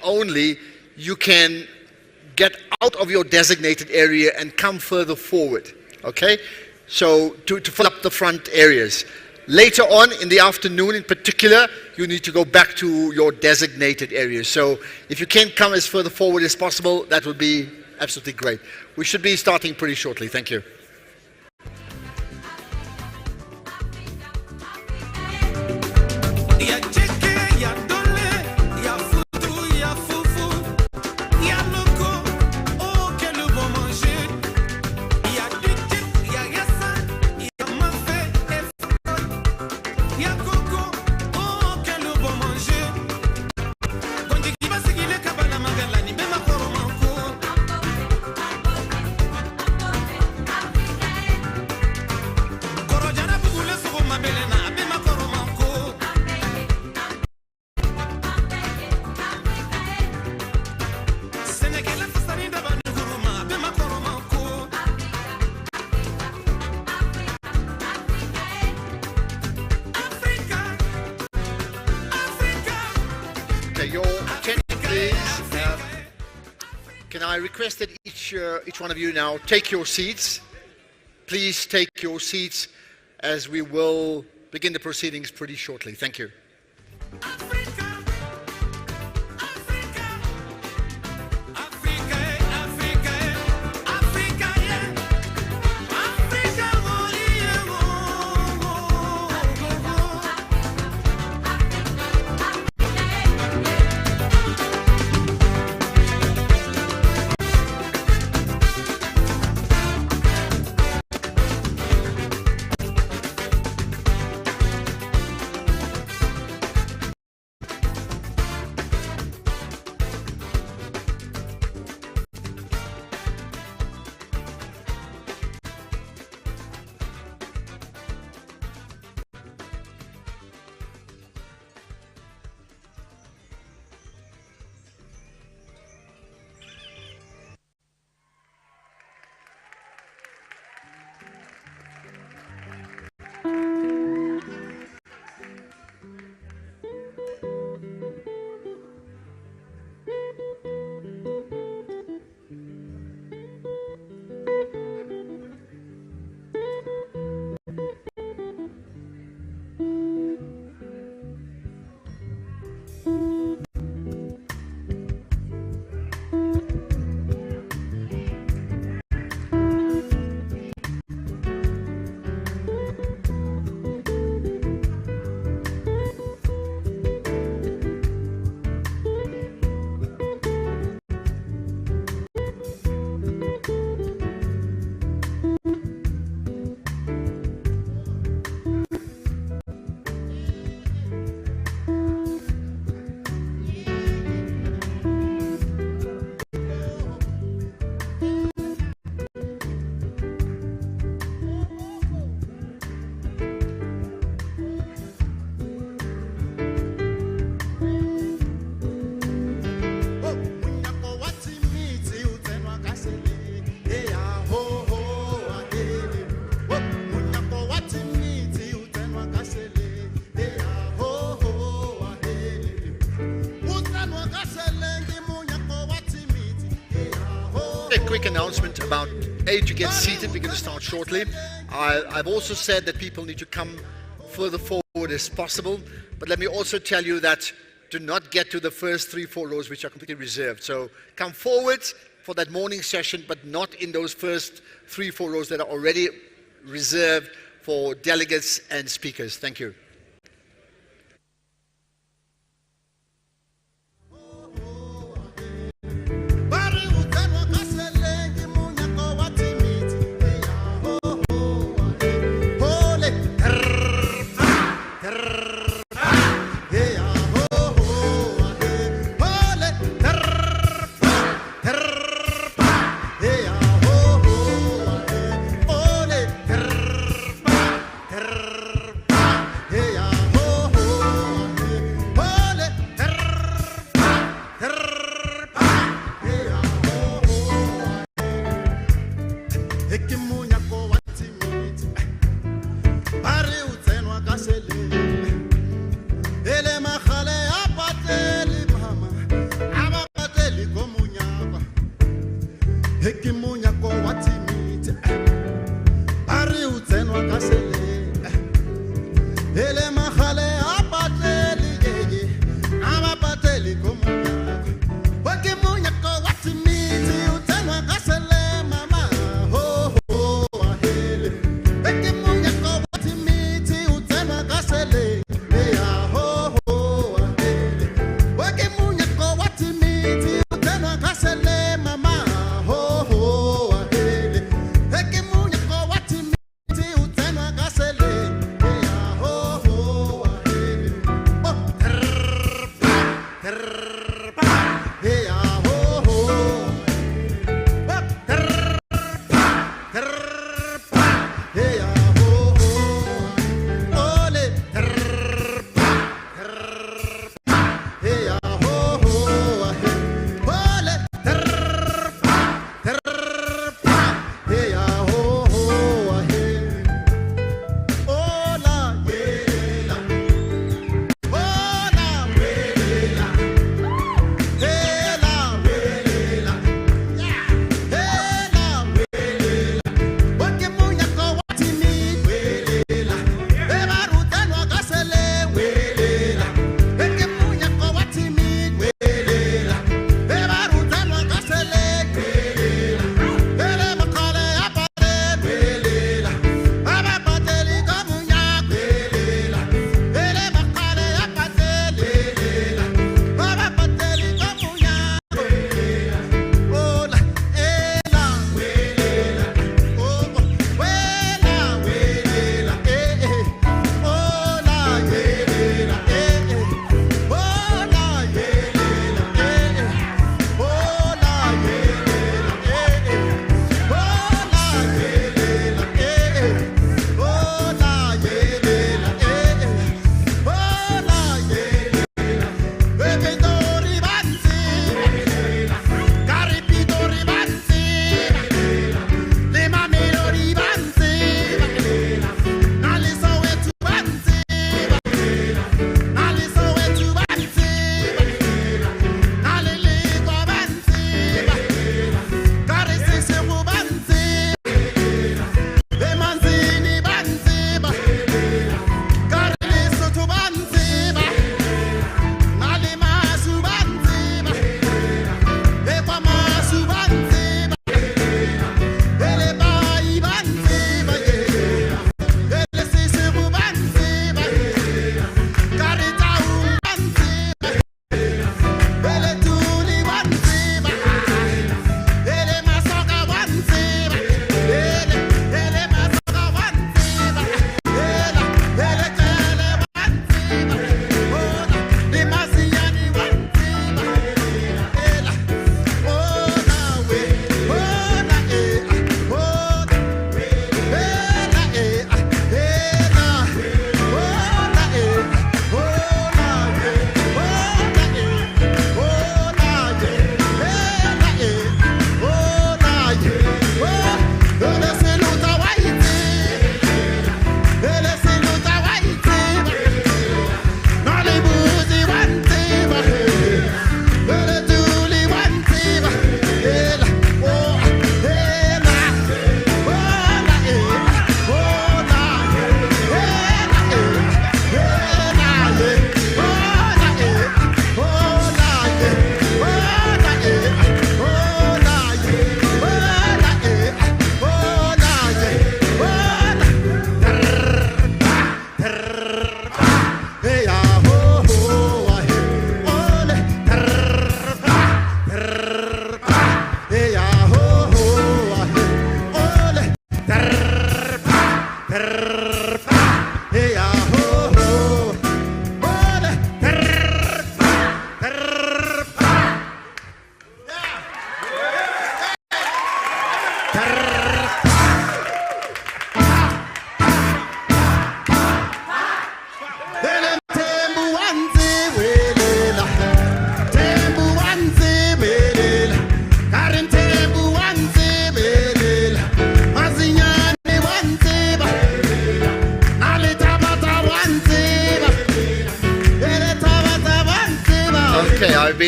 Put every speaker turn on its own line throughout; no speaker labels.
only, you can get out of your designated area and come further forward, okay? So to fill up the front areas. Later on in the afternoon in particular, you need to go back to your designated areas. So if you can come as further forward as possible, that would be absolutely great. We should be starting pretty shortly. Thank you. Can I request that each one of you now take your seats? Please take your seats as we will begin the proceedings pretty shortly. Thank you. A quick announcement about to get seated. We're going to start shortly. I've also said that people need to come further forward as possible, but let me also tell you that do not get to the first 3-4 rows which are completely reserved. So come forward for that morning session, but not in those first 3-4 rows that are already reserved for delegates and speakers. Thank you.
Hey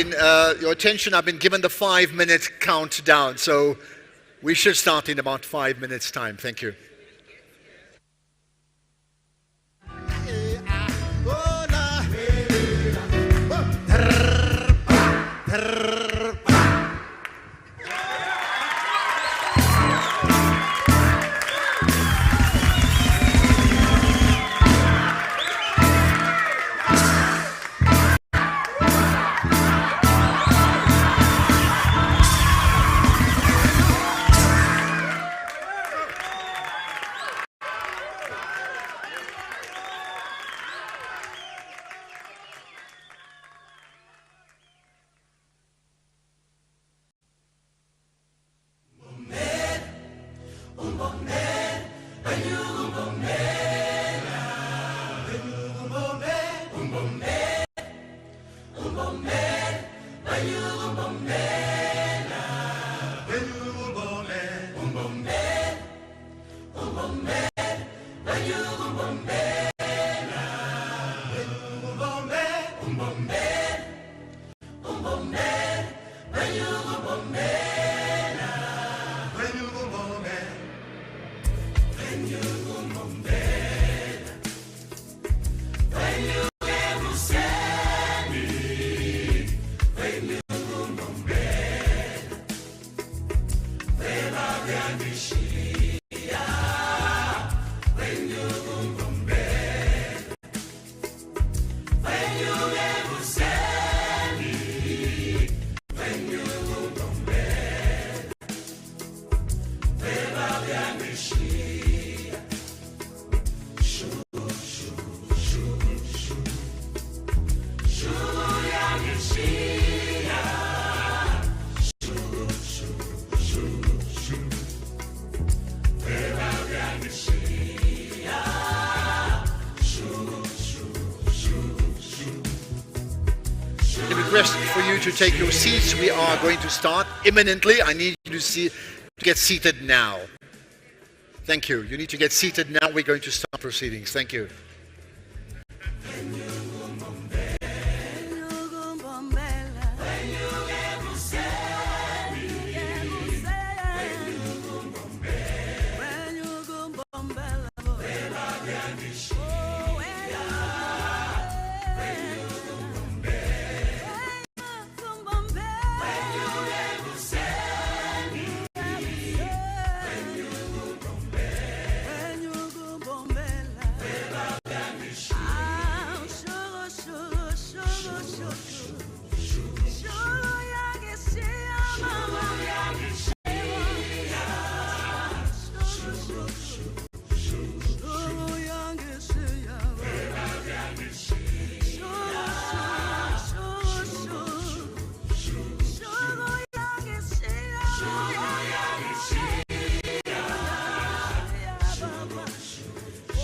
your attention, I've been given the 5-minute countdown, so we should start in about 5 minutes' time. Thank you. Request for you to take your seats. We are going to start imminently. I need you to get seated now. Thank you. You need to get seated now. We're going to start proceedings. Thank you.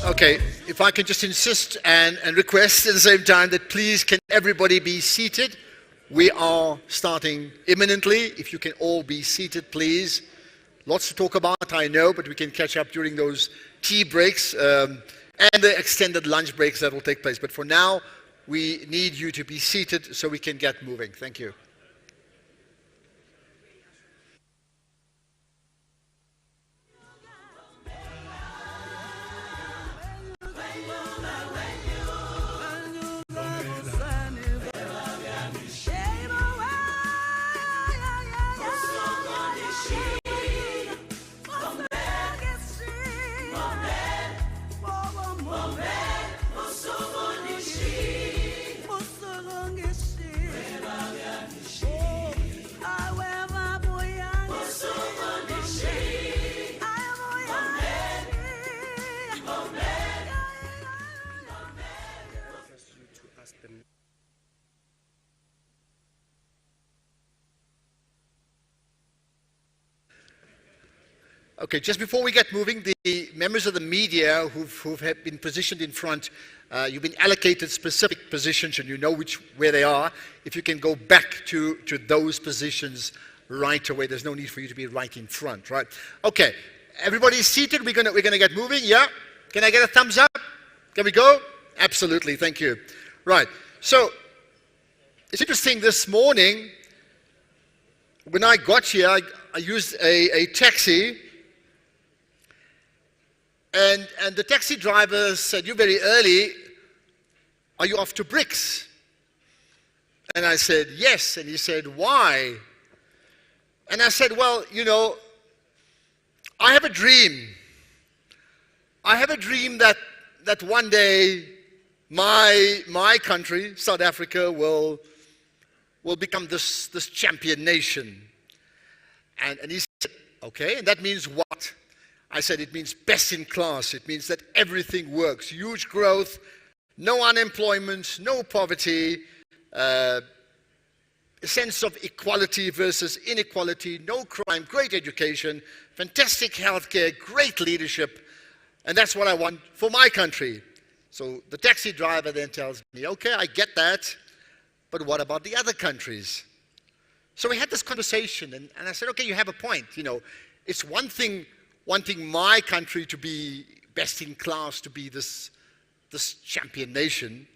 Okay, if I can just insist and request at the same time that please can everybody be seated. We are starting imminently. If you can all be seated, please. Lots to talk about, I know, but we can catch up during those tea breaks and the extended lunch breaks that will take place. But for now, we need you to be seated so we can get moving. Thank you. Okay, just before we get moving, the members of the media who have been positioned in front, you've been allocated specific positions and you know where they are. If you can go back to those positions right away, there's no need for you to be right in front, right? Okay, everybody's seated. We're gonna get moving. Yeah, can I get a thumbs up? Can we go? Absolutely, thank you. Right, so It's interesting, this morning, when I got here, I used a taxi, and the taxi driver said, "You're very early. Are you off to BRICS?" And I said, "Yes." And he said, "Why?" And I said, "Well, you know, I have a dream. I have a dream that one day my country, South Africa, will become this champion nation." And he said, "Okay, and that means what?" I said, "It means best in class. It means that everything works. Huge growth, no unemployment, no poverty, a sense of equality versus inequality, no crime, great education, fantastic healthcare, great leadership, and that's what I want for my country." So the taxi driver then tells me, "Okay, I get that, but what about the other countries?" So we had this conversation, and I said, "Okay, you have a point. You know, it's one thing wanting my country to be best in class, to be this champion nation,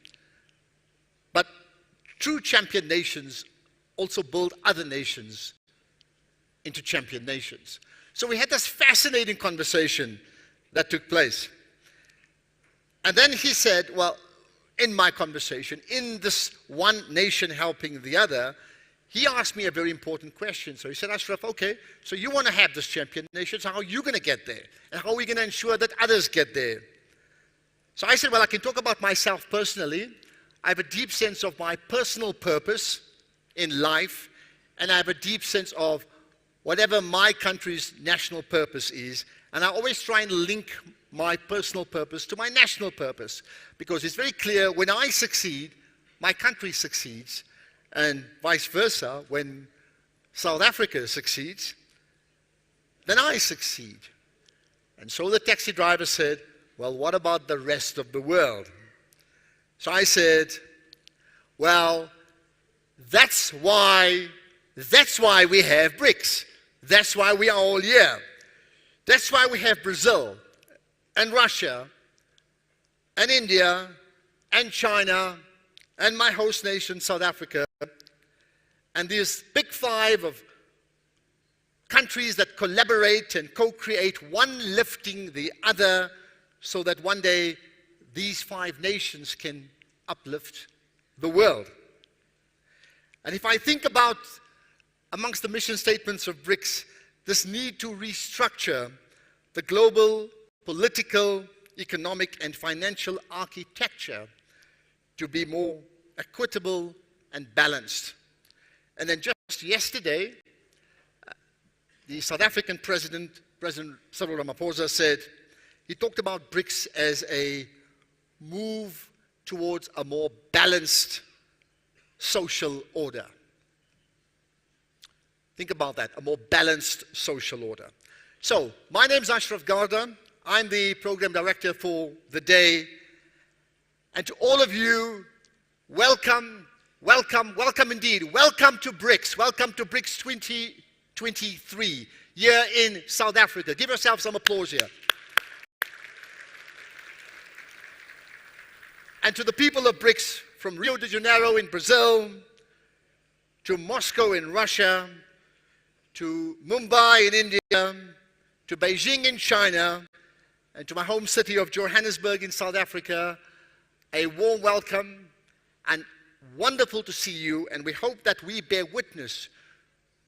but true champion nations also build other nations into champion nations." So we had this fascinating conversation that took place. And then he said, well, in my conversation, in this one nation helping the other, he asked me a very important question. So he said, "Ashraf, okay, so you want to have this champion nation, so how are you going to get there? And how are we going to ensure that others get there?" So I said, well, I can talk about myself personally. I have a deep sense of my personal purpose in life, and I have a deep sense of whatever my country's national purpose is, and I always try and link my personal purpose to my national purpose, because it's very clear when I succeed, my country succeeds, and vice versa, when South Africa succeeds, then I succeed. And so the taxi driver said, "Well, what about the rest of the world?" So I said, "Well, that's why we have BRICS. That's why we are all here. That's why we have Brazil and Russia and India and China and my host nation, South Africa, and these big five of countries that collaborate and co-create, one lifting the other, so that one day these five nations can uplift the world." And if I think about amongst the mission statements of BRICS, this need to restructure the global political, economic, and financial architecture to be more equitable and balanced. And then just yesterday, the South African President Cyril Ramaphosa, said, he talked about BRICS as a move towards a more balanced social order. Think about that, a more balanced social order. So, my name's Ashraf Garda. I'm the program director for the day. And to all of you, welcome, welcome, welcome indeed. Welcome to BRICS. Welcome to BRICS 2023 here in South Africa. Give yourself some applause here. And to the people of BRICS, from Rio de Janeiro in Brazil, to Moscow in Russia, to Mumbai in India, to Beijing in China, and to my home city of Johannesburg in South Africa, a warm welcome and wonderful to see you, and we hope that we bear witness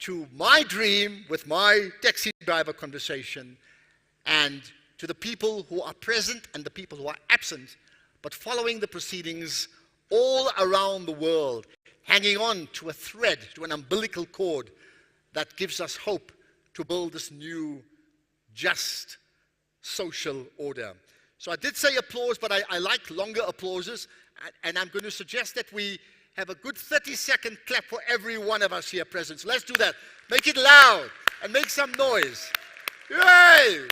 to my dream with my taxi driver conversation, and to the people who are present and the people who are absent, but following the proceedings all around the world, hanging on to a thread, to an umbilical cord that gives us hope to build this new, just social order. So I did say applause, but I like longer applauses, and I'm going to suggest that we have a good 30-second clap for every one of us here present. So let's do that. Make it loud and make some noise. Yay!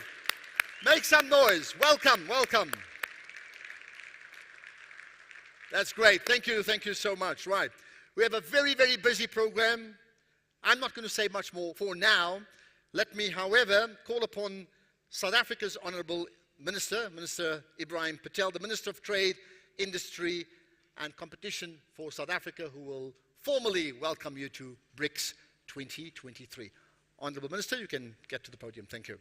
Make some noise. Welcome, welcome. That's great. Thank you so much. Right. We have a very, very busy program. I'm not going to say much more for now. Let me, however, call upon South Africa's Honorable Minister, Minister Ibrahim Patel, the Minister of Trade, Industry and Competition for South Africa, who will formally welcome you to BRICS 2023. Honourable Minister, you can get to the podium. Thank you.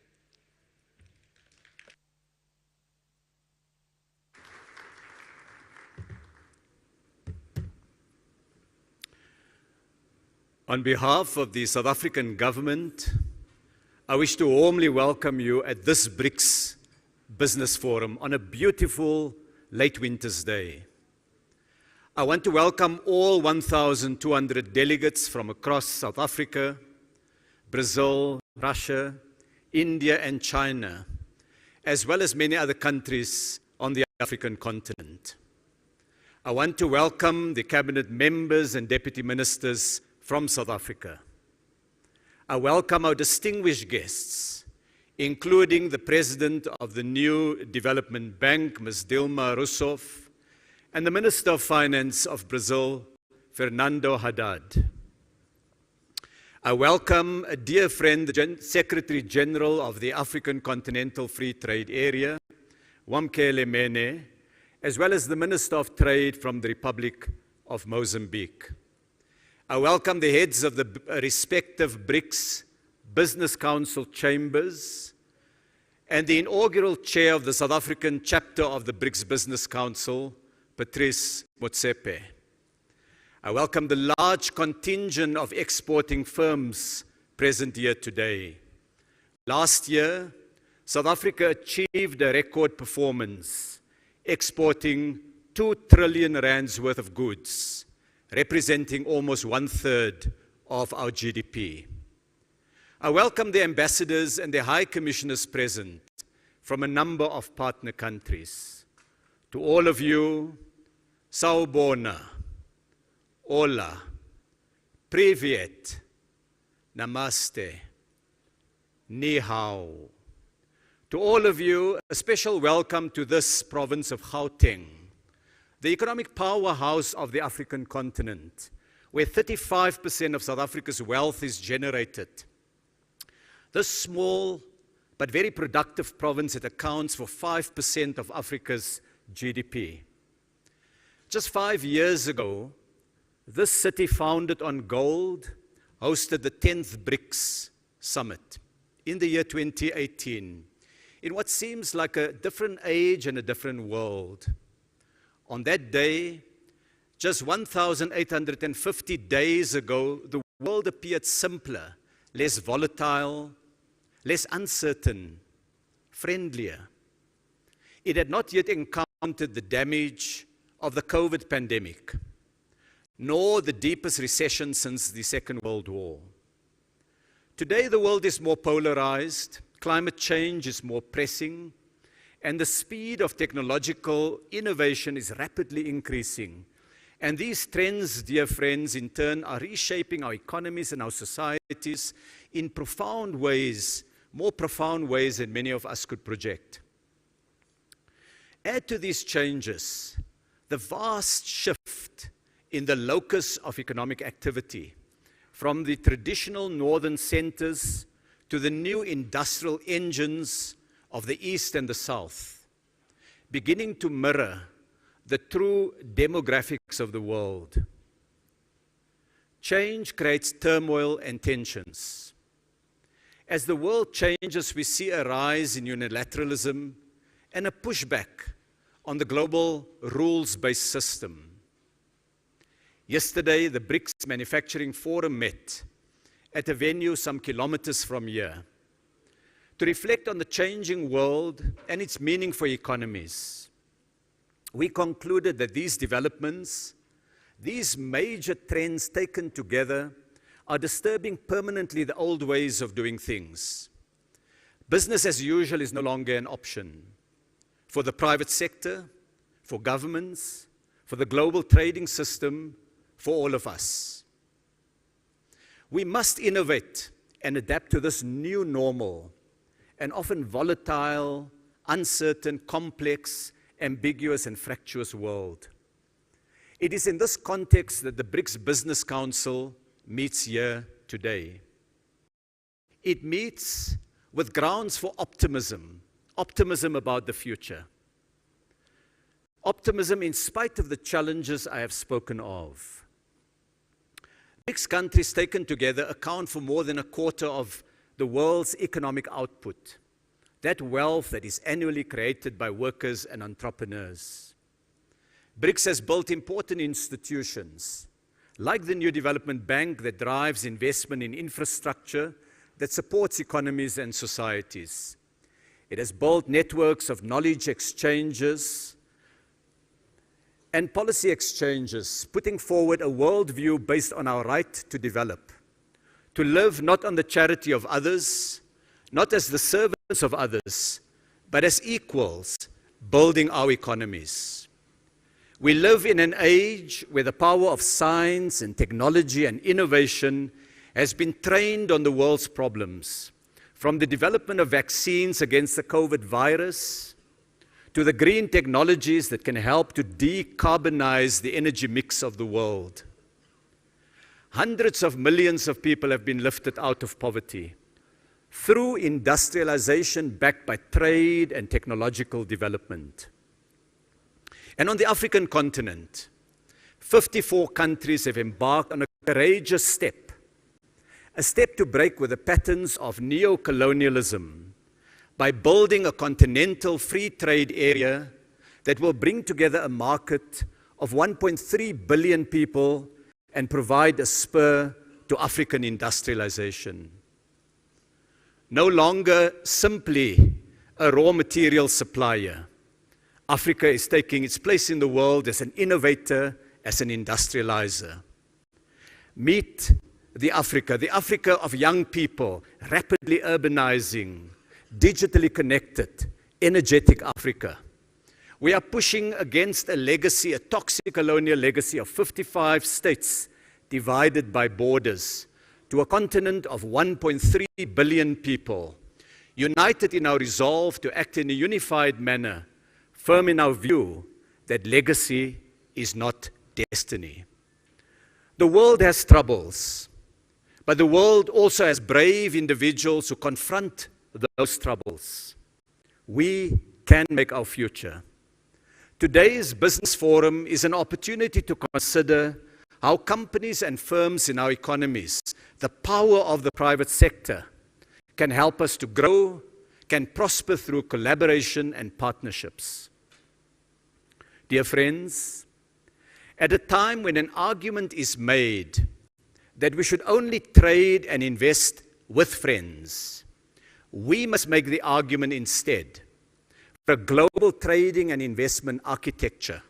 On behalf of the South African government, I wish to warmly welcome you at this BRICS Business Forum on a beautiful late winter's day. I want to welcome all 1,200 delegates from across South Africa, Brazil, Russia, India and China, as well as many other countries on the African continent. I want to welcome the cabinet members and deputy ministers from South Africa. I welcome our distinguished guests, including the President of the New Development Bank, Ms. Dilma Rousseff, and the Minister of Finance of Brazil, Fernando Haddad. I welcome a dear friend, the Secretary General of the African Continental Free Trade Area, Wamkele Mene, as well as the Minister of Trade from the Republic of Mozambique. I welcome the heads of the respective BRICS Business Council chambers and the inaugural chair of the South African chapter of the BRICS Business Council, Patrice Motsepe. I welcome the large contingent of exporting firms present here today. Last year, South Africa achieved a record performance, exporting 2 trillion rands worth of goods, representing almost 1/3 of our GDP. I welcome the ambassadors and the high commissioners present from a number of partner countries. To all of you, Sawubona, Ola, Privyet, Namaste, Ni Hao. To all of you, a special welcome to this province of Gauteng, the economic powerhouse of the African continent, where 35% of South Africa's wealth is generated. This small but very productive province, it accounts for 5% of Africa's GDP. Just 5 years ago, this city, founded on gold, hosted the 10th BRICS Summit in the year 2018, in what seems like a different age and a different world. On that day, just 1,850 days ago, the world appeared simpler, less volatile, less uncertain, friendlier. It had not yet encountered the damage of the COVID pandemic, nor the deepest recession since the Second World War. Today, the world is more polarized, climate change is more pressing, and the speed of technological innovation is rapidly increasing. And these trends, dear friends, in turn are reshaping our economies and our societies in profound ways, more profound ways than many of us could project. Add to these changes the vast shift in the locus of economic activity, from the traditional northern centers to the new industrial engines of the East and the South, beginning to mirror the true demographics of the world. Change creates turmoil and tensions. As the world changes, we see a rise in unilateralism and a pushback on the global rules-based system. Yesterday, the BRICS Manufacturing Forum met at a venue some kilometers from here to reflect on the changing world and its meaning for economies. We concluded that these developments, these major trends taken together, are disturbing permanently the old ways of doing things. Business as usual is no longer an option for the private sector, for governments, for the global trading system, for all of us. We must innovate and adapt to this new normal, an often volatile, uncertain, complex, ambiguous, and fractious world. It is in this context that the BRICS Business Council meets here today. It meets with grounds for optimism about the future. Optimism in spite of the challenges I have spoken of. BRICS countries taken together account for more than a quarter of the world's economic output, that wealth that is annually created by workers and entrepreneurs. BRICS has built important institutions, like the New Development Bank that drives investment in infrastructure that supports economies and societies. It has built networks of knowledge exchanges and policy exchanges, putting forward a worldview based on our right to develop, to live not on the charity of others, not as the servants of others, but as equals, building our economies. We live in an age where the power of science and technology and innovation has been trained on the world's problems, from the development of vaccines against the COVID virus, to the green technologies that can help to decarbonize the energy mix of the world. Hundreds of millions of people have been lifted out of poverty through industrialization backed by trade and technological development. And on the African continent, 54 countries have embarked on a courageous step, a step to break with the patterns of neo-colonialism by building a continental free trade area that will bring together a market of 1.3 billion people and provide a spur to African industrialization. No longer simply a raw material supplier, Africa is taking its place in the world as an innovator, as an industrializer. Meet the Africa of young people, rapidly urbanizing, digitally connected, energetic Africa. We are pushing against a legacy, a toxic colonial legacy of 55 states divided by borders, to a continent of 1.3 billion people, united in our resolve to act in a unified manner, firm in our view that legacy is not destiny. The world has troubles, but the world also has brave individuals who confront those troubles. We can make our future. Today's business forum is an opportunity to consider how companies and firms in our economies, the power of the private sector, can help us to grow, can prosper through collaboration and partnerships. Dear friends, at a time when an argument is made that we should only trade and invest with friends, we must make the argument instead for a global trading and investment architecture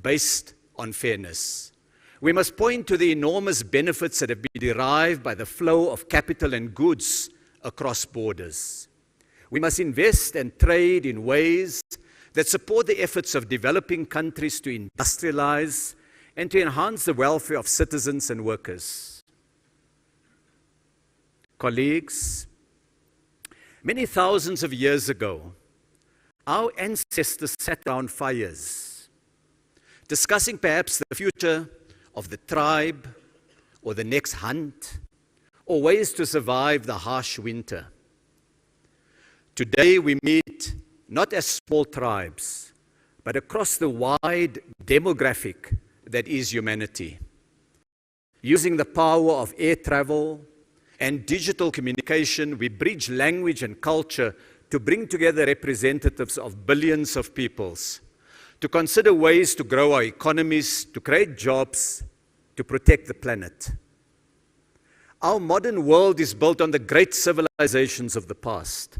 based on fairness. We must point to the enormous benefits that have been derived by the flow of capital and goods across borders. We must invest and trade in ways that support the efforts of developing countries to industrialize and to enhance the welfare of citizens and workers. Colleagues, many thousands of years ago, our ancestors sat around fires, discussing perhaps the future of the tribe, or the next hunt, or ways to survive the harsh winter. Today we meet not as small tribes, but across the wide demographic that is humanity. Using the power of air travel and digital communication, we bridge language and culture to bring together representatives of billions of peoples, to consider ways to grow our economies, to create jobs, to protect the planet. Our modern world is built on the great civilizations of the past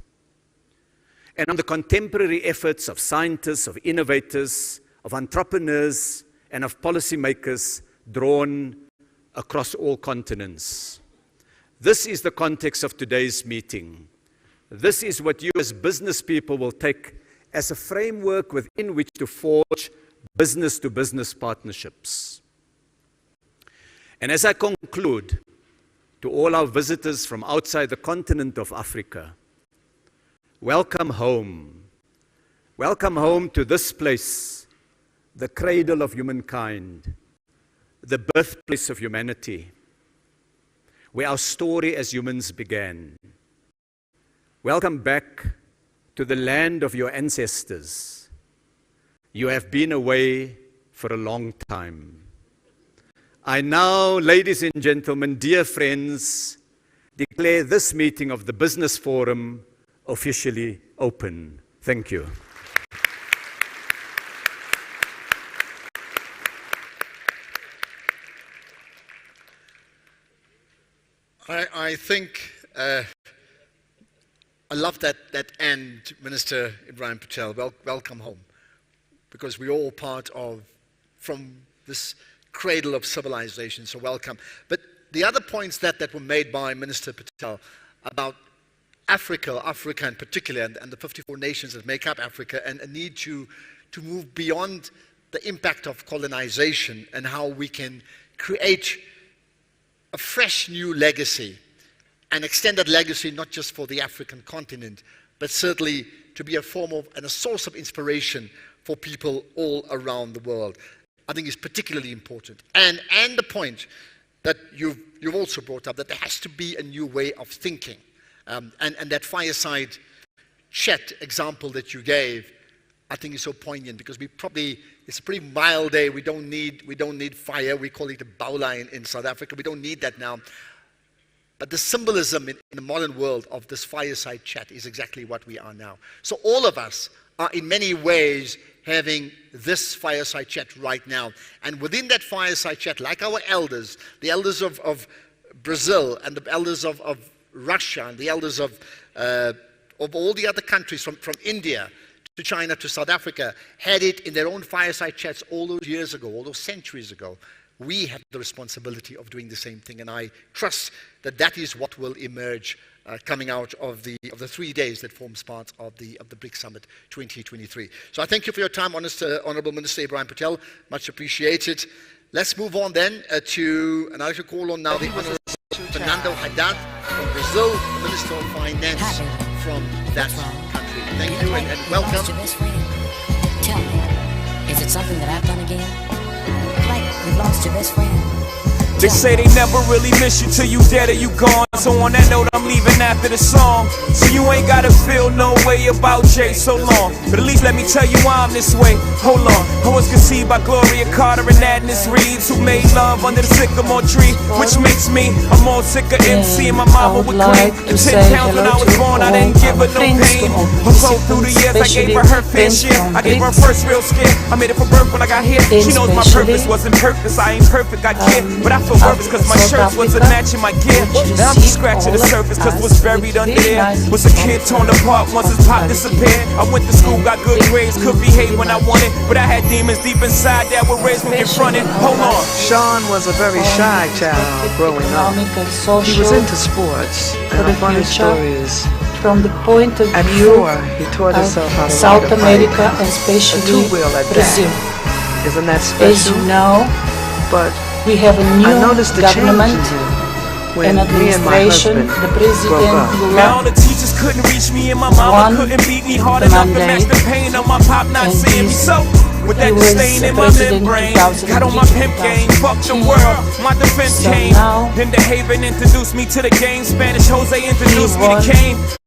and on the contemporary efforts of scientists, of innovators, of entrepreneurs, and of policymakers drawn across all continents. This is the context of today's meeting. This is what you as business people will take as a framework within which to forge business-to-business partnerships. And as I conclude, to all our visitors from outside the continent of Africa, welcome home. Welcome home to this place, the cradle of humankind, the birthplace of humanity, where our story as humans began. Welcome back to the land of your ancestors. You have been away for a long time. I now, ladies and gentlemen, dear friends, declare this meeting of the Business Forum officially open. Thank you.
I think I love that end, Minister Ibrahim Patel. Welcome home, because we're all part of from this cradle of civilization. So welcome. But the other points that were made by Minister Patel about Africa in particular, and the 54 nations that make up Africa, and a need to move beyond the impact of colonization and how we can create a fresh new legacy, an extended legacy not just for the African continent, but certainly to be a form of and a source of inspiration for people all around the world, I think is particularly important. And the point that you've also brought up, that there has to be a new way of thinking. And that fireside chat example that you gave, I think is so poignant, because it's a pretty mild day. We don't need fire. We call it a baula in South Africa. We don't need that now. But the symbolism in the modern world of this fireside chat is exactly what we are now. So all of us are in many ways having this fireside chat right now. And within that fireside chat, like our elders, the elders of Brazil and the elders of Russia and the elders of all the other countries from India to China to South Africa had it in their own fireside chats all those years ago, all those centuries ago. We have the responsibility of doing the same thing, and I trust that is what will emerge coming out of the 3 days that forms part of the BRICS Summit 2023. So I thank you for your time, Honourable Minister Ibrahim Patel. Much appreciated. Let's move on then to, and I like to call on now the Honourable Fernando Haddad from Brazil, Minister of Finance from that country. Thank you and welcome.
Lost your best friend. Tell me, is it something that I've done again? Like you've lost your best friend.
They say they never really miss you till you dead or you gone. So on that note, I'm leaving after the song. So you ain't gotta feel no way about Jay so long. But at least let me tell you why I'm this way. Hold on. I was conceived by Gloria Carter and Agnes Reeves, who made love under the sycamore tree, which makes me a more sicker MC, and my mama would claim. The 10 pounds when I was born, I didn't give her no pain. So through the years, I gave her fair share. I gave her first real scare. I made it for birth when I got here. She knows my purpose wasn't purpose. I ain't perfect, I care. But I feel nervous cause my shirts wasn't matching my gear. Now I'm just scratching the surface cause what's buried under there was a kid torn apart once his pop disappeared. I went to school, got good grades, could behave when I wanted, but I had demons deep inside that were raised when confronted. Hold on.
Sean was a very shy child growing up. He was into sports, and a funny story is,
from the point of
at
view
4, he taught himself how to
South
ride a
America
bike.
and especially
a two-wheel at
Brazil.
that. Isn't that
As
special?
you know,
But
we have a new
I noticed the
government
change in him when
and
me and my
administration.
husband
The
broke
president
up.
Now
Lula
the teachers couldn't reach me and my mama couldn't beat me hard enough to match the pain of my pop not
and
seeing me. So with that
he was
disdain in my
president
membrane,
2003,
got on my pimp game, fucked the
2014.
world, my defense
So
came.
now
Then the Haven introduced me to the game, Spanish Jose introduced me to
won.
Kane.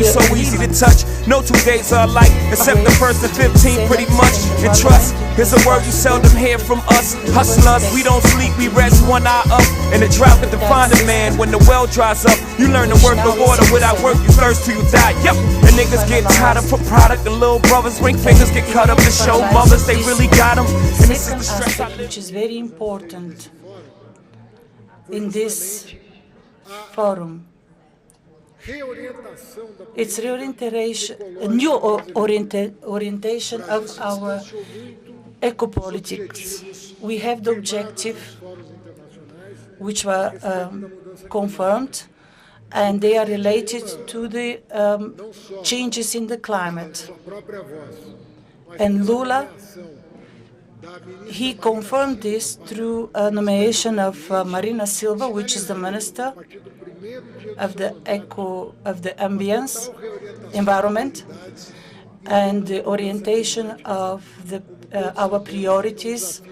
So easy to touch, no 2 days are alike, except the first and 15th pretty much. And trust is a word you seldom hear from us. Hustlers, we don't sleep, we rest one eye up. And the drought can define a man when the well dries up. You learn to work the water, without work you thirst till you die. Yep, and niggas get tied up for product, and little brothers ring fingers get cut up to show mothers they really got them. And this is the stress I
aspect
live.
which is very important in this forum It's reorientation, a new orientation of our eco-politics. We have the objective, which were confirmed, and they are related to the changes in the climate. And Lula, he confirmed this through a nomination of Marina Silva, which is the Minister of the environment, and the orientation of our priorities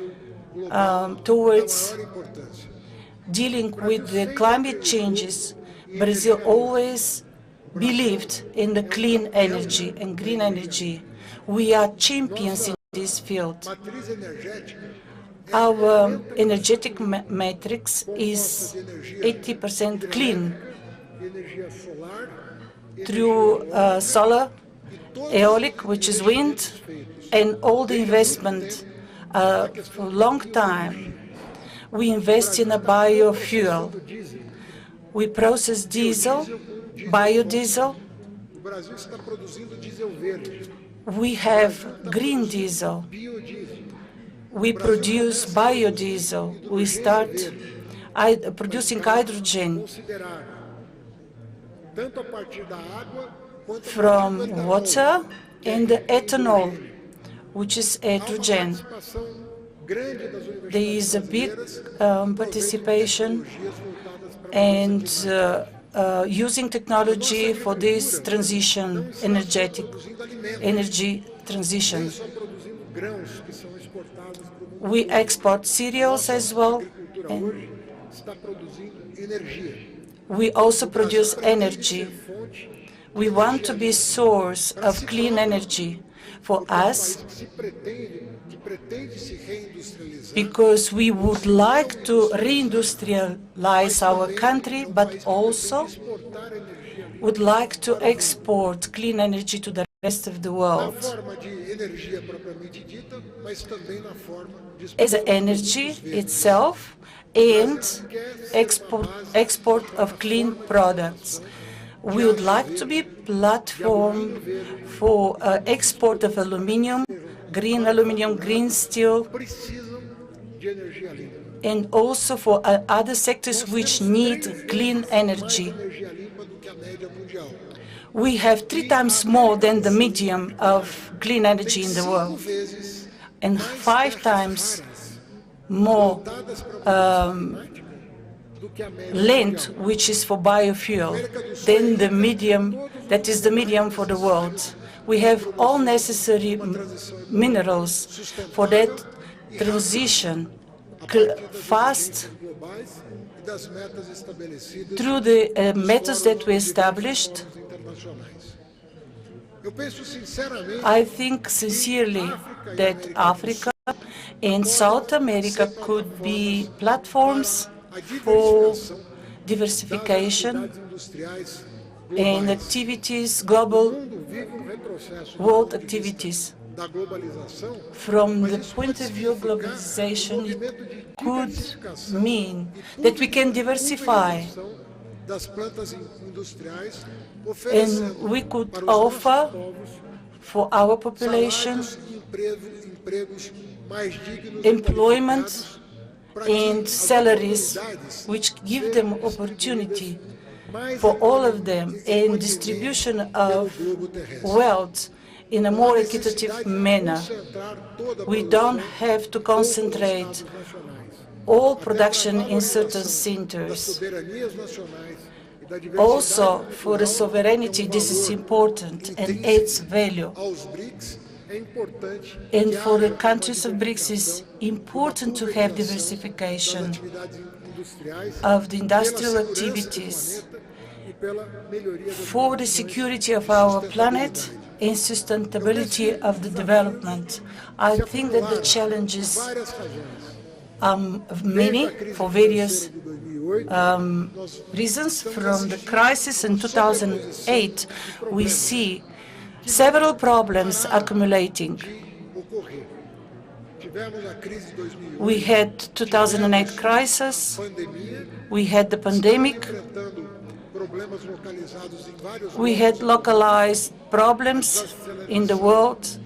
towards dealing with the climate changes. Brazil always believed in the clean energy and green energy. We are champions in this field. Our energetic matrix is 80% clean through solar, aeolic, which is wind, and all the investment for a long time. We invest in a biofuel. We process diesel, biodiesel. We have green diesel. We produce biodiesel. We start producing hydrogen from water and ethanol, which is hydrogen. There is a big participation and using technology for this transition, energy transition. We export cereals as well. And we also produce energy. We want to be source of clean energy for us, because we would like to reindustrialize our country, but also would like to export clean energy to the rest of the world as energy itself and export of clean products. We would like to be platform for export of aluminium, green steel, and also for other sectors which need clean energy. We have 3 times more than the median of clean energy in the world, and 5 times more land, which is for biofuel, than the medium that is the medium for the world. We have all necessary minerals for that transition fast through the methods that we established. I think sincerely that Africa and South America could be platforms for diversification and activities, global world activities. From the point of view of globalization, it could mean that we can diversify and we could offer for our population employment and salaries which give them opportunity for all of them, and distribution of wealth in a more equitable manner. We don't have to concentrate all production in certain centers. Also, for the sovereignty, this is important and adds value. And for the countries of BRICS, it's important to have diversification of the industrial activities for the security of our planet and sustainability of the development. I think that the challenges are many for various reasons. From the crisis in 2008, we see several problems accumulating. We had 2008 crisis, we had the pandemic, We had localized problems in the world,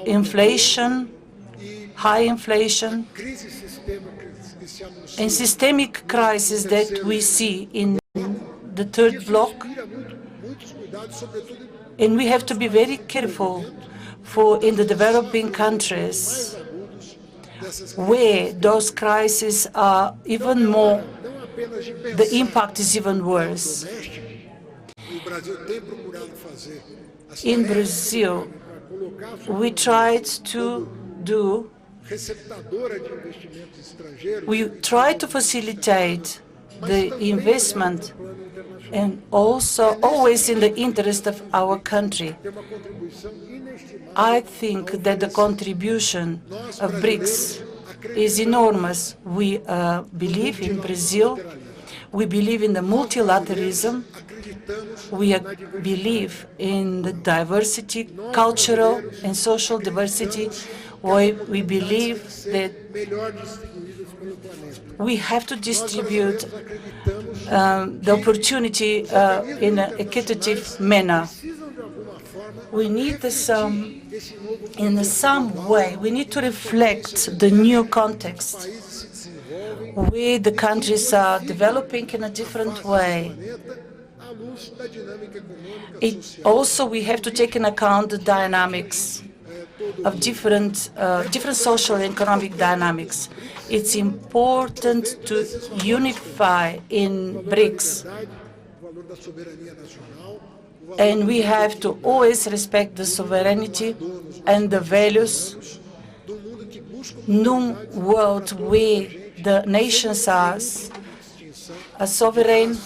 inflation, high inflation, and systemic crisis that we see in the third bloc. And we have to be very careful in the developing countries where those crises are even more, the impact is even worse. In Brazil, we tried to facilitate the investment, and also always in the interest of our country. I think that the contribution of BRICS is enormous. We believe in Brazil. We believe in the multilateralism. We believe in the diversity, cultural and social diversity. We believe that we have to distribute the opportunity in an equitative manner. We need in some way, we need to reflect the new context where the countries are developing in a different way. Also, we have to take into account the dynamics of different social and economic dynamics. It's important to unify in BRICS, and we have to always respect the sovereignty and the values. Num world where the nations are sovereign,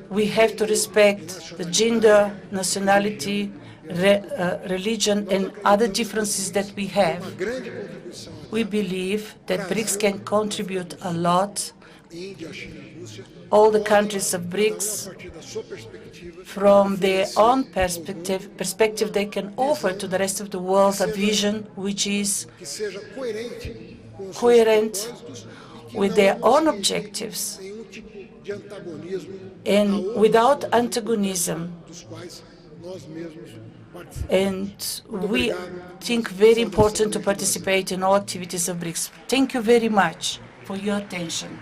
we have to respect the gender, nationality, religion, and other differences that we have. We believe that BRICS can contribute a lot. All the countries of BRICS, from their own perspective, they can offer to the rest of the world a vision which is coherent with their own objectives and without antagonism. And we think very important to participate in all activities of BRICS. Thank you very much for your attention.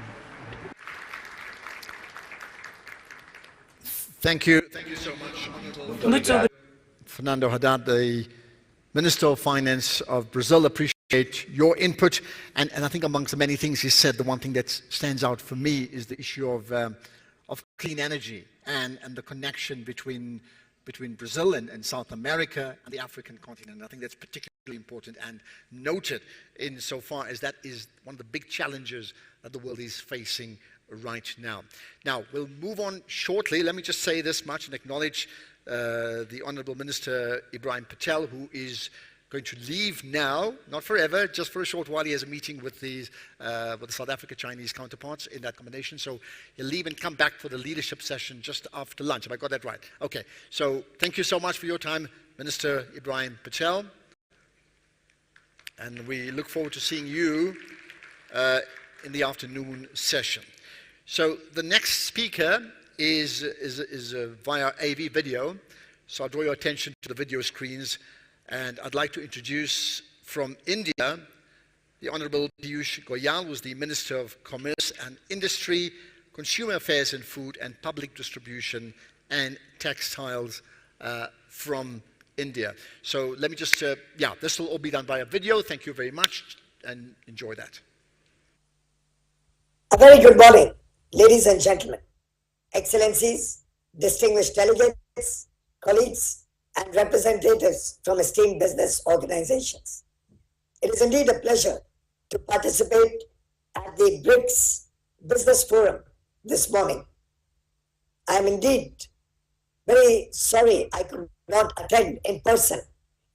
Thank you so much, Fernando Haddad, the Minister of Finance of Brazil. Appreciate your input. And I think amongst the many things he said, the one thing that stands out for me is the issue of clean energy and the connection between Brazil and South America and the African continent. I think that's particularly important and noted insofar as that is one of the big challenges that the world is facing right now. Now, we'll move on shortly. Let me just say this much and acknowledge the Honorable Minister Ibrahim Patel, who is going to leave now, not forever, just for a short while. He has a meeting with the South Africa Chinese counterparts in that combination. So he'll leave and come back for the leadership session just after lunch. Have I got that right? Okay. So thank you so much for your time, Minister Ibrahim Patel. And we look forward to seeing you in the afternoon session. So the next speaker is via AV video. So I'll draw your attention to the video screens. And I'd like to introduce from India, the Honorable Piyush Goyal, who's the Minister of Commerce and Industry, Consumer Affairs and Food, and Public Distribution and Textiles from India. So let me just, this will all be done via video. Thank you very much and enjoy that.
A very good morning, ladies and gentlemen, Excellencies, distinguished delegates, colleagues, and representatives from esteemed business organizations. It is indeed a pleasure to participate at the BRICS Business Forum this morning. I am indeed very sorry I could not attend in person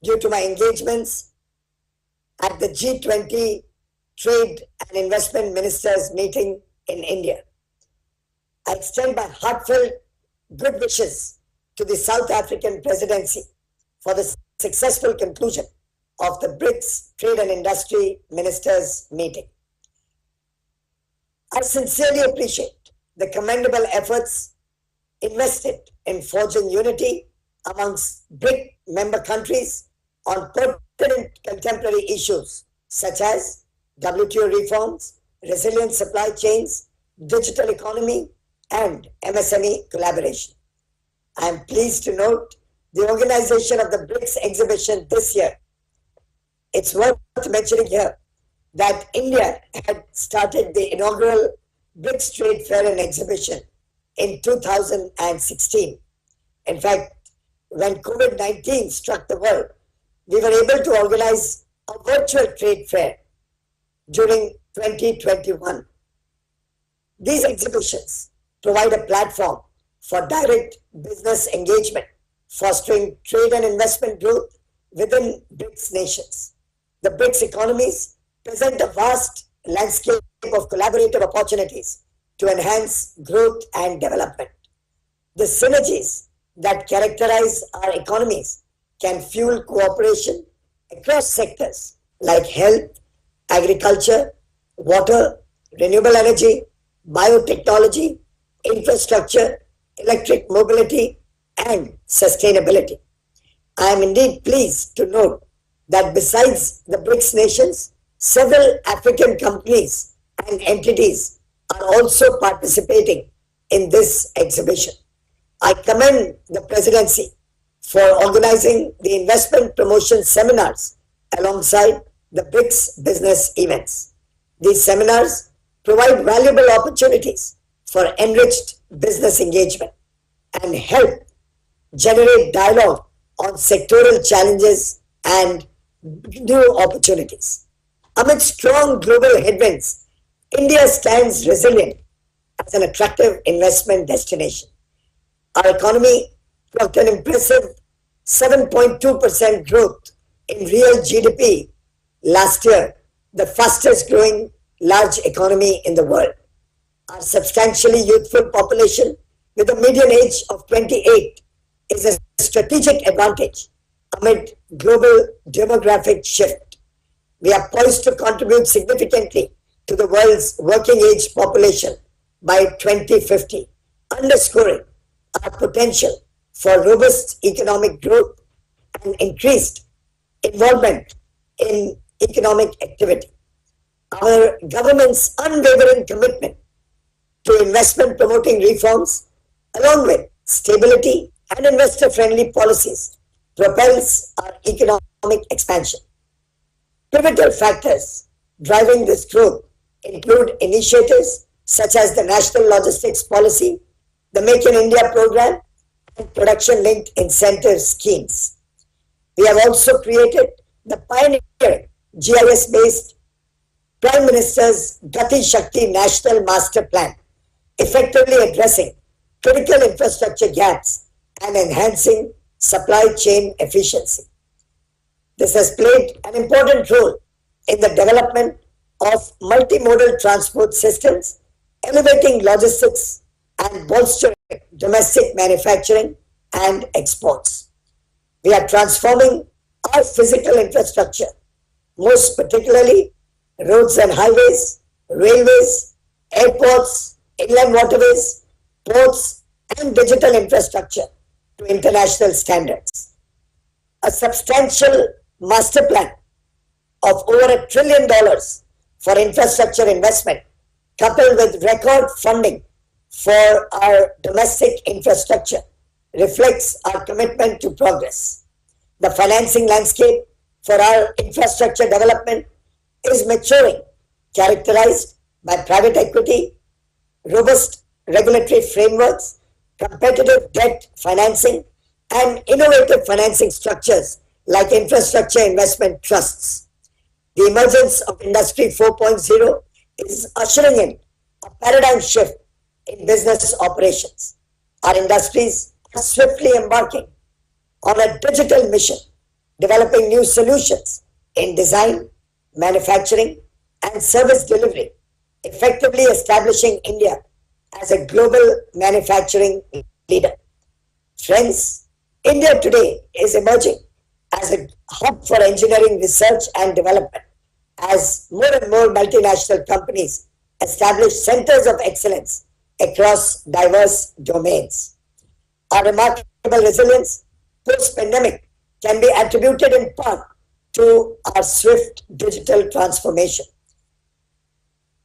due to my engagements at the G20 Trade and Investment Ministers meeting in India. I extend my heartfelt good wishes to the South African presidency for the successful conclusion of the BRICS Trade and Industry Ministers meeting. I sincerely appreciate the commendable efforts invested in forging unity amongst BRIC member countries on pertinent contemporary issues such as WTO reforms, resilient supply chains, digital economy, and MSME collaboration. I am pleased to note the organization of the BRICS exhibition this year. It's worth mentioning here that India had started the inaugural BRICS Trade Fair and Exhibition in 2016. In fact, when COVID-19 struck the world, we were able to organize a virtual trade fair during 2021. These exhibitions provide a platform for direct business engagement, fostering trade and investment growth within BRICS nations. The BRICS economies present a vast landscape of collaborative opportunities to enhance growth and development. The synergies that characterize our economies can fuel cooperation across sectors like health, agriculture, water, renewable energy, biotechnology, infrastructure, electric mobility, and sustainability. I am indeed pleased to note that besides the BRICS nations, several African companies and entities are also participating in this exhibition. I commend the presidency for organizing the investment promotion seminars alongside the BRICS business events. These seminars provide valuable opportunities for enriched business engagement and help generate dialogue on sectoral challenges and new opportunities. Amid strong global headwinds, India stands resilient as an attractive investment destination. Our economy clocked an impressive 7.2% growth in real GDP last year, the fastest growing large economy in the world. Our substantially youthful population with a median age of 28 is a strategic advantage amid global demographic shift. We are poised to contribute significantly to the world's working age population by 2050, underscoring our potential for robust economic growth and increased involvement in economic activity. Our government's unwavering commitment to investment promoting reforms, along with stability and investor-friendly policies, propels our economic expansion. Pivotal factors driving this growth include initiatives such as the National Logistics Policy, the Make in India program, and production-linked incentive schemes. We have also created the pioneer GIS-based Prime Minister's Gati Shakti National Master Plan, effectively addressing critical infrastructure gaps and enhancing supply chain efficiency. This has played an important role in the development of multimodal transport systems, elevating logistics and bolstering domestic manufacturing and exports. We are transforming our physical infrastructure, most particularly roads and highways, railways, airports, inland waterways, ports, and digital infrastructure to international standards. A substantial master plan of over $1 trillion for infrastructure investment, coupled with record funding for our domestic infrastructure, reflects our commitment to progress. The financing landscape for our infrastructure development is maturing, characterized by private equity, robust regulatory frameworks, competitive debt financing, and innovative financing structures like infrastructure investment trusts. The emergence of Industry 4.0 is ushering in a paradigm shift in business operations. Our industries are swiftly embarking on a digital mission, developing new solutions in design, manufacturing, and service delivery, effectively establishing India as a global manufacturing leader. Friends, India today is emerging as a hub for engineering research and development as more and more multinational companies establish centers of excellence across diverse domains. Our remarkable resilience post-pandemic can be attributed in part to our swift digital transformation.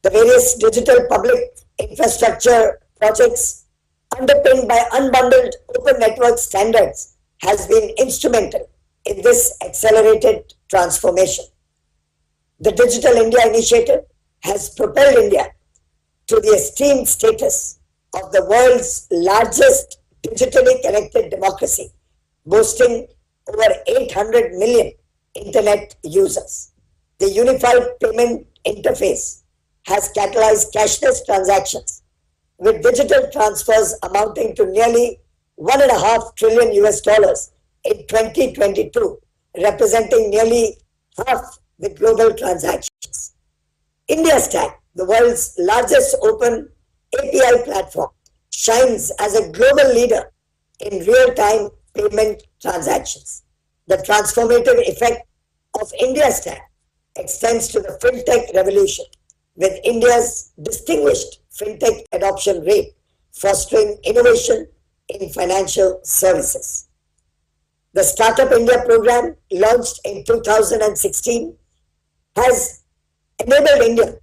The various digital public infrastructure projects underpinned by unbundled open network standards has been instrumental in this accelerated transformation. The Digital India Initiative has propelled India to the esteemed status of the world's largest digitally connected democracy, boasting over 800 million internet users. The unified payment interface has catalyzed cashless transactions, with digital transfers amounting to nearly $1.5 trillion in 2022, representing nearly half the global transactions. India Stack, the world's largest open API platform, shines as a global leader in real-time payment transactions. The transformative effect of India Stack extends to the fintech revolution, with India's distinguished fintech adoption rate fostering innovation in financial services. The Startup India program, launched in 2016, has enabled India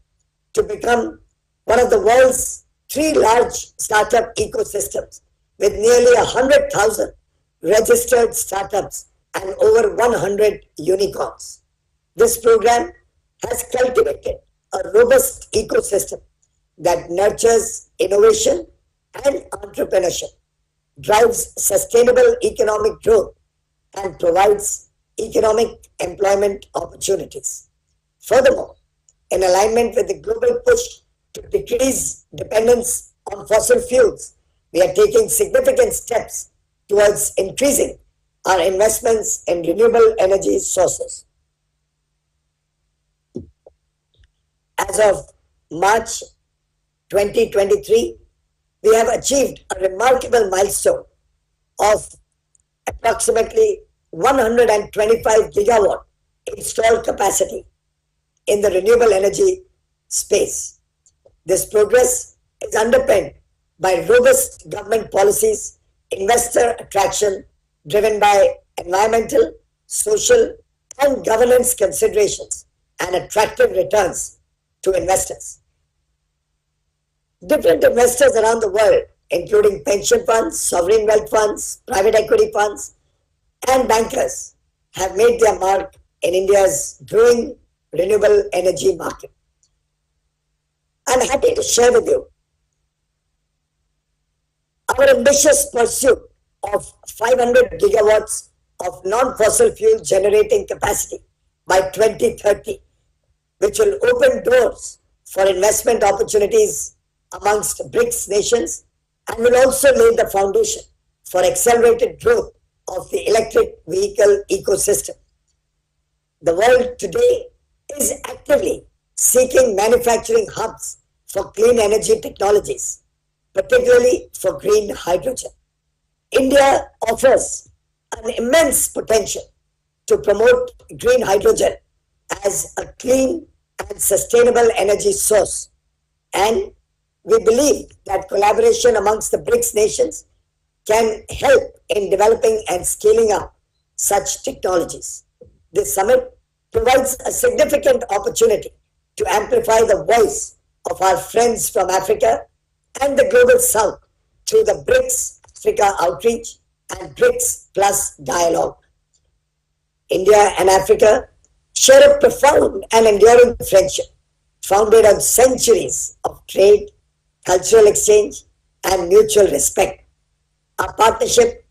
to become one of the world's 3 large startup ecosystems, with nearly 100,000 registered startups and over 100 unicorns. This program has cultivated a robust ecosystem that nurtures innovation and entrepreneurship, drives sustainable economic growth, and provides economic employment opportunities. Furthermore, in alignment with the global push to decrease dependence on fossil fuels, we are taking significant steps towards increasing our investments in renewable energy sources. As of March 2023, we have achieved a remarkable milestone of approximately 125 gigawatt installed capacity in the renewable energy space. This progress is underpinned by robust government policies, investor attraction driven by environmental, social, and governance considerations, and attractive returns to investors. Different investors around the world, including pension funds, sovereign wealth funds, private equity funds, and bankers, have made their mark in India's growing renewable energy market. I'm happy to share with you our ambitious pursuit of 500 gigawatts of non-fossil fuel generating capacity by 2030, which will open doors for investment opportunities amongst BRICS nations and will also lay the foundation for accelerated growth of the electric vehicle ecosystem. The world today is actively seeking manufacturing hubs for clean energy technologies, particularly for green hydrogen. India offers an immense potential to promote green hydrogen as a clean and sustainable energy source, and we believe that collaboration amongst the BRICS nations can help in developing and scaling up such technologies. This summit provides a significant opportunity to amplify the voice of our friends from Africa and the Global South through the BRICS Africa Outreach and BRICS Plus Dialogue. India and Africa share a profound and enduring friendship founded on centuries of trade, cultural exchange, and mutual respect. Our partnership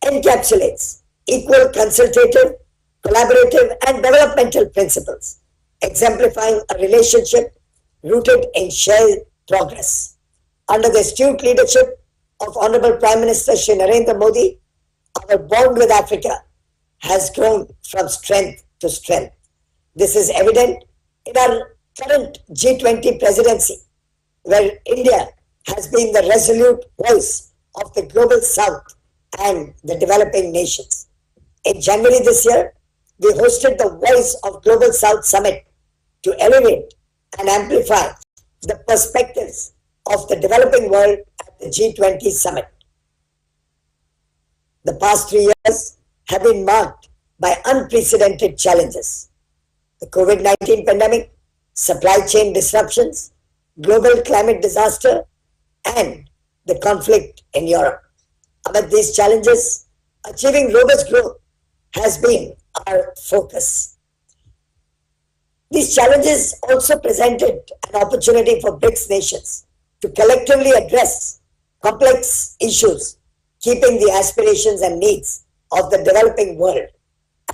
encapsulates equal consultative, collaborative, and developmental principles, exemplifying a relationship rooted in shared progress. Under the astute leadership of Honorable Prime Minister Shri Narendra Modi, our bond with Africa has grown from strength to strength. This is evident in our current G20 presidency, where India has been the resolute voice of the Global South and the developing nations. In January this year, we hosted the Voice of Global South Summit to elevate and amplify the perspectives of the developing world at the G20 summit. The past 3 years have been marked by unprecedented challenges. The COVID-19 pandemic, supply chain disruptions, global climate disaster, and the conflict in Europe. Amid these challenges, achieving robust growth has been our focus. These challenges also presented an opportunity for BRICS nations to collectively address complex issues, keeping the aspirations and needs of the developing world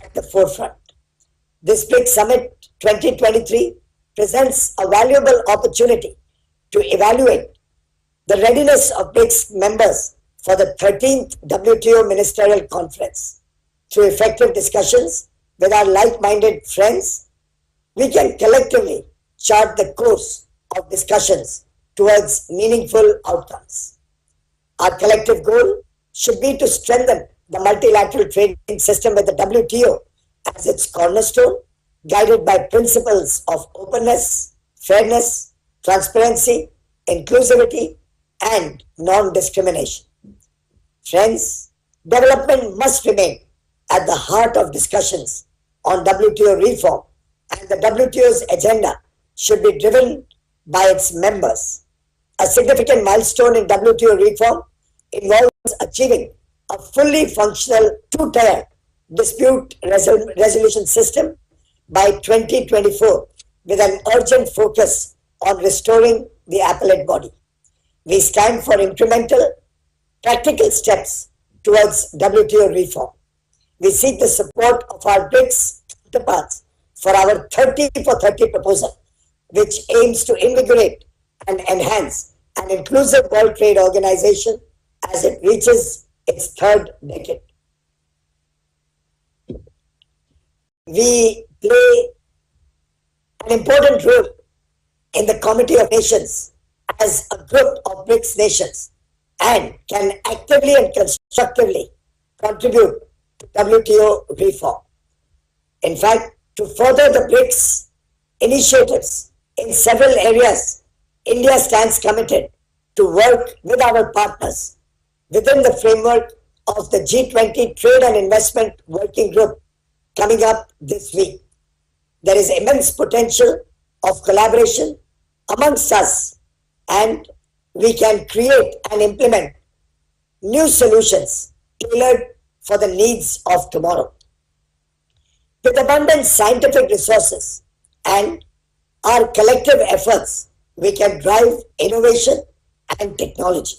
at the forefront. This BRICS Summit 2023 presents a valuable opportunity to evaluate the readiness of BRICS members for the 13th WTO Ministerial Conference. Through effective discussions with our like-minded friends, we can collectively chart the course of discussions towards meaningful outcomes. Our collective goal should be to strengthen the multilateral trading system with the WTO as its cornerstone, guided by principles of openness, fairness, transparency, inclusivity, and non-discrimination. Friends, development must remain at the heart of discussions on WTO reform, and the WTO's agenda should be driven by its members. A significant milestone in WTO reform involves achieving a fully functional two-tier dispute resolution system by 2024 with an urgent focus on restoring the appellate body. We stand for incremental, practical steps towards WTO reform. We seek the support of our BRICS counterparts for our 30 for 30 proposal, which aims to invigorate and enhance an inclusive World Trade Organization as it reaches its third decade. We play an important role in the Committee of Nations as a group of BRICS nations and can actively and constructively contribute to WTO reform. In fact, to further the BRICS initiatives in several areas, India stands committed to work with our partners within the framework of the G20 Trade and Investment Working Group coming up this week. There is immense potential of collaboration amongst us, and we can create and implement new solutions tailored for the needs of tomorrow. With abundant scientific resources and our collective efforts, we can drive innovation and technology.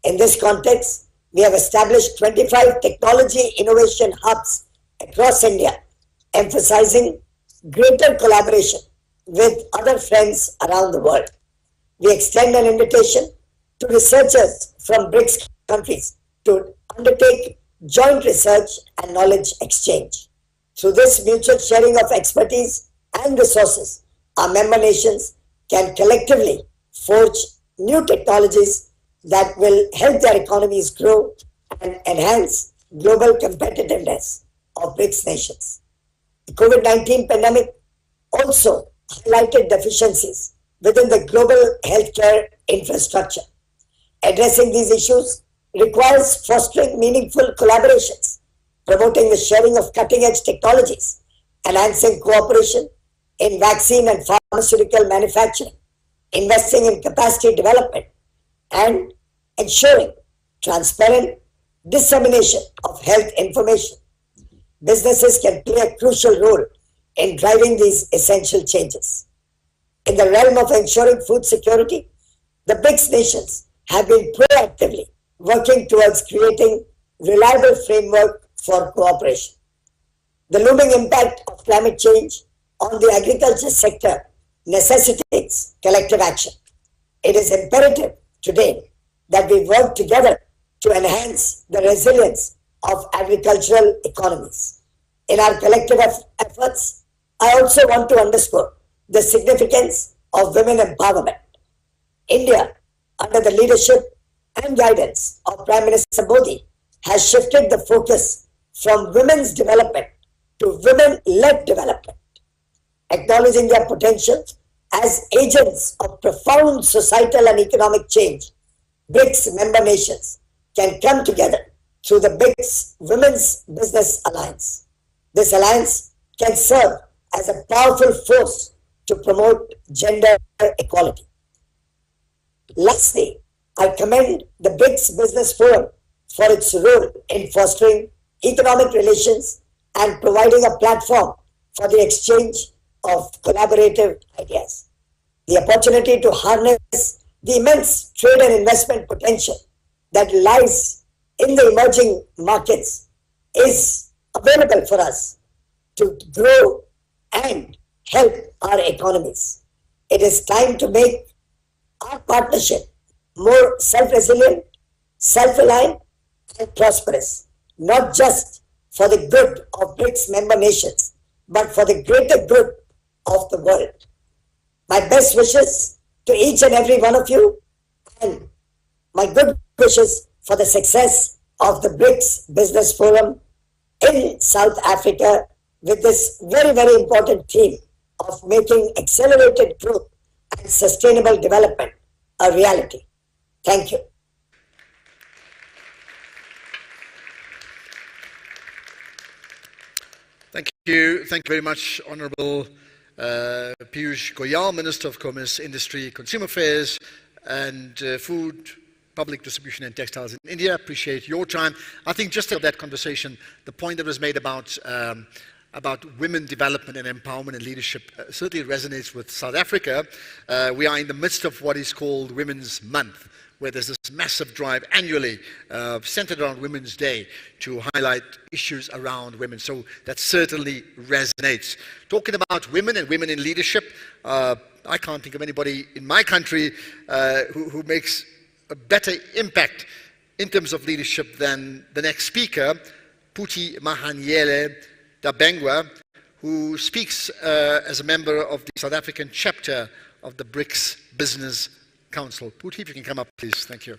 In this context, we have established 25 technology innovation hubs across India, emphasizing greater collaboration with other friends around the world. We extend an invitation to researchers from BRICS countries to undertake joint research and knowledge exchange. Through this mutual sharing of expertise and resources, our member nations can collectively forge new technologies that will help their economies grow and enhance global competitiveness of BRICS nations. The COVID-19 pandemic also highlighted deficiencies within the global healthcare infrastructure. Addressing these issues requires fostering meaningful collaborations, promoting the sharing of cutting-edge technologies, enhancing cooperation in vaccine and pharmaceutical manufacturing, investing in capacity development, and ensuring transparent dissemination of health information. Businesses can play a crucial role in driving these essential changes. In the realm of ensuring food security, the BRICS nations have been proactively working towards creating reliable framework for cooperation. The looming impact of climate change on the agriculture sector necessitates collective action. It is imperative today that we work together to enhance the resilience of agricultural economies. In our collective efforts, I also want to underscore the significance of women empowerment. India, under the leadership and guidance of Prime Minister Modi, has shifted the focus from women's development to women-led development. Acknowledging their potential as agents of profound societal and economic change, BRICS member nations can come together through the BRICS Women's Business Alliance. This alliance can serve as a powerful force to promote gender equality. Lastly, I commend the BRICS Business Forum for its role in fostering economic relations and providing a platform for the exchange of collaborative ideas. The opportunity to harness the immense trade and investment potential that lies in the emerging markets is available for us to grow and help our economies. It is time to make our partnership more self-resilient, self-reliant, and prosperous, not just for the good of BRICS member nations, but for the greater good of the world. My best wishes to each and every one of you, and my good wishes for the success of the BRICS Business Forum in South Africa with this very, very important theme of making accelerated growth and sustainable development a reality. Thank you.
Thank you. Thank you very much, Honorable Piyush Goyal, Minister of Commerce, Industry, Consumer Affairs and Food, Public Distribution and Textiles in India. Appreciate your time. I think just of that conversation, the point that was made about women development and empowerment and leadership certainly resonates with South Africa. We are in the midst of what is called Women's Month, where there's this massive drive annually centered around Women's Day to highlight issues around women. So that certainly resonates. Talking about women and women in leadership, I can't think of anybody in my country who makes a better impact in terms of leadership than the next speaker, Phuthi Mahanyele Dabengwa, who speaks as a member of the South African chapter of the BRICS Business Council. Phuthi, if you can come up, please. Thank you.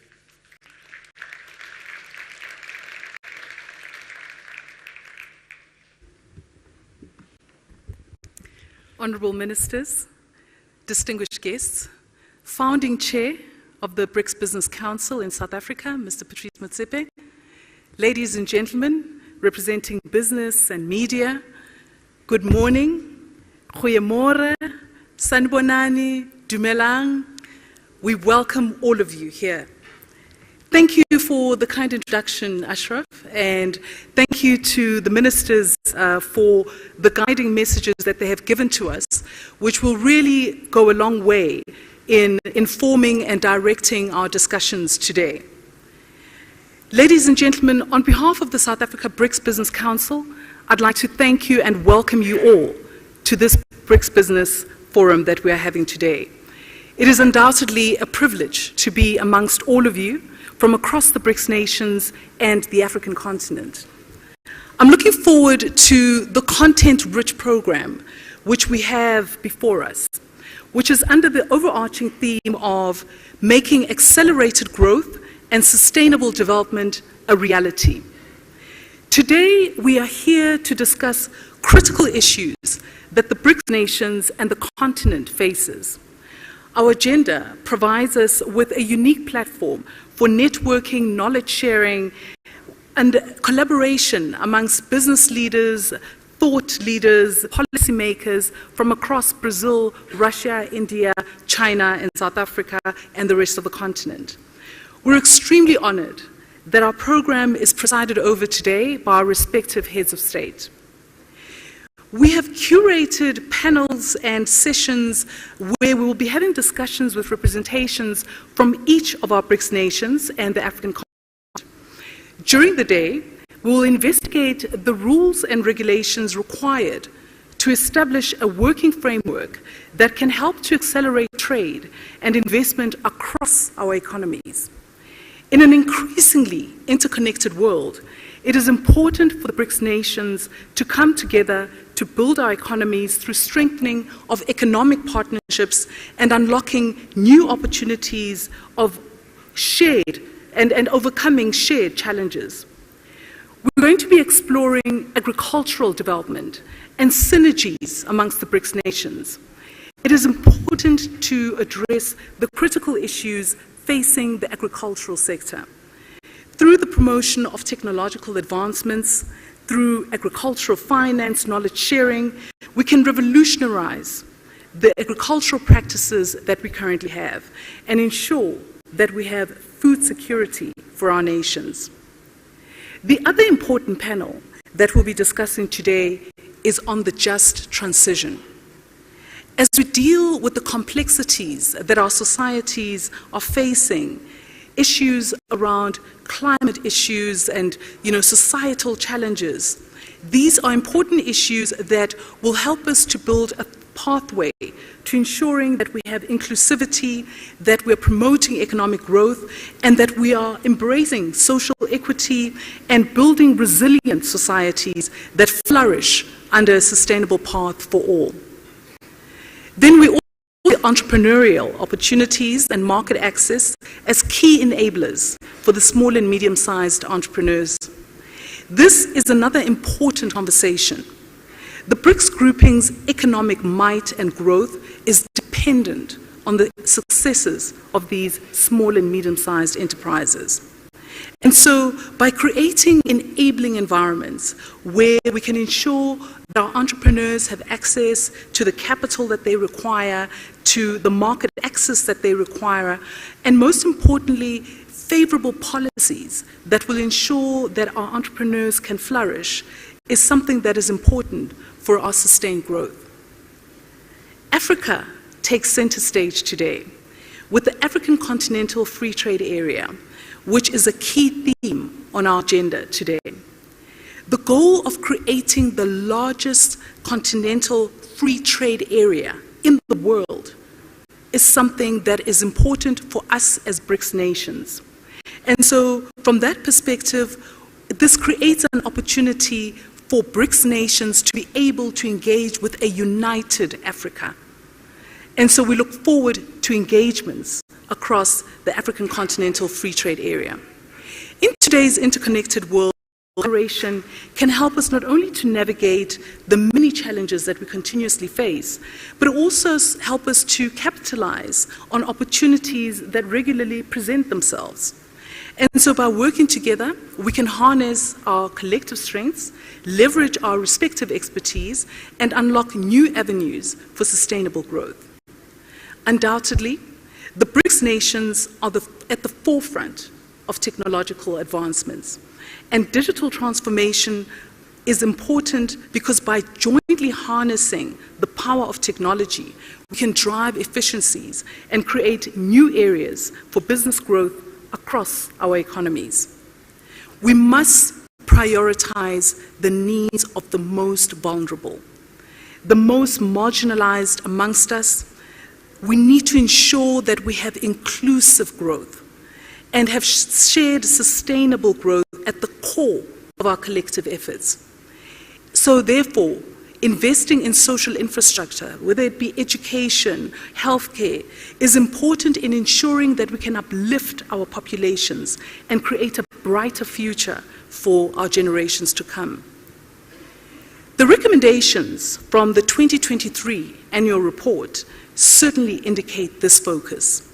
Honourable Ministers, distinguished guests, founding chair of the BRICS Business Council in South Africa, Mr. Patrice Motsepe, ladies and gentlemen, representing business and media, good morning, goeiemorgen, sanibonani, dumelang. We welcome all of you here. Thank you for the kind introduction, Ashraf, and thank you to the ministers for the guiding messages that they have given to us, which will really go a long way in informing and directing our discussions today. Ladies and gentlemen, on behalf of the South Africa BRICS Business Council, I'd like to thank you and welcome you all to this BRICS Business Forum that we are having today. It is undoubtedly a privilege to be amongst all of you from across the BRICS nations and the African continent. I'm looking forward to the content-rich program which we have before us, which is under the overarching theme of making accelerated growth and sustainable development a reality. Today, we are here to discuss critical issues that the BRICS nations and the continent faces. Our agenda provides us with a unique platform for networking, knowledge sharing, and collaboration amongst business leaders, thought leaders, policymakers from across Brazil, Russia, India, China, and South Africa, and the rest of the continent. We're extremely honored that our program is presided over today by our respective heads of state. We have curated panels and sessions where we will be having discussions with representations from each of our BRICS nations and the African continent. During the day, we will investigate the rules and regulations required to establish a working framework that can help to accelerate trade and investment across our economies. In an increasingly interconnected world, it is important for the BRICS nations to come together to build our economies through strengthening of economic partnerships and unlocking new opportunities of shared and overcoming shared challenges. We're going to be exploring agricultural development and synergies amongst the BRICS nations. it is important to address the critical issues facing the agricultural sector. Through the promotion of technological advancements, through agricultural finance, knowledge sharing, we can revolutionize the agricultural practices that we currently have and ensure that we have food security for our nations. The other important panel that we'll be discussing today is on the just transition. As we deal with the complexities that our societies are facing, issues around climate issues and societal challenges, these are important issues that will help us to build a pathway to ensuring that we have inclusivity, that we're promoting economic growth, and that we are embracing social equity and building resilient societies that flourish under a sustainable path for all. Then we also see entrepreneurial opportunities and market access as key enablers for the small and medium-sized entrepreneurs. This is another important conversation. The BRICS grouping's economic might and growth is dependent on the successes of these small and medium-sized enterprises. And so, by creating enabling environments where we can ensure that our entrepreneurs have access to the capital that they require, to the market access that they require, and most importantly, favorable policies that will ensure that our entrepreneurs can flourish, is something that is important for our sustained growth. Africa takes center stage today with the African Continental Free Trade Area, which is a key theme on our agenda today. The goal of creating the largest continental free trade area in the world is something that is important for us as BRICS nations. And so, from that perspective, this creates an opportunity for BRICS nations to be able to engage with a united Africa. And so we look forward to engagements across the African Continental Free Trade Area. In today's interconnected world, collaboration can help us not only to navigate the many challenges that we continuously face, but also help us to capitalize on opportunities that regularly present themselves. And so by working together, we can harness our collective strengths, leverage our respective expertise, and unlock new avenues for sustainable growth. Undoubtedly, the BRICS nations are at the forefront of technological advancements. And digital transformation is important because by jointly harnessing the power of technology, we can drive efficiencies and create new areas for business growth across our economies. We must prioritize the needs of the most vulnerable, the most marginalized amongst us. We need to ensure that we have inclusive growth and have shared sustainable growth at the core of our collective efforts. So therefore, investing in social infrastructure, whether it be education, healthcare, is important in ensuring that we can uplift our populations and create a brighter future for our generations to come. The recommendations from the 2023 annual report certainly indicate this focus.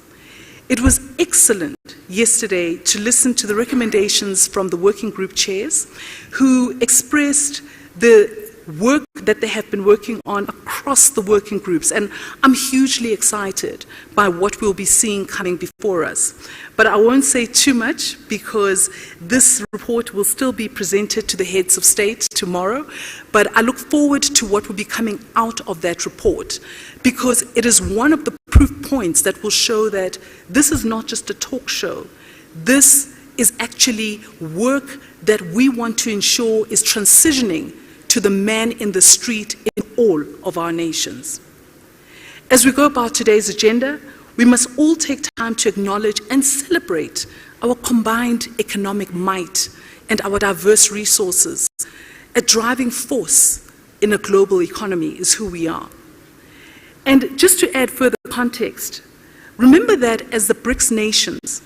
It was excellent yesterday to listen to the recommendations from the working group chairs who expressed the work that they have been working on across the working groups, and I'm hugely excited by what we'll be seeing coming before us. But I won't say too much because this report will still be presented to the heads of state tomorrow, but I look forward to what will be coming out of that report, because it is one of the proof points that will show that this is not just a talk show. This is actually work that we want to ensure is transitioning to the man in the street in all of our nations. As we go about today's agenda, we must all take time to acknowledge and celebrate our combined economic might and our diverse resources. A driving force in a global economy is who we are. And just to add further context, remember that as the BRICS nations,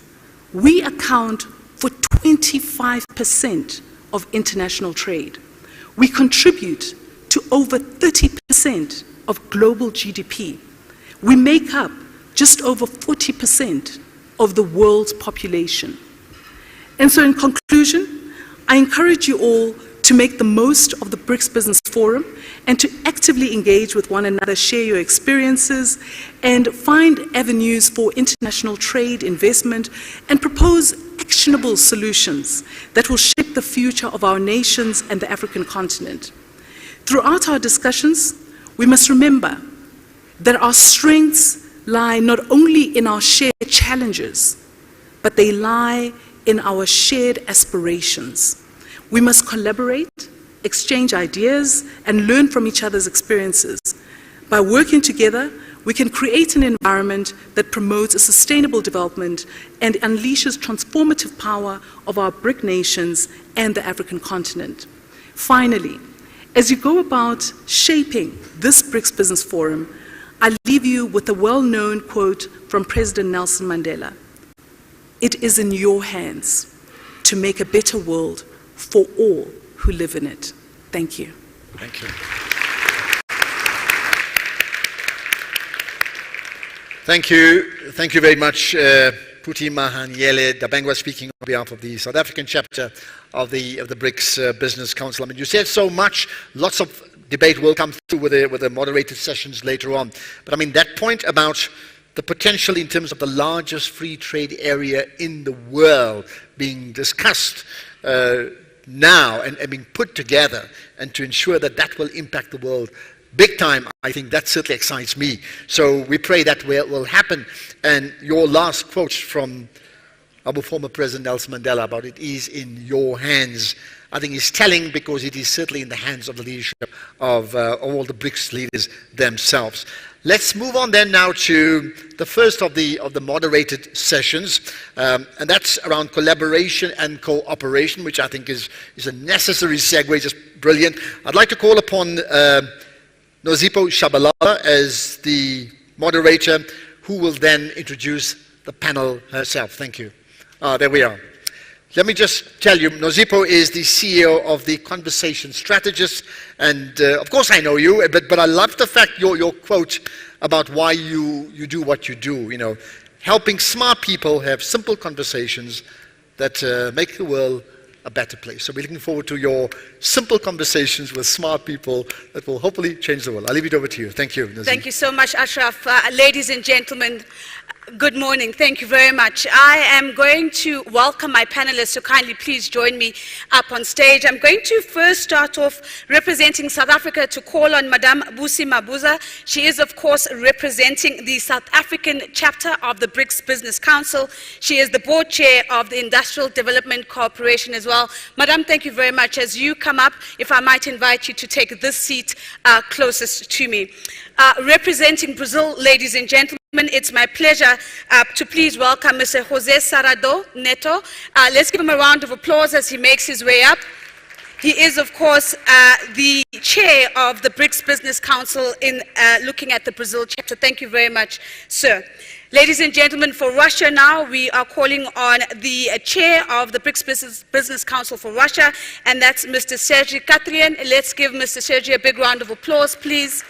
we account for 25% of international trade. We contribute to over 30% of global GDP. we make up just over 40% of the world's population. And so in conclusion, I encourage you all to make the most of the BRICS Business Forum and to actively engage with one another, share your experiences, and find avenues for international trade, investment, and propose actionable solutions that will shape the future of our nations and the African continent. Throughout our discussions, we must remember that our strengths lie not only in our shared challenges, but they lie in our shared aspirations. We must collaborate, exchange ideas, and learn from each other's experiences. By working together, we can create an environment that promotes a sustainable development and unleashes transformative power of our BRIC nations and the African continent. Finally, as you go about shaping this BRICS Business Forum, I leave you with a well-known quote from President Nelson Mandela. "It is in your hands to make a better world for all who live in it." Thank you.
Thank you. Thank you. Thank you very much, Phuthi Mahanyele Dabengwa, speaking on behalf of the South African chapter of the BRICS Business Council. I mean, you said so much. Lots of debate will come through with the moderated sessions later on. But I mean, that point about the potential in terms of the largest free trade area in the world being discussed now and being put together, and to ensure that that will impact the world big time, I think that certainly excites me. So we pray that will happen. And your last quote from our former President Nelson Mandela about "it is in your hands," I think is telling, because it is certainly in the hands of the leadership of all the BRICS leaders themselves. Let's move on then now to the first of the moderated sessions, and that's around collaboration and cooperation, which I think is a necessary segue, just brilliant. I'd like to call upon Nozipho Shabalala as the moderator, who will then introduce the panel herself. Thank you. There we are. Let me just tell you, Nozipho is the CEO of the Conversation Strategists, and of course I know you, but I love the fact your quote about why you do what you do, you know, helping smart people have simple conversations that make the world a better place. So we're looking forward to your simple conversations with smart people that will hopefully change the world. I'll leave it over to you. Thank you, Nozipho.
Thank you so much, Ashraf. Ladies and gentlemen, good morning. Thank you very much. I am going to welcome my panelists, so kindly please join me up on stage. I'm going to first start off representing South Africa to call on Madame Busi Mabuza. She is, of course, representing the South African chapter of the BRICS Business Council. She is the board chair of the Industrial Development Corporation as well. Madame, thank you very much. As you come up, if I might invite you to take this seat closest to me. Representing Brazil, ladies and gentlemen, it's my pleasure to please welcome Mr. Jose Sarado Neto. Let's give him a round of applause as he makes his way up. He is, of course, the chair of the BRICS Business Council in looking at the Brazil chapter. Thank you very much, sir. Ladies and gentlemen, for Russia now, we are calling on the chair of the BRICS Business Council for Russia, and that's Mr. Sergei Katryan. Let's give Mr. Sergei a big round of applause, please.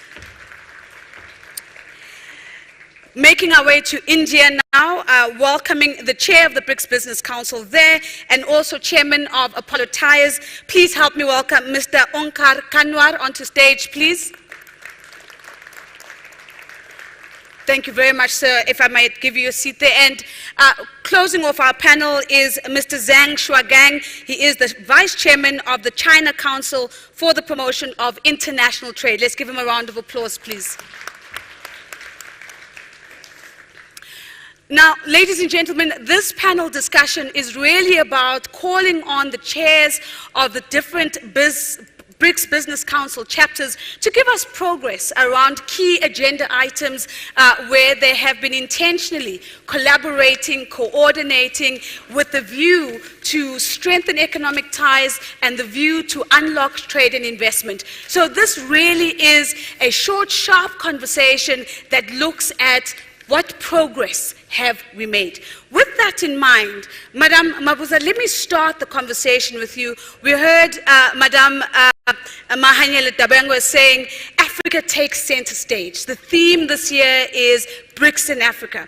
Making our way to India now, welcoming the chair of the BRICS Business Council there, and also chairman of Apollo Tyres. Please help me welcome Mr. Onkar Kanwar onto stage, please. Thank you very much, sir. If I might give you a seat there. And closing off our panel is Mr. Zhang Shuagang. He is the vice chairman of the China Council for the Promotion of International Trade. Let's give him a round of applause, please. Now, ladies and gentlemen, this panel discussion is really about calling on the chairs of the different BRICS Business Council chapters to give us progress around key agenda items where they have been intentionally collaborating, coordinating with the view to strengthen economic ties and the view to unlock trade and investment. So this really is a short, sharp conversation that looks at what progress have we made? With that in mind, Madame Mabuza, let me start the conversation with you. We heard Madame Mahanyele Dabengwa saying, Africa takes center stage. The theme this year is BRICS in Africa.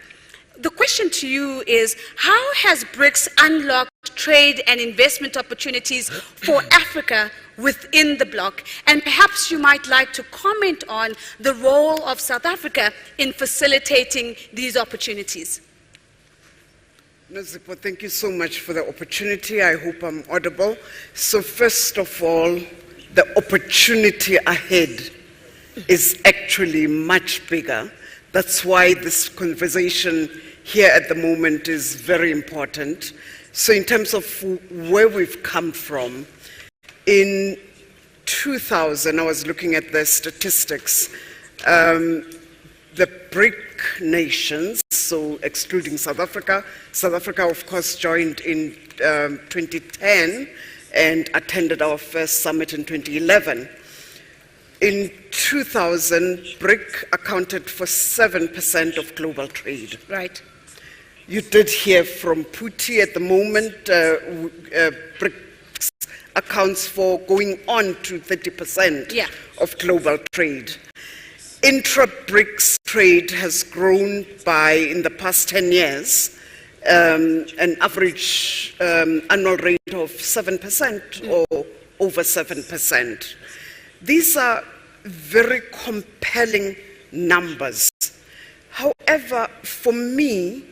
The question to you is, how has BRICS unlocked trade and investment opportunities for Africa within the bloc? And perhaps you might like to comment on the role of South Africa in facilitating these opportunities.
Nozipo, thank you so much for the opportunity. I hope I'm audible. So first of all, the opportunity ahead is actually much bigger. That's why this conversation here at the moment is very important. So in terms of where we've come from, in 2000, I was looking at the statistics, the BRIC nations, so excluding South Africa of course joined in 2010 and attended our first summit in 2011. In 2000, BRIC accounted for 7% of global trade.
Right.
You did hear from Puti at the moment, BRICS accounts for going on to 30% of global trade. Intra-BRICS trade has grown by, in the past 10 years, an average annual rate of 7% or over 7%. These are very compelling numbers. However, for me,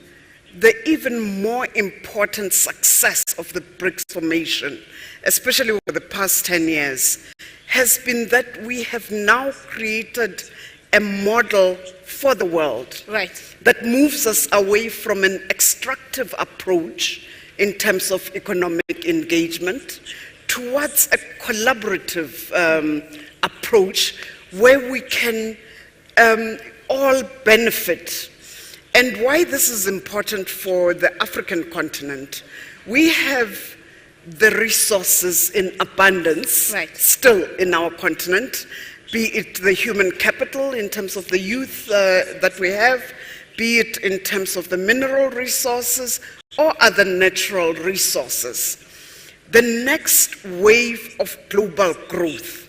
the even more important success of the BRICS formation, especially over the past 10 years, has been that we have now created a model for the world that moves us away from an extractive approach in terms of economic engagement towards a collaborative approach where we can all benefit. And why this is important for the African continent, we have the resources in abundance still in our continent, be it the human capital in terms of the youth that we have, be it in terms of the mineral resources or other natural resources. The next wave of global growth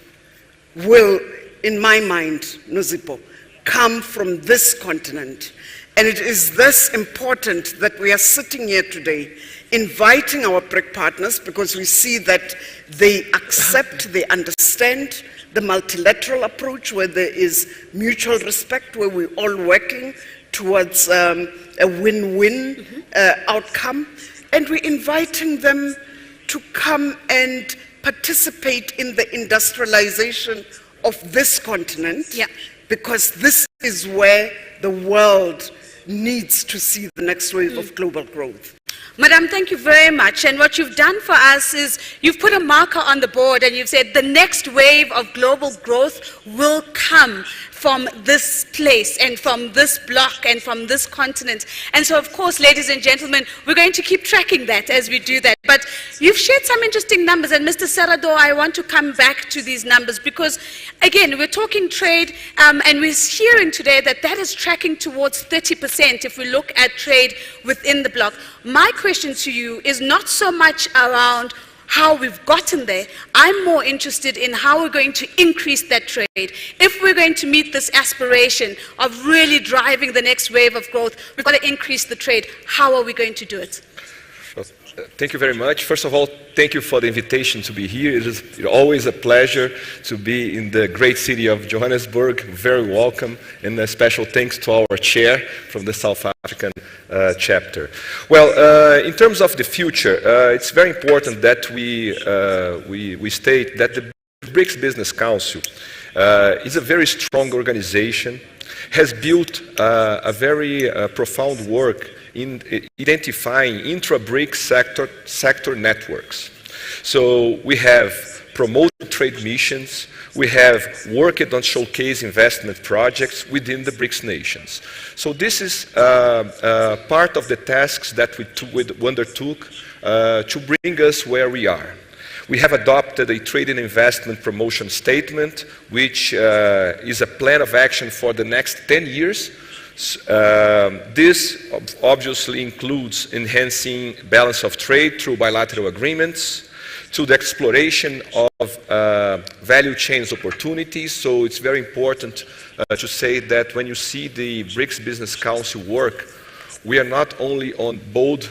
will, in my mind, Nozipo, come from this continent. And it is thus important that we are sitting here today inviting our BRIC partners, because we see that they accept, they understand the multilateral approach where there is mutual respect, where we're all working towards a win-win outcome. And we're inviting them to come and participate in the industrialization of this continent, because this is where the world needs to see the next wave of global growth.
Madam, thank you very much. And what you've done for us is you've put a marker on the board and you've said the next wave of global growth will come from this place and from this block and from this continent. And so, of course, ladies and gentlemen, we're going to keep tracking that as we do that. But you've shared some interesting numbers, and Mr. Serrado, I want to come back to these numbers because, again, we're talking trade, and we're hearing today that that is tracking towards 30% if we look at trade within the bloc. My question to you is not so much around how we've gotten there. I'm more interested in how we're going to increase that trade. If we're going to meet this aspiration of really driving the next wave of growth, we've got to increase the trade. How are we going to do it?
Thank you very much. First of all, thank you for the invitation to be here. It is always a pleasure to be in the great city of Johannesburg. Very welcome, and a special thanks to our chair from the South African chapter. Well, in terms of the future, it's very important that we state that the BRICS Business Council is a very strong organization, has built a very profound work in identifying intra-BRICS sector networks. So we have promoted trade missions, we have worked on showcase investment projects within the BRICS nations. So this is part of the tasks that we undertook to bring us where we are. We have adopted a trade and investment promotion statement, which is a plan of action for the next 10 years. This obviously includes enhancing balance of trade through bilateral agreements, to the exploration of value chains opportunities. So it's very important to say that when you see the BRICS Business Council work, we are not only on bold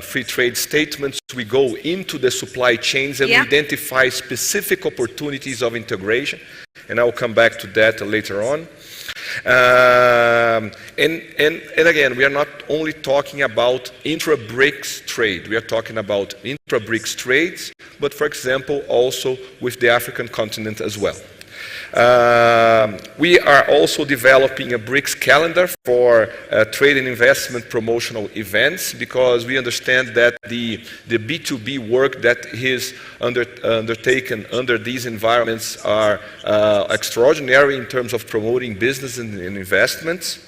free trade statements, we go into the supply chains and we identify specific opportunities of integration, and I will come back to that later on. And again, we are not only talking about intra-BRICS trade, we are talking about intra-BRICS trades, but for example, also with the African continent as well. We are also developing a BRICS calendar for trade and investment promotional events, because we understand that the B2B work that is undertaken under these environments are extraordinary in terms of promoting business and investments.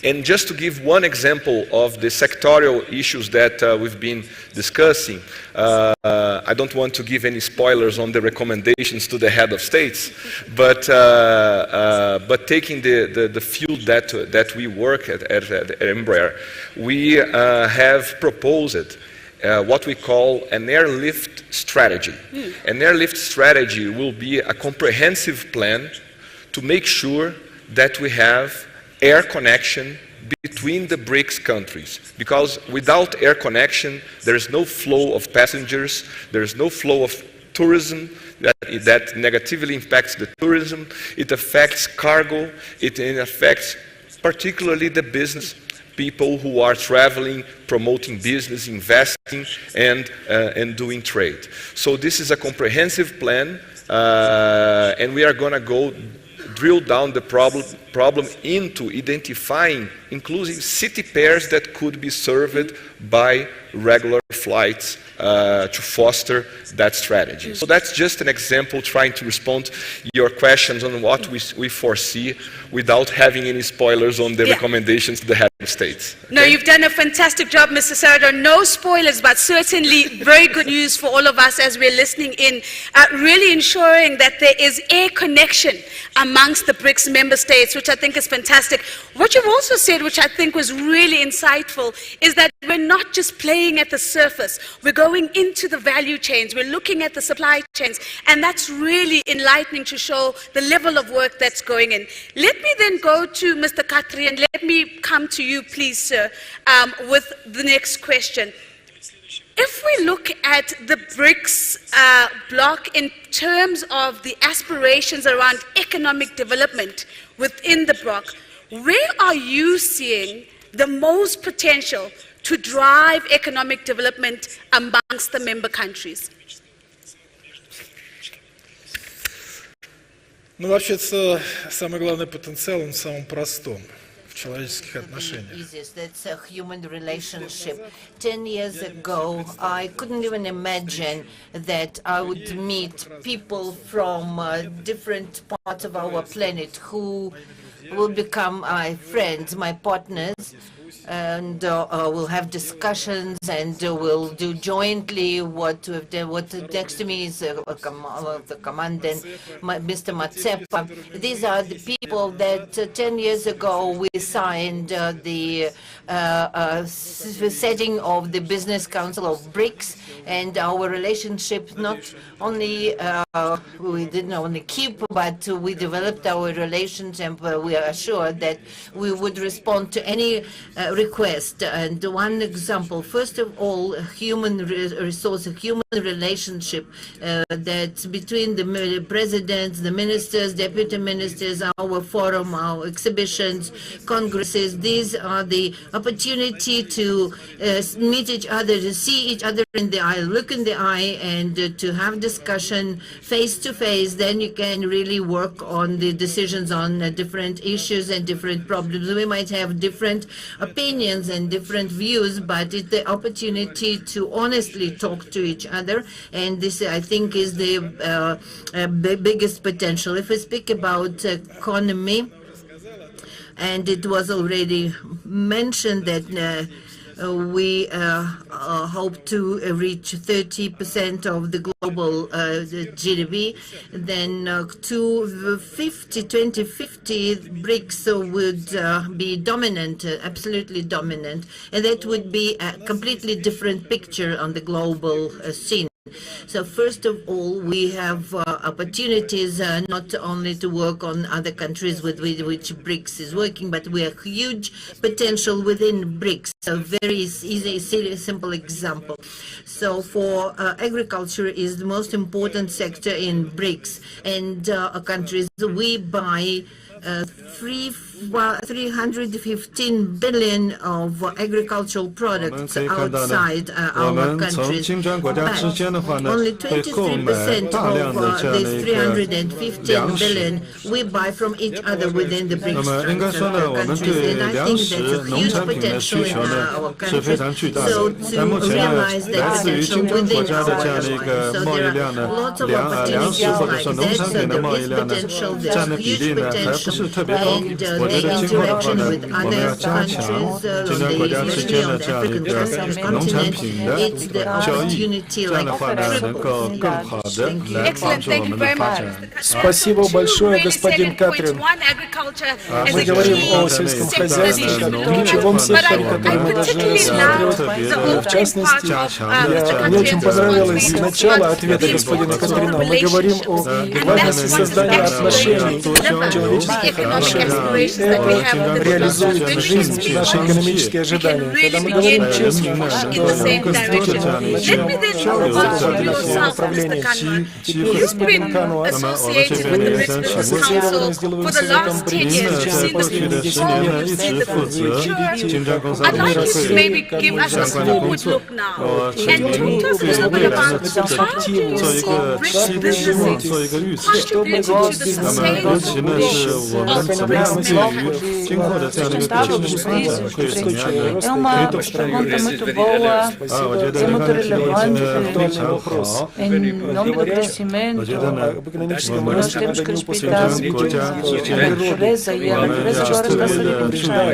And just to give one example of the sectorial issues that we've been discussing, I don't want to give any spoilers on the recommendations to the head of states, but taking the field that we work at Embraer, we have proposed what we call an airlift strategy. An airlift strategy will be a comprehensive plan to make sure that we have air connection between the BRICS countries, because without air connection there is no flow of passengers, there is no flow of tourism that negatively impacts the tourism, it affects cargo, it affects particularly the business people who are traveling, promoting business, investing, and doing trade. So this is a comprehensive plan, and we are going to drill down the problem into identifying inclusive city pairs that could be served by regular flights to foster that strategy. So that's just an example trying to respond to your questions on what we foresee without having any spoilers on the recommendations to the head of states. Okay?
No, you've done a fantastic job, Mr. Sarado. No spoilers, but certainly very good news for all of us as we're listening in, really ensuring that there is air connection amongst the BRICS member states, which I think is fantastic. What you've also said, which I think was really insightful, is that we're not just playing at the surface. We're going into the value chains. We're looking at the supply chains. And that's really enlightening to show the level of work that's going in. Let me then go to Mr. Khatri, and let me come to you, please, sir, with the next question. If we look at the BRICS bloc in terms of the aspirations around economic development within the bloc, where are you seeing the most potential to drive economic development amongst the member countries?
Ну, вообще-то, самый главный потенциал, он в самом простом. Человеческих отношениях.
That's a human relationship. 10 years ago, I couldn't even imagine that I would meet people from different parts of our planet who will become my friends, my partners, and we'll have discussions, and we'll do jointly what we've done. What next to me is the commandant, Mr. Matsepa. These are the people that 10 years ago we signed the setting of the Business Council of BRICS, and our relationship not only we didn't only keep, but we developed our relations, and we are assured that we would respond to any request. And one example, first of all, human resource, human relationship that's between the presidents, the ministers, deputy ministers, our forum, our exhibitions, congresses. These are the opportunity to meet each other, to see each other in the eye, look in the eye, and to have discussion face to face. Then you can really work on the decisions on different issues and different problems. We might have different opinions and different views, but it's the opportunity to honestly talk to each other, and this, I think, is the biggest potential. If we speak about economy, and it was already mentioned that we hope to reach 30% of the global GDP. Then to 2050, BRICS would be dominant, absolutely dominant, and that would be a completely different picture on the global scene. So first of all, we have opportunities not only to work on other countries with which BRICS is working, but we have huge potential within BRICS. A very easy, simple example. So for agriculture is the most important sector in BRICS, and countries, we buy 315 billion of agricultural products outside our countries. But only 23% of these 315 billion we buy from each other within the BRICS countries. And I think that's a huge potential in our countries. So to realize that potential within our countries. So there are lots of opportunities like that. So there is potential, there's huge potential. And the interaction with other countries, especially on the African continent, it's the opportunity like
Excellent, thank you very much.
Спасибо большое, господин Катрин. Мы говорим о сельском хозяйстве как ключевом секторе, который мы должны рассматривать. В частности, мне очень понравилось начало ответа господина Катрина. Мы говорим о важности создания отношений, человеческих отношений. Это реализует в жизнь наши экономические ожидания. Когда мы говорим честно, то действительно начнем направление. Господин Кануас, ассоциированный с деловым советом БРИКС, в течение последних 10
É uma pergunta muito boa, é muito relevante em nome do crescimento. Nós temos que respeitar a natureza e a natureza agora está se alimentar.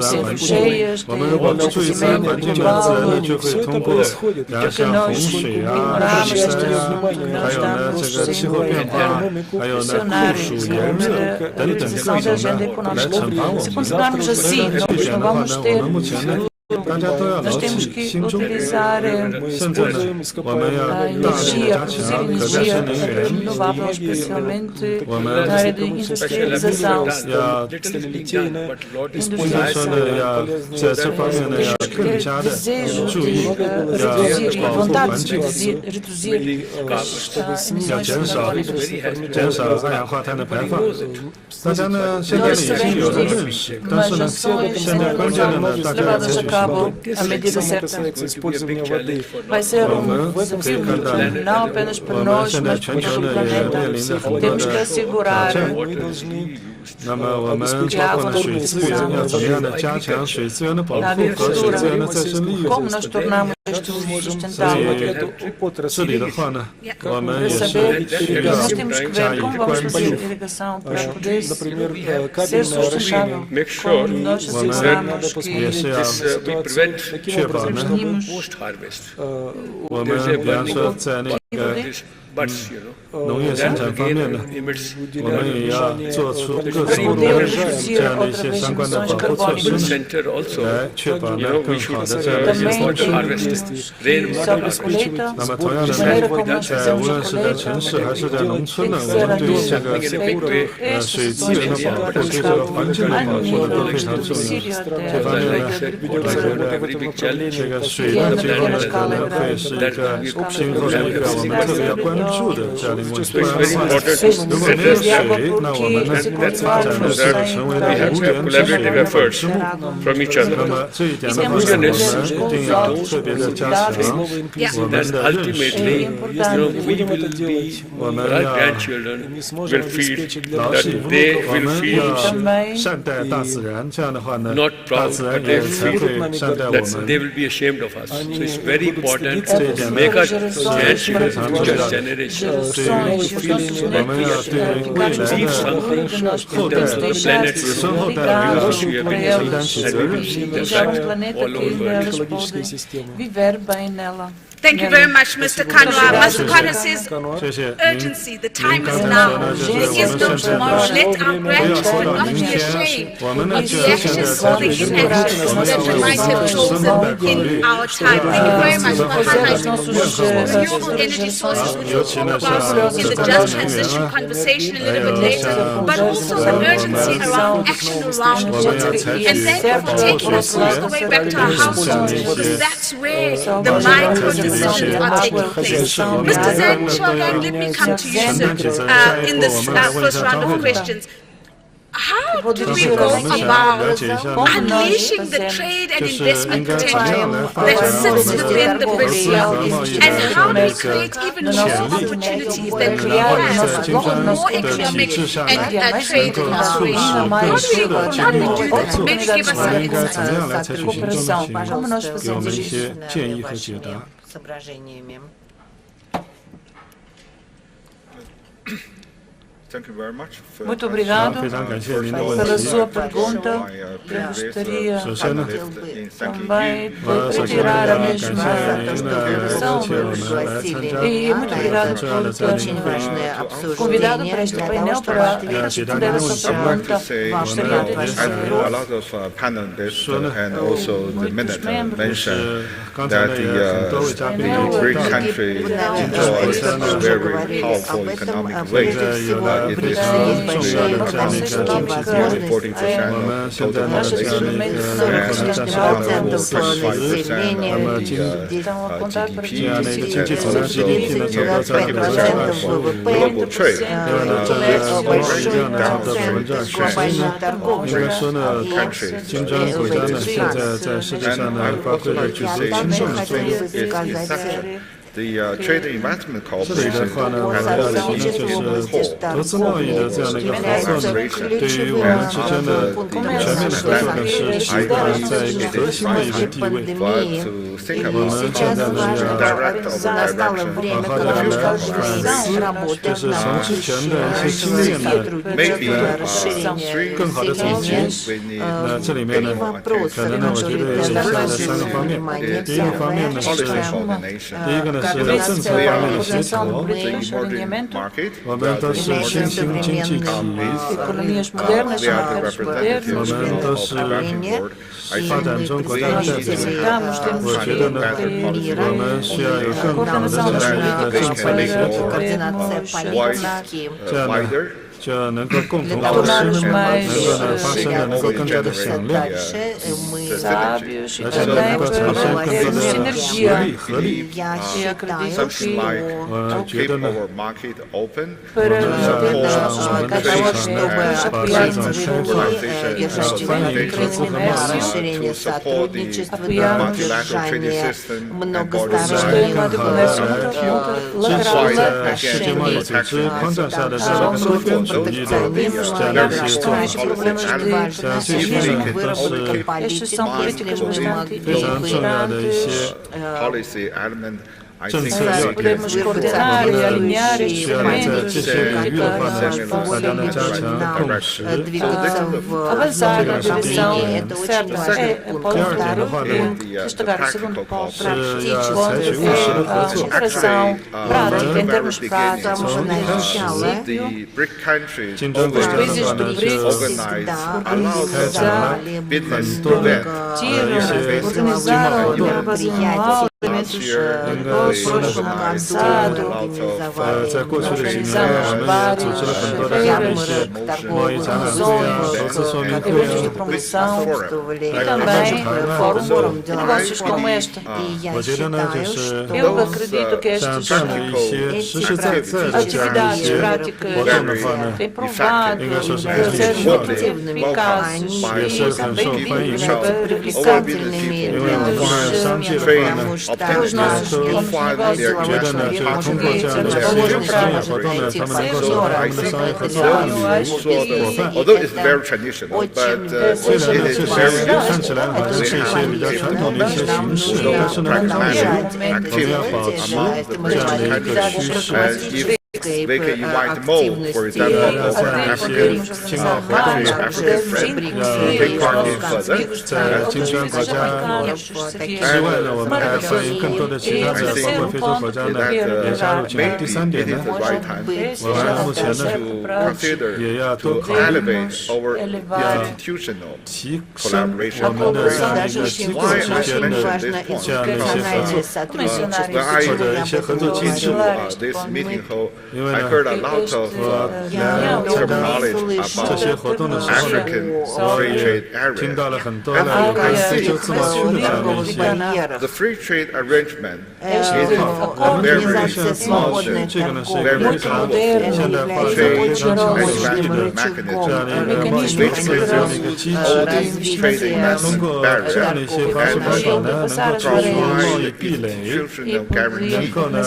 Sendo cheias de aquecimento global, porque nós ignoramos esta nós estamos pressionários a realização da agenda econômica. Se continuarmos assim, nós não vamos ter. Nós temos que utilizar a energia, produzir energia renovável, especialmente na área de industrialização. Temos desejo de reduzir e vontade de reduzir as emissões de carbono. Nós sabemos disso, mas ações levadas a cabo à medida certa. Vai ser desafio não apenas para nós, mas para todo o planeta. Temos que assegurar que a agricultura, como nós tornamos isto sustentável, para saber, nós temos que ver como vamos fazer a irrigação para poder ser sustentável, como nós asseguramos que prevenimos
农业生产方面呢，我们也要做出各种各样的一些相关的保护措施，来确保呢更好的这样的一个保证。那么同样的呢，无论是在城市还是在农村呢，我们对于这个水资源的保护、对这个环境的保护呢都非常重要。这方面呢，我觉得这个水的这个问题呢，会是一个今后的一个我们特别要关注的这样的一个问题。如果没有水，那我们呢发展的是成为了无源之水。那么这一点的话呢，我们一定要特别的加强我们的认识。我们要牢记，我们要善待大自然，这样的话呢，大自然也才会善待我们。这一点呢是非常重要的。
gerações, os nossos netos, ficarem concluídos, nós podemos deixar ligados para eles e deixar um planeta que eles podem viver bem nela.
Thank you very much, Mr. Kanwa. Mr. Kanwa says urgency. The time is now. There is no tomorrow. Let our grandchildren not be ashamed of the actions or the inactions that we might have chosen in our time. Thank you very much for highlighting renewable energy sources, which we'll talk about in the just transition conversation a little bit later, but also the urgency around action around water. And then for taking us all the way back to our households, because that's where the micro decisions are taking place. Mr. Zen Shogun, let me come to you, sir, in this first round of questions. How do we go about unleashing the trade and investment potential that sits within the BRICS, and how do we create even more opportunities that we have for more economic and trade cooperation? How do we do that? Maybe give us some insights.
Como nós fazemos isso?
Muito obrigado pela sua pergunta. Eu gostaria também de retirar a mesma declaração. E muito obrigado por ter convidado para este painel para responder a sua pergunta. Gostaria de
a lot of panelists and also the minister mentioned that the BRIC country enjoys a very powerful economic weight. It is accounts for 40% of total population and 45% of the GDP and also 20% for global trade. Breaking down the countries and I would also like to say it's the trade investment cooperation and also the
投资贸易的这样的一个合作呢，对于我们之间的全面的合作呢，是起到在一个核心的一个地位。我们现在呢要好好的来反思，就是从之前的一些经验呢，更好的总结。那这里面呢，可能呢，我觉得有以下的3个方面。第一个方面呢是，第一个呢。是政策方面的协调，我们都是新兴经济体，我们都是发展中国家的代表。我觉得呢，我们需要有更好的这样一个政策的协调，这样呢。就能够共同发声，能够呢发声的能够更加的响亮，而且能够产生更多的合力。我觉得呢，我们要把这种开放、欢迎合作和贸易，更好的在世界贸易组织框架下的这种多边主义的这样的一些做法，像这些呢都是非常重要的一些政策要点，我们需要在这些领域的话呢，大家能加强共识。这个是第一点。第二点的话呢，是要采取务实的合作。我们从一开始，竞争国家的话呢，就开展了很多的一些经贸活动。应该说呢，在过去的几年，我们也组织了很多的这样的一些贸易展览会啊、投资说明会啊，还有当时海外的我觉得呢，就是像这样的一些实实在在的这样一些活动的话呢，应该说是非常有效的，也是很受欢迎的。
although it's very traditional, but it is very useful. Pragmatic activity among the BRICS countries. If we can invite more, for example, of African friends, take part in further. And maybe it is the right time to consider to elevate our institutional collaboration. Why I mention this point? Because when I into this meeting hall, I heard a lot of terminology about African free trade area. And I see the free trade arrangement is a very modern, very powerful trade management mechanism, which removes all these trade investment barriers and provide institutional guarantee for our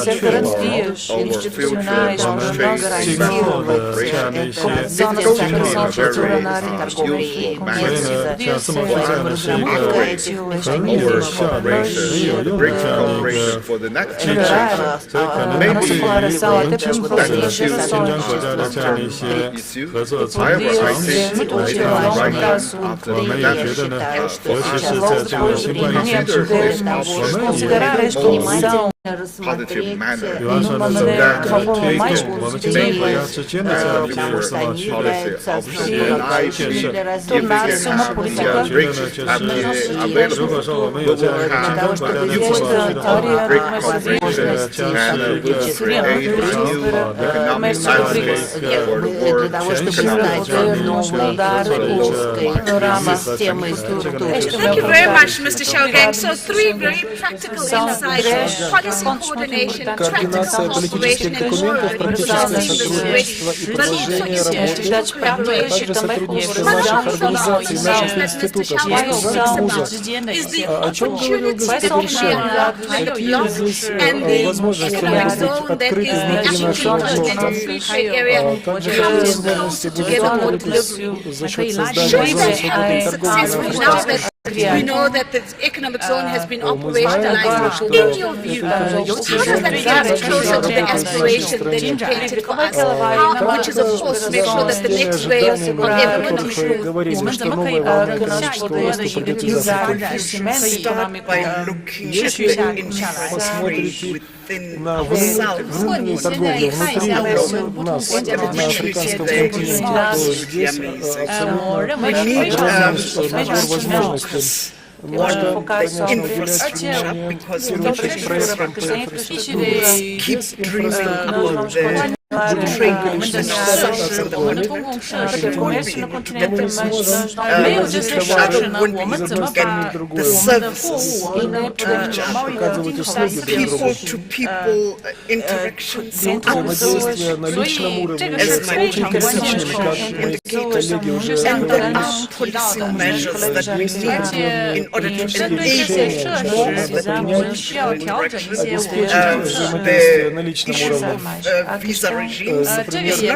future for the next generation. Maybe I think it is the right time after the election for us to consider this positive manner so that we take policy option and IP, if we can have the BRICS available, we will have useful BRICS cooperation and will create a new economic landscape for the world
Thank you very much, Mr. Xiaogang. So 3 very practical insights: policy coordination, practical cooperation, and more is the opportunity that we unlock when the bloc and the economic zone that is the African continental free trade area comes closer together more closely. Should that happen successfully now that we know that the economic zone has been operationalized? In your view, how does that get us closer to the aspiration that you painted for us? Which is, of course, to make sure that the next wave of economic
infrastructure, because we keep dreaming about the trade and services in the world. The services people-to-people interactions outsourced, as my indicated, and there are policy measures that we need in order to enable more of the people-to-people interactions. The issue of visa regimes is not really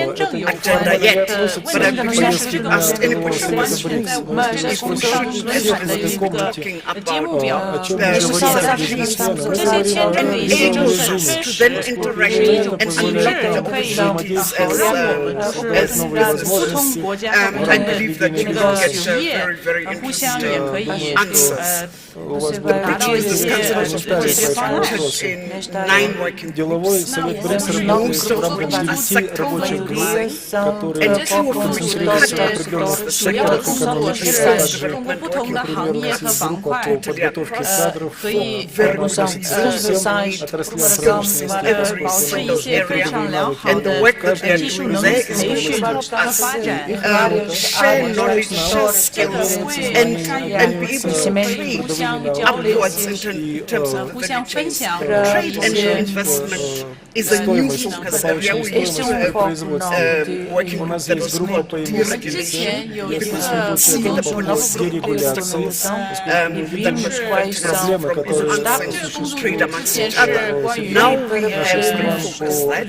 on the agenda yet, but I'd be pleased to ask any questions if we should, as business, be talking about visa regimes enable us to then interact and unlock the opportunities as businesses. I believe that you will get very, very interesting answers. The BRICS Business Council was structured in 9 working groups, most of which are sectoral groups, and 2 of which cut across the sectors. Business development working group totally advocates for very good results, skills in every single area, and the work that they are doing there is going to us share knowledge, share skills, and be able to play upwards in terms of trade and investment is a new focus area. We used to have working group that was not deregulation. We couldn't see the policy obstacles that prevent us from enhancing trade amongst each other. Now we have refocused that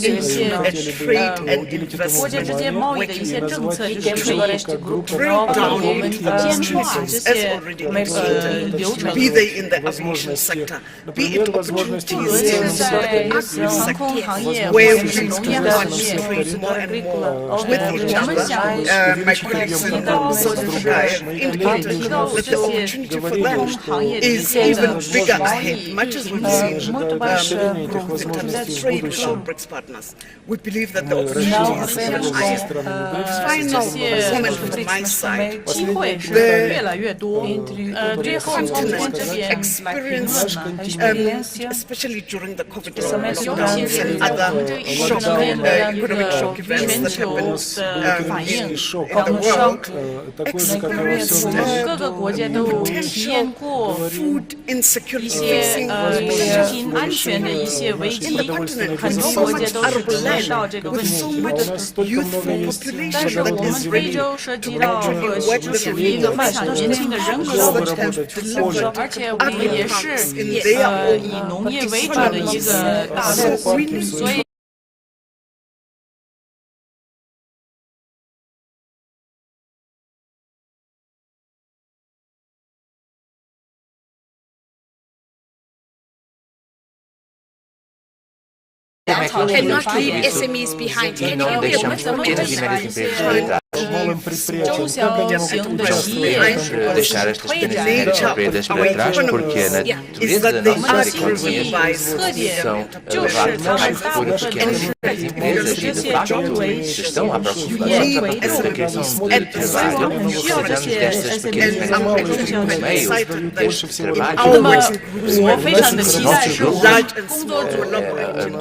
into a trade and investment working group to drill down into opportunities as already indicated, be they in the aviation sector, be it opportunities in the agri sector, where we do want to trade more and more with each other. My colleagues in South Africa have indicated that the opportunity for them is even bigger ahead, much as we've seen growth in terms of trade with our BRICS partners. We believe that the opportunity is even higher. Final comment from my side. The continent experienced, especially during the COVID-19 and other economic shock events that happened in the world, experienced potential food insecurity facing in the continent with so much arable land, with so much youthful population that is ready to actually work the real farmers that have delivered other crops in their own particular. So we need to
cannot leave SMEs behind. Can you give me some
deixar estas pequenas empresas para trás, porque a natureza da nossa economia são levadas por pequenas empresas e, de facto, estão à procura da criação de trabalho. Precisamos destas pequenas empresas por meio deste trabalho. Nossos grupos,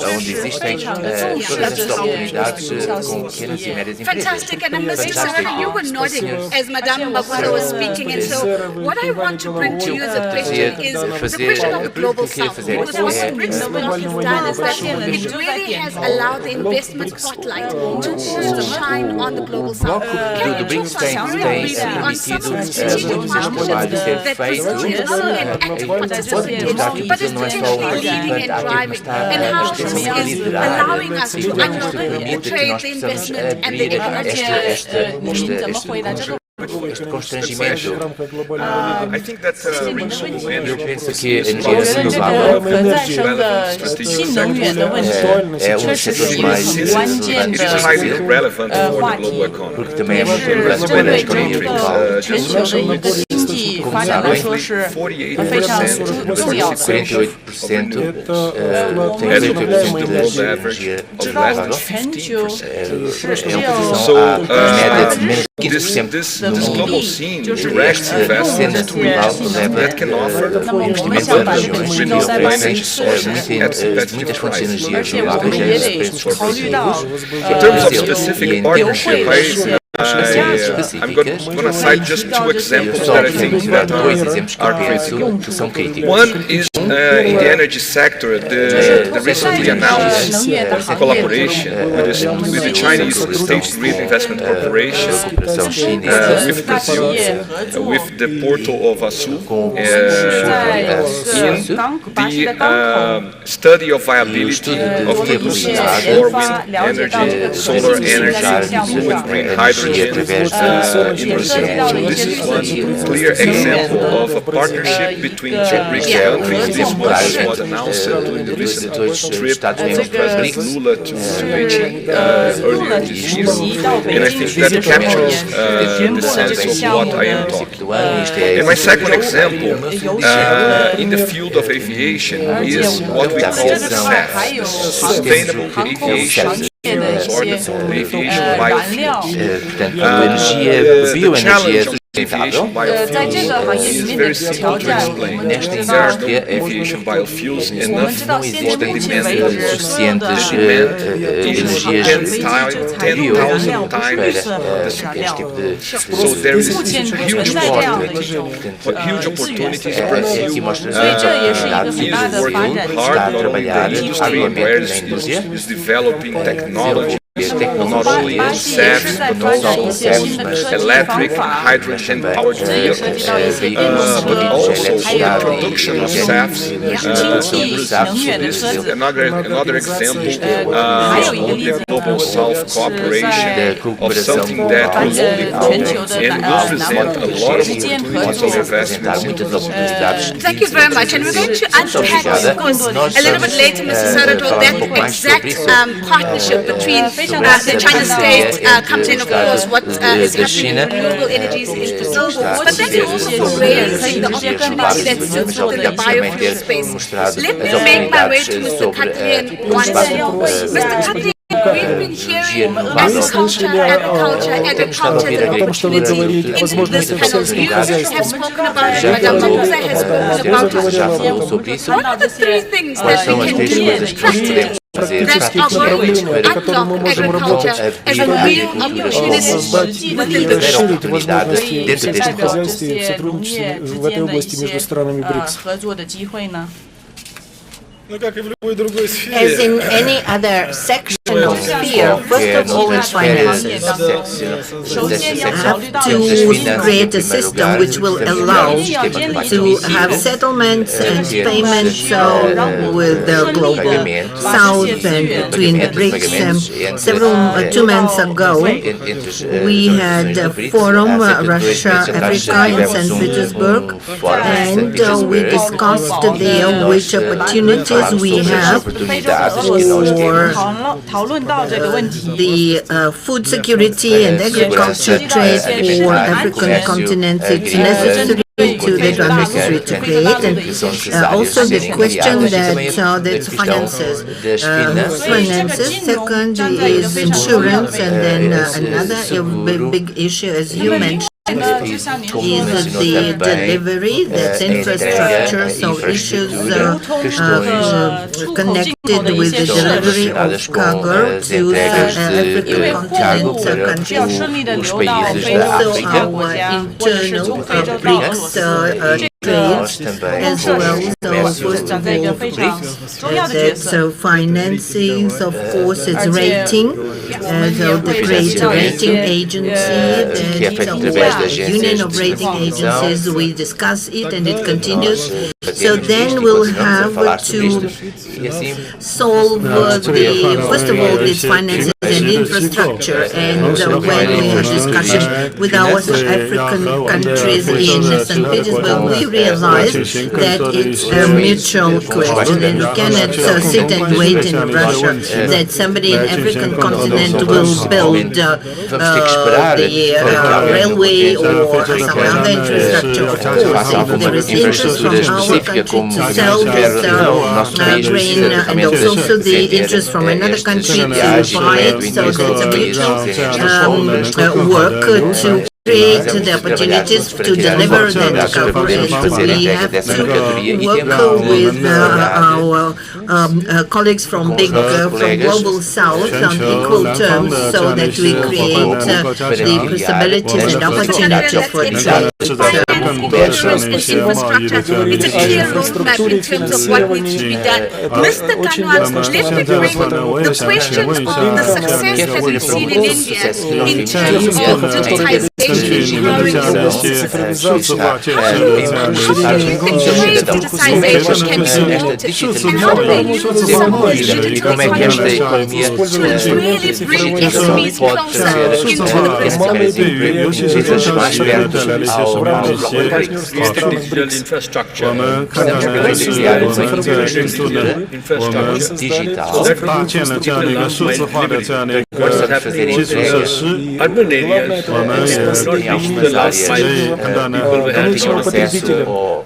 onde existem todas as oportunidades com pequenas e médias empresas.
Fantastic, and Mr. Senator, you were nodding as Madame Magwaro was speaking, and so what I want to bring to you as a question is the question of the Global South. Because what the BRICS Council has done is that it really has allowed the investment spotlight to also shine on the Global South. Can you talk us very briefly on some of the strategic partnerships that Brazil is not only an active participant in, but is potentially leading and driving, and how this is allowing us to unlock the trade, the investment, and the economic.
Este constrangimento.
Eu
penso que a energia renovável é um dos setores mais relevantes, porque também é muito relevante para a economia global. Como sabem, 48% tem 48% da energia renovável. É uma posição à média de menos de 15%.
This global scene directs investment to regions that can offer
muitas fontes de energia renováveis
for Brazil. In terms of specific partnership, I'm going to cite just two examples that I think are critical. One is in the energy sector, the recently announced collaboration with the Chinese State Grid Investment Corporation, with Brazil, with the portal of Açu, in the study of viability of producing offshore wind energy, solar energy, with green hydrogen in Brazil. So this is one clear example of a partnership between two BRICS countries. This was announced during the recent trip of Lula to Beijing earlier this year, and I think that captures the sense of what I am talking about. And my second example in the field of aviation is what we call SAF, Sustainable Aviation. Or the aviation biofuels.
Portanto, bioenergia
Aviation biofuels is very simple to explain. There are no aviation biofuels enough for the demand. The demand is 10,000 times the supply. So there is huge opportunities. Brazil is working hard not only in the industry, where is developing technology. Not only in SAFs, but also on electric and hydrogen powered vehicles, but also on the production of SAFs. So this is another example of the Global South cooperation of something that will only grow and will present a lot of opportunities of investments into the
Thank you very much. And we're going to unpack, of course, a little bit later, Mr. Sarato, that exact partnership between the China state comes in, of course, what is happening in renewable energies in Brazil, but then also raising the opportunity that sits within the biofuel space. Let me make my way to Mr. Katrien once more. Mr. Katrien, we've been hearing agriculture as an opportunity in this panel. You have spoken about it, Madame Mabuza has spoken about it. What are the three things that we can do practically that are going to unlock agriculture as a real opportunity within the
As in any other section of sphere, first of all is finances. Have to create a system which will allow to have settlements and payments with the global south and between the BRICS. 2 months ago, we had a forum, Russia, Africa in St. Petersburg, and we discussed there which opportunities we have for the food security and agriculture trade for African continent. It's necessary to create, and also the question that's finances. Second is insurance, and then another big issue, as you mentioned, is the delivery, that's infrastructure, so issues connected with the delivery of cargo to African continent countries, and also our internal BRICS trade as well. So first of all, that's financing, of course, it's rating, so the great rating agency, Union of Rating Agencies, we discuss it and it continues. So then we'll have to solve first of all, these finances and infrastructure, and when we have discussion with our African countries in St. Petersburg, we realize that it's a mutual question, and we cannot sit and wait in Russia that somebody in African continent will build the railway or some other infrastructure. Of course, if there is interest from our country to sell this grain, and also the interest from another country to buy it, so that's a mutual work to create the opportunities to deliver that coverage. We have to work with our colleagues from Global South on equal terms, so that we create the possibilities and opportunities for trade.
It's a clear roadmap in terms of what needs to be done. Mr. Kanwan, let me bring the questions on the success that we've seen in India in terms of digitization.
Como é que esta economia empresas mais perto Estamos de criar uma infraestrutura digital para fazer entregas em algumas áreas não tinham acesso ao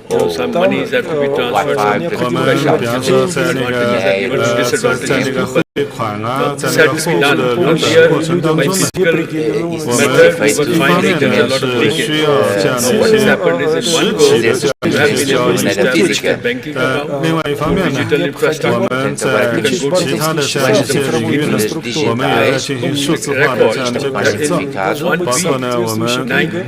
Wi-Fi, para que
款啊，在那个货物的轮转过程当中呢，我们一方面呢是需要这样的一些实体的这样的一些交易，另外一方面呢，我们在其他的这样一些领域呢，我们也在进行数字化的这样的一些改造，包括呢我们像那个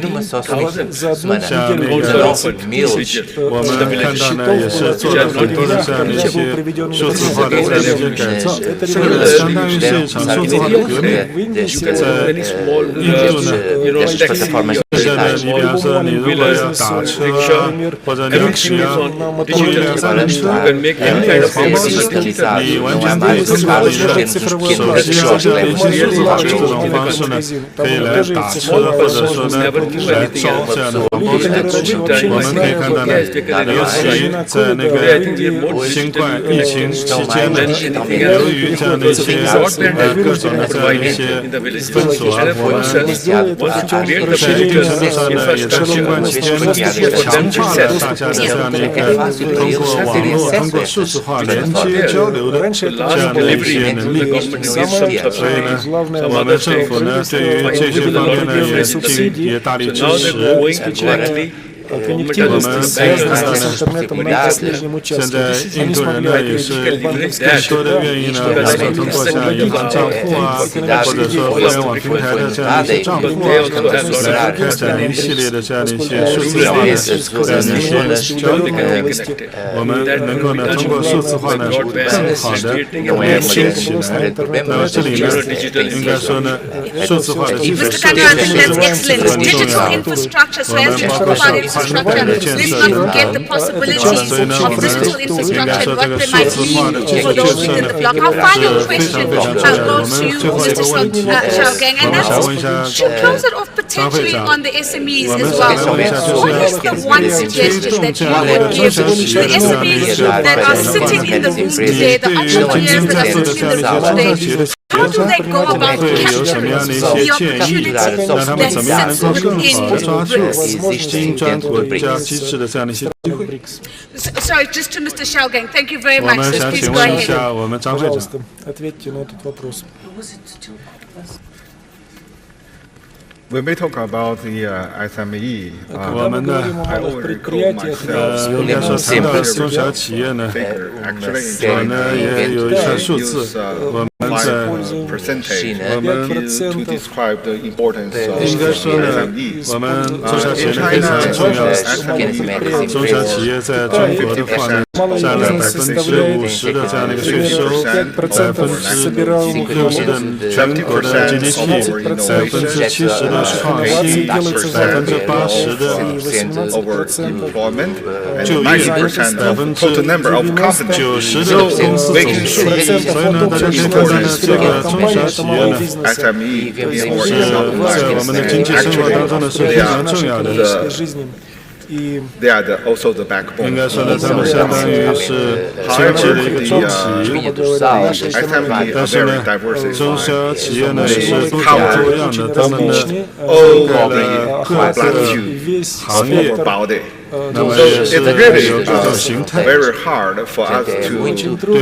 我们看到呢也是做了很多的这样的一些数字化的这样的一些改造。这个相当于是一场数字化的革命，在印度呢，现在呢，你比方说你如果要打车啊，或者你要骑啊，雇一辆三轮车，连那个黄包车，你完全可以通过你的手机啊这样的一些数字化的这种方式呢，可以来打车，或者说呢来招这样的黄包车。我们可以看到呢，尤其在那个新冠疫情期间呢，由于这样的一些各种的这样一些封锁啊，我们在一定程度上呢，也在新冠期间呢，强化了大家的这样的一个通过网络、通过数字化连接交流的这样的一些能力。所以呢，我们政府呢，对于这些方面呢，也大力支持。我们看到呢，现在印度人呢也是更多的愿意呢，我们通过像银行账户啊，或者说互联网平台的这样一些账户啊，来开展一系列的这样的一些数字化的这样的一些交流。我们能够呢，通过数字化呢，更好的连接起来。那么这里呢，应该说呢，数字化的基础设施是很重要的。我们包括像宽带的建设等等，所以呢，我们应该说这个数字化的基础建设呢是非常非常重要的。我们最后一个问题，我们想问一下张会长，我们想问一下，就是推动这样的一个中小企业的这样的一个发展的话，你对于今天在座的这样的一些中小企业的How do they go about capturing the opportunities that sit within the BRICS? Sorry, just to Mr. Xiaogang, thank you very much. Please go ahead.
When we talk about the SME, I already call myself
应该说谈到中小企业呢，我呢也有一项数字，我们在我们应该说呢，我们中小企业非常重要。中小企业在中国的话呢，占了50%的这样的一个税收，60%的全国的 GDP，70%的创新，80%的就业，90%的公司总数。所以呢，大家可以看到呢，这个中小企业呢，是在我们的经济生活当中呢是非常重要的。
They are also the backbone.
应该说呢，他们相当于是经济的一个主体。但是呢，中小企业呢是多种多样的，他们呢覆盖了各个行业。那么也是有各种形态。对我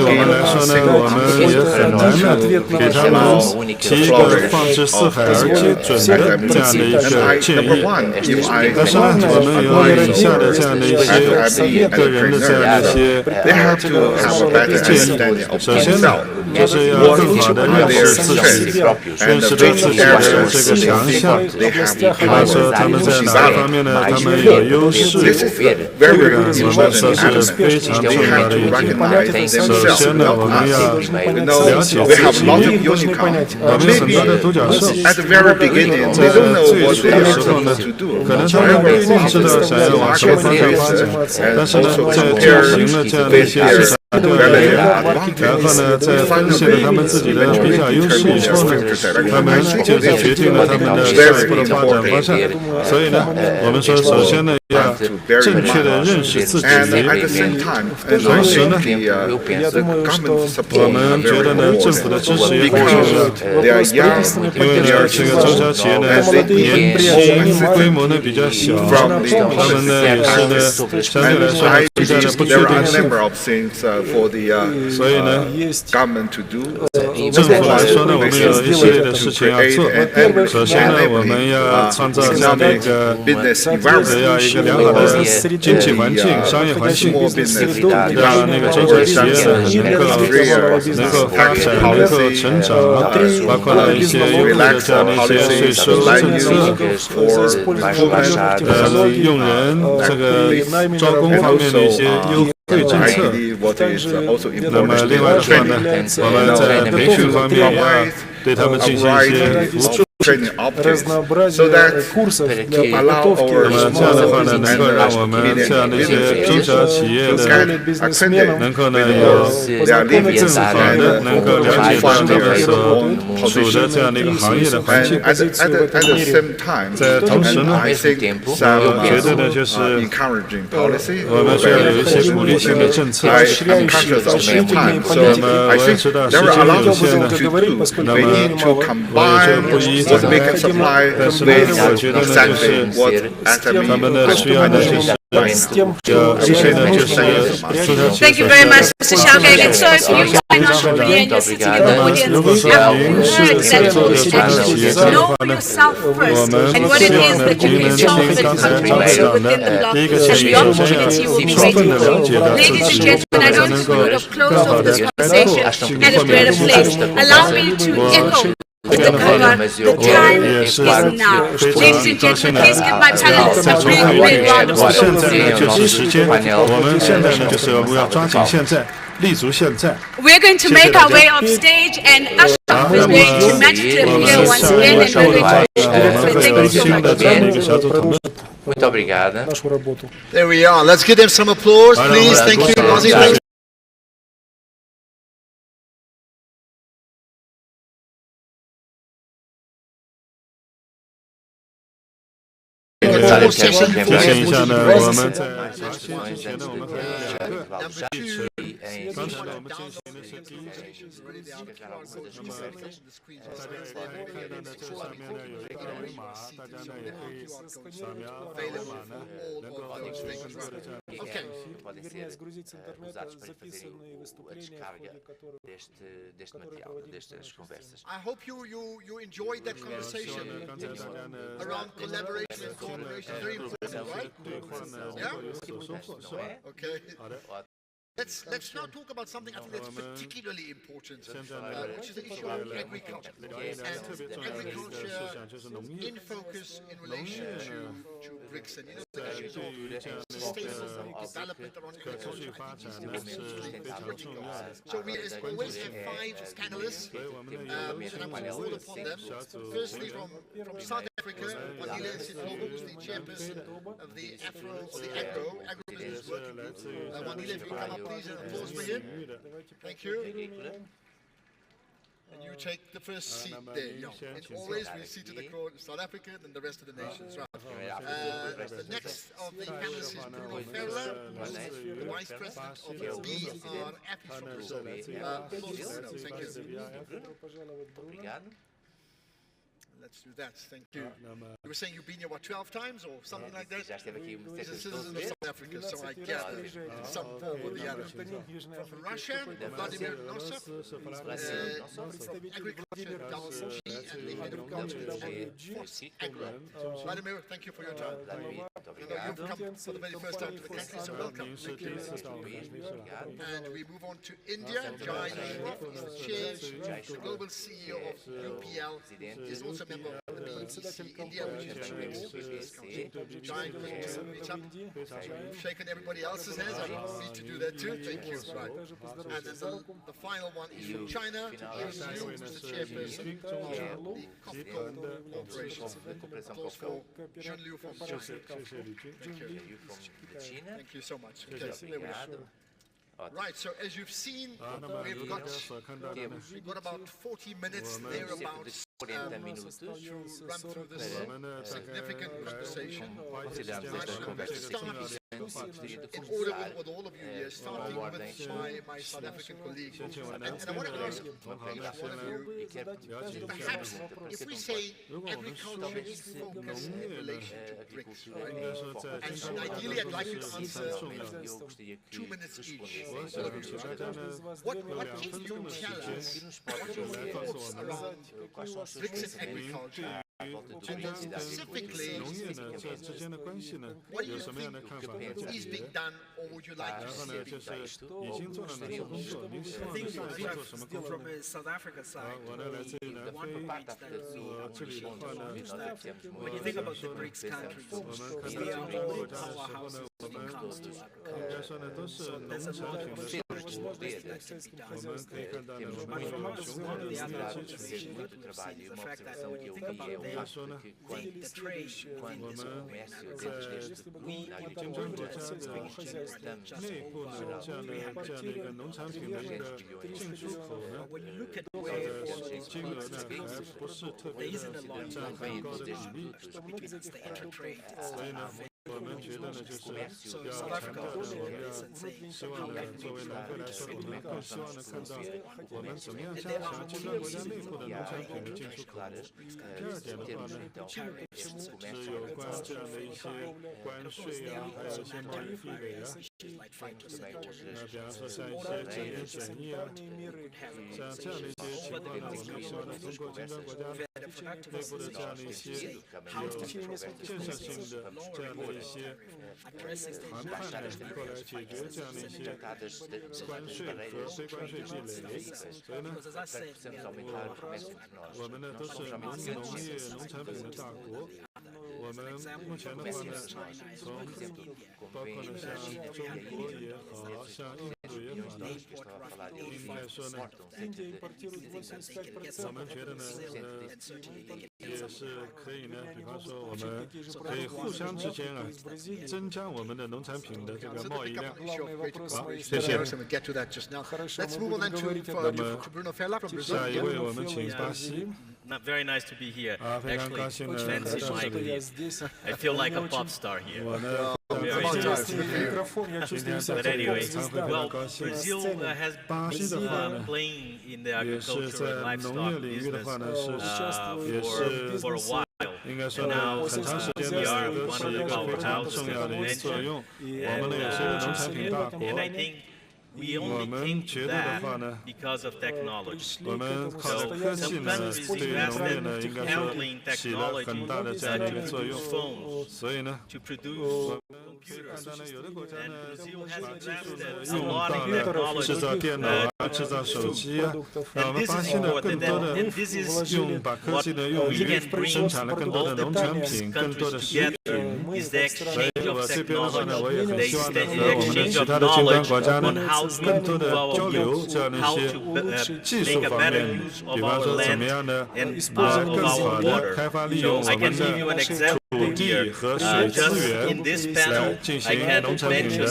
们来说呢，我们也很难呢给他们提一个放之四海而皆准的这样的一个建议。但是呢，我们有以下的这样的一些个人的这样的一些建议。首先呢，就是要更好的认识自己，认识到自己的这个强项。比方说，他们在哪一方面呢？他们有优势。这个呢，我们说是非常重要的一点。首先呢，我们要了解自己。我们有很多的独角兽，在最初的时候呢，可能他们不一定知道想要往什么方向发展，但是呢，在进行了这样的一些市场调研，然后呢，在分析了他们自己的比较优势以后呢，他们就是决定了他们的下一步的发展方向。所以呢，我们说，首先呢，要正确的认识自己，同时呢，我们觉得呢，政府的支持也很重要，因为呢，这个中小企业呢，年轻规模呢比较小，他们呢也是呢，相对来说
there are a number of things for the government to do.
政府来说呢，我们有一系列的事情要做。首先呢，我们要创造这样的一个良好的经济环境、商业环境，让那个中小企业能够发展、能够成长，包括了一些优惠的这样的一些税收政策，用人这个招工方面的一些优惠政策。那么另外的话呢，我们在培训方面要对他们进行一些辅助。
so that allow our
那么这样的话呢，能够让我们这样的一些中小企业的能够呢有更好的能够了解到他们所处的这样的一个行业的环境。在同时呢，我觉得呢就是我们需要有一些鼓励性的政策。那么我也知道时间有限呢，那么我也就不一一
what we can supply with exactly what SME
Thank you very much, Mr. Xiaogeng. And so if you are an entrepreneur and you're sitting in the audience, I hope you heard that know yourself first and what it is that you can solve and contribute within the block, and the opportunity will be great for you. Ladies and gentlemen, I don't think we would have closed off this conversation at a better place. Allow me to echo the time is now. Ladies and gentlemen, please give my panelists a big, big round of applause.
现在呢就是时间，我们现在呢就是我们要抓紧现在，立足现在。
We're going to make our way off stage, and Ashraf is going to magically appear once again, and we're going to thank you so much.
Muito obrigada.
There we are. Let's give them some applause, please. Thank you, Ozzy. Number two, I hope you enjoyed that conversation around collaboration and cooperation. Very important, right? Yeah? Okay. Let's now talk about something I think that's particularly important, which is the issue of agriculture. And agriculture in focus in relation to BRICS. And sustainable development around agriculture, I think is so we as always have 5 panelists, and I'm going to call upon them. Firstly, from South Africa, Wanile Sithobo, who's the chairperson of the Agro-Business Working Group. Wanile, if you come up, please, and applause for him. Thank you. And you take the first seat there. Yeah. And always we see to the crowd South Africa and the rest of the nations. Right. The next of the panelists is Bruno Ferrer, the Vice President of BRF from Brazil. Thank you. Let's do that. Thank you. You were saying you've been here, what, 12 times or something like that? He's a citizen of South Africa, so I gather some form or the other. From Russia, Vladimir Nosov, Agriculture WG and the head of culture at Agro. Vladimir, thank you for your time. You've come for the very first time to the country, so welcome. Thank you. And we move on to India. Jai Shroff is the chair, the global CEO of UPL, is also a member of the BEC India, which is the BRICS Council. Jai, please reach up. You've shaken everybody else's hands. I need to do that too. Thank you. Right. And then the final one is from China. Here's Liu, who's the chairperson of the COFCO Corporation. Applause for Jun Liu from China. Thank you. Thank you so much. Okay, there we go. Right, so as you've seen, we've got about 40 minutes thereabouts to run through this significant conversation. in order with all of you here, starting with my South African colleague. And I want to ask each one of you, perhaps if we say agriculture is focused in relation to BRICS, right? And ideally I'd like you to answer 2 minutes each. What can you tell us? What are your thoughts around BRICS and agriculture? And then specifically, what do you think is being done, or would you like to see being done?
I think from a South Africa side, one part that when you think about the BRICS countries, we are all powerhouses when it comes to agriculture. So there's a lot of research that can be done. But from us, one of the other observations that we see is the fact that when you think about the trade within this agriculture, we want to just when you look at the way there isn't a lot of competition because it's the intertrade. So South Africa is saying how can we
Get to that just now. Let's move on then to Bruno Fella from Brazil.
Very nice to be here. Actually, fancy mic. I feel like a pop star here. But anyway, well, Brazil has been playing in the agriculture and livestock business for a while. And now we are one of the powerhouses, as mentioned, and I think we only came to that because of technology. So some countries invested heavily in technology to produce phones, to produce computers, and Brazil has invested a lot in technology. And this is important, and this is what we can bring all the BRICS countries together, is the exchange of technology, the exchange of knowledge on how to improve our yields, how to make a better use of our land and of our water. So I can give you an example here. Just in this panel, I can mention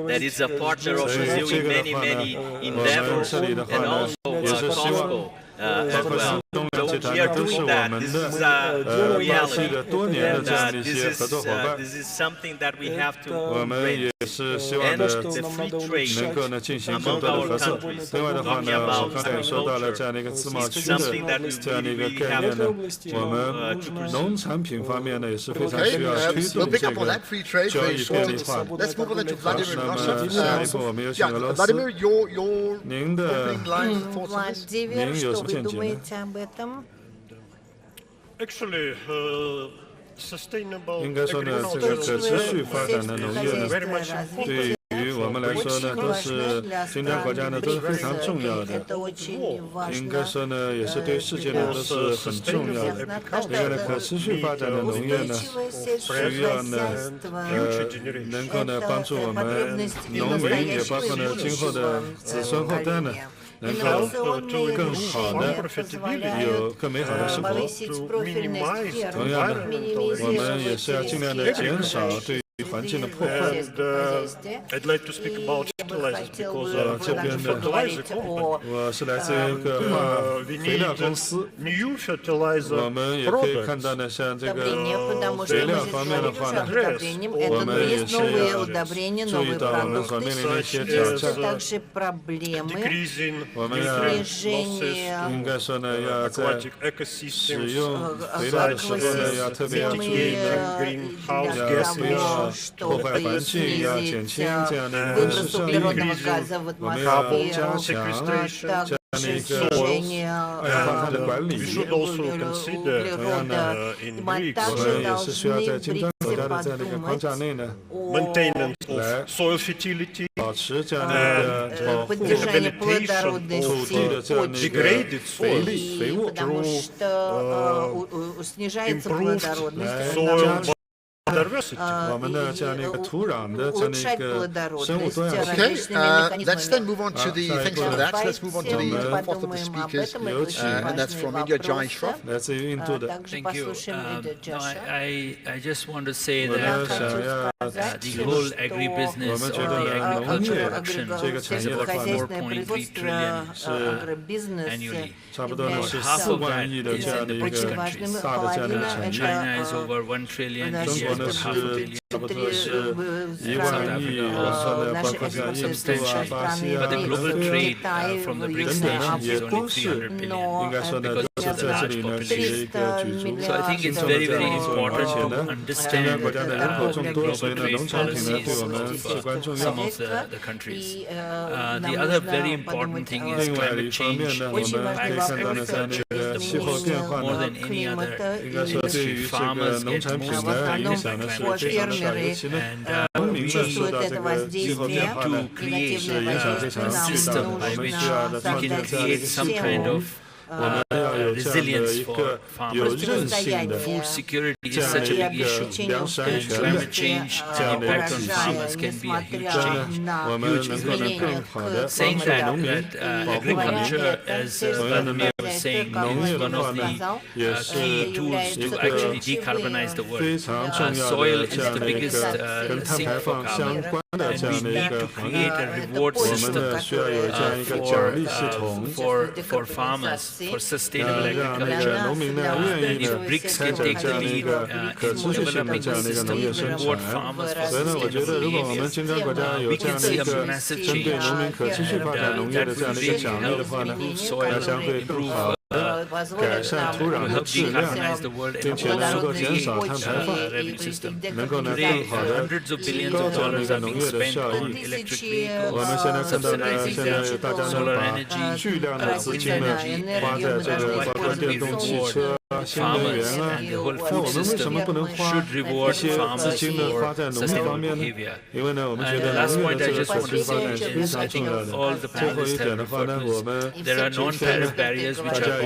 that is a partner of Brazil in many endeavors, and also Costco as well. So we are doing that. This is a reality, and this is something that we have to raise. And the free trade among our countries, talking about agriculture, is something that we really have to pursue.
We'll pick up on that free trade very shortly. Let's move on to Vladimir Russia. Vladimir, your opening line thoughts on this?
Actually, sustainable
应该说呢，这个可持续发展的农业呢，对于我们来说呢，都是新疆国家呢都是非常重要的。应该说呢，也是对世界呢都是很重要的。另外呢，可持续发展的农业呢，需要呢能够呢帮助我们农民，也包括呢今后的子孙后代呢。能够更好的有更美好的生活。同样的，我们也是要尽量的减少对环
环境的破坏。
I'd like to speak about fertilizers because I'm from fertilizer company.
我是来自于一个肥料公司。
New fertilizer
我们也可以看到呢，像这个肥料方面的话呢，我们也是要注意到我们所面临的一些挑战。我们要应该说呢，要在使用肥料的时候呢，要特别要注意呢，要不要破坏环境，要减轻这样的一个温室效应。我们要加强这样的一个它的管理。同样呢，我们也是需要在金砖国家的这样的一个框架内呢，来保持这样的一个保护土地的这样的一个肥沃，我们的这样的一个土壤的这样的一个生物多样性。
Okay, let's then move on to the, thanks for that, let's move on to the fourth of the speakers, and that's from India, Jai Shroff.
来自于印度的。
Thank you. No, I just want to say that the whole agribusiness or the agricultural production is about 4.3 trillion annually.
差不多呢是4万亿的这样的一个大的这样的产业。
China is over 1 trillion.
中国呢是差不多是1万亿，然后呢包括像印度啊、巴西啊、南非等等，也都是应该说呢都是在这里呢起了一个举足轻重的作用。而且呢，中央国家的人口众多，所以呢农产品呢对我们至关重要。
The other very important thing is climate change, which impacts agriculture more than any other industry. Farmers get most affected by climate change, and we need to create a system by which we can create some kind of resilience for farmers, because food security is such a big issue, and climate change and the impact on farmers can be a huge change. Saying that agriculture, as Vladimir was saying, is one of the key tools to actually decarbonize the world. Soil is the biggest sink for carbon, and we need to create a reward system for farmers, for sustainable agriculture. And if BRICS can take the lead in developing a system to reward farmers for sustainable behavior, we can see a massive change, and that will really help improve soil, improve
改善土壤的质量，并且能够减少碳排放，能够呢更好的提高这样的一个农业的效益。我们现在看到呢，现在大家呢把巨量的资金呢花在这个包括电动汽车、新能源啊，那我们为什么不能花一些资金呢花在农业方面呢？因为呢，我们觉得农业的这个可持续发展是非常重要的。最后一点的话呢，我们今天呢，大家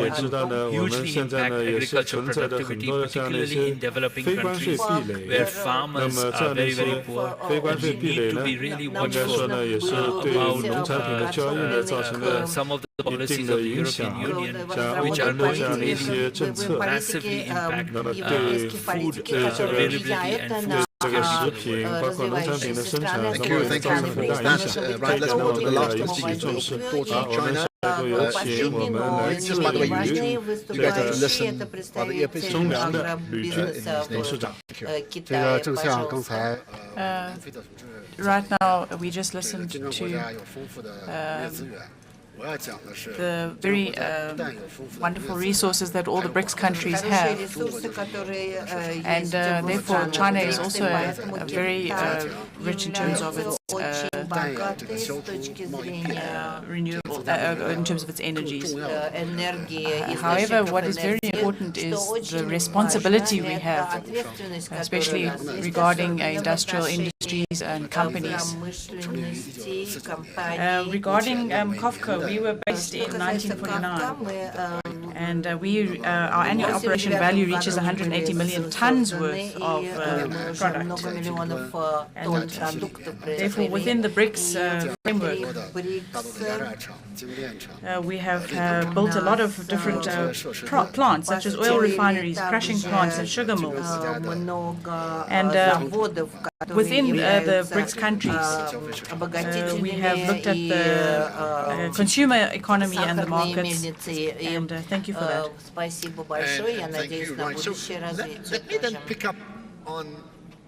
也知道呢，我们现在呢也是存在着很多的这样的一些非关税壁垒。那么这样的一些非关税壁垒呢，应该说呢也是对农产品的交易呢造成了一定的影响。像欧盟的这样的一些政策，那么对这个食品，包括农产品的生产，那么造成很大影响。这个我们要引起重视。好，我们下一步有请我们来自于中粮的吕军董事长。
这个正像刚才
Right now, we just listened to the very wonderful resources that all the BRICS countries have. And therefore, China is also very rich in terms of its renewable, in terms of its energies. However, what is very important is the responsibility we have, especially regarding industrial industries and companies. Regarding COFCO, we were based in 1949, and our annual operation value reaches 180 million tons worth of product. And therefore, within the BRICS framework, we have built a lot of different plants, such as oil refineries, crushing plants, and sugar mills. And Within the BRICS countries, we have looked at the consumer economy and the markets, and thank you for that.
Thank you. Right. So let me then pick up on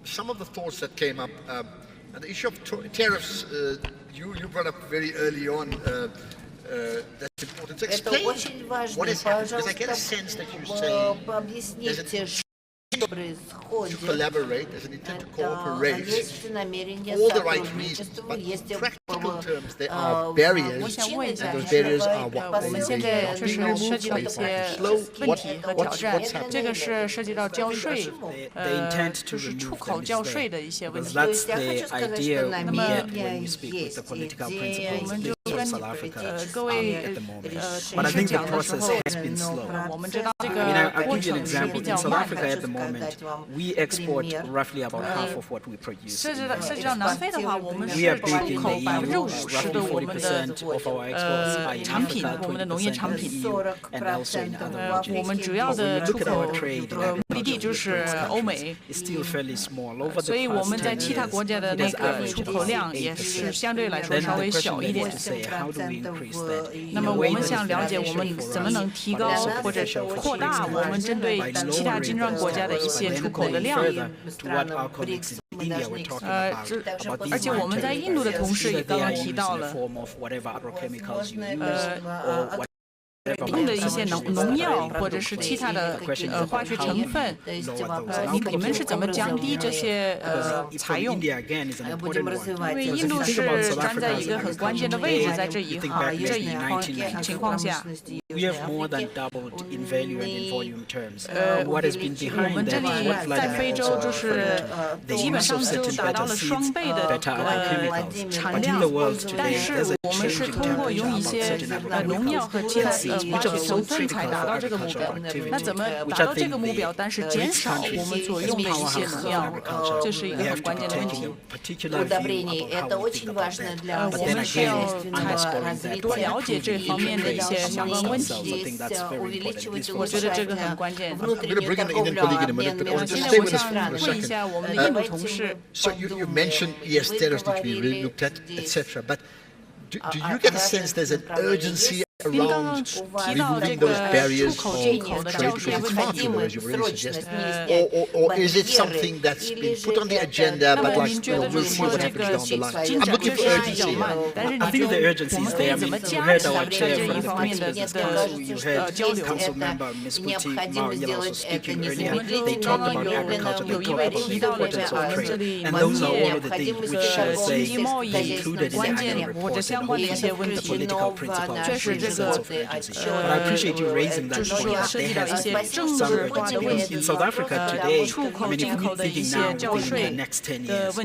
some of the thoughts that came up. And the issue of tariffs, you brought up very early on. That's important. So explain what is happening, because I get a sense that you say there's an intent to collaborate, there's an intent to cooperate, all the right reasons, but in practical terms there are barriers, and those barriers are what? Slow. What's happening?
这个是涉及到交税，就是出口交税的一些问题。那么，我们就跟各位同事讲的时候，我们知道这个过程是比较慢的。
We export roughly about half of what we produce.
涉及到南非的话，我们是出口50%的我们的产品，我们的农业产品。我们主要的出口目的地就是欧美，所以我们在其他国家的那个出口量也是相对来说稍微小一点。那么我们想了解我们怎么能提高或者扩大我们针对其他金砖国家的一些出口的量，而且我们在印度的同事也刚刚提到了，用的一些农药或者是其他的化学成分，你们是怎么降低这些采用？因为印度是站在一个很关键的位置，在这一情况下。
We have more than doubled in value and in volume terms. What has been
我们
behind
这
that
里
is what
在
Vladimir
非洲
also
就是基本上就达到了双倍的产量，但是我们是通过用一些农药和其他化学成分才达到这个目标。那怎么达到这个目标，但是减少我们所用的一些农药，这是一个很关键的问题。我们需要多了解这方面的一些相关问题。我觉得这个很关键。
I'm going to bring in the Indian colleague in a minute, but I want to stay with us for a second. So you mentioned, yes, tariffs need to be really looked at, etc. But do you get a sense there's an urgency around removing those barriers of trade, because it's far too low, as you've already suggested, or is it something that's been put on the agenda, but like, we'll see what happens down the line? I'm looking for urgency.
I think the urgency is there. I mean, you heard our chair from the BRICS Business Council, you heard Council Member Ms. Puti Mariel also speaking earlier. They talked about agriculture, they talked about the importance of trade, and those are all of the things which shall say be included in the annual report and hopefully the political principles. But I appreciate you raising that point, that there has to be some urgency. In South Africa today, I mean, if we're thinking now within the next 10 years, the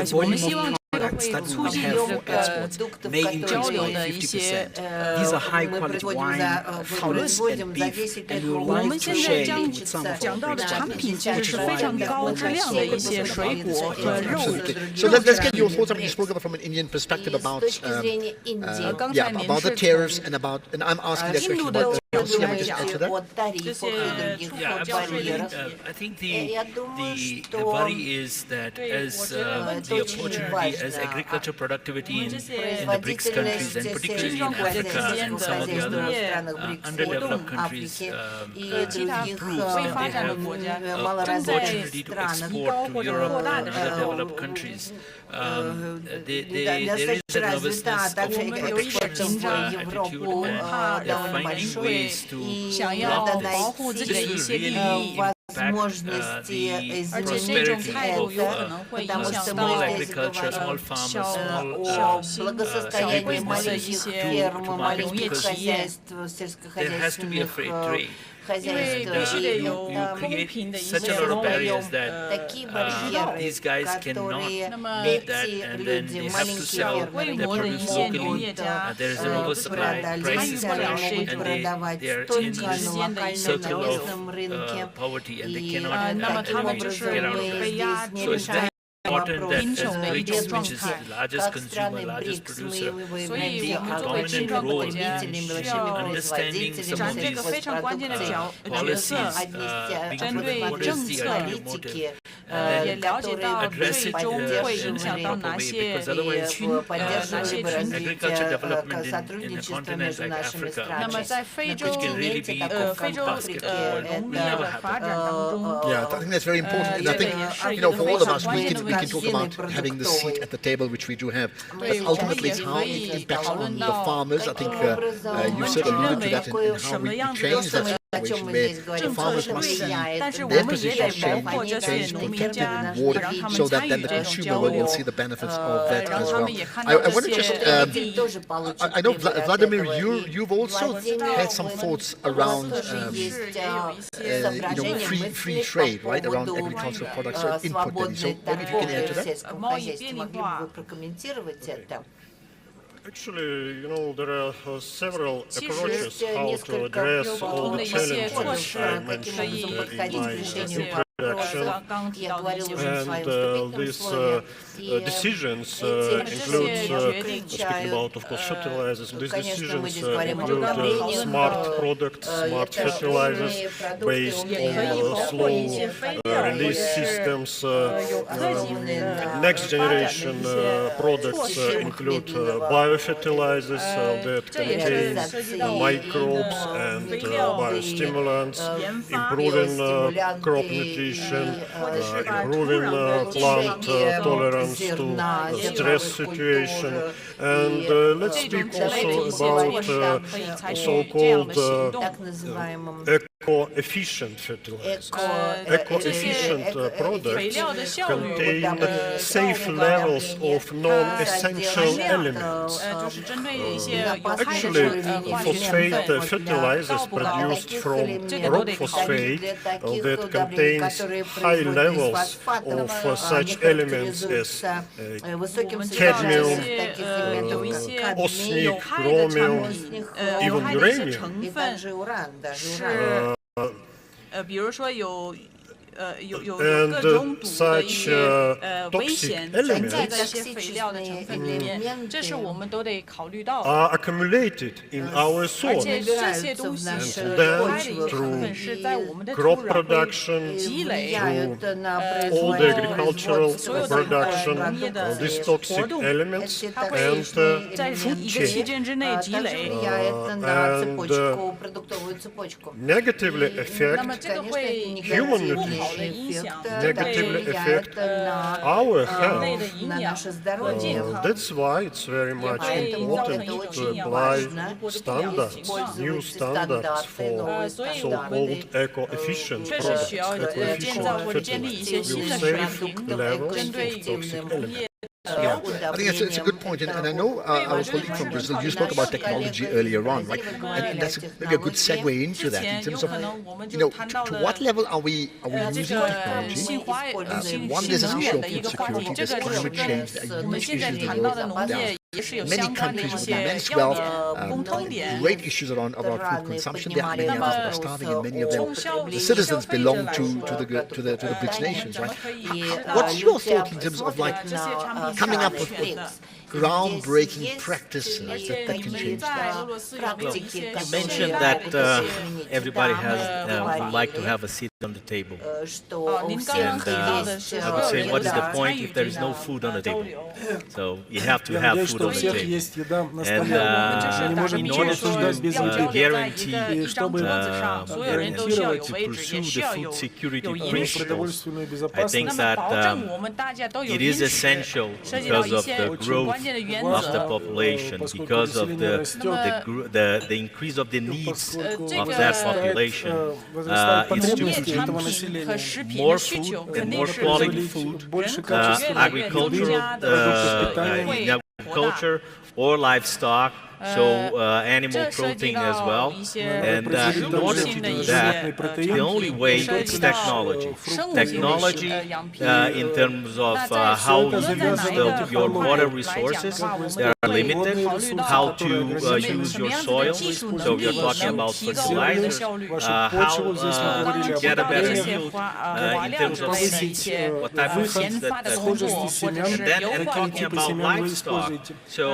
volume of products that we will have for exports may increase by 50%. These are high-quality wine, fruits, and beef, and we would like to share it with some of our
So let's get your thoughts. I mean, you spoke about from an Indian perspective about the tariffs and I'm asking that question about just add to that.
I think the worry is that as the opportunity as agriculture productivity in the BRICS countries, and particularly in Africa and some of the other underdeveloped countries, improves, and they have opportunity to export to Europe and other developed countries. There is a nervousness of protectionist attitude, and they're finding ways to block this. This will really impact the prosperity of small agriculture, small farmers, small agribusinesses to markets, because there has to be a free trade. And you create such a lot of barriers that these guys cannot meet that, and then they have to sell their produce locally. There is an oversupply, prices crash, and they are in this circle of poverty, and they cannot get out of it. So it's very important that as
贫穷的一种
BRICS,
状
which is
态
the。largest
各
consumer,
страны
largest
BRICS
producer,
所以我们作为真正的国家，需要
understanding
展
some of
现一个
these
非常关键的角色，
policies,
针对
what
政
is the
策
ulterior motive,
也了解到
address
最
it
终
in
会影
a
响到哪
proper way,
些
because otherwise,
群哪些群体
agriculture development in a
сотрудничество
continent
между
like
нашими
Africa,
那么
which
在非洲
can really be
非洲
basketball,
农
will
业
never
的
happen.
发展当中，
Yeah, I think that's very important. And I
这个
think,
也是一
for
个非
all of
常
us,
关
we
键的
can
问
talk
题。
about having the seat at the table, which we do have. But
对，我们
ultimately,
也
it's
可
how
以
it impacts
讨
on
论
the
到
farmers. I think
我
you
们
sort
只
of
认
alluded
为
to that in how
什么
we
样子的
change
政
that
策就
situation
我们
where
这
the
个政策
farmers
是
must
对
see
的，但是我
their
们也
position
得包括
change,
这些
change
农民
protected
家，
and rewarded
让他们
so
参
that
与
then the
这种
consumer
交
will
流
see the benefits of that
让
as
他
well.
们也看
I
到这
want to just,
些利益。
I know, Vladimir, you've also had some thoughts around free trade, right, around agricultural products, so input that is. So maybe if you can add to that.
贸易便利化。
Actually, there are several
其
approaches
实
how to
несколько
address
不
all
同
the
的一些措
challenges
施
I
каким
mentioned
образом
in
подходить к
my
решению
introduction.
вопроса. 刚刚提到的一些в своих
And
вступительных
these
условиях.
decisions include, speaking about, of course, fertilizers. These decisions include smart products, smart fertilizers based on slow release systems. Next generation products include biofertilizers that contain microbes and biostimulants, improving crop nutrition, improving plant tolerance to stress situation. And let's speak also about so-called eco-efficient fertilizers. Eco-efficient products contain safe levels of non-essential elements. Actually, phosphate fertilizers produced from rock phosphate that contains high levels of such elements as cadmium, arsenic, chromium, even uranium.
比如说有各种毒的一些危险存在在一些肥料的成分里面，这是我们都得考虑到的。
Are accumulated in our
而
soil.
且这些东西
And
是
then
它的一些成分是在我们的土
crop
壤
production,
积累，
all the agricultural
所有的
production
农业的
of these
活
toxic
动，
elements
它会
and
在
food
一个期
chain.
间之内积累，
Negatively
那
affect
么这个会
human
不好的
nutrition,
影响
negatively
对
affect our
人类
health.
的营养和健康。
That's why it's very much important to apply standards, new standards for so-called eco-efficient
确实需
products.
要建造或者建立一些
Eco-efficient
新的
fertilizers
水
will
平，
save levels
针对
of
有
toxic
农业
elements.
Yeah, I think it's a good point, and I know our colleague from Brazil, you spoke about technology earlier on, right? And that's maybe a good segue into that in terms of, to what level are we using technology? One, there's this issue of food security, there's climate change, there are huge issues in the world. There are many countries with immense wealth, great issues around food consumption. There are many others that are starving, and many of them, the citizens belong to the BRICS nations, right? What's your thought in terms of coming up with groundbreaking practices that can change things?
You mentioned that everybody would like to have a seat on the table. And I would say, what is the point if there is no food on the table? So you have to have food on the table. And in order to guarantee to pursue the food security principles, I think that it is essential because of the growth of the population, because of the increase of the needs of that population, is to produce more food and more quality food, agriculture or livestock animal protein as well. And in order to do that, the only way is technology. Technology in terms of how you use your water resources that are limited, how to use your soil. So we are talking about fertilizer, how to get a better yield in terms of seeds, what type of seeds that and talking about livestock. So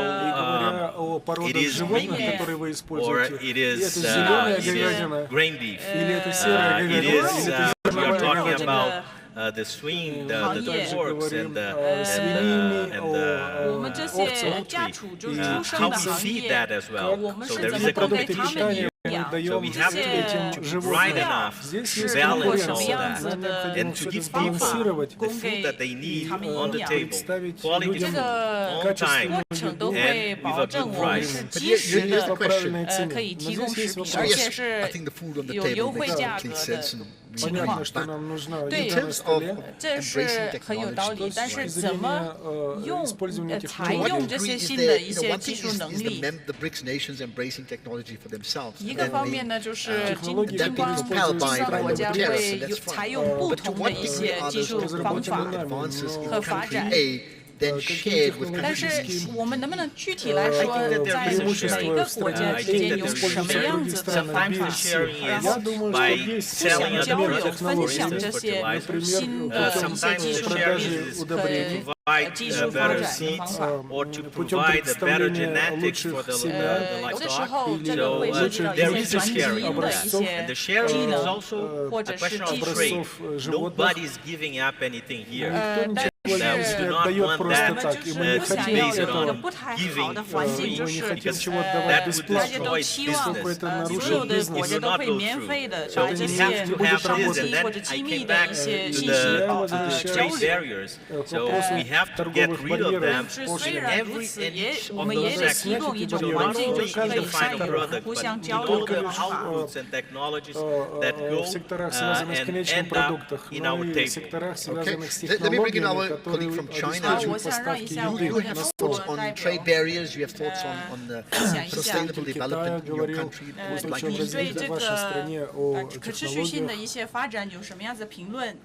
it is green beef or it is grain beef. It is we are talking about the swine, the porks, and the poultry. How we feed that as well. So there is a competition here. So we have to be right enough to balance all that and to give people the food that they need on the table, quality food, on time, and with a good price.
But here's the question. I think the food on the table makes complete sense. In terms of embracing technology, the BRICS nations embracing technology for themselves.
一个方面呢，就是金光资本国家会采用不同的一些技术方法和发展。但是我们能不能具体来说，在每个国家之间有什么样子的方法，然后互相交流、分享这些新的一些技术和技术发展的方法？
or to provide the better genetics for the livestock. So there is a sharing of that. And the sharing is also a question of trade. Nobody is giving up anything here. We do not want that to be based on giving because that would destroy business. It will not go through. So we have to have this, and then I came back to the trade barriers. So we have to get rid of them in every and each of those sectors. So not only in the final product, but in all the outputs and technologies that go and end up in our table.
Okay. Let me bring in our colleague from China. You have thoughts on trade barriers, you have thoughts on the sustainable development in your country.
你对这个可持续性的一些发展有什么样子的评论？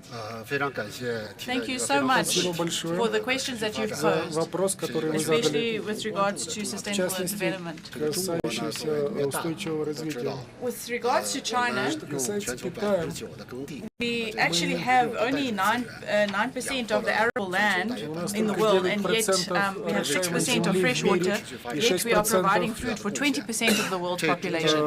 Thank you so much for the questions that you've posed, especially with regards to sustainable development. With regards to China, we actually have only 9% of the arable land in the world, and yet we have 6% of fresh water, yet we are providing food for 20% of the world's population.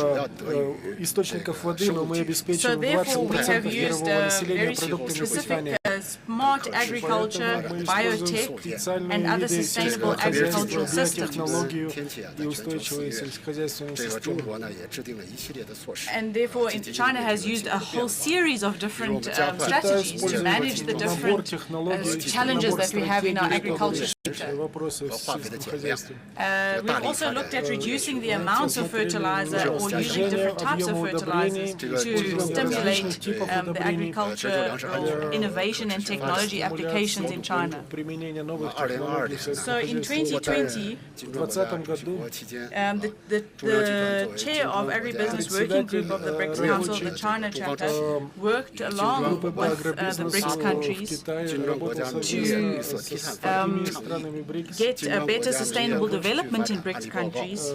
So therefore we have used very specific smart agriculture, biotech, and other sustainable agricultural systems. And therefore China has used a whole series of different strategies to manage the different challenges that we have in our agriculture sector. We've also looked at reducing the amounts of fertilizer or using different types of fertilizers to stimulate the agriculture innovation and technology applications in China. So in 2020, the chair of Agribusiness Working Group of the BRICS Council, the China chapter, worked along with the BRICS countries to get a better sustainable development in BRICS countries.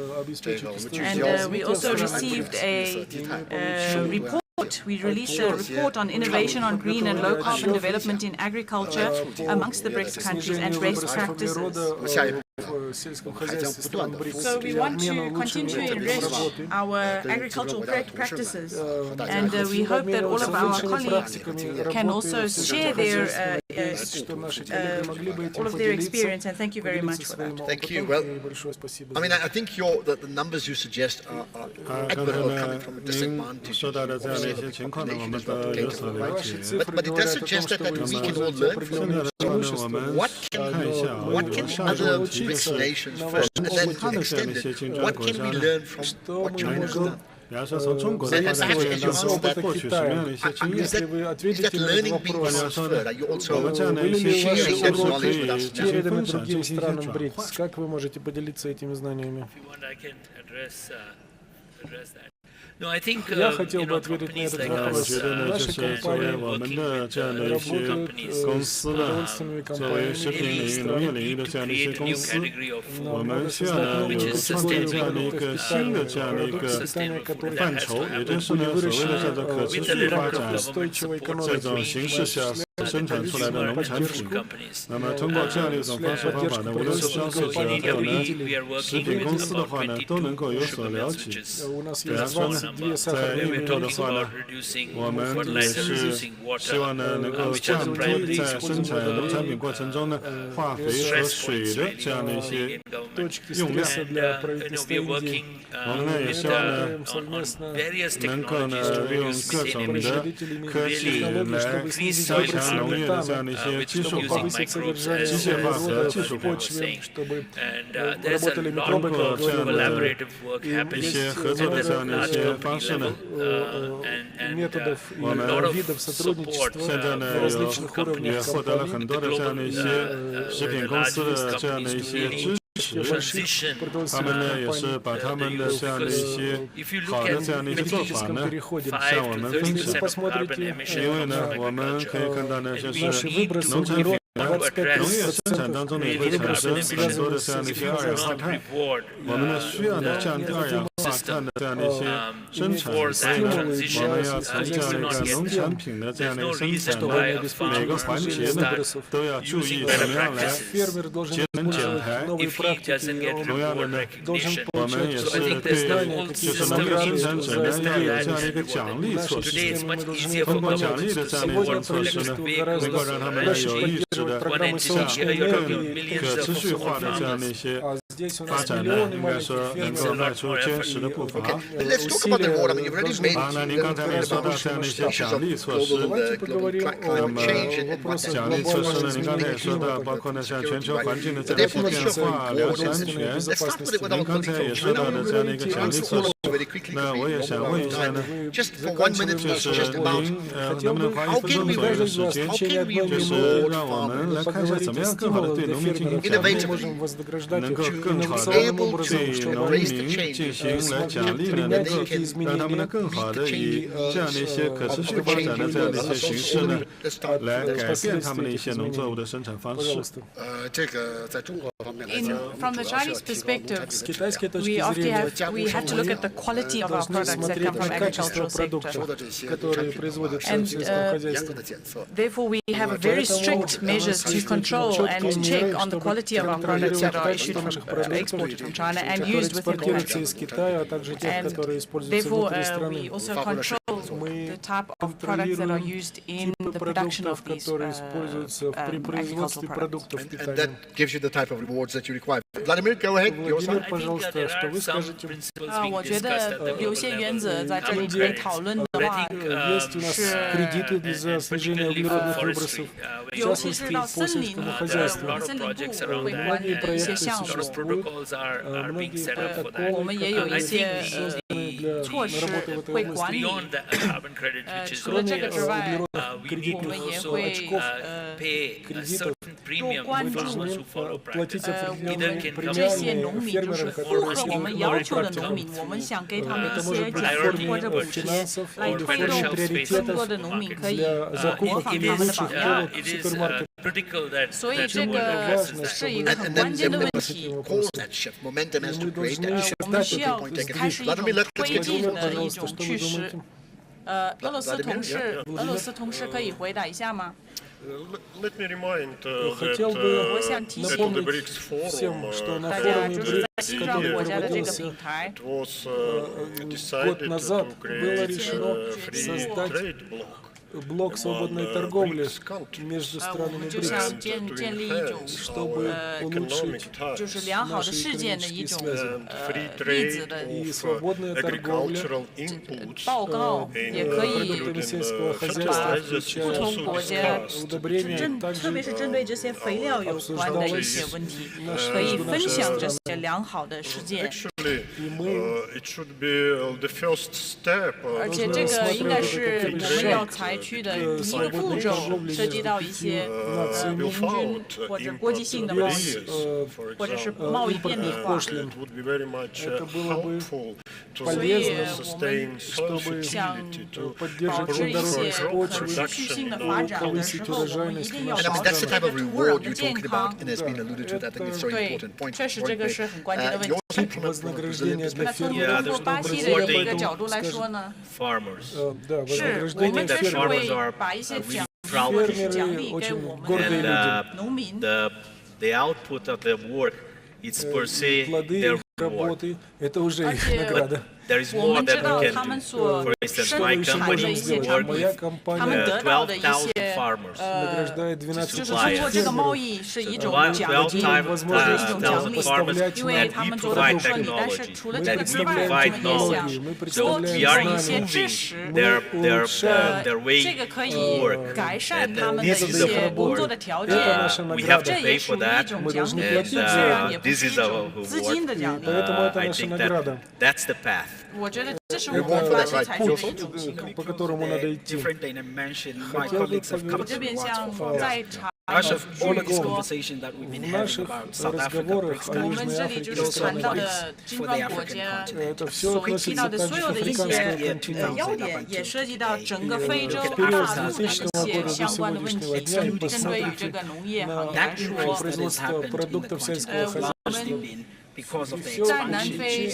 And we also received a report. We released a report on innovation on green and low carbon development in agriculture amongst the BRICS countries and best practices. So we want to continue to enrich our agricultural practices, and we hope that all of our colleagues can also share their all of their experience, and thank you very much for that.
Thank you. Well, I mean, I think the numbers you suggest are equitable, coming from a disadvantage. But it does suggest that we can all learn from it. What can other BRICS nations first, and then to extend it, what can we learn from what China has done?
比方说从中国的发展过程当中获取什么样的一些经验？
Is that learning being transferred? Are you also sharing that knowledge with us?
переданы другим странам БРИКС. Как вы можете поделиться этими знаниями? Я хотел бы ответить на этот вопрос. Наши компании работают с продовольственными компаниями и странами,
我们需要呢有创建这样的一个新的这样的一个范畴，也就是呢所谓的叫做可持续发展这种形式下生产出来的农产品。那么通过这样的一种方式方法呢，无论是消费者和呢食品公司的话呢，都能够有所了解。比方说呢，在印度的话呢，我们也是希望呢能够降低在生产农产品过程中呢化肥和水的这样的一些用量。我们呢也希望呢能够呢用各种的科技来加强农业的这样的一些技术化、机械化和技术化。通过这样的一些合作的这样的一些方式呢，我们现在呢也获得了很多的这样的一些食品公司的这样的一些支持，他们呢也是把他们的这样的一些好的这样的一些做法呢向我们分享，因为呢我们可以看到呢就是农产品。农业生产当中呢也会产生很多的这样的一些二氧化碳，我们呢需要呢降低二氧化碳的这样的一些生产，所以呢我们要从这样的一个农产品的这样的一个生产呢每个环节呢都要注意怎么样来节能减排。同样的呢，我们也是对就是农业生产者呢要有这样的一个奖励措施，通过奖励的这样的一种措施呢，能够让他们呢有意识的向更可持续化的这样的一些发展呢，应该说能够迈出坚实的步伐。
Let's talk about the reward. I mean, you've already made
那您刚才也说到这样的一些奖励措施，那么奖励措施呢，您刚才也说到，包括呢像全球环境的这样的一些变化、粮食安全，您刚才也说到的这样的一个奖励措施。那我也想问一下呢，就是您能不能花1分钟左右的时间，就是让我们来看一下怎么样更好的对农民进行奖励，能够更好的对农民进行来奖励呢，能够让他们呢更好的以这样的一些可持续发展的这样的一些形式呢，来改变他们的一些农作物的生产方式。
这个在中国方面来讲
From the Chinese perspective, we have to look at the quality of our products that come from agricultural sector. And therefore, we have a very strict measures to control and check on the quality of our products that are issued from, exported from China and used within the country. And therefore, we also control the type of products that are used in the production of these agricultural products.
And that gives you the type of rewards that you require. Vladimir, go ahead. Your side.
我觉得有些原则在这里可以讨论的话，是尤其是到森林部会管理的一些项目，我们也有一些措施会管理。除了这个之外，我们也会多关注这些农民，就是符合我们要求的农民，我们想给他们一些奖励或者补贴，来推动更多的农民可以模仿他们的榜样。所以这个是一个很关键的问题。我们需要开始一种推进的一种趋势。俄罗斯同事可以回答一下吗？
Хотел бы напомнить всем, что на форуме БРИКС, который проводился год назад, было решено создать блок свободной торговли между странами БРИКС, чтобы улучшить наши и свободная торговля продуктами сельского хозяйства, включая удобрения, также обсуждалось наше международное
良好的实践。
It should be the first step.
而且这个应该是我们要采取的第一个步骤，涉及到一些民军或者国际性的贸易，或者是贸易便利化。所以我们想保持一些持续性的发展的时候，我们一定要保证土壤的健康。对，确实这个是很关键的问题。 那从中国巴西的一个角度来说呢，是我们确实会把一些奖或者是奖励给我们的农民。
The output of the work is per se their reward. There is more that we can do. For instance, my company work with 12,000 farmers to supply us.
这个贸易是一种奖励，是一种奖励，因为他们做的不顺利。但是除了这个之外，我们也想多提供一些支持，这个可以改善他们的一些工作的条件。这也属于一种奖励，虽然也不是一种资金的奖励。
I think that's the path.
我觉得这是我们巴西采取的一种行为。我这边像在查。
all of these conversations that we've been having about South Africa, BRICS countries,
我们这里就是谈到的金砖国家所提到的所有的一些要点，也涉及到整个非洲、阿拉伯的一些相关的问题。针对于这个农业行业来说，我们在南非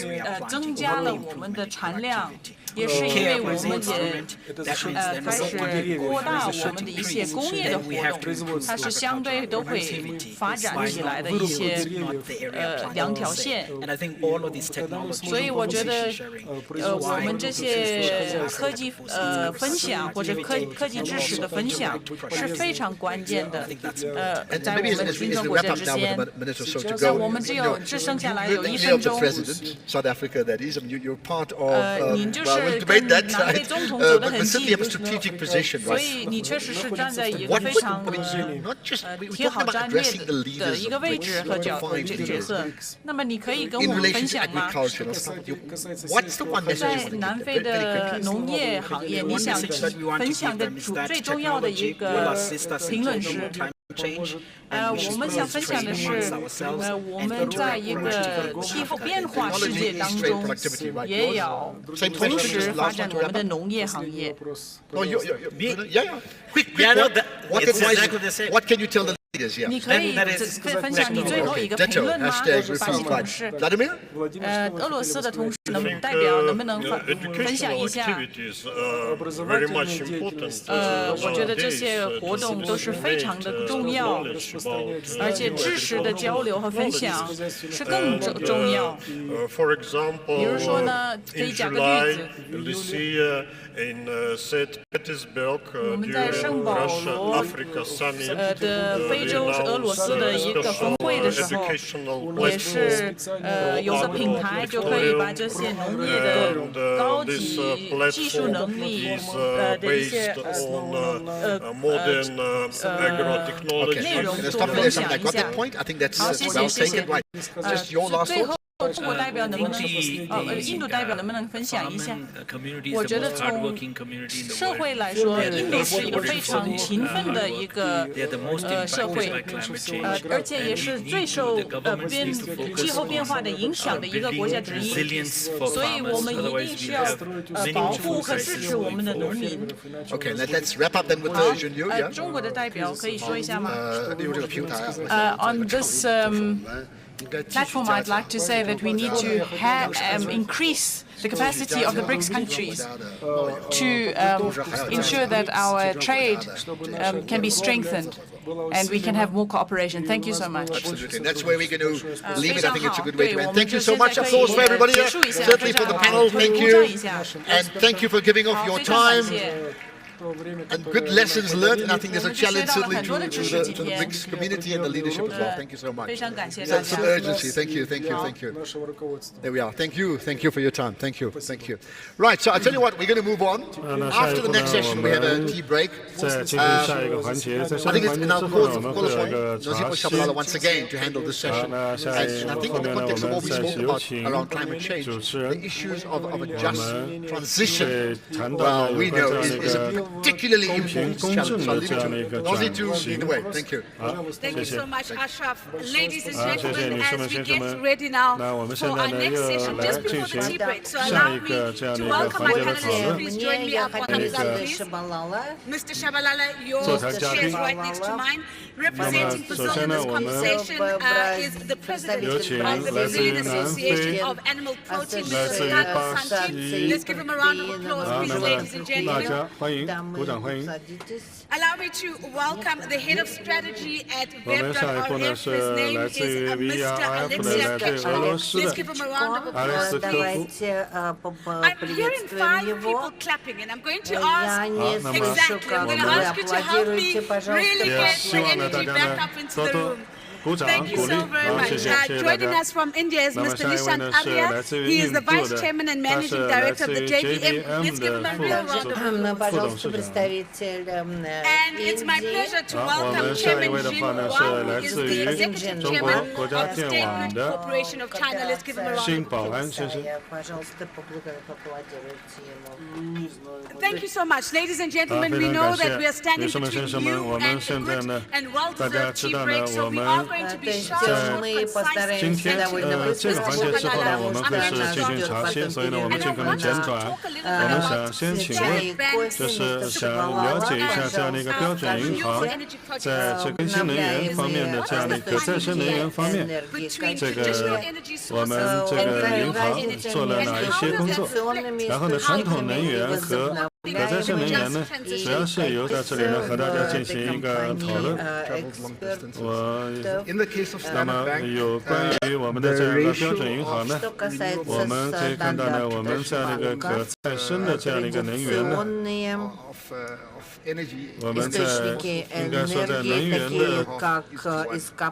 增加了我们的产量。 也是因为我们也开始扩大我们的一些工业的活动，它是相对都会发展起来的一些两条线。所以我觉得我们这些科技分享或者科技知识的分享是非常关键的。在我们金砖国家之间，那我们只剩下来有1分钟。您就是。 南非总统走得很近，所以你确实是站在一个非常挺好战略的一个位置和角色。那么你可以跟我们分享吗？在南非的农业行业，你想分享的最重要的一个评论是？ 我们想分享的是，我们在一个气候变化世界当中，也要同时发展我们的农业行业。
What can you tell the leaders here?
你可以分享你最后一个评论吗？巴西同事，俄罗斯的同事代表能不能分享一下？我觉得这些活动都是非常的重要，而且知识的交流和分享是更重要。比如说呢，可以讲个例子。
In St. Petersburg,
我们在圣保罗的非洲俄罗斯的一个峰会的时候，也是有个平台就可以把这些农业的高级技术能力的一些内容多分享一下。好，谢谢。最后。 中国代表能不能印度代表能不能分享一下？我觉得从社会来说，印度是一个非常勤奋的一个社会，而且也是最受气候变化的影响的一个国家之一。所以我们一定需要保护和支持我们的农民。
Okay, let's wrap up then with the Junyu.
中国的代表可以说一下吗？On this. Platform, I'd like to say that we need to increase the capacity of the BRICS countries to ensure that our trade can be strengthened and we can have more cooperation. Thank you so much.
Absolutely. And that's where we're going to leave it. I think it's a good way to end. Thank you so much. Applause for everybody here. Certainly for the panel. Thank you. And thank you for giving off your time. and good lessons learned, and I think there's a challenge certainly to the BRICS community and the leadership as well. Thank you so much. Some urgency. Thank you. There we are. Thank you for your time. Thank you. Right, so I'll tell you what, we're going to move on. After the next session, we have a tea break. I think it's now called upon Nozipho Shabalala once again to handle this session. And I think in the context of what we spoke about around climate change, the issues of a just transition, well, we know is a particularly important challenge. So I'll leave it to Nozi to lead the way. Thank you.
Thank you so much, Ashraf. Ladies and gentlemen, as we get ready now for our next session, just before the tea break, so allow me to welcome my panelists. Please join me up on the dais, please. Mr. Shabalala, your chair is right next to mine. Representing Brazil in this conversation is the president of the Brazilian Association of Animal Protein, Mr. Sandton Convention. Let's give him a round of applause, please, ladies and gentlemen. Allow me to welcome the head of strategy at WEF.RF. His name is Mr. Alexei Pechko. Please give him a round of applause, please. I'm hearing 5 people clapping, and I'm going to ask exactly. I'm going to ask you to help me really get the energy back up into the room. Thank you so very much. Joining us from India is Mr. Nishant Arya. He is the Vice Chairman and Managing Director of the JVM. Let's give him a real round of applause. And it's my pleasure to welcome Chairman Jin Wang, who is the Executive Chairman of the State Grid Corporation of China. Let's give him a round of applause. Thank you so much. Ladies and gentlemen, we know that we are standing between you and a good and well-deserved tea break, so we are going to be short and concise.
今天这个环节之后呢，我们会是进行茶歇，所以呢，我们尽可能简短。我们想先请问，就是想了解一下这样的一个标准银行在这更新能源方面的这样的一个再生能源方面，这个我们这个银行做了哪一些工作？然后呢，传统能源和可再生能源呢，主要是由在这里呢和大家进行一个讨论。那么有关于我们的这样的标准银行呢，我们可以看到呢，我们这样的一个可再生的这样的一个能源呢，我们在应该说在能源的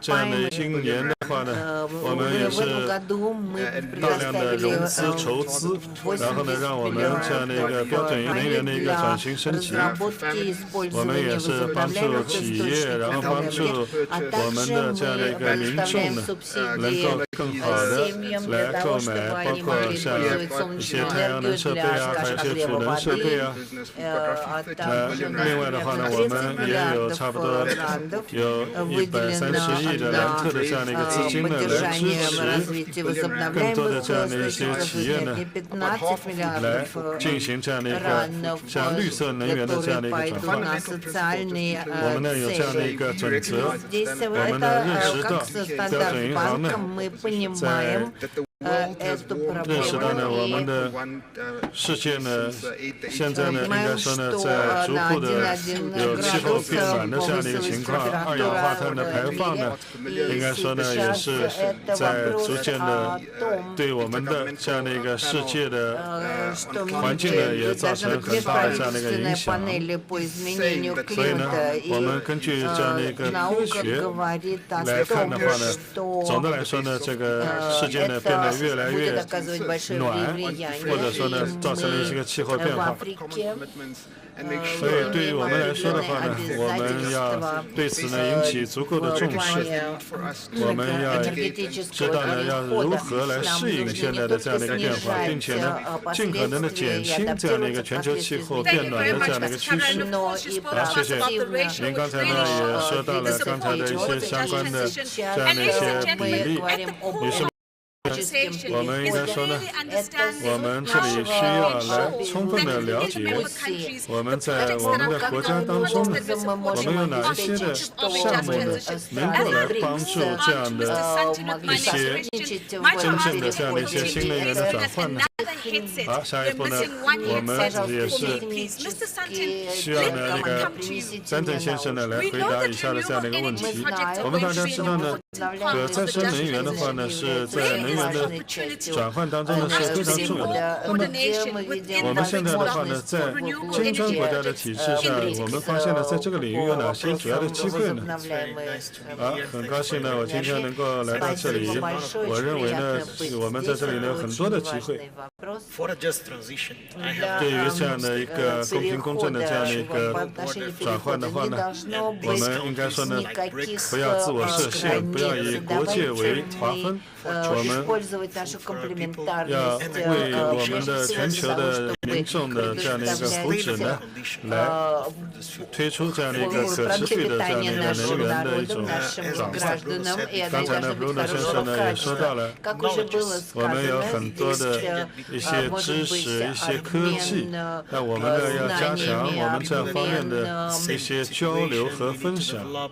这样的今年的话呢，我们也是大量的融资筹资，然后呢，让我们这样的一个标准能源的一个转型升级。我们也是帮助企业，然后帮助我们的这样的一个民众呢，能够更好的来购买，包括像一些太阳能设备啊，还有一些储能设备啊。另外的话呢，我们也有差不多有130亿的兰特的这样的一个资金呢，来支持更多的这样的一些企业呢，来进行这样的一个像绿色能源的这样的一个转换。我们呢有这样的一个准则，我们呢认识到标准银行呢在认识到呢，我们的世界呢，现在呢，应该说呢，在逐步的有气候变暖的这样的一个情况，二氧化碳的排放呢，应该说呢，也是在逐渐的对我们的这样的一个世界的环境呢，也造成很大的这样的一个影响。所以呢，我们根据这样的一个科学来看的话呢，总的来说呢，这个世界呢变得越来越暖，或者说呢，造成了一些气候变化。所以对于我们来说的话呢，我们要对此呢引起足够的重视。我们要知道呢，要如何来适应现在的这样的一个变化，并且呢，尽可能的减轻这样的一个全球气候变暖的这样的一个趋势。好，谢谢。您刚才呢也说到了刚才的一些相关的这样的一些比例，女士。我们应该说呢，我们这里需要来充分的了解我们在我们的国家当中呢，我们有哪一些的项目呢，能够来帮助这样的一些真正的这样的一些新能源的转换呢？好，下一步呢，我们也是需要呢那个Sandton先生呢来回答以下的这样的一个问题。我们大家知道呢。
可再生能源的话呢，是在能源的转换当中呢是非常重要的。那么我们现在的话呢，在金砖国家的体制下，我们发现呢，在这个领域有哪些主要的机会呢？很高兴呢，我今天能够来到这里。我认为呢，我们在这里呢有很多的机会。对于这样的一个公平公正的这样的一个转换的话呢，我们应该说呢，不要自我设限，不要以国界为划分，我们要为我们的全球的民众的这样的一个福祉呢，来推出这样的一个可持续的这样的一个能源的一种转换。刚才呢，Bruno先生呢也说到了，我们有很多的一些知识、一些科技，那我们呢要加强我们这方面的一些交流和分享。我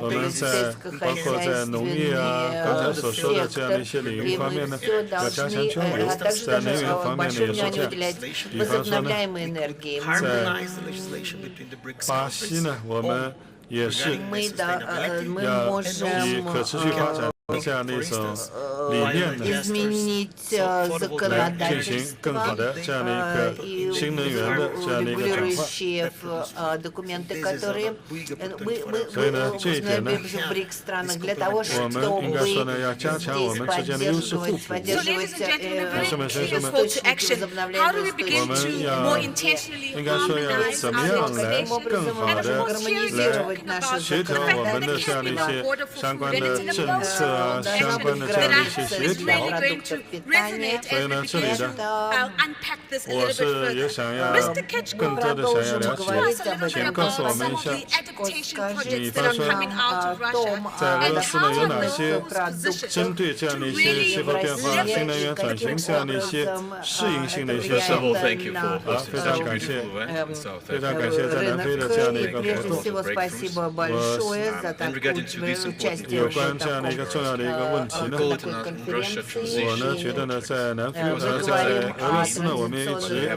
们在包括在农业啊，刚才所说的这样的一些领域方面呢，要加强交流。在能源方面呢也是这样。比方说呢，在巴西呢，我们也是要以可持续发展这样的一种理念呢，来进行更好的这样的一个新能源的这样的一个转换。所以呢，这一点呢，我们应该说呢，要加强我们之间的优势互补。同志们、先生们，我们要应该说要怎么样来更好的来协调我们的这样的一些相关的政策啊，相关的这样的一些协调。所以呢，这里呢，我是也想要更多的想要了解，请告诉我们一下，比方说在俄罗斯呢有哪些针对这样的一些气候变化、新能源转型这样的一些适应性的一些项目。非常感谢，非常感谢在南非的这样的一个活动。有关这样的一个重要的一个问题呢，我呢觉得呢，在南非在俄罗斯呢，我们一直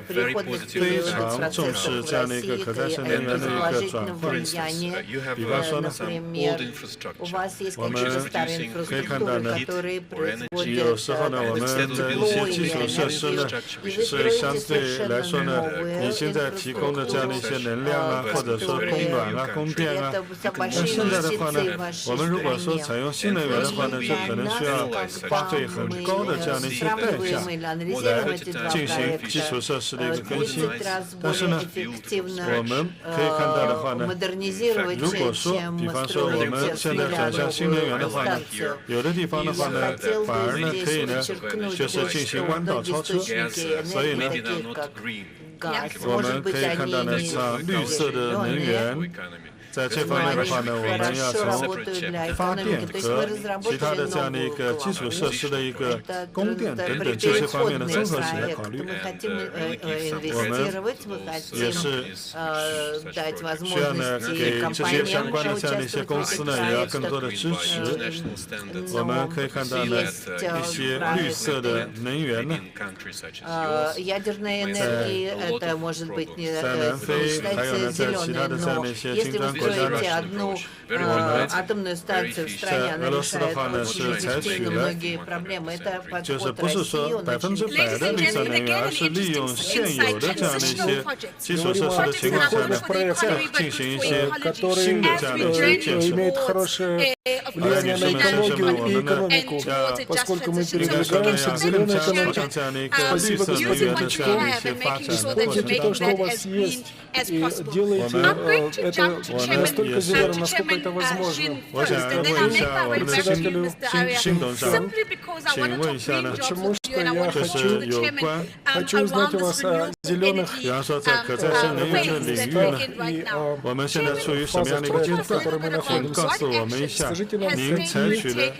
非常重视这样的一个可再生能源的一个转换。比方说呢，我们可以看到呢，有时候呢，我们的一些基础设施呢，是相对来说呢，已经在提供的这样的一些能量啊，或者说供暖啊、供电啊。那现在的话呢，我们如果说采用新能源的话呢，就可能需要花费很高的这样的一些代价来进行基础设施的一个更新。但是呢，我们可以看到的话呢，如果说，比方说我们现在转向新能源的话呢，有的地方的话呢，反而呢可以呢，就是进行弯道超车。所以呢，我们可以看到呢，像绿色的能源。在这方面的话呢，我们要从发电和其他的这样的一个基础设施的一个供电等等这些方面的综合起来考虑。我们也是需要呢给这些相关的这样的一些公司呢，也要更多的支持。我们可以看到呢，一些绿色的能源呢，在南非还有呢，在其他的这样的一些金砖国家呢，我们在俄罗斯的话呢是采取了，就是不是说100%的绿色能源，而是利用现有的这样的一些基础设施的情况下呢，进行一些新的这样的一些建设。
влияние на экологию и экономику, поскольку мы передвигаемся к зеленой экономике. Спасибо, господин Кличко. Используйте то, что у вас есть, и делайте это настолько зелено, насколько это возможно. Председателю почему что я хочу узнать у вас о зеленых и о фазах проекта, в которой мы находимся.
您采取的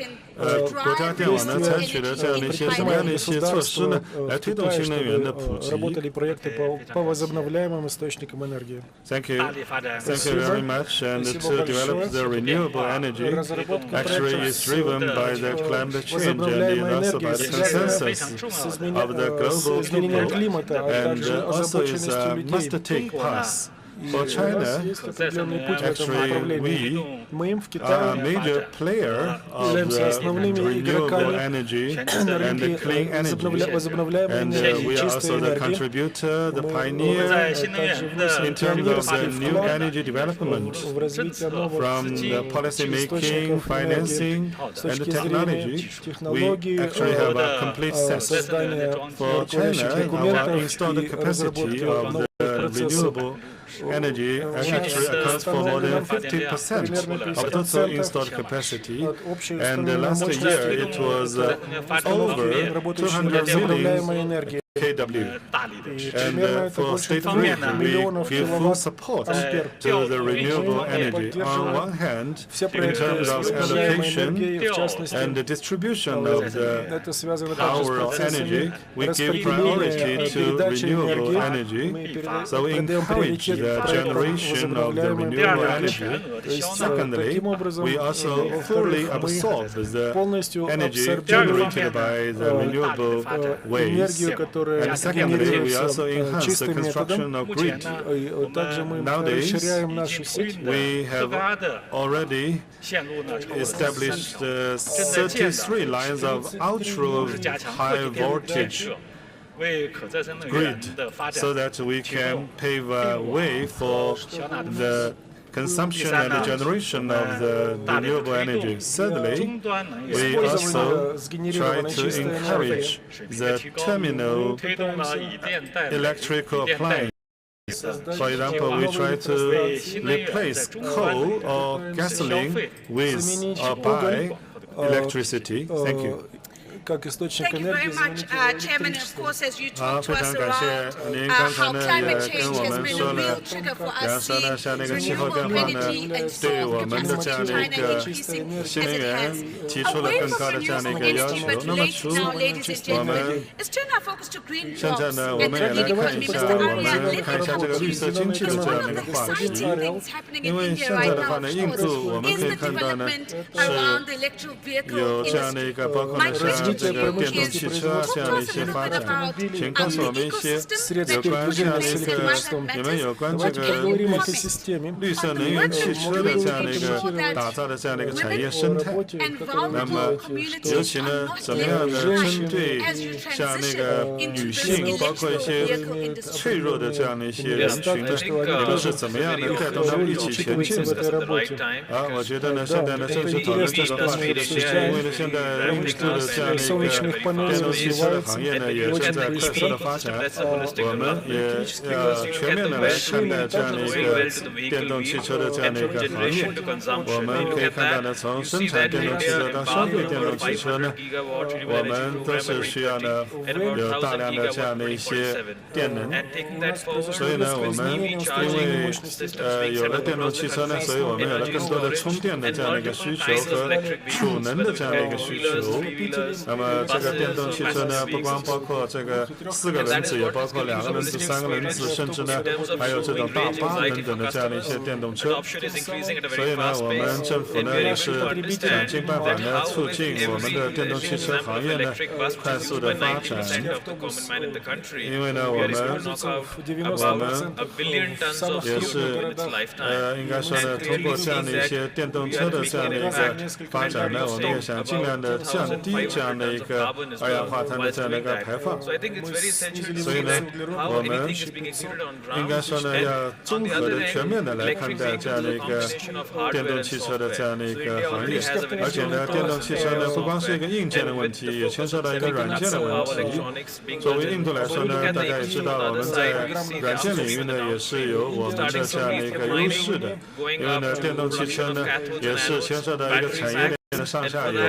国家电网呢采取的这样的一些什么样的一些措施呢，来推动新能源的普及 ？Thank you, thank you very much. And to develop the renewable energy, actually is driven by the climate change and also by the consensus of the global people, and also is must take place.
For China, actually, we are a major player of the renewable energy and the clean energy. And we are also the contributor, the pioneer in terms of the new energy development. From the policy making, financing, and the technology, we actually have a complete set. For China, our installed capacity of the renewable energy actually accounts for more than 50% of total installed capacity. And last year it was over 200 million kW. And for state grid, we give full support to the renewable energy. On one hand, in terms of allocation and the distribution of the power of energy, we give priority to renewable energy. So we encourage the generation of the renewable energy. Secondly, we also fully absorb the energy generated by the renewable ways. And secondly, we also enhance the construction of grid. Nowadays, we have already established 33 lines of ultra-high voltage grid so that we can pave a way for the consumption and the generation of the renewable energy. Thirdly, we also try to encourage the terminal electrical appliance. For example, we try to replace coal or gasoline with or by electricity. Thank you.
Thank you very much, Chairman. And of course, as you talk to us around how climate change has been a real trigger for us seeing renewable energy and solar capacity in China increasing as it has. Away from renewable energy, but related now, ladies and gentlemen, let's turn our focus to green jobs and the green economy. Mr. Arya, let me talk to you. Because one of the exciting things happening in India right now, of course, is the development around the electric vehicle industry. My question
这个电动汽车这样的一些发展，请告诉我们一些有关这样的一个你们有关这个绿色能源汽车的这样的一个打造的这样的一个产业生态。那么，尤其呢，怎么样的针对像那个女性，包括一些脆弱的这样的一些人群呢，你们是怎么样的带动他们一起前进的？我觉得呢，现在呢正是讨论这个话题的时间，因为呢，现在印度的这样的电动汽车的行业呢，也正在快速的发展。我们也要全面的来看待这样的一个电动汽车的这样的一个行业。我们可以看到呢，从生产电动汽车到消费电动汽车呢，我们都是需要呢有大量的这样的一些电能。所以呢，我们因为有了电动汽车呢，所以我们有了更多的充电的这样的一个需求和储能的这样的一个需求。那么这个电动汽车呢，不光包括这个4个轮子，也包括2个轮子、3个轮子，甚至呢还有这种大巴等等的这样的一些电动车。所以呢，我们政府呢也是想尽办法呢促进我们的电动汽车行业呢快速的发展。因为呢，我们也是应该说呢，通过这样的一些电动车的这样的一个发展呢，我们也想尽量的降低这样的一个二氧化碳的这样的一个排放。所以呢，我们应该说呢，要综合的、全面的来看待这样的一个电动汽车的这样的一个行业。而且呢，电动汽车呢，不光是一个硬件的问题，也牵涉到一个软件的问题。作为印度来说呢，大家也知道，我们在软件领域呢，也是有我们的这样的一个优势的。因为呢，电动汽车呢，也是牵涉到一个产业链的上下游，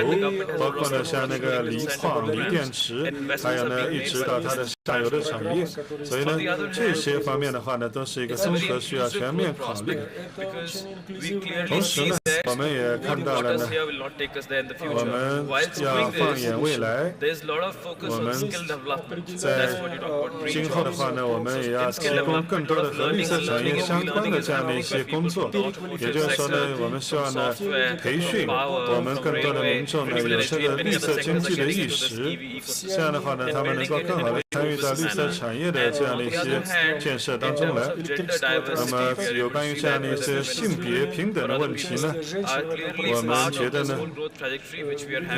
包括呢像那个锂矿、锂电池，还有呢一直到它的下游的产业，所以呢这些方面的话呢，都是一个综合需要全面考虑。同时呢，我们也看到了呢，我们要放眼未来，我们在今后的话呢，我们也要提供更多的和绿色产业相关的这样的一些工作。也就是说呢，我们希望呢，培训我们更多的民众呢，有这个绿色经济的意识。这样的话呢，他们能够更好的参与到绿色产业的这样的一些建设当中来。那么有关于这样的一些性别平等的问题呢，我们觉得呢，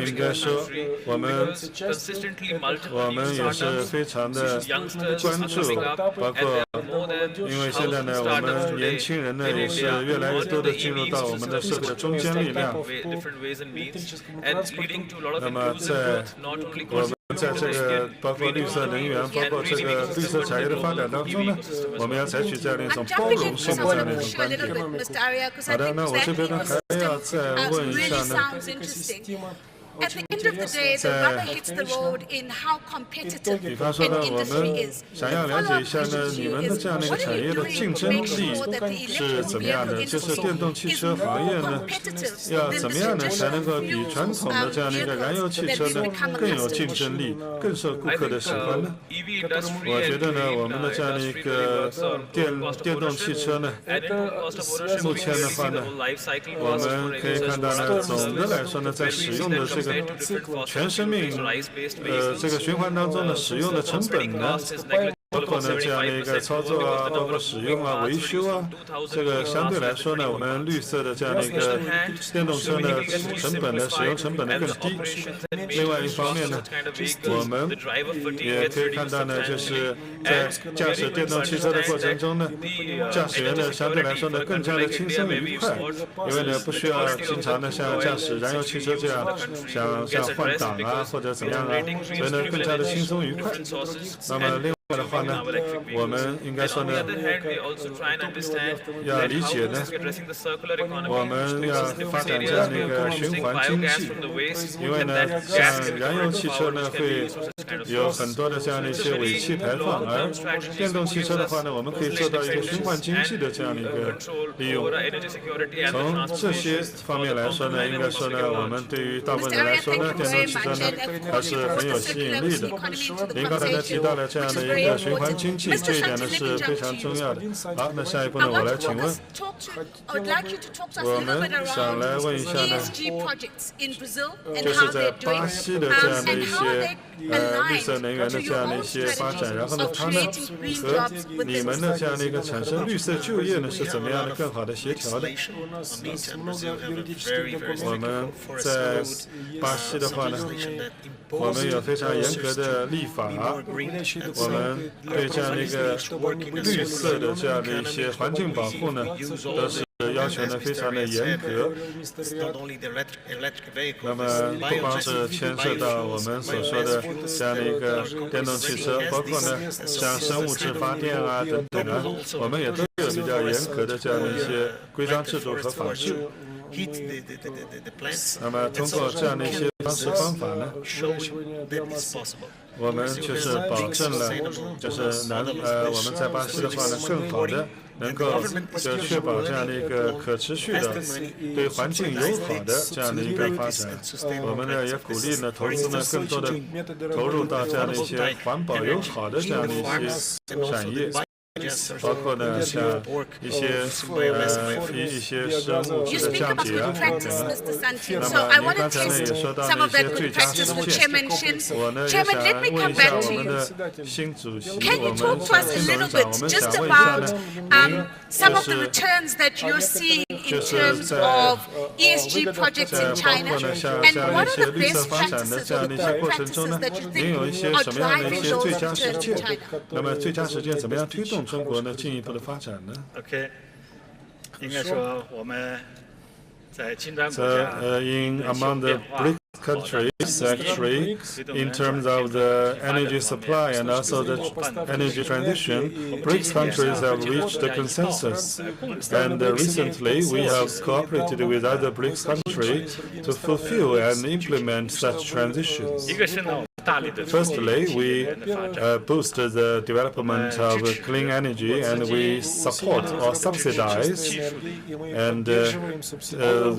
应该说我们也是非常的关注，包括因为现在呢，我们年轻人呢也是越来越多的进入到我们的社会的中坚力量。那么在这个包括绿色能源，包括这个绿色产业的发展当中呢，我们要采取这样的一种包容性的这样的一种观点。好的，那我这边呢还要再问一下呢。
At the end of the day, the rubber hits the road in how competitive an industry is.
想要了解一下呢，你们的这样的一个产业的竞争力是怎么样的？就是电动汽车行业呢，要怎么样呢才能够比传统的这样的一个燃油汽车呢更有竞争力，更受顾客的喜欢呢？我觉得呢，我们的这样的一个电动汽车呢，目前的话呢，我们可以看到呢，总的来说呢，在使用的这个全生命这个循环当中的使用的成本呢，包括呢这样的一个操作啊，包括使用啊、维修啊，这个相对来说呢，我们绿色的这样的一个电动车呢，成本的使用成本呢更低。另外一方面呢，我们也可以看到呢，就是在驾驶电动汽车的过程中呢，驾驶员呢相对来说呢更加的轻松愉快，因为呢不需要经常的像驾驶燃油汽车这样像换挡啊或者怎么样啊，所以呢更加的轻松愉快。那么另外的话呢，我们应该说呢，要理解呢，我们要发展这样的一个循环经济，因为呢，像燃油汽车呢会有很多的这样的一些尾气排放，而电动汽车的话呢，我们可以做到一个循环经济的这样的一个利用。从这些方面来说呢，应该说呢，我们对于大部分人来说呢，电动汽车呢还是很有吸引力的。您刚才呢提到了这样的一个循环经济，这一点呢是非常重要的。好，那下一步呢，我来请问，我们想来问一下呢，就是在巴西的这样的一些绿色能源的这样的一些发展，然后呢，它呢和你们的这样的一个产生绿色就业呢是怎么样的更好的协调的？我们在巴西的话呢，我们有非常严格的立法，我们对这样的一个绿色的这样的一些环境保护呢，都是要求呢非常的严格。那么不光是牵涉到我们所说的这样的一个电动汽车，包括呢像生物质发电啊等等啊，我们也都有比较严格的这样的一些规章制度和法制。那么通过这样的一些方式方法呢，我们就是保证了，就是我们在巴西的话呢，更好的能够就确保这样的一个可持续的、对环境友好的这样的一个发展。我们呢也鼓励呢投资呢更多的投入到这样的一些环保友好的这样的一些产业。包括呢，像一些生物质的降解啊等等。那么您刚才呢也说到了一些最佳实践，我呢也想问一下我们的新主席，我们新董事长，我们想问一下呢，您就是在包括呢像这样一些绿色发展的这样的一些过程中呢，您有一些什么样的一些最佳实践？那么最佳实践怎么样推动中国呢进一步的发展呢
？OK， 应该说我们在金砖国家
among the BRICS countries, actually, in terms of the energy supply and also the energy transition, BRICS countries have reached a consensus. And recently, we have cooperated with other BRICS countries to fulfill and implement such transitions. Firstly, we boost the development of clean energy, and we support or subsidize, and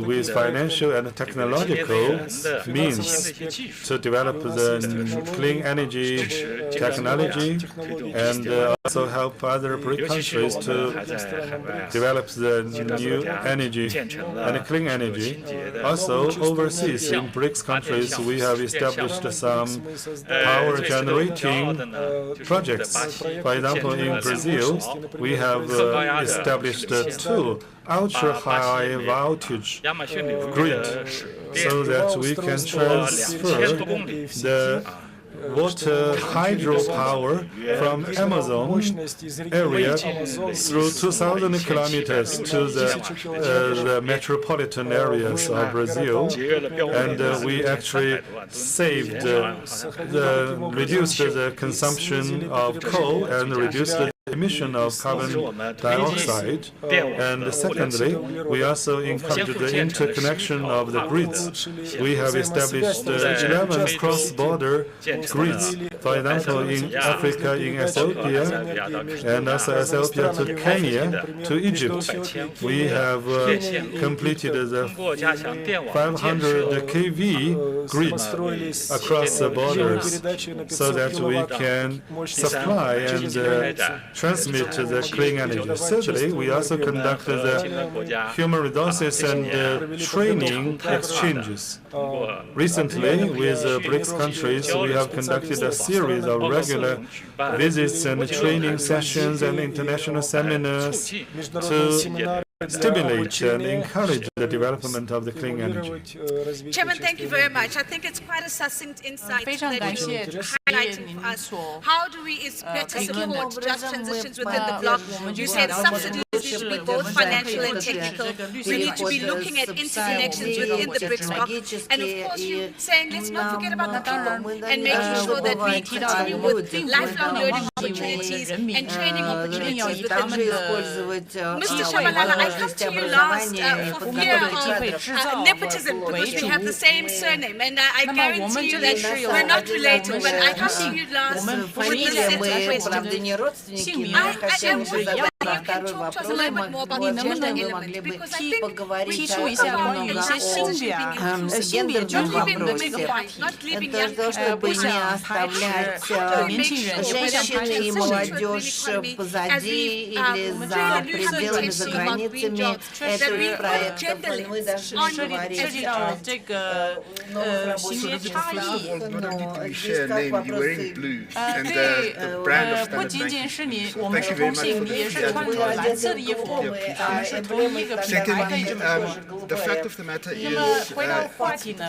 with financial and technological means to develop the clean energy technology, and also help other BRIC countries to develop the new energy and clean energy. Also, overseas in BRICS countries, we have established some power generating projects. For example, in Brazil, we have established two ultra-high voltage grid so that we can transfer the water hydropower from Amazon area through 2,000 kilometers to the metropolitan areas of Brazil, and we actually reduced the consumption of coal and reduced the emission of carbon dioxide. And secondly, we also encourage the interconnection of the grids. We have established 11 cross-border grids. For example, in Africa, in Ethiopia, and also Ethiopia to Kenya, to Egypt, we have completed the 500 kV grids across the borders so that we can supply and transmit the clean energy. Thirdly, we also conduct the human resources and training exchanges. Recently, with BRICS countries, we have conducted a series of regular visits and training sessions and international seminars to stimulate and encourage the development of the clean energy.
Chairman, thank you very much. I think it's quite a succinct insight that you highlighting for us. How do we better support just transitions within the bloc? You said subsidies need to be both financial and technical. We need to be looking at interconnections within the BRICS bloc. And of course, you're saying let's not forget about the people and making sure that we continue with lifelong learning opportunities and training opportunities within the Mr. Shabalala, I come to you last for fear of nepotism because we have the same surname, and I guarantee you that we're not related, but I come to you last with this set of questions. You can talk to us a little bit more about the gender element, because I think we talk about a lot of not leaving the bigger fight, not leaving young people
женщины и молодежь позади или за пределами, за границами этого проекта. Мы должны говорить о новых рабочих местах, но здесь как вопросы...
不仅仅是你我们是同性，也是穿着蓝色的衣服，是同一个品牌，可以这么说。那么回到话题呢，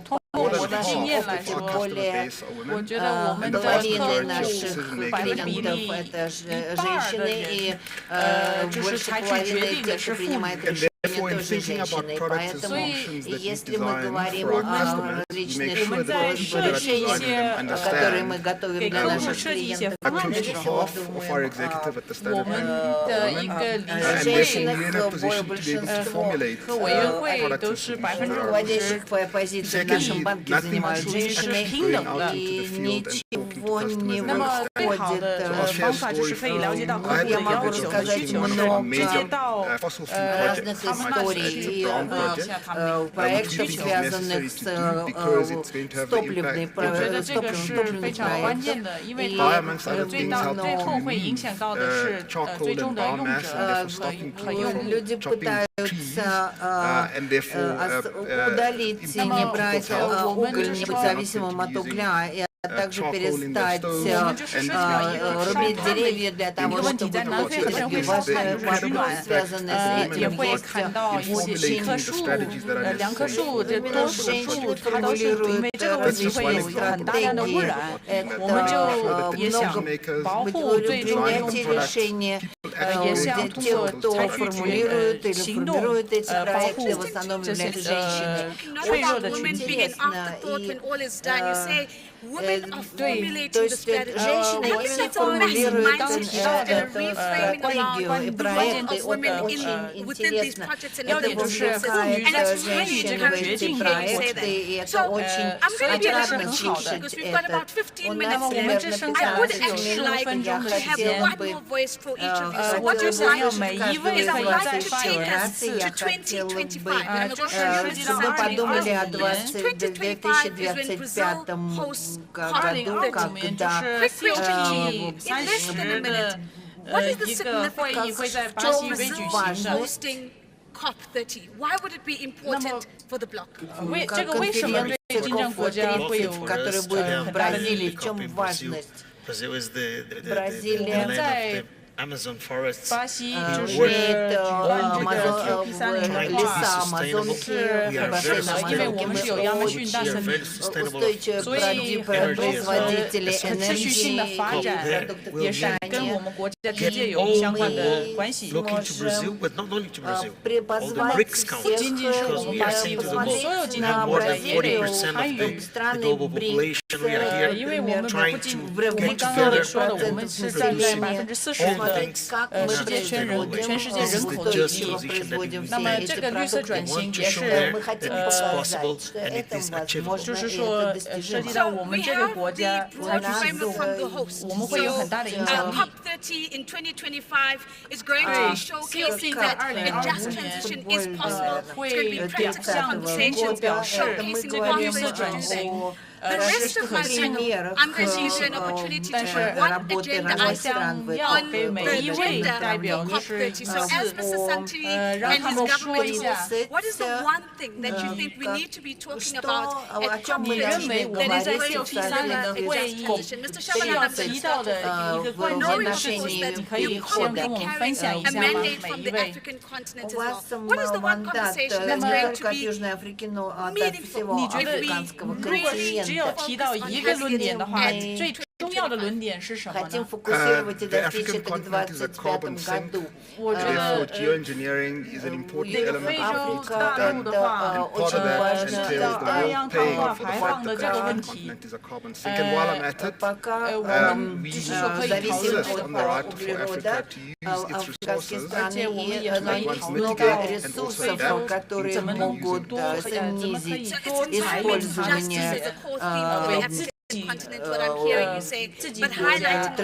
通过我的经验来说，我觉得我们的客户比例一半的人，就是采取决定的是妇女。тоже женщины. Поэтому, если мы говорим о личных решениях, которые мы готовим для наших клиентов,我们的一个женщинах большинство都是руководящих позиций в нашем банке занимают женщины, и ничего не выходит. Я могу рассказать много разных историй проектов, связанных с топливным проектом. Люди пытаются удалить и не брать уголь, не быть зависимым от угля, а также перестать рубить деревья для того, чтобы получить вопрос, связанный с этим. Есть женщины формулируют различные стратегии. Это принятие решения 也是要通过采取行动保护这些脆弱的群体。
Women are formulating the strategy.
我是 формулируют стратегию и проекты, очень интересно. Это вовлекает женщин в эти проекты, и это очень отрадно слышать это. У нас примерно 15 минут, я хотела бы услышать каждую из вашей делегаций, я хотела бы, чтобы вы подумали о 2025 году, когда
一个会议会在巴西被举行的。
COP30. Why would it be important for the bloc?
这个为什么对金正国家会有
который будет в Бразилии, в чем важность? Бразилия在
巴西就是
леса Амазонки,
因为我们是有亚马逊大森林，所以
производители
持续性的发展也是跟我们国家直接有相关的关系。不仅仅是我们巴西，我们所有经济国家也得有参与。因为我们不仅我们刚刚说的，我们是占在40%的世界全世界人口的比例。那么这个绿色转型也是就是说涉及到我们这个国家采取行动，我们会有很大的影响力。
COP30 in 2025 is going to be showcasing that a just transition is possible. It's going to be practical conversations showcasing the绿色转型。The rest of my panel, I'm going to use an opportunity to put one agenda item on the agenda of COP30. So as Mr. Santini and his government says, what is the one thing that you think we need to be talking about at COP30 that is going to deliver a just transition? Mr. Shabalala said, no issues that you probably carry a mandate from the African continent as well. What is the one conversation that's going to be meaningful if we
只有提到一个论点的话，最重要的论点是什么呢？
The African continent is a carbon sink. Therefore, geoengineering is an important element of it. And part of that entails the world paying for the fact that the African continent is a carbon sink. And while I'm at it, we insist on the right for Africa to use its resources like ones mitigate and also adapt to the
снизить использование
continent, what I'm hearing you say, but highlighting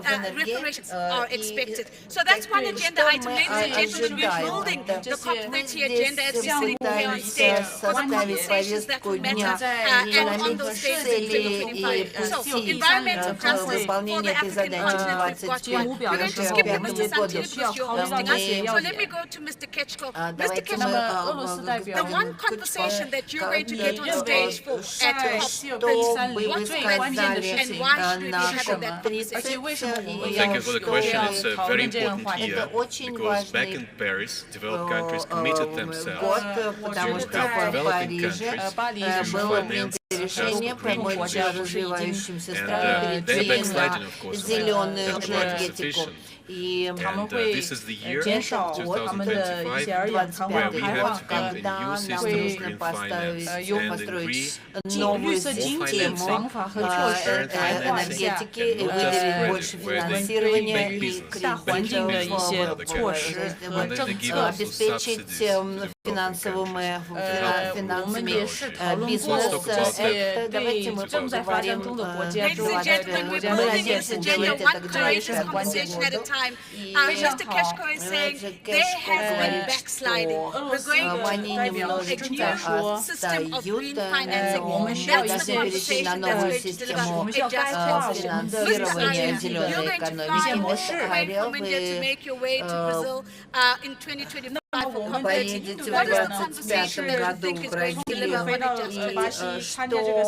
that reparations are expected. So that's one agenda item, ladies and gentlemen. We're holding the COP30 agenda as we're sitting here on stage for the conversations that will matter and on those days in 2025. So environmental justice for the African continent, we've got one. We're going to skip to Mr. Santini because you're hosting us. So let me go to Mr. Ketchko. Mr. Ketchko, the one conversation that you're going to get on stage for at COP30.
что вы сказали нашим 30.
Thank you for the question. It's very important year because back in Paris, developed countries committed themselves to help developing countries to finance
решение помочь развивающимся странам перейти на зеленую энергетику. И减少他们的一些二氧化碳排放，когда нам нужно построить новую систему энергетики и выделить больше финансирования и кредитов, обеспечить финансовыми бизнес. Давайте мы поговорим, мы надеемся делать это к 2025 году.
Mr. Ketchko is saying they have been backsliding. We're going to a new system of green financing. That's the conversation that's going to deliver a just transition. Mr. Arias, you're going to find a way from India to make your way to Brazil in 2025.
поедете в 2025 году в Бразилию, и что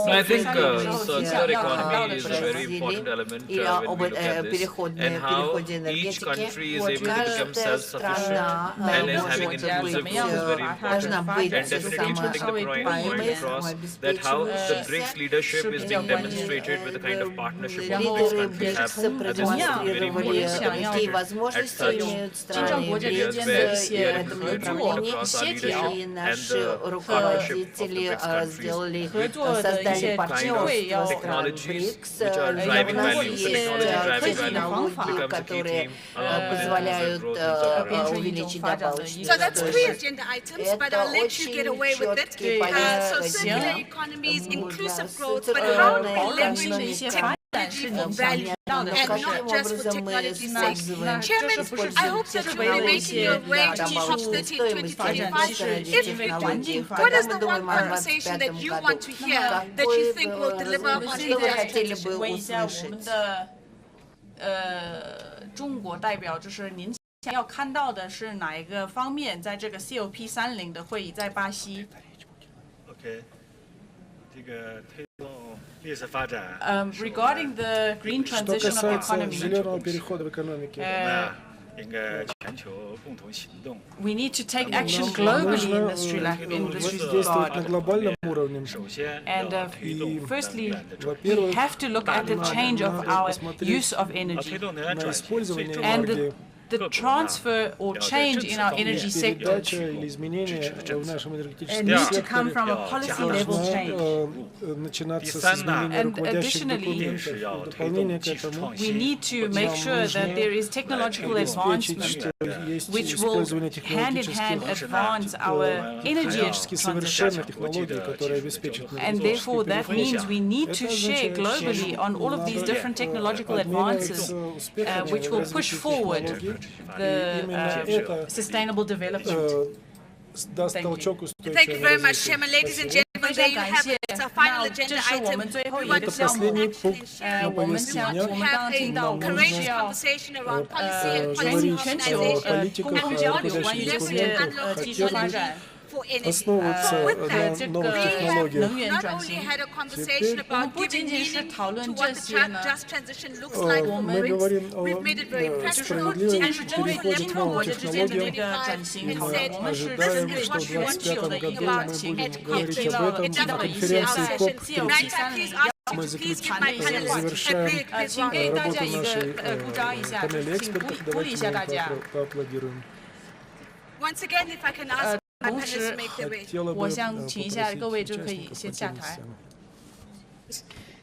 I think circular
в
economy is a very important
Бразилии,
element
или
when
об
we look at this, and how
переходе
each country is
энергетики.
able to become
Каждая
self-sufficient
страна
and is having
может
inclusive
быть,
growth is very important.
должна быть
And definitely putting the point across that how the BRICS leadership is being demonstrated with the kind of partnership all these countries have. That is a very important
какие
demonstration. At
возможности
such
имеют страны
areas
BRICS
where
в
we are
этом
able to
направлении,
across our leadership
и
and
наши
the partnership of the
руководители
BRICS countries
сделали,
with
создали
kind of
партнерство стран
technologies
BRICS.
which are
У
driving
нас
value. So
есть
technology driving value
технологии,
becomes a key
которые
theme along with
позволяют
growth and so on.
увеличить добавочную
So that's three
стоимость.
agenda items, but I'll
Это
let you get
очень
away with it.
четкие
So circular
повестки.
economies, inclusive growth, but how do we leverage technology for value and not just for technology's sake? Chairman, I hope that you will be making your way to COP30 2025. If you do, what is the one conversation that you want to hear that you think will deliver on injustice?
中国代表就是您想要看到的是哪一个方面，在这个 COP30的会议在巴西
OK， 这个推动绿色发展。
regarding the green
Что
transition of the
касается
economy,
зеленого перехода в экономике,
应该全球共同行动。
we need to take action globally in this
действовать на
regard.
глобальном уровне.
And
И,
firstly, we
во-первых,
have to look at the change of our use of energy
на использование
and
энергии.
the transfer or change in our energy sector
Передача или изменения в нашем энергетическом
need to come
секторе
from a policy level change.
должна начинаться с изменения
And
руководящих
additionally,
документов. В дополнение к этому
we need to make sure that there is technological
обеспечить,
advancement
что есть
which will
использование
hand in hand advance our energy
технически совершенных
transition.
технологий, которые обеспечат
And therefore, that means we need to share globally on all of these different technological advances which will push forward the sustainable development.
Thank you very much, Chairman. Ladies and gentlemen, there you have it. It's our final agenda item. We want to have more action in sharing. We want to have a courageous conversation around policy and policy harmonization. And we want to unlock technology for energy.
основываться
With
на
that,
новых
we have
технологиях.
not only had a conversation about giving meaning to what the just transition looks like for
Мы
BRICS.
говорим о
We've made it very practical.
справедливом
And
переходе к новым технологиям.
and
Мы
said, this
ожидаем,
is
что
what
в
we want to
2025
think
году
about
мы будем
at
говорить об этом на конференции
COP30.
COP30. Мы завершаем работу нашей панели экспертов. Давайте мы им поаплодируем.
Once again, if I can ask my panelists to make their way.
我想请一下各位就可以先下台。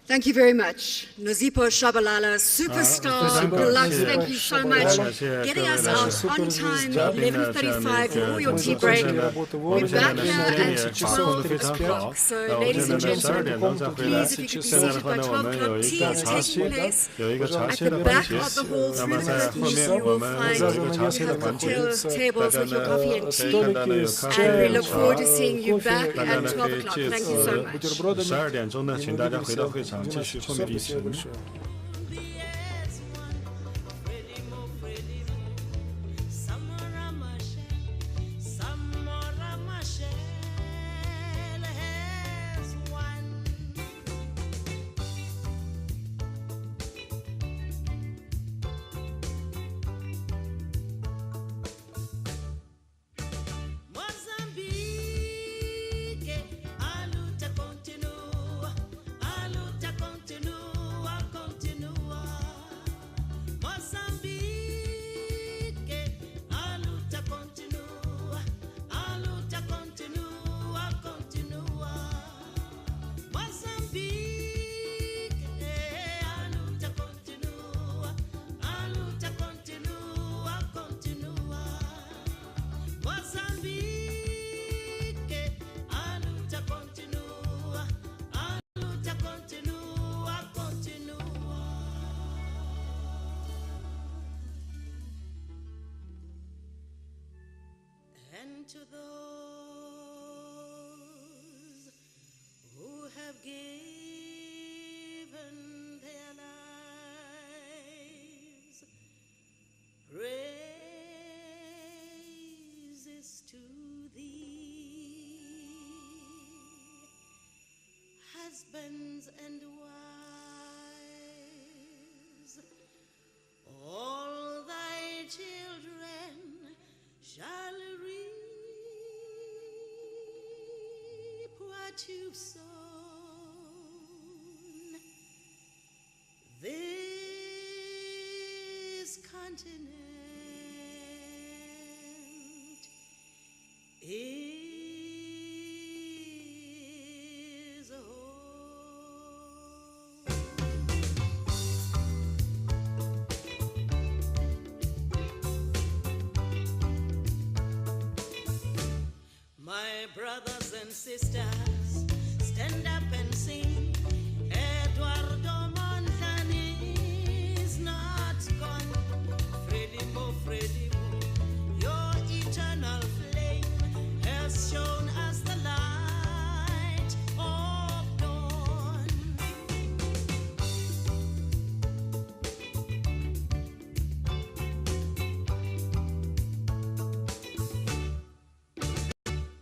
Thank you very much. Nozipo Shabalala, superstar, beloved, thank you so much. Getting us out on time, 11:35 for your tea break. We're back here at 12 o'clock. So, ladies and gentlemen, please, if you could be seated by 12 o'clock, tea is taking place at the back of the hall through the reception. You will find we have cocktail tables with your coffee and tea. And we look forward to seeing you back at 12 o'clock. Thank you so much.
12点钟呢，请大家回到会场继续后面的议程。
And to those who have given their lives, praise is praise to thee, husbands and wives, all thy children shall reap what you've sown. This continent is home. My brothers and sisters, stand up and sing. Eduardo Montagne is not gone. Freddie Mo, your eternal flame has shown us the light of dawn.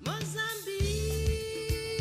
Mozambique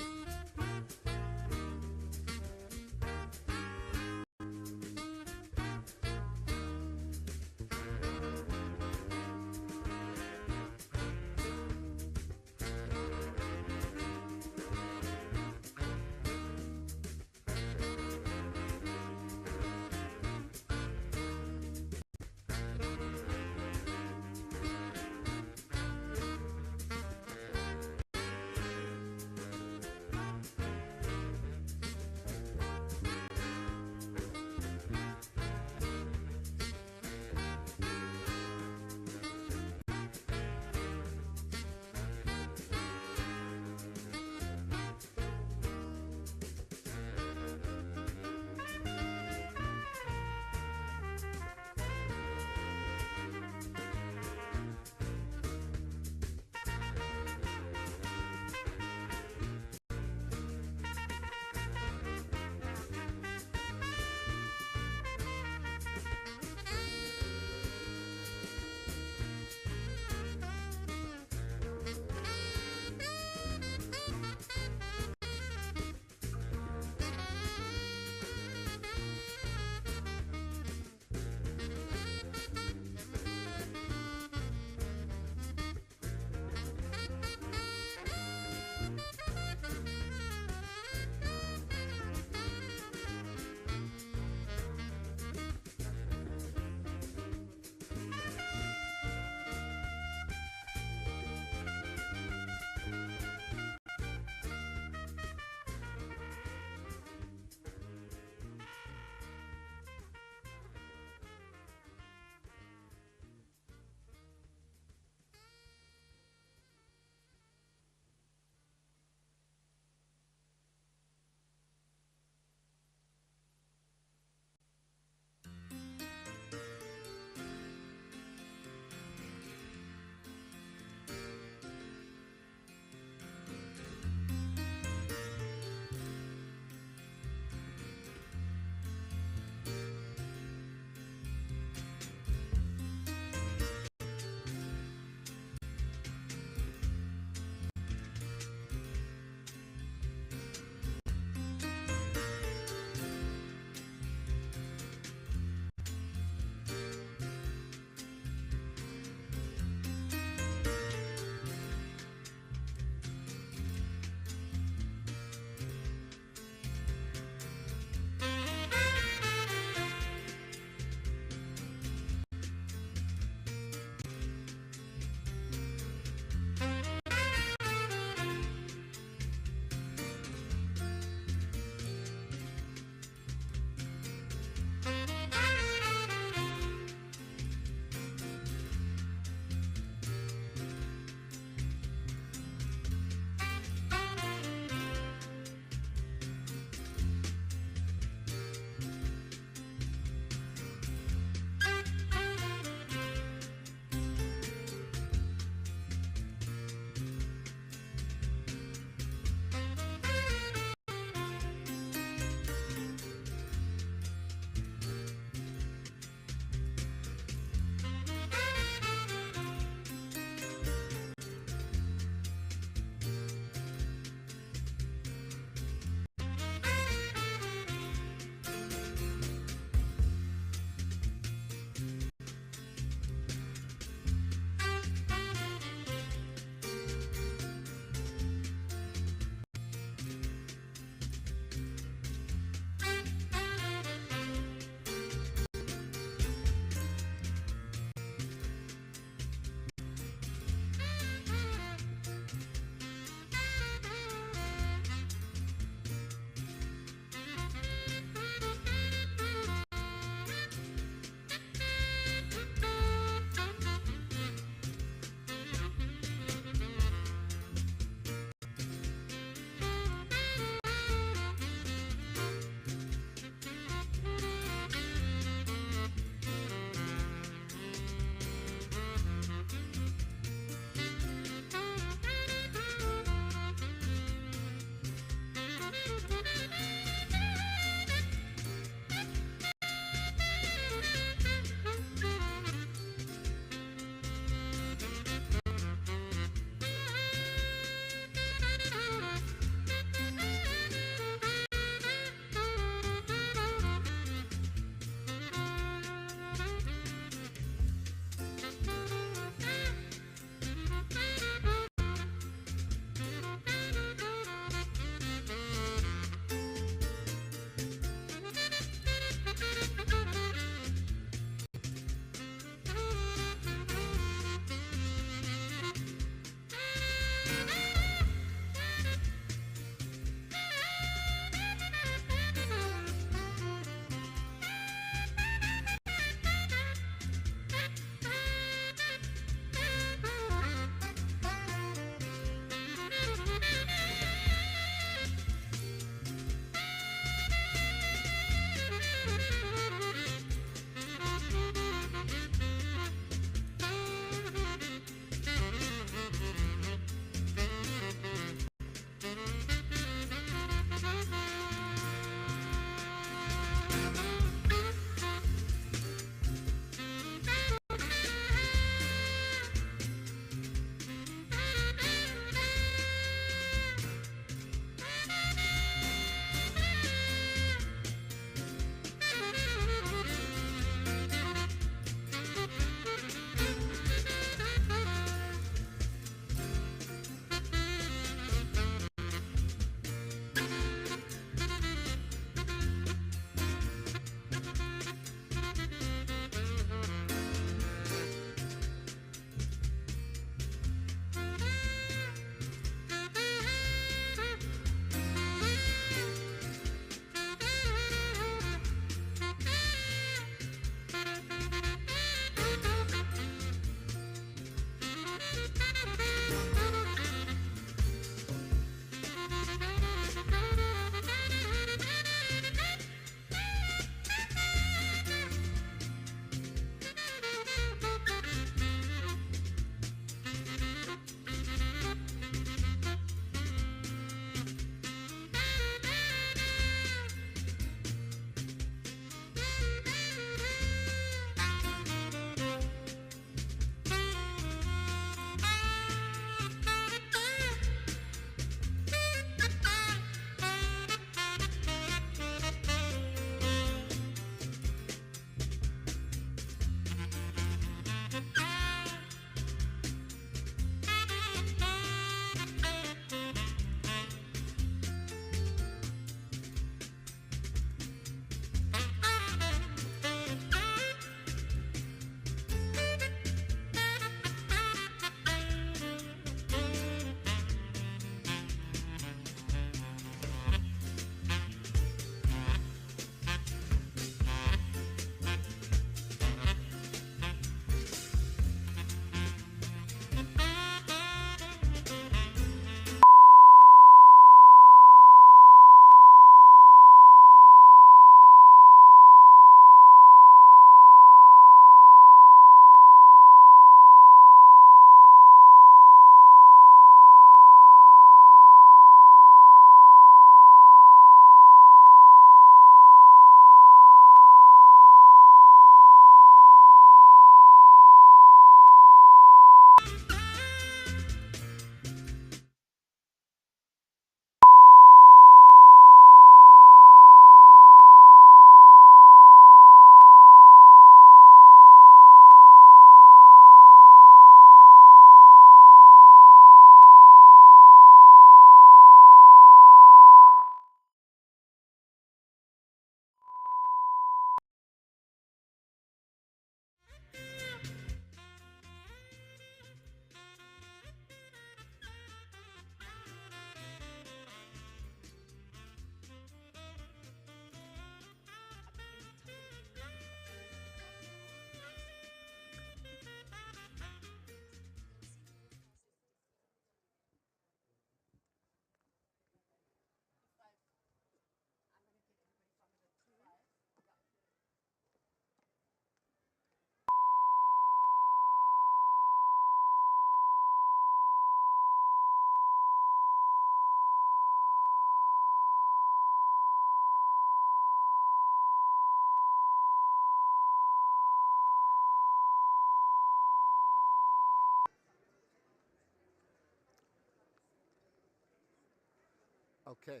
Okay.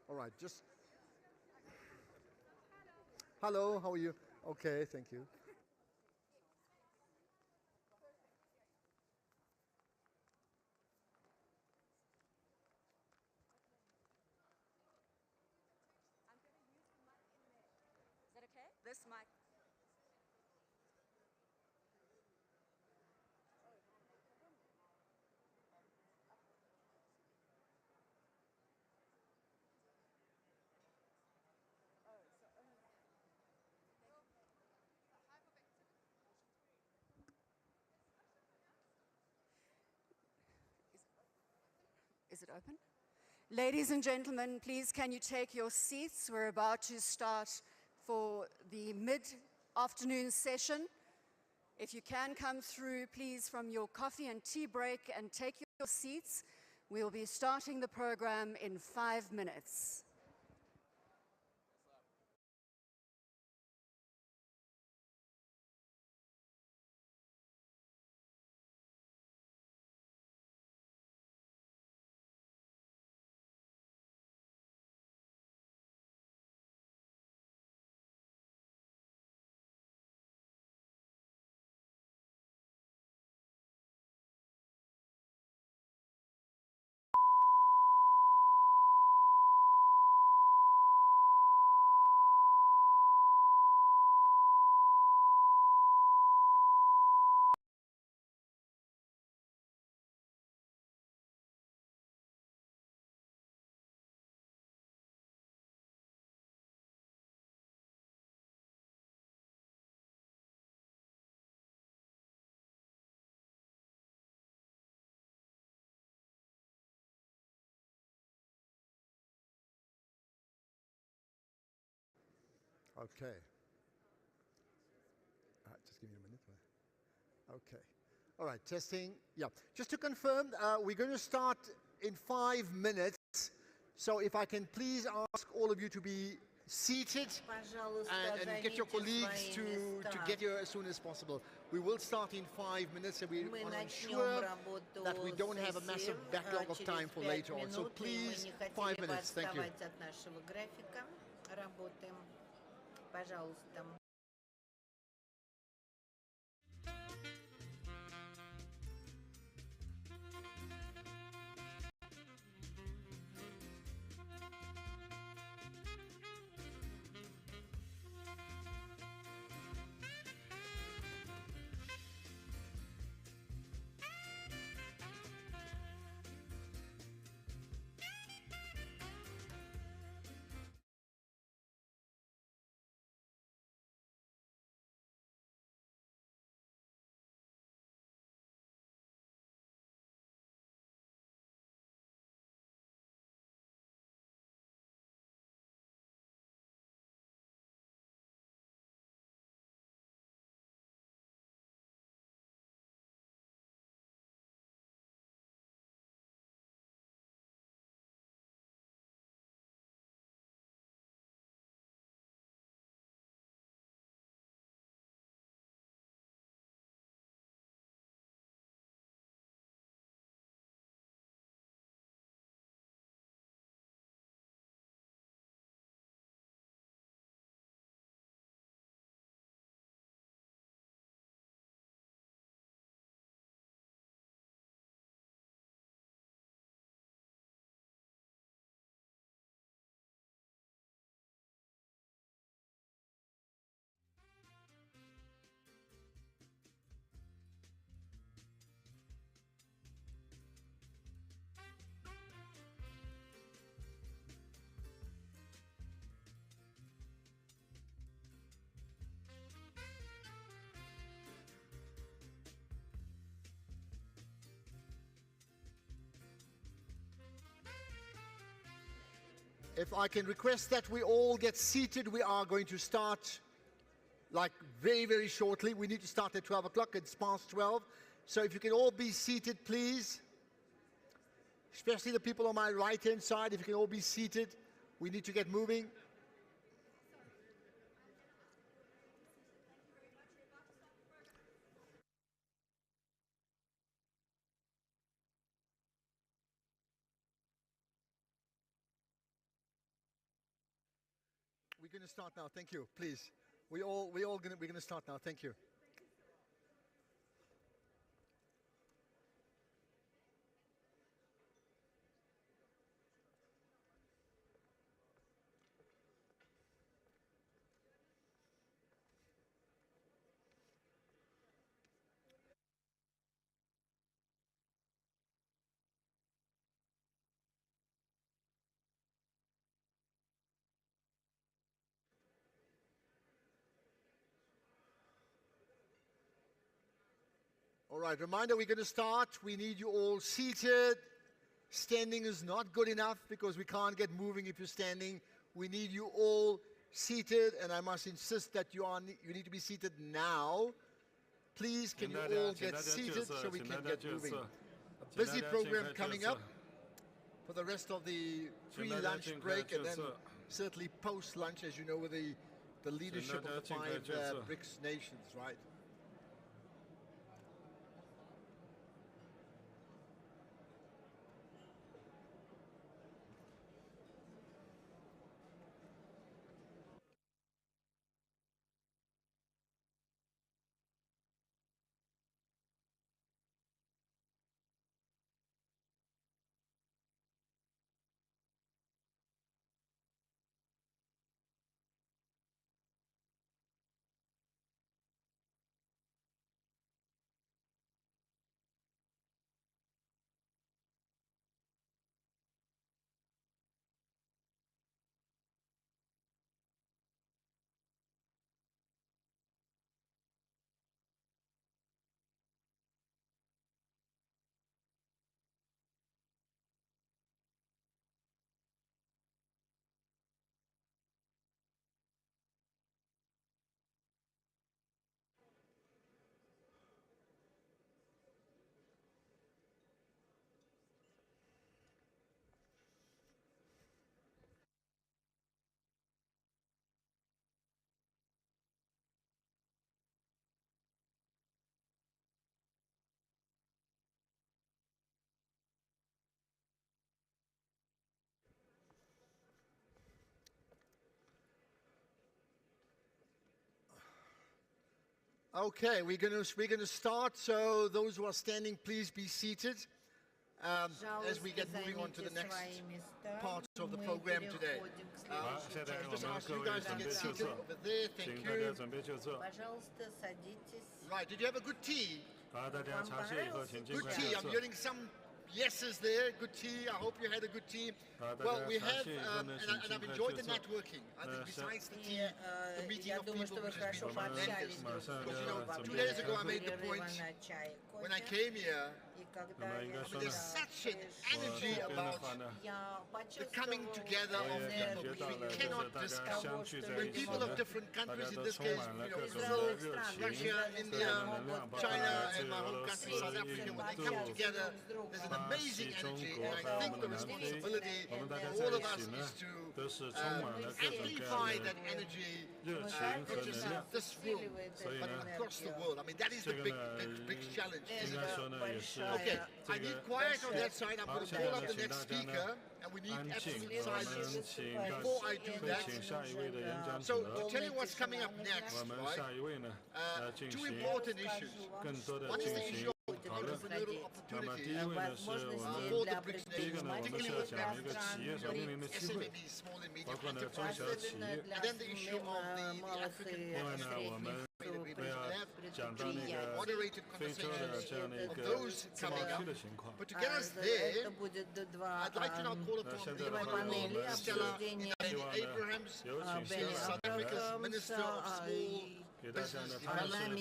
All right, just... Hello, how are you? Okay, thank you.
Is that okay? This mic. Is it open? Ladies and gentlemen, please can you take your seats? We're about to start for the mid-afternoon session. If you can come through, please, from your coffee and tea break and take your seats. We'll be starting the program in 5 minutes.
Okay. Just give me a minute. Okay. All right, testing. Yeah. Just to confirm, we're going to start in 5 minutes. So if I can please ask all of you to be seated and get your colleagues to get here as soon as possible. We will start in 5 minutes and we want to ensure that we don't have a massive backlog of time for later on. So please, 5 minutes. Thank you.
Пожалуйста.
If I can request that we all get seated, we are going to start like very, very shortly. We need to start at 12 o'clock. It's past 12. So if you can all be seated, please. Especially the people on my right-hand side, if you can all be seated. We need to get moving. we're going to start now. Thank you. Please. We're going to start now. Thank you. All right, reminder, we're going to start. We need you all seated. Standing is not good enough because we can't get moving if you're standing. We need you all seated, and I must insist that you need to be seated now. Please, can you all get seated so we can get moving? A busy program coming up for the rest of the pre-lunch break and then certainly post-lunch, as you know, with the leadership of the 5 BRICS nations, right? Okay, we're going to start. So those who are standing, please be seated as we get moving on to the next part of the program today. Just ask you guys to get seated over there. Thank you. Right, did you have a good tea? Good tea. I'm hearing some yeses there. Good tea. I hope you had a good tea. Well, we have, and I've enjoyed the networking. I think besides the tea, the meeting of people, which has been tremendous. Because, you know, 2 days ago I made the point when I came here, I mean, there's such an energy about the coming together of people which we cannot discount. When people of different countries, in this case, you know, Brazil, Russia, India, China, and my home country, South Africa, when they come together, there's an amazing energy, and I think the responsibility for all of us is to amplify that energy, not just in this room, but across the world. I mean, that is the big challenge, isn't it? Okay, I need quiet on that side. I'm going to call up the next speaker, and we need absolute silence before I do that. So, to tell you what's coming up next, right? 2 important issues. One is the issue of entrepreneurial opportunity for the BRICS nations, particularly with reference to SMEs, small and medium enterprises, and then the issue of the African moderated conversation of those coming up. But to get us there, I'd like to now call upon the Honorable Stella Abrahams, South Africa's Minister of Small Business Development.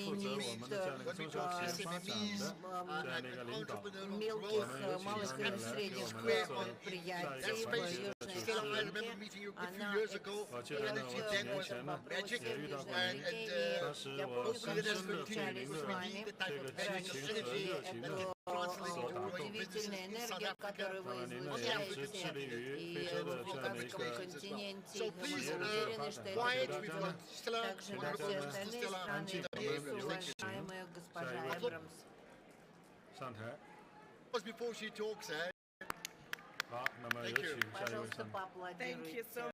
When we talk SMEs and entrepreneurial growth, she's absolutely square on that space. Stella, I remember meeting you a few years ago. The energy then was magic, and hopefully let us continue because we need the type of magical energy that can translate into growing businesses in South Africa, on the African continent. So please, quiet, we've got Stella, Honorable Mr. Stella, thank you. Before she talks, Thank you.
Thank you so much.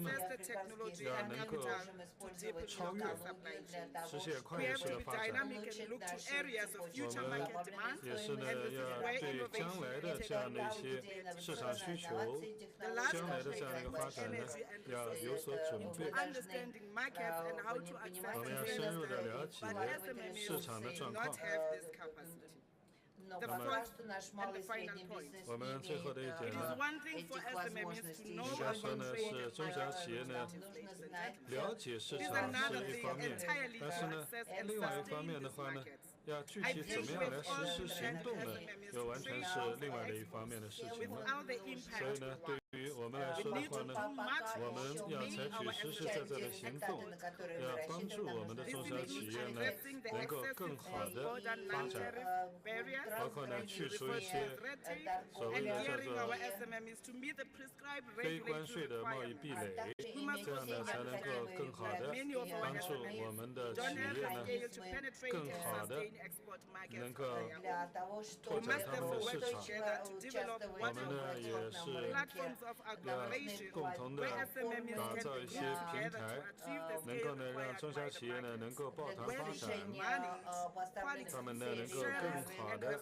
中呢，要能够超越实现跨越式的发展。我们也是呢，要对将来的这样的一些市场需求，将来的这样的一个发展呢，要有所准备。我们要深入的了解市场的状况。那么，我们最后的一点呢，应该说呢是中小企业呢了解市场是一方面，但是呢，另外一方面的话呢，要具体怎么样来实施行动呢，又完全是另外的一方面的事情了。所以呢，对于
于我们来说的话呢，我们要采取实实在在的行动，要帮助我们的中小企业呢能够更好的发展，包括呢去除一些所谓的叫做非关税的贸易壁垒，这样呢才能够更好的帮助我们的企业呢更好的能够拓展他们的市场。我们呢也是要共同的打造一些平台，能够呢让中小企业呢能够抱团发展，他们呢能够更好的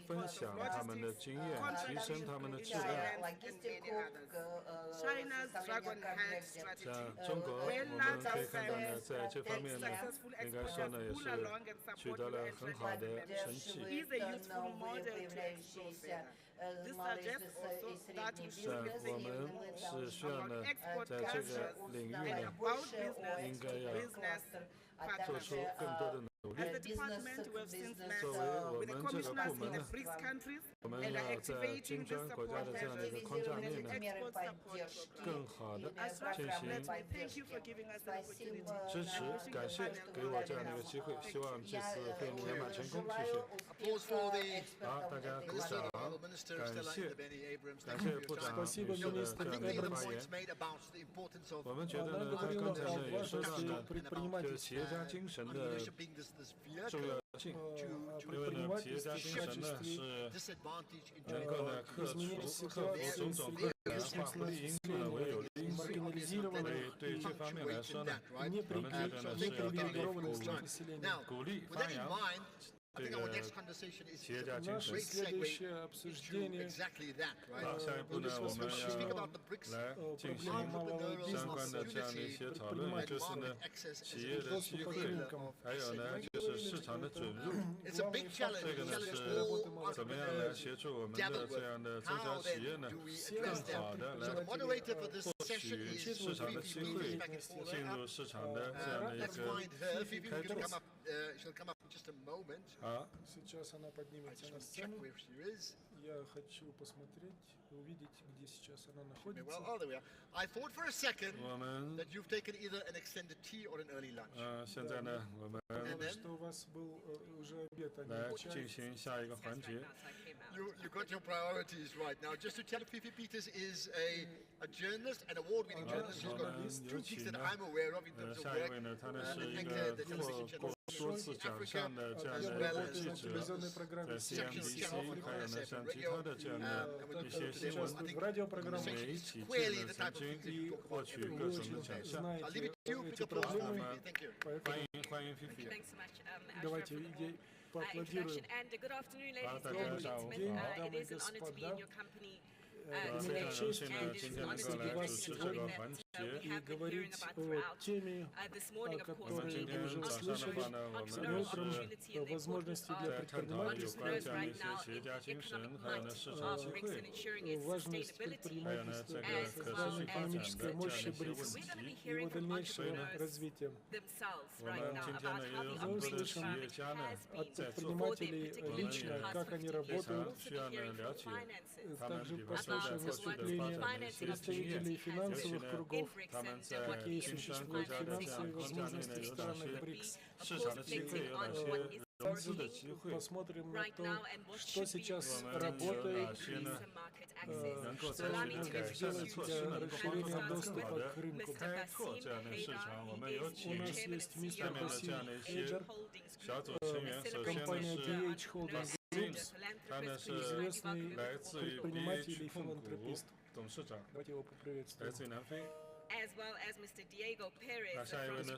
分享他们的经验，提升他们的质量。像中国，我们可以看到呢，在这方面呢，应该说呢也是取得了很好的成绩。我们是需要呢，在这个领域呢，应该要做出更多的努力。作为我们这个部门呢，我们要在金砖国家的这样的一个框架内呢，更好的进行支持。感谢给我这样的一个机会，希望这次会圆满成功。谢谢。好，大家鼓掌，感谢部长女士的这样的一个发言。我们觉得呢，他刚才呢也说到了这个企业家精神的重要性，因为呢，企业家精神呢是能够呢克服种种困难，化不利因素呢为有利因素。所以对这方面来说呢，我们觉得呢是要大力鼓励发扬这个企业家精神。好，下一步呢，我们要来进行相关的这样的一些讨论，也就是呢，企业的机会，还有呢，就是市场的准入。这个呢是怎么样来协助我们的这样的中小企业呢，更好的来获取市场的机会，进入市场的这样的一个开拓。好。
Сейчас она поднимется на сцену. Я хочу посмотреть, увидеть, где сейчас она находится.
Oh, there we are. I thought for a second that you've taken either an extended tea or an early lunch.
现在呢，我们
что у вас был уже обед, а
来
не чай.
进行下一个环节。
You got your priorities right. Now, just to tell you, Fifi Peters is a journalist, an award-winning journalist who's got 2 gigs that I'm aware of in terms of
下一位呢，他呢是一个获过多次奖项的这样的一个记者，在 SABC， 还有呢像其他的这样的一些新闻媒体记者曾经获取各种的奖项。欢迎 Fifi。Давайте
поаплодируем.
好，大家下午好。
It is an honor to be in your company.
非常荣幸呢，今天能够来主持这个环节。
и говорить о теме, о которой вы уже услышали. Сегодня утром возможности для предпринимательства, важность предпринимательства для создания экономической мощи БРИКС и его дальнейшего развития. Мы услышим от предпринимателей лично, как они работают. Также послушаем выступления представителей финансовых кругов, какие существуют финансовые возможности в странах БРИКС. Посмотрим на то, что сейчас работает, что нужно сделать для расширения доступа к рынку. У нас есть мистер Басиль Эджер, компания DH Holding Group, известный предприниматель и филантропист. Давайте его поприветствуем.
As well as Mr. Diego Perez
from the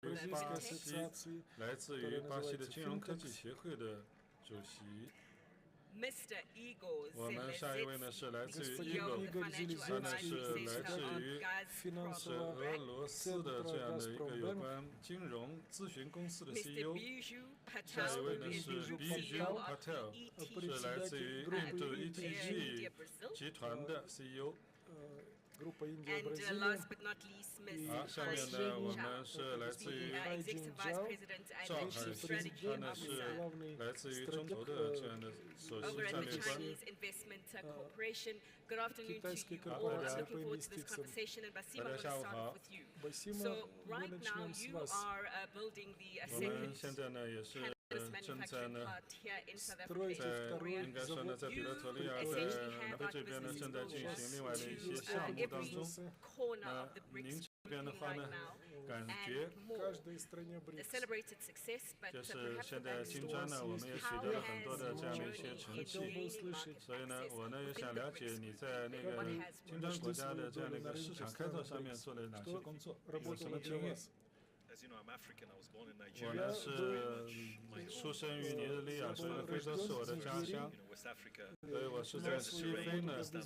Бразильской ассоциации,
来自于巴西的金融科技协会的主席。
Mr. Igor
我们下一位呢是来自于伊戈，他呢是来自于是俄罗斯的这样的一个有关金融咨询公司的 CEO。下一位呢是 Biju Patel， 是来自于印度 ETG 集团的 CEO。
And last but not least, Ms.
好，下面呢，我们是来自于
Executive Vice President
赵
and
海
Chief
星，
Strategy
他呢是
Officer
来自于中投的这样的首席
over at
战
the
略官。
Chinese Investment Corporation. Good afternoon to you all. I'm looking forward to this conversation. And Basima, I'm going to start off with you. So right now you are building the
我们
second
现在呢也是
cannabis
正在
manufacturing
呢
plant here in South Africa,
在
in
应该说呢，在比
Pretoria.
特利亚
You
在
essentially
南
have
非
our
这边呢
business
正在进行另外的一些
to
项目当
every
中。
corner of the
您
BRICS
这边的
region
话
right
呢，
now
感觉
and more. The celebrated success, but
就是
perhaps
现
the
在金砖
backstory.
呢，我们也取
How
得了很多
has
的这样的
your
一些
journey
成
in
绩。
gaining market
所以呢，
access
我呢也
within
想
the
了解
BRICS
你在那
what
个
has
金砖国家的这样的一个市场开拓上面做了哪些工作，有什么经验？
As you know, I'm African. I was born in
我
Nigeria.
呢是出生于尼日利亚，所以非洲是我的家乡。
West Africa.
所以我是在西非呢，先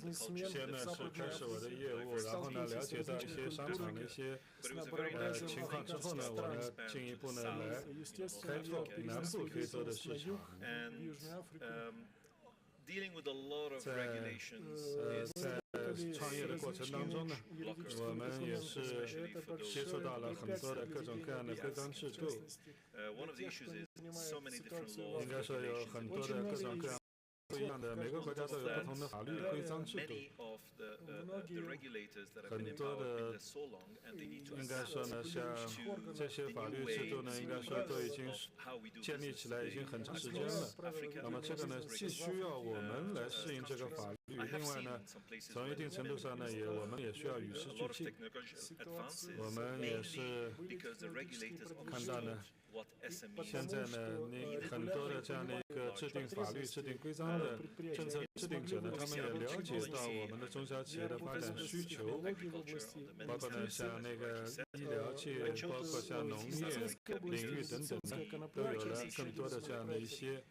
呢是开始我的业务，然后呢了解到一些商场的一些情况之后呢，我呢进一步呢来开拓南部非洲的市场。
And dealing with a lot of
在
regulations is
在创业的过程当中呢，我们也是接触到了很多的各种各样的规章制度。
one of the issues is so many different laws.
应该说有很多的各种各样不一样的，每个国家都有不同的法律规章制度。
Many of the regulators that have been
很多
involved
的
in this so long, and they need to
应该说呢，像这些法律制度呢，应该说都已经建立起来已经很长时间了。那么这个呢，既需要我们来适应这个法律，另外呢，从一定程度上呢，我们也需要与时俱进。我们也是看到呢，现在呢，你很多的这样的一个制定法律、制定规章的政策制定者呢，他们也了解到我们的中小企业的发展需求，包括呢像那个医疗界，包括像农业领域等等呢，都有了更多的这样的一些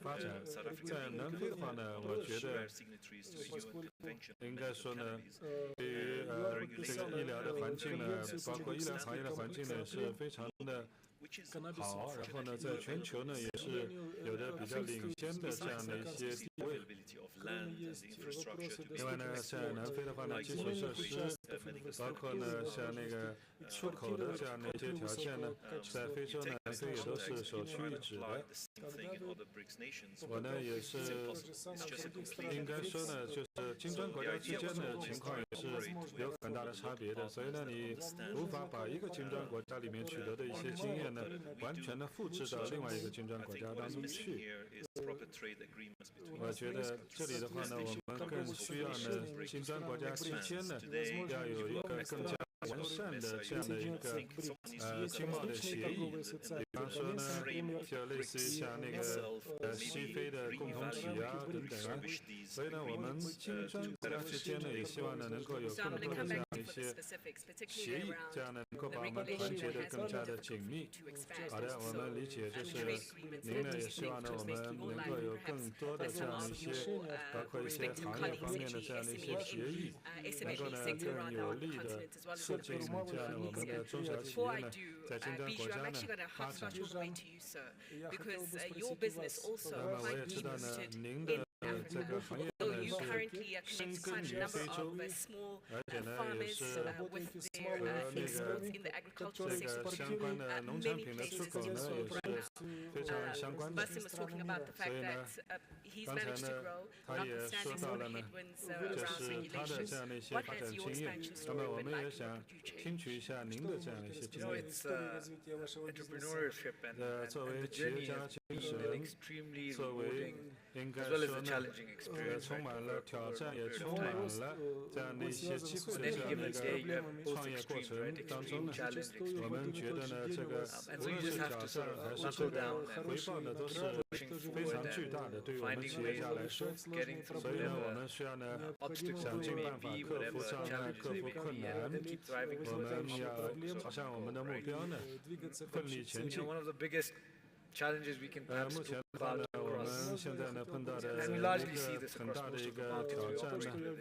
发展。在南非的话呢，我觉得应该说呢，对于这个医疗的环境呢，包括医疗行业的环境呢，是非常的 好，然后呢，在全球呢也是有着比较领先的这样的一些地位。另外呢，在南非的话呢，基础设施，包括呢像那个出口的这样的一些条件呢，在非洲呢，南非也都是首屈一指的。我呢也是应该说呢，就是金砖国家之间的情况也是有很大的差别的，所以呢，你无法把一个金砖国家里面取得的一些经验呢，完全的复制到另外一个金砖国家当中去。我觉得这里的话呢，我们更需要呢，金砖国家之间呢，要有一个更加 完善的这样的一个经贸的协议，比方说呢，就类似于像那个西非的共同体啊等等啊，所以呢，我们金砖国家之间呢，也希望呢能够有更多的这样一些协议，这样呢能够把我们团结的更加的紧密。好的，我们理解，就是您呢也希望呢我们能够有更多的这样一些，包括一些行业方面的这样的一些协议，能够呢更有力的 促进这样的我们的中小企业呢，在金砖国家呢发展。那么我也知道呢，您的这个行业呢是深耕于非洲，而且呢也是和那个这个相关的农产品的出口呢也是非常相关的。所以呢，刚才呢他也说到了呢，就是他的这样的一些发展经验。那么我们也想 听取一下您的这样的一些经验。作为企业家精神，作为应该说呢，充满了挑战，也充满了这样的一些机会的这样的一个创业过程当中呢，我们觉得呢，这个无论是挑战还是这个回报呢，都是非常巨大的，对于我们企业家来说。所以呢，我们需要呢想尽办法克服障碍，克服困难。我们要朝向我们的目标呢奋力前进。目前的话呢，我们现在呢碰到的一个很大的一个挑战呢，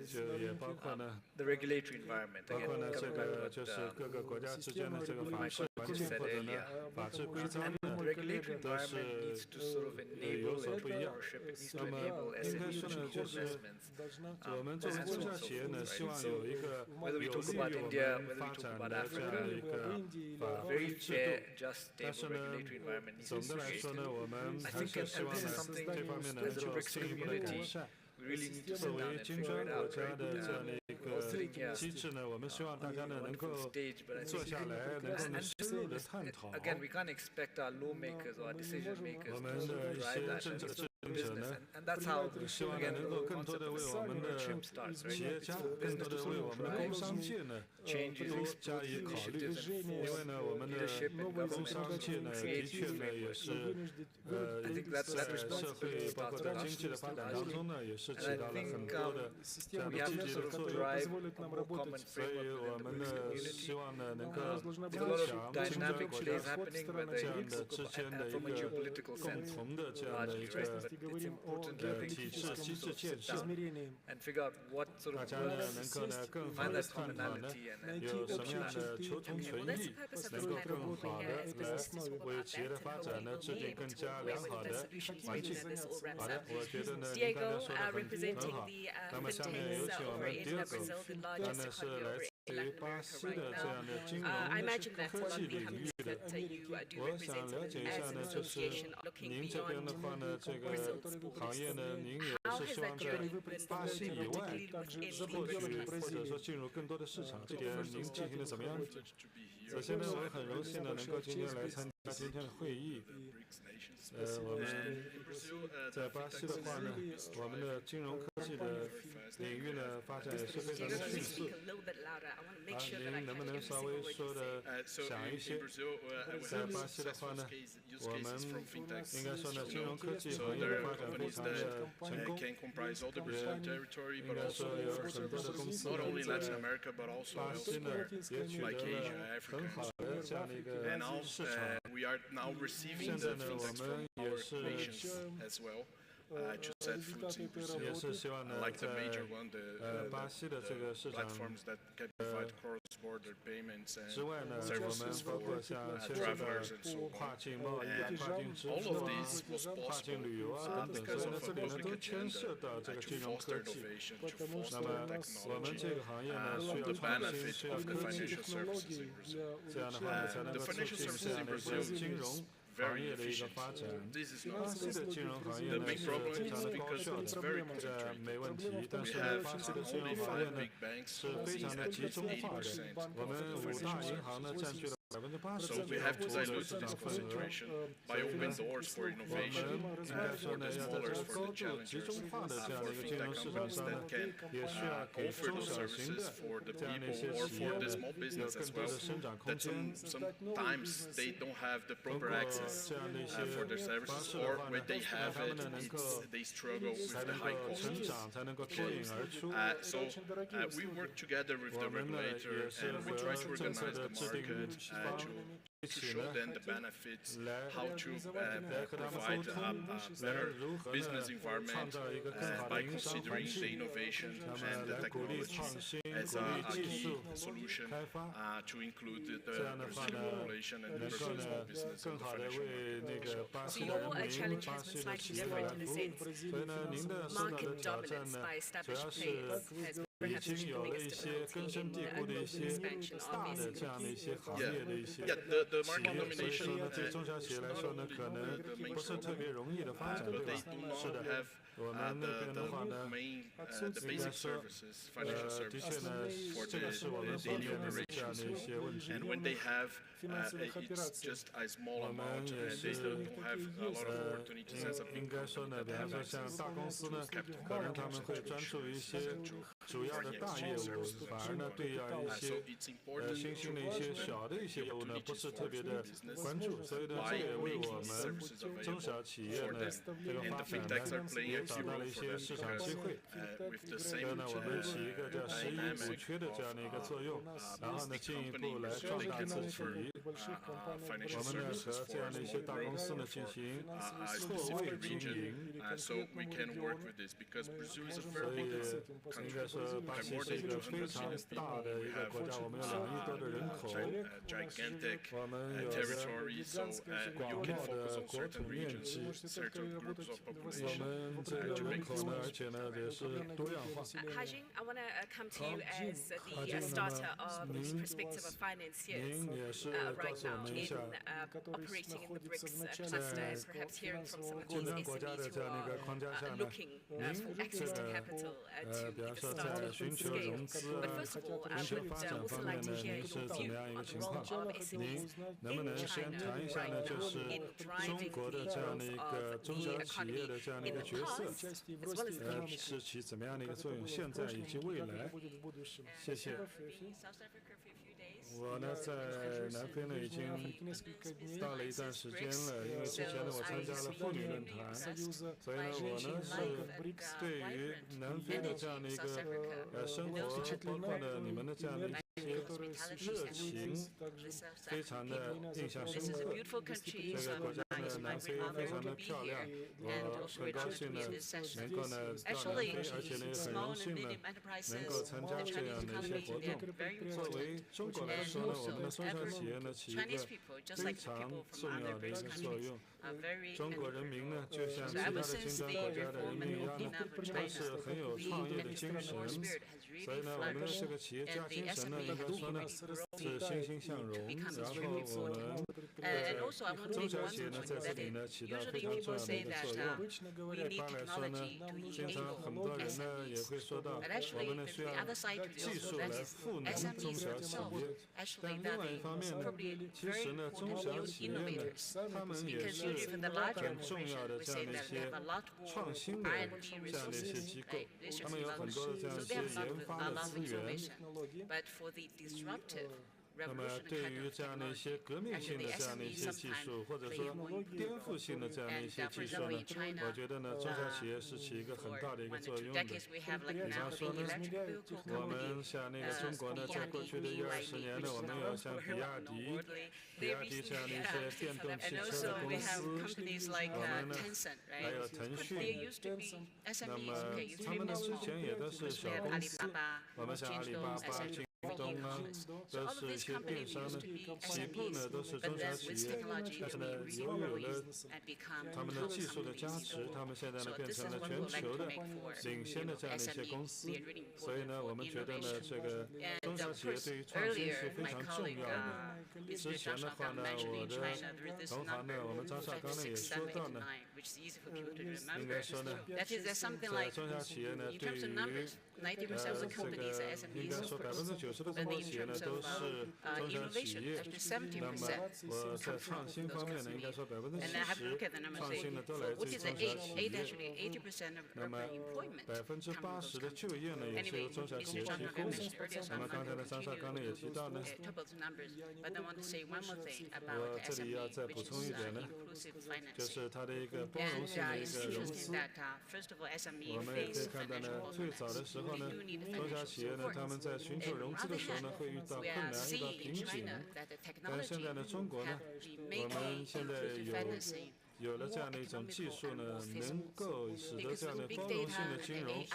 the regulatory environment.
包括呢，
Again,
这
coming back to
个
what
就是各个国家之间的这个法治环境
said
或者呢
earlier.
法治规章
And
呢
the regulatory
都是
environment needs to sort of
有
enable
所不一样。
entrepreneurship. It needs to
那么
enable
应该
SMEs
说
to
呢，
make
就是
investments.
我们作为中小企业呢，希望有一个
Whether we
有
talk
利
about
于我
India,
们
whether
发
we talk
展
about
的这样
Africa,
的一个
a
法
very
律制
fair,
度。
just,
但
stable
是呢，
regulatory environment needs to
总
be
的来说呢，
created.
我们
I
还
think
是希望
this
呢
is something
这方面呢
as
能
the
够
BRICS
进一步的改
community
善。
we really need to
作
sit down
为
and
金
figure
砖
it
国
out.
家
Right?
的这样的一个
sitting here
机制呢，我们希望大家呢能够
stage, but I
坐
think
下来，能够呢深入的探讨。
again, we can't expect our lawmakers or our decision makers
我
to
们
sort
的
of
一
drive
些
that
政治制定
into
者
business,
呢，
and that's how
希望呢
again
能
the
够
whole
更多
concept
的
of
为我们
the
的
trip starts.
企业
Right?
家，
It's
更多
business
的
to
为
sort
我
of
们的
drive
工商界呢
changes,
都加以考虑，
initiatives, and
因为呢，我们的
leadership in
工
government
商界呢，
to
的
create
确呢也
frameworks.
是
I think that
在
responsibility
社会包
starts
括
with
在
us.
经济的发展当中呢，也是
And
起
I
到了很
think
多的这样
we
的
have
积
to
极
sort
的
of
作用。
drive a more common
所以
framework
我
within
们
the BRICS
呢
community.
希望呢能够
There's a
加
lot of
强金砖
dynamic
国
plays
家
happening,
这
whether
样
it's
的之间的一
from a
个
geopolitical
共
sense,
同的这样的
largely,
一
right?
个
But it's important, I think,
体
for
制
us to
机制
sort of
建
sit
设。
down and figure out what sort
大
of
家呢
works,
能够呢更好
find
的
that
探讨呢
commonality and
有什么样
push that.
的求同存异，能够更好的来为企业的发展呢制定更加良好的环境。好的，我觉得呢您刚才说的很好。那么下面有请我们第二个，他呢是来自于巴西的这样的金融科技领域的。我想了解一下呢，就是您这边的话呢，这个行业呢，您也是希望在巴西以外获取或者说进入更多的市场，这点您进行的怎么样？首先呢，我很荣幸呢能够今天来参加今天的会议。我们在巴西的话呢，我们的金融科技的领域呢发展也是非常的迅速。您能不能稍微说的响一些？在巴西的话呢，我们应该说呢，金融科技行业的发展非常的成功，也应该说有很多的公司呢在巴西呢也取得了很好的这样的一个市场。现在呢，我们也是。也是希望呢，在巴西的这个市场之外呢，我们包括像牵涉到跨境贸易啊、跨境支付啊、跨境旅游啊等等，所以呢，这里呢都牵涉到这个金融科技。那么我们这个行业呢，需要创新，需要科技，这样的话呢，才能够促进这样的一个金融。行业的一个发展，巴西的金融行业呢是非常的高效的，这没问题。但是呢，巴西的金融行业呢是非常的集中化的，我们5大银行呢占据了80%左右的市场份额。所以呢，我们应该说呢，要在这个高度集中化的这样的一个金融市场上呢，也需要给中小型的这样的一些企业呢有更多的生长空间。通过这样的一些方式的话呢，他们呢能够才能够成长，才能够脱颖而出。我们呢也是和政策的制定方一起呢，来和他们沟通，来如何呢创造一个更好的营商环境，那么来鼓励创新，鼓励技术开发，这样的话呢，能够呢更好的为那个巴西的人民、巴西的企业来服务。所以呢，您的受到的挑战呢，主要是已经有了一些根深蒂固的一些大的这样的一些行业的一些企业，所以说呢，对中小企业来说呢，可能不是特别容易的发展，对吧？是的，我们那边的话呢，应该说，的确呢，这个是我们方面的这样的一些问题。我们也是应该说呢，比方说像大公司呢，可能他们会专注于一些主要的大业务，反而呢对一些新兴的一些小的一些业务呢，不是特别的关注，所以呢，这也为我们中小企业呢这个发展呢也找到了一些市场机会。所以呢，我们起一个叫食益补缺的这样的一个作用，然后呢进一步来壮大自己。我们呢和这样的一些大公司呢进行错位经营，所以应该说
巴西是一个非常大的一个国家，我们有2亿多的人口，我们有着广袤的国土面积，我们这个人口呢，而且呢也是多样化。
Hajing, I want to come to you as the starter of the perspective of financiers right now in operating in the BRICS cluster, and perhaps hearing from some of these SMEs who are looking for access to capital to get started on scale. But first of all, I would also like to hear your view on the role of SMEs in China right now in driving the growth of the economy in the past as well as the future.
是起怎么样的一个作用？现在以及未来。谢谢。我呢在南非呢已经到了一段时间了，因为之前呢我参加了妇女论坛，所以呢我呢是对于南非的这样的一个生活，包括呢你们的这样的一些热情，非常的印象深刻。这个国家呢南非非常的漂亮，我很高兴呢能够呢到南非，而且呢也很荣幸呢能够参加这样的一些活动。作为中国来说呢，我们的中小企业呢起一个非常重要的一个作用。中国人民呢，就像其他的金砖国家的人民一样呢，都是很有创业的精神。所以呢，我们的这个企业家精神呢，应该说呢是欣欣向荣。然后我们中小企业呢，在这里呢起到非常重要的一个作用。一般来说呢，经常很多人呢也会说到，我们呢需要技术来赋能中小企业。但另外一方面呢，其实呢，中小企业呢，他们也是很重要的这样的一些创新的这样的一些机构，他们有很多的这样一些研发的资源。那么，对于这样的一些革命性的这样的一些技术，或者说颠覆性的这样的一些技术呢，我觉得呢，中小企业是起一个很大的一个作用的。比方说呢，我们像那个中国呢，在过去的10-20年呢，我们有像比亚迪这样的一些电动汽车的公司，我们呢还有腾讯，那么他们呢之前也都是小公司，我们像阿里巴巴、京东啊，都是一些电商呢，起步呢都是中小企业，但是呢，由于有了他们的技术的加持，他们现在呢变成了全球的领先的这样的一些公司，所以呢，我们觉得呢，这个中小企业对于创新是非常重要的。之前的话呢，我的同行呢，我们张绍刚呢也说到呢，应该说呢，在中小企业呢，对于这个应该说90%的中国企业呢都是中小企业，那么我在创新方面呢，应该说70%创新呢都来自于中小企业，那么80%的就业呢也是由中小企业提供的。那么刚才呢，张绍刚呢也提到呢，我这里要再补充一点呢，就是它的一个包容性的一个融资。我们也可以看到呢，最早的时候呢，中小企业呢他们在寻求融资的时候呢，会遇到困难，遇到瓶颈。但是现在呢，中国呢，我们现在有了这样的一种技术呢，能够使得这样的包容性的金融，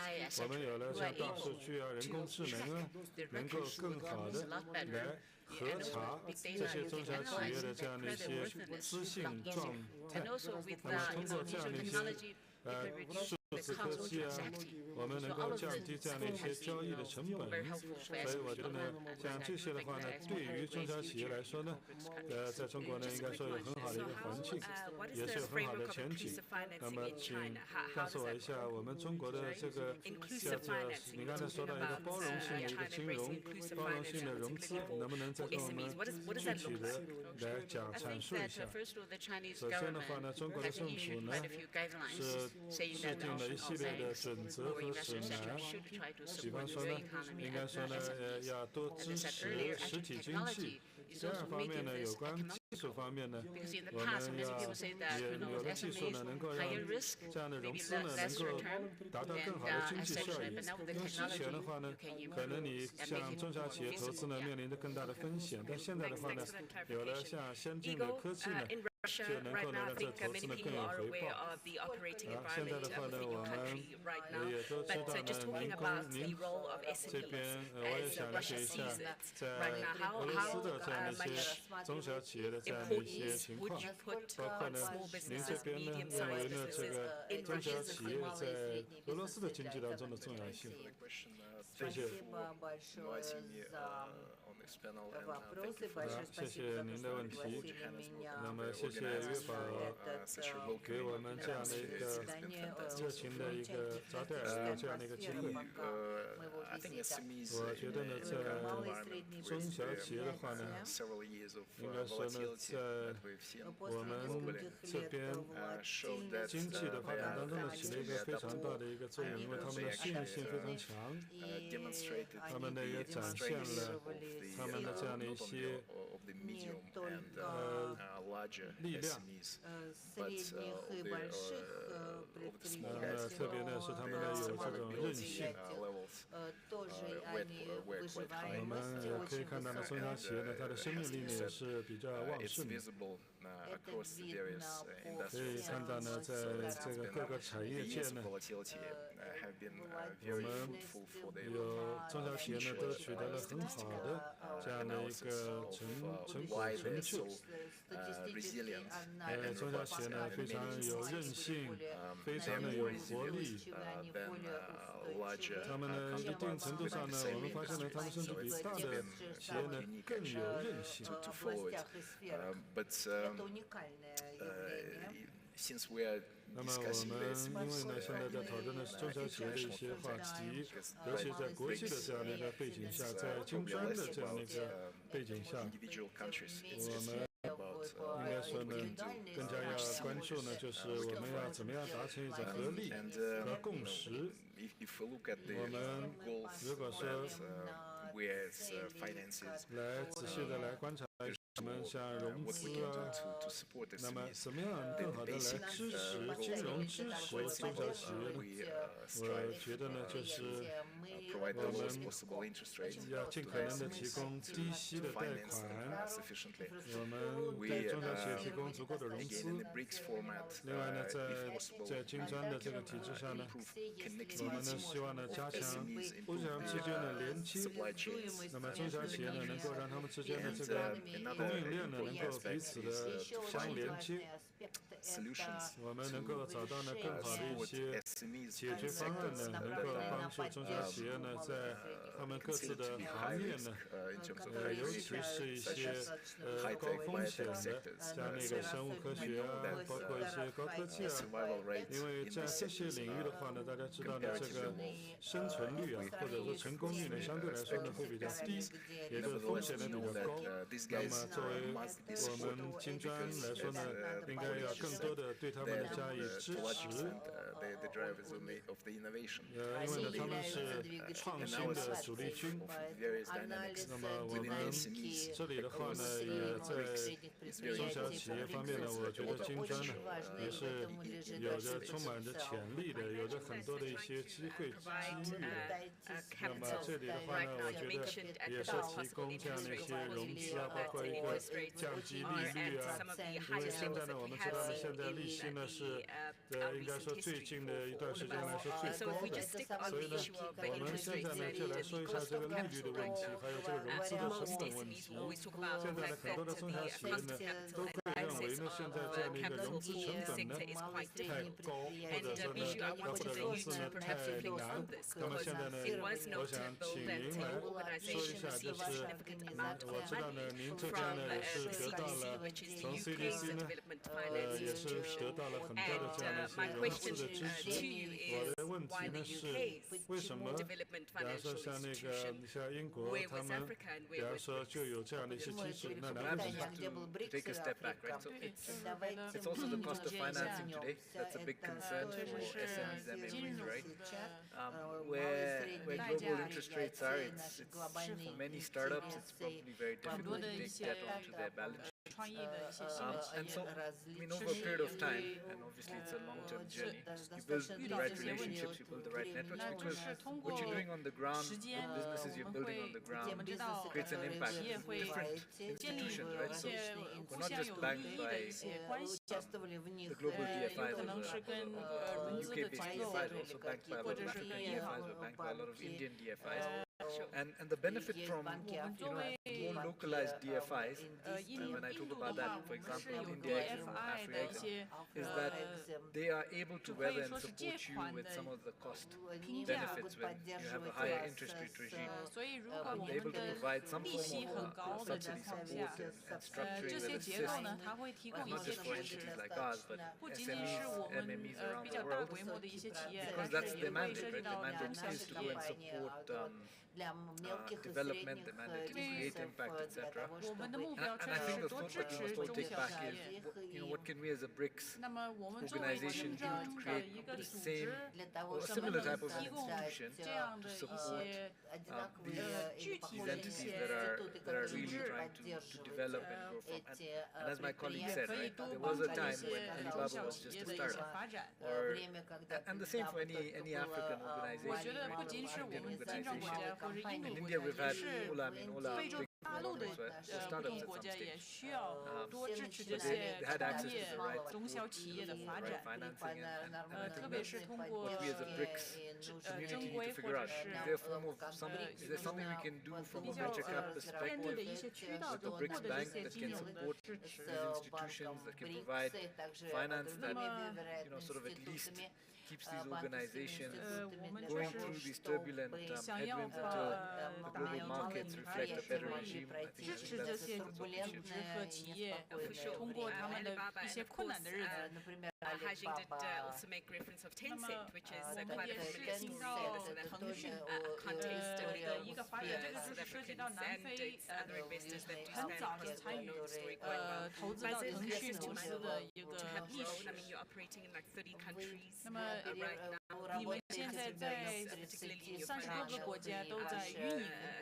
我们有了像大数据啊、人工智能啊，能够更好的来核查这些中小企业的这样的一些资信状态。那么通过这样的一些数字科技啊，我们能够降低这样的一些交易的成本，所以我觉得呢，像这些的话呢，对于中小企业来说呢，在中国呢，应该说有很好的一个环境，也是有很好的前景。那么，请告诉我一下，我们中国的这个叫做你刚才说到一个包容性的一个金融、包容性的融资，能不能再跟我们具体的来阐述一下？首先的话呢，中国的政府呢是制定了一系列的准则和指南，比方说呢，应该说呢，要多支持实体经济。第二方面呢，有关技术方面呢，我们也有了技术呢，能够让这样的融资呢，能够达到更好的经济效益。因为之前的话呢，可能你像中小企业投资呢，面临着更大的风险，但现在的话呢，有了像先进的科技呢，
Russia right now. I think many people are aware of the operating environment within your country right now. But just talking about the role of SMEs as Russia sees it right now, how much importance would you put on small businesses, medium-sized businesses in Russia's economy?
Спасибо большое за вопросы. Большое спасибо за то, что пригласили меня на этот заседание. Очень замечательная атмосфера моего визита. Малые и средние предприятия после многих лет волатильности
他们呢也展现了他们的这样的一些力量，特别呢是他们呢有这种韧性。我们可以看到呢，中小企业呢它的生命力呢也是比较旺盛的。可以看到呢，在这个各个产业界呢，我们有中小企业呢都取得了很好的这样的一个成果成就。中小企业呢非常有韧性，非常的有活力。他们呢一定程度上呢，我们发现呢，他们甚至比大的企业呢更有韧性。那么我们因为呢，现在在讨论的是中小企业的一些话题，尤其在国际的这样的一个背景下，在金砖的这样的一个背景下，我们应该说呢，更加要关注呢，就是我们要怎么样达成一种合力和共识。我们如果说来仔细的来观察。我们像融资啊，那么怎么样更好的来支持金融支持中小企业呢？我觉得呢，就是我们要尽可能的提供低息的贷款，我们给中小企业提供足够的融资。另外呢，在金砖的这个体制下呢，我们呢希望呢加强互相之间的连接，那么中小企业呢能够让他们之间的这个供应链呢能够彼此的相连接，我们能够找到呢更好的一些解决方案呢，能够帮助中小企业呢在他们各自的行业呢，尤其是一些高风险的，像那个生物科学啊，包括一些高科技啊，因为在这些领域的话呢，大家知道呢这个生存率啊，或者说成功率呢相对来说呢会比较低，也就是风险呢比较高。那么作为我们金砖来说呢，应该要更多的对他们的加以支持。因为呢，他们是创新的主力军。那么我们这里的话呢，也在中小企业方面呢，我觉得金砖呢也是有着充满着潜力的，有着很多的一些机会机遇的。那么这里的话呢，我觉得也是提供这样的一些融资啊，包括一个降低利率啊，因为现在呢，我们知道呢，现在利息呢是应该说最近的一段时间来说最高的，所以呢，我们现在呢就来说一下这个利率的问题，还有这个融资的成本问题。现在呢，很多的中小企业呢都会认为呢，现在这样的一个融资成本呢太高，或者说呢，或者融资呢太难。那么现在呢，我想请您来说一下，就是我知道呢，您这边呢也是得到了从 CDC 呢，也是得到了很多的这样的一些融资的支持。我的问题呢是，为什么，比方说像那个像英国，他们比方说就有这样的一些机制，那难为什么
？Take a step back, right? So it's also the cost of financing today. That's a big concern for SMEs and MSMEs, right? Where global interest rates are, it's for many startups, it's probably very difficult to take that onto their balance sheet. And so, I mean, over a period of time, and obviously it's a long-term journey, you build the right relationships, you build the right networks, because what you're doing on the ground, the businesses you're building on the ground, creates an impact in different institutions, right? So we're not just banked by the global DFIs or the UK-based DFIs, we're also banked by a lot of African DFIs, we're banked by a lot of Indian DFIs. And the benefit from more localized DFIs, and when I talk about that, for example, India exit, Africa exit, is that they are able to weather and support you with some of the cost benefits when you have a higher interest rate regime. They're able to provide some form of subsidy support and structuring that assists not just for entities like ours, but SMEs, MMEs around the world, because that's their mandate, right? Their mandate is to go and support development, the mandate to create impact, etc. And I think the thought that we must all take back is, what can we as a BRICS organization do to create the same or a similar type of an institution to support these entities that are really trying to develop and grow from. And as my colleague said, right, there was a time when Alibaba was just a startup, and the same for any African organization, right, Indian organization. In India, we've had all our big startups at some stage. They had access to the right financing, and I think what we as a BRICS community need to figure out, is there something we can do from a venture cap perspective with the BRICS Bank that can support these institutions, that can provide finance that sort of at least keeps these organizations going through these turbulent headwinds until the global markets reflect a better regime. I think that's what we should.
Hajing did also make reference of Tencent, which is quite a familiar story. There's an Hongkong context in South Africans and its other investors that do spend know the story quite well. But it's access to money to have grown. I mean, you're operating in like 30 countries right now. Particularly in your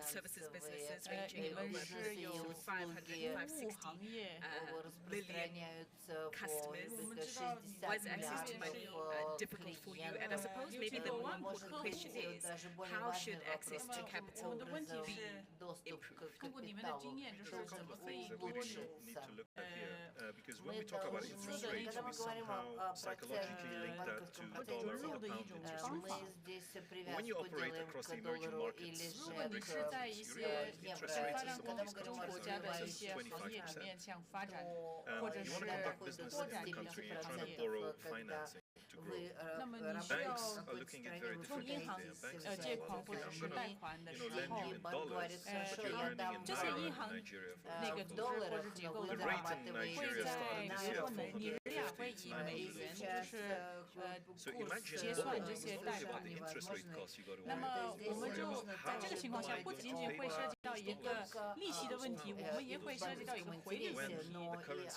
services businesses ranging over 500, 560 million customers. Was access to money difficult for you? And I suppose maybe the more important question is, how should access to capital be improved?
There are a couple of things that we really need to look at here, because when we talk about interest rates, we somehow psychologically link that to the dollar or the pound interest rates. But when you operate across the emerging markets, BRICS countries, you realize the interest rates in some of these countries are in excess of 25%. You want to conduct business in the country, you're trying to borrow financing to grow. Banks are looking at very different things there. Banks are saying, well, okay, I'm going to lend you in dollars, but you're earning in Naira in Nigeria, for example. The rate in Nigeria started this year at 450. So imagine not only about the interest rate costs you got to worry about how are you going to pay back those dollars when the currency has no value.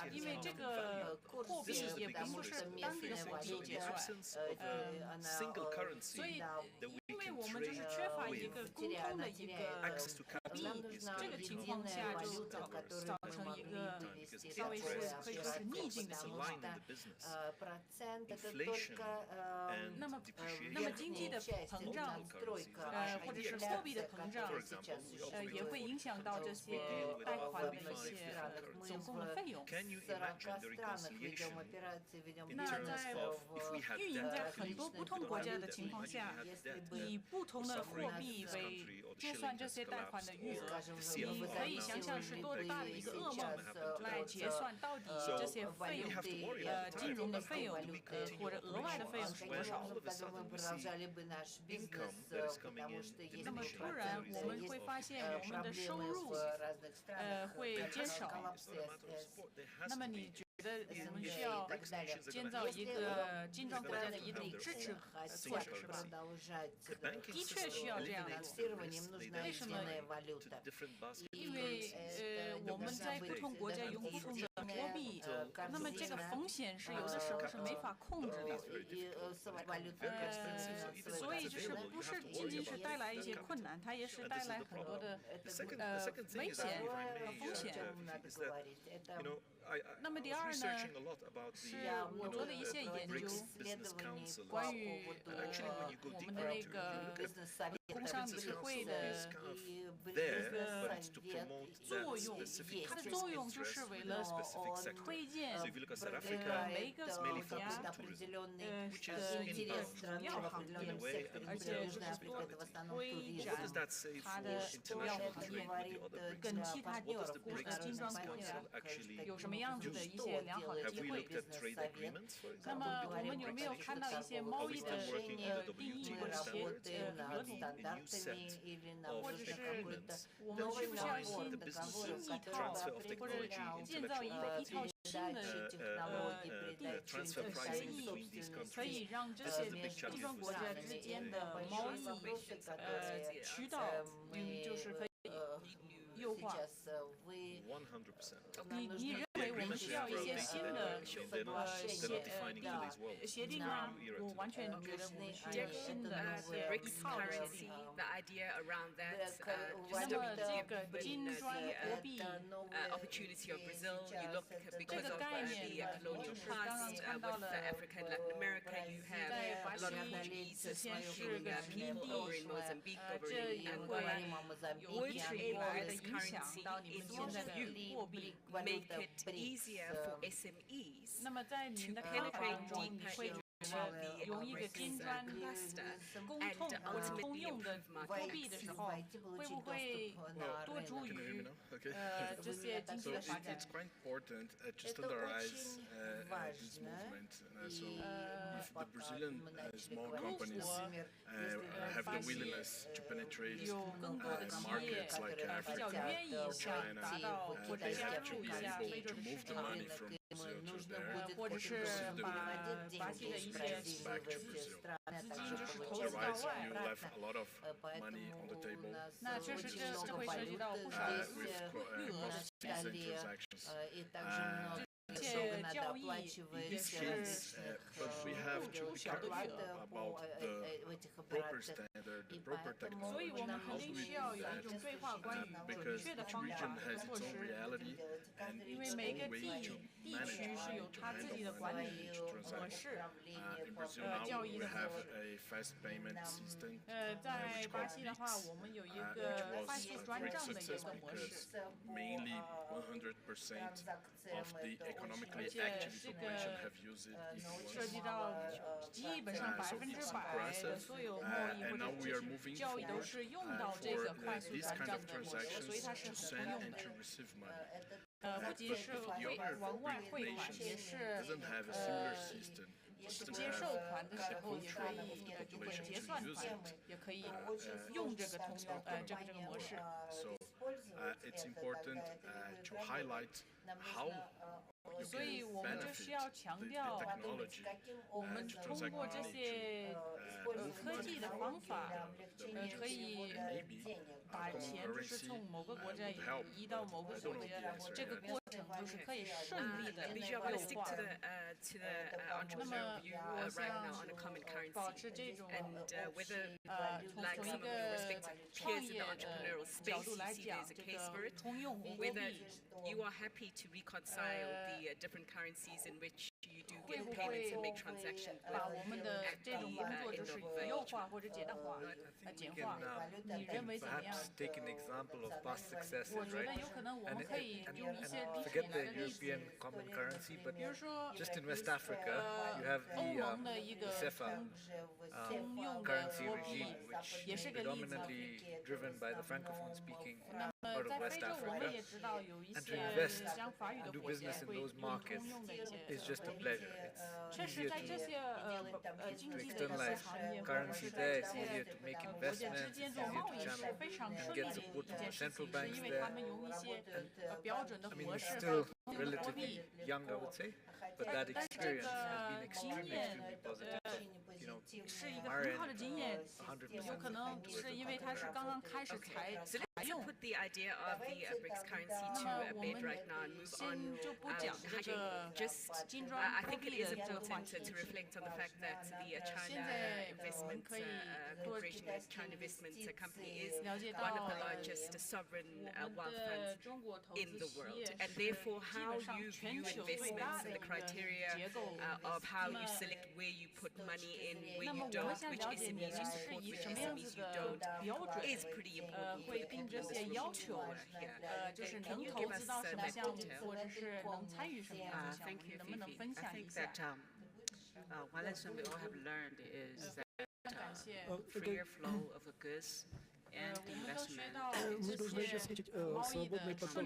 This is the biggest risk that we're facing. So in the absence of a single currency that we can trade with, access to capital is going to become worse because interest costs is a line in the business. Inflation and depreciation of local currencies for example, we deal with about 45 different currencies. Can you imagine the reconciliation in terms of if we had debt, can you imagine the suffering in this country or the shilling has collapsed or the CFR So we have to worry all the time. How do we continue operations when all of a sudden we see income that is coming in diminish as a result of
会减少。
It's not a matter of sport. There has to be
得我们需要建造一个金砖国家的一种支持措施，是吧？的确需要这样做。为什么？因为我们在不同国家用不同的货币，那么这个风险是有的时候是没法控制的。所以就是不是仅仅是带来一些困难，它也是带来很多的危险和风险。那么第二呢，是我做的一些研究，关于我们的那个工商理事会的一个作用，它的作用就是为了推荐每一个国家的主要行业，而且是推展它的主要行业跟其他金砖国家有什么样子的一些良好的机会。那么我们有没有看到一些贸易的定义或者合同，或者是我们需不需要新一套，或者建造一套新的协议，可以让这些金砖国家之间的贸易渠道就是可以优化。你认为我们需要一些新的协定吗？我完全觉得我们需要新的一套的。
The idea around that,
那么这个金砖货币
opportunity of Brazil, you look because of the colonial past with Africa and Latin America, you have a lot of Portuguese-speaking people over in Mozambique, over in Angola. Would this currency, in your view, make it easier for SMEs to penetrate deeper into
用一个金砖共通或者通用的货币的时候，会不会多助于这些经济的发展？
It's quite important to standardize this movement. So if the Brazilian small companies have the willingness to penetrate markets like Africa or China, they have to be able to move the money from Brazil to there,
或者是把巴西的一些
back to Brazil. Otherwise, you left a lot of money on the table with cross-season transactions. In this case, but we have to be careful about the proper standard, the proper technology, how do we do that? Because each region has its own reality and its own way to manage money, to handle money, to transact. In Brazil now we have a fast payment system, which was a great success because mainly 100% of the economically active population have used it and now we are moving forward for these kind of transactions to send and to receive money. But the other nations doesn't have a similar system.
接受款的时候也可以用结算款，也可以用这个这个模式。
So it's important to highlight how you
所以
can
我们就需要
benefit
强
the
调，
technology
我们
to
通
transact
过这
money,
些
move
科技
money
的
from
方法，
the
可以
maybe
把
common
钱就是从
currency
某个国家
would help,
移到某个
but I
国
don't know
家
the，answer
这个
yet.
过程就是可以顺利的
But
优
I want to stick
化。
to the entrepreneurial view right now on a common
保持
currency
这种
and whether
从
like
一
some of your
个
respected
创
peers in
业
the entrepreneurial
角
space
度
you
来
see
讲，
there's a
这
case for
个
it,
通用货
whether
币
you are happy to reconcile the different currencies in which you do
会
get
不
payments
会
and make transactions
把我们的
at
这种工作
the
就
end
是
of
优化或者简单化、简化？你认为怎么样？
Perhaps take an example of past successes,
我觉得
right?
有可能我们可以用一些历史
Forget
的
the
例子，
European common currency, but
比如说
just in West Africa, you have
欧
the
盟的一个
CEFA
通用的
currency
货币
regime, which
也
is
是个例子。
predominantly driven by the francophone speaking part of West Africa, and to invest and do business in those markets is just a pleasure. It's easier to externalize currency there, it's easier to make investments, it's easier to channel and get support from the central banks there. And, I mean, it's still relatively young, I would say, but that experience has been extremely positive. You know, our end, 100%.
So let's put the idea of the BRICS currency to a bed right now and move on. I think it is important to reflect on the fact that the China Investment Corporation, China Investment Company, is one of the largest sovereign wealth funds in the world, and therefore how you view investments and the criteria of how you select where you put money in, where you don't, which SMEs you support, which SMEs you don't, is pretty important for the people in this room to hear. Can you give us that detail?
Thank you, Fifi. I think that one lesson we all have learned is that freer flow of the goods and investment
Мы должны обеспечить свободный поток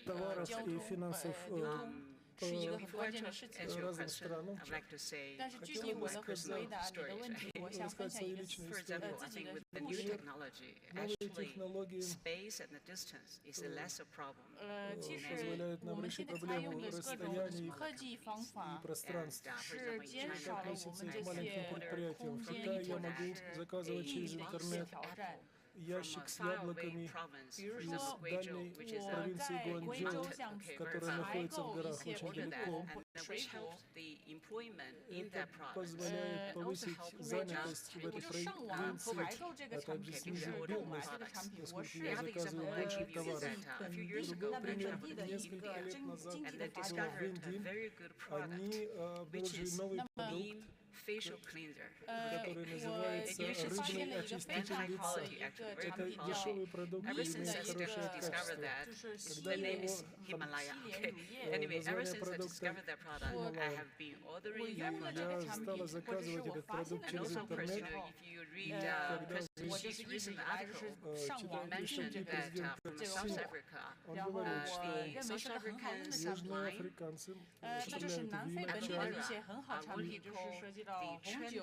товаров и финансов по разным странам. Хотела бы рассказать свои личные истории. Новые технологии позволяют нам решить проблему расстояний и пространства. Как относиться к маленьким предприятиям? В Китае я могу заказывать через интернет ящик с яблоками из дальней провинции Гуанчжоу, которая находится в горах очень далеко. Это позволяет повысить занятость в этой провинции, а также снизить бедность, поскольку я заказываю больше товаров. Другой пример. Несколько лет назад в Индии они обнаружили новый продукт, который называется рыбный очиститель лица. Это дешевый продукт и имеет хорошее качество. Когда я его название продукта Хималая, я стала заказывать этот продукт через интернет. И когда читаете статьи президента Си, он говорит, что южные африканцы употребляют вино, чай,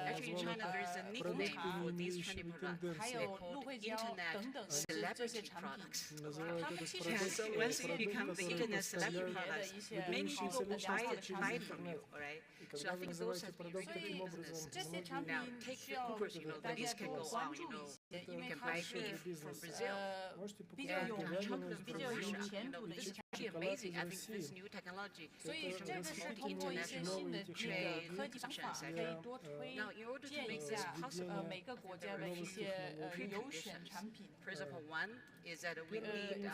Actually, in China, there's a nickname for these trendy products. They're called internet celebrity products. So once you become the internet celebrity products, many people buy it from you, alright? So I think those have been really business. Now, take the course, you know, the list can go on, you know. You can buy beef from Brazil, chocolate from Russia. You know, this is pretty amazing. I think this new technology should promote international trade transaction. Now, in order to make this possible, there are a few preconditions. First of all, one is that we need the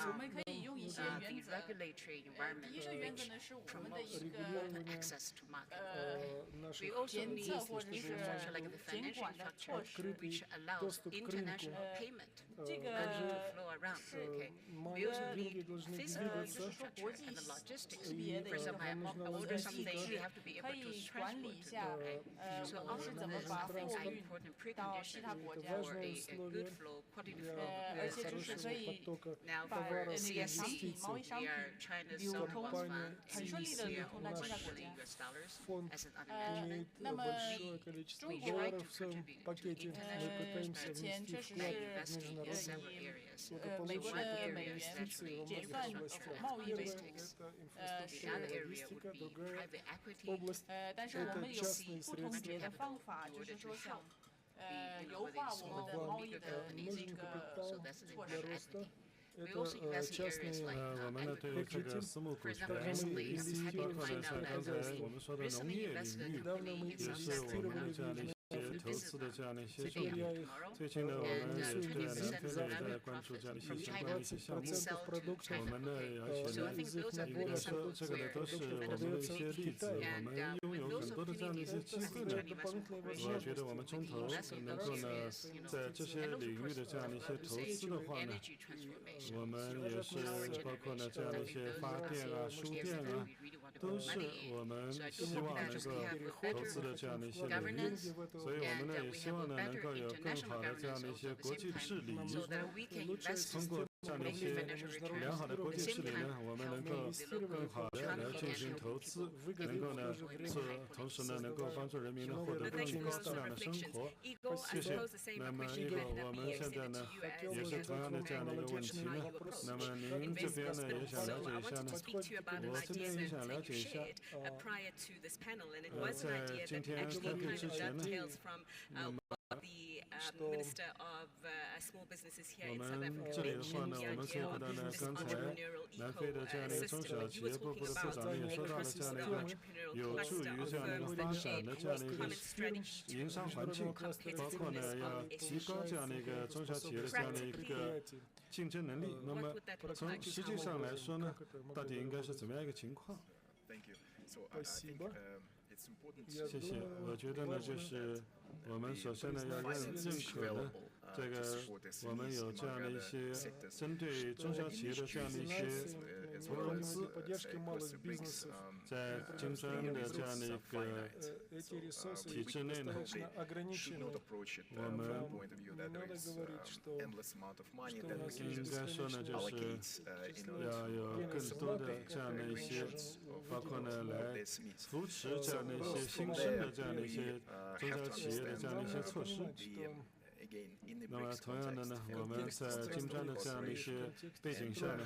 regulatory environment which promotes open access to market. We also need infrastructure like the financial infrastructure which allows international payment to flow around. Okay. We also need physical infrastructure and the logistics. For example, I order something, we have to be able to transport it. Okay. So all of those I think are important preconditions for a good flow, quality flow. Now for CSC, we are China's sovereign wealth fund. SABC are over $1 billion as an undermanagement. We try to contribute to international investment investing in several areas. One area is naturally infrastructure and logistics. The other area would be private equity.
частные средства. Нужен капитал для роста. Это частные недавно мы инвестировали в
投资的这样的一些项目。最近呢，我们也对南非呢也在关注这样的一些相关的一些项目。我们呢，而且呢，应该说这个呢都是我们的一些例子，我们拥有很多的这样的一些机会呢。我觉得我们中投能够呢，在这些领域的这样的一些投资的话呢，我们也是包括呢这样的一些发电啊、输电啊。都是我们希望能够投资的这样的一些领域，所以我们呢也希望呢能够有更好的这样的一些国际治理，通过这样的一些良好的国际治理呢，我们能够更好的来进行投资，能够呢同时呢能够帮助人民呢获得更高质量的生活。谢谢。那么我们现在呢也是同样的这样的一个问题呢，那么您这边呢也想了解一下呢，我这边也想了解一下，在今天开会之前呢，那么
the Minister of Small Businesses here in South
我们这里的话呢，我们可以回到呢刚才南非的这样的一个中小企业部部的部长也说到了这样的一个有助于这样的一个发展的这样的一个营商环境，包括呢要提高这样的一个中小企业的这样的一个竞争能力。那么从实际上来说呢，到底应该是怎么样一个情况？谢谢。我觉得呢，就是我们首先呢要认可呢，这个我们有这样的一些针对中小企业的这样的一些融资，在金砖的这样的一个体制内呢，我们应该说呢，就是要有更多的这样的一些，包括呢来扶持这样的一些新生的这样的一些中小企业的这样的一些措施。那么同样的呢，我们在金砖的这样的一些背景下呢，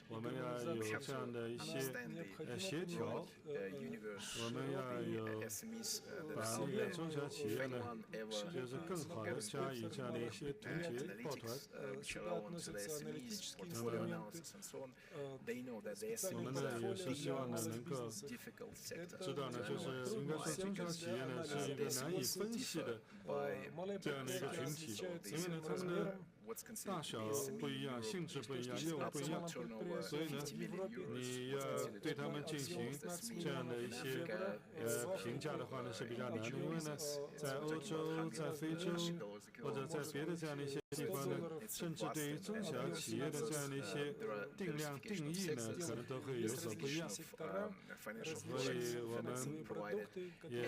我们要有这样的一些协调，我们要有把那个中小企业呢，就是更好的加以这样的一些团结抱团。那么我们呢也是希望呢能够知道呢，就是应该说中小企业呢是一个难以分析的这样的一个群体，因为呢他们的大小不一样，性质不一样，业务不一样，所以呢，你要对他们进行这样的一些评价的话呢是比较难的，因为呢，在欧洲、在非洲或者在别的这样的一些地方呢，甚至对于中小企业的这样的一些定量定义呢，可能都会有所不一样。所以我们也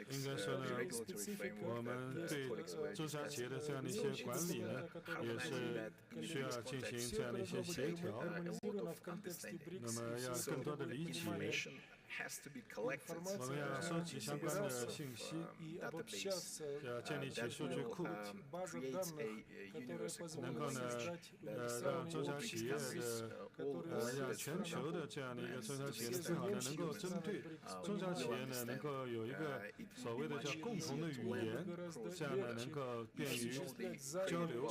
应该说呢，我们对中小企业的这样的一些管理呢，也是需要进行这样的一些协调。那么要更多的理解。我们要收集相关的信息，要建立起数据库，能够呢让中小企业的让全球的这样的一个中小企业呢，最好呢能够针对中小企业呢能够有一个所谓的叫共同的语言，这样呢能够便于交流。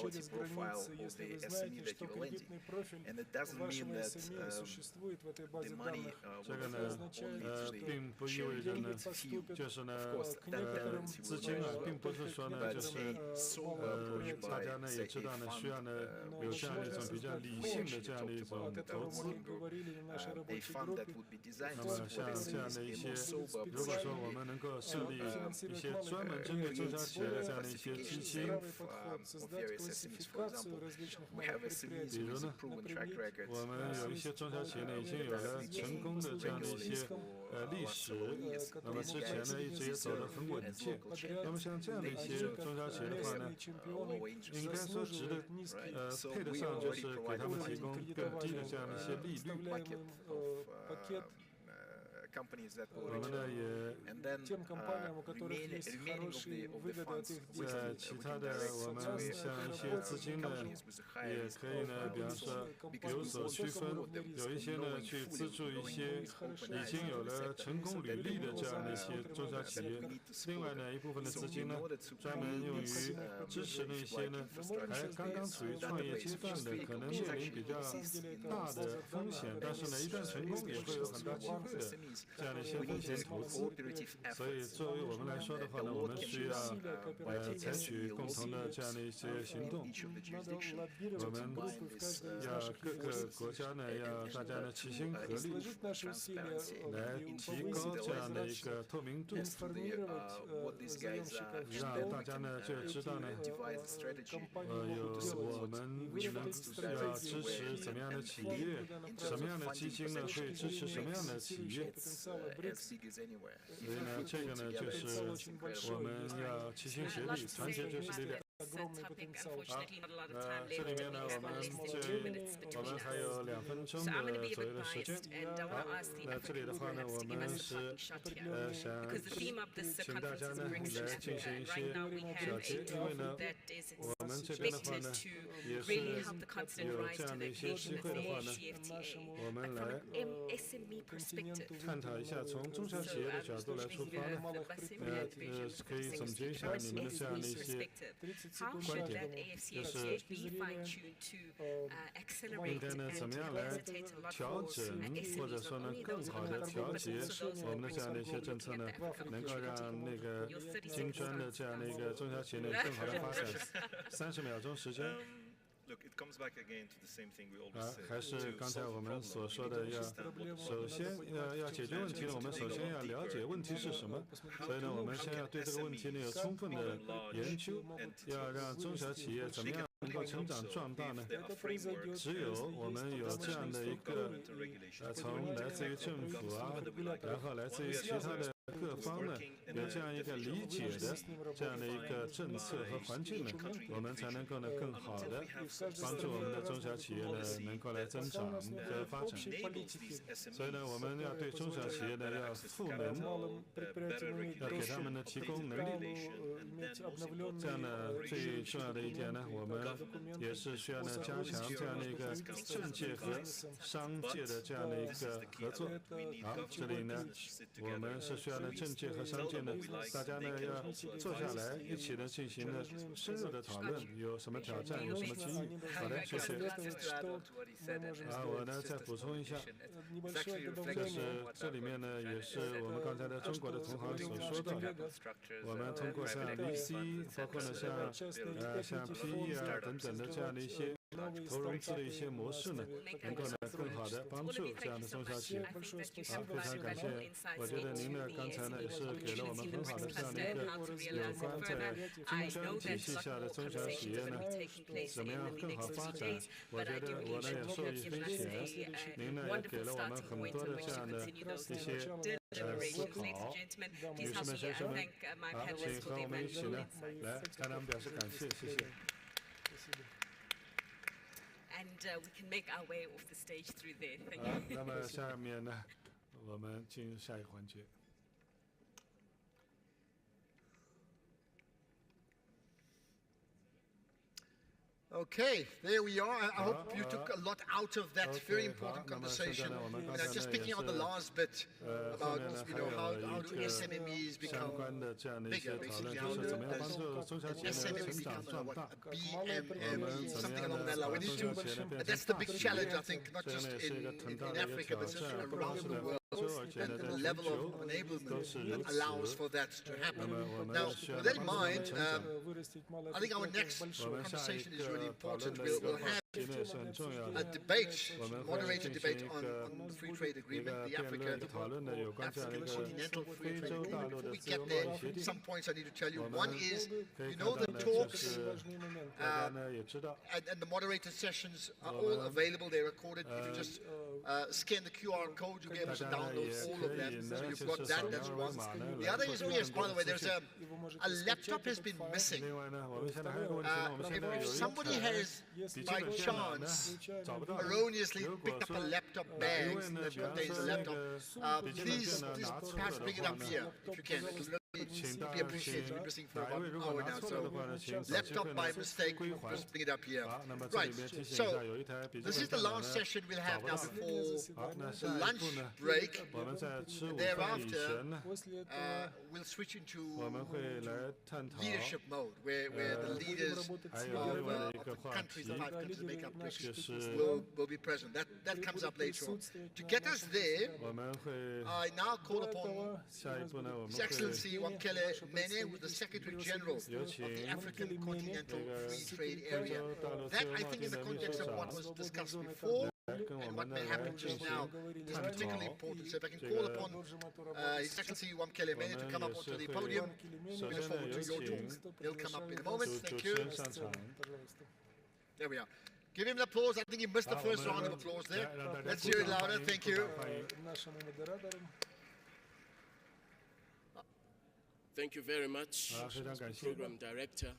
这个呢并不意味着呢，就是呢，资金啊，并不是说呢，就是大家呢也知道呢，需要呢有这样的一种比较理性的这样的一种投资。那么像这样的一些，如果说我们能够设立一些专门针对中小企业的这样的一些基金，比如呢，我们有一些中小企业呢已经有了成功的这样的一些历史，那么之前呢一直也走得很稳健。那么像这样的一些中小企业的话呢，应该说值得配得上，就是给他们提供更低的这样的一些利率。我们呢也在其他的我们像一些资金呢，也可以呢，比方说有所区分，有一些呢去资助一些已经有了成功履历的这样的一些中小企业，另外呢一部分的资金呢专门用于支持那些呢还刚刚处于创业阶段的，可能面临比较大的风险，但是呢一旦成功也会有很大机会的这样的一些风险投资。所以作为我们来说的话呢，我们需要采取共同的这样的一些行动。我们要各个国家呢，要大家呢齐心合力，来提高这样的一个透明度，让大家呢就知道呢，我们要支持怎么样的企业，什么样的基金呢会支持什么样的企业。所以呢，这个呢就是我们要齐心协力，团结就是力量。这里面呢，我们还有2分钟的左右的时间。好，那这里的话呢，我们是想请大家呢来进行一些小结，因为呢，我们这边的话呢，也是有这样的一些机会的话呢，我们来探讨一下从中小企业的角度来出发呢，可以总结一下你们的这样的一些观点，就是应该呢怎么样来调整，或者说呢更好的调节我们的这样的一些政策呢，能够让那个金砖的这样的一个中小企业呢更好的发展。30秒钟时间。还是刚才我们所说的，首先要解决问题呢，我们首先要了解问题是什么。所以呢，我们先要对这个问题呢有充分的研究，要让中小企业怎么样能够成长壮大呢？只有我们有这样的一个从来自于政府啊，然后来自于其他的各方呢，有这样一个理解的这样的一个政策和环境呢，我们才能够呢更好的帮助我们的中小企业呢能够来增长和发展。所以呢，我们要对中小企业呢要赋能，要给他们呢提供能力。这样呢，最重要的一点呢，我们也是需要呢加强这样的一个政界和商界的这样的一个合作。好，这里呢，我们是需要呢政界和商界呢，大家呢要坐下来一起呢进行呢深入的讨论，有什么挑战，有什么机遇。好的，谢谢。我呢再补充一下，就是这里面呢也是我们刚才的中国的同行所说到的，我们通过像 VC， 包括呢像 PE 啊等等的这样的一些投融资的一些模式呢，能够呢更好的帮助这样的中小企业。好，非常感谢。我觉得您呢刚才呢也是给了我们很好的这样的一个有关在金砖体系下的中小企业呢怎么样更好发展。我觉得我呢也受益匪浅，您呢也给了我们很多的这样的一些思考。女士们、先生们，好，请和我们一起呢来向他们表示感谢，谢谢。
And we can make our way off the stage through there. Thank
好，
you.
那么下面呢，我们进入下一个环节。
Okay, there we are. I hope you took a lot out of that very important conversation. And just picking out the last bit about how do SMEs become bigger, basically. How do SMEs become BMM, something along that line. We need to, that's the big challenge, I think, not just in Africa, but around the world. And the level of enablement that allows for that to happen. Now, with that in mind, I think our next conversation is really important. We'll have a debate, moderated debate on the free trade agreement, the African continental free trade agreement. Before we get there, some points I need to tell you. One is, the talks and the moderated sessions are all available. They're recorded. If you just scan the QR code, you'll be able to download all of them. So you've got that, that's one. The other is, yes, by the way, there's a laptop has been missing. If somebody has, by chance, erroneously picked up a laptop bag that contains a laptop, please perhaps bring it up here if you can. It would really be appreciated. We've been listening for about an hour now, so laptop by mistake, just bring it up here. Right, so this is the last session we'll have now before the lunch break. Thereafter, we'll switch into leadership mode, where the leaders of the countries, the 5 countries that make up BRICS, will be present. That comes up later on. To get us there, I now call upon His Excellency Wamkele Mene, who is the Secretary General of the African Continental Free Trade Area. That, I think, in the context of what was discussed before and what may happen just now, is particularly important. So if I can call upon His Excellency Wamkele Mene to come up onto the podium, we look forward to your talk. He'll come up in a moment. Thank you. There we are. Give him the applause. I think he missed the first round of applause there. Let's hear it louder. Thank you.
Thank you very much, Program Director.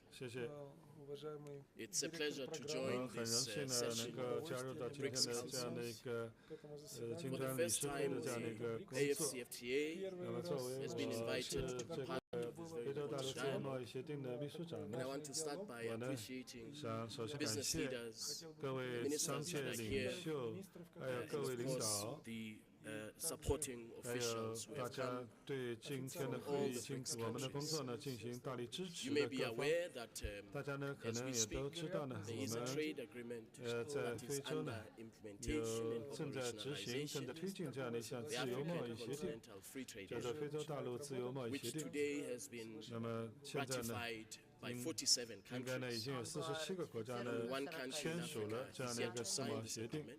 It's a pleasure to join this session of the BRICS Council. For the first time, the AFCFTA has been invited to be part of this very important dialogue. And I want to start by appreciating business leaders, the ministers that are here, and of course the supporting officials who have come from all the BRICS countries. You may be aware that as we speak, there is a trade agreement that is under implementation and operationalization, the African Continental Free Trade Area, which today has been ratified by 47 countries. And one country in Africa is yet to sign this agreement.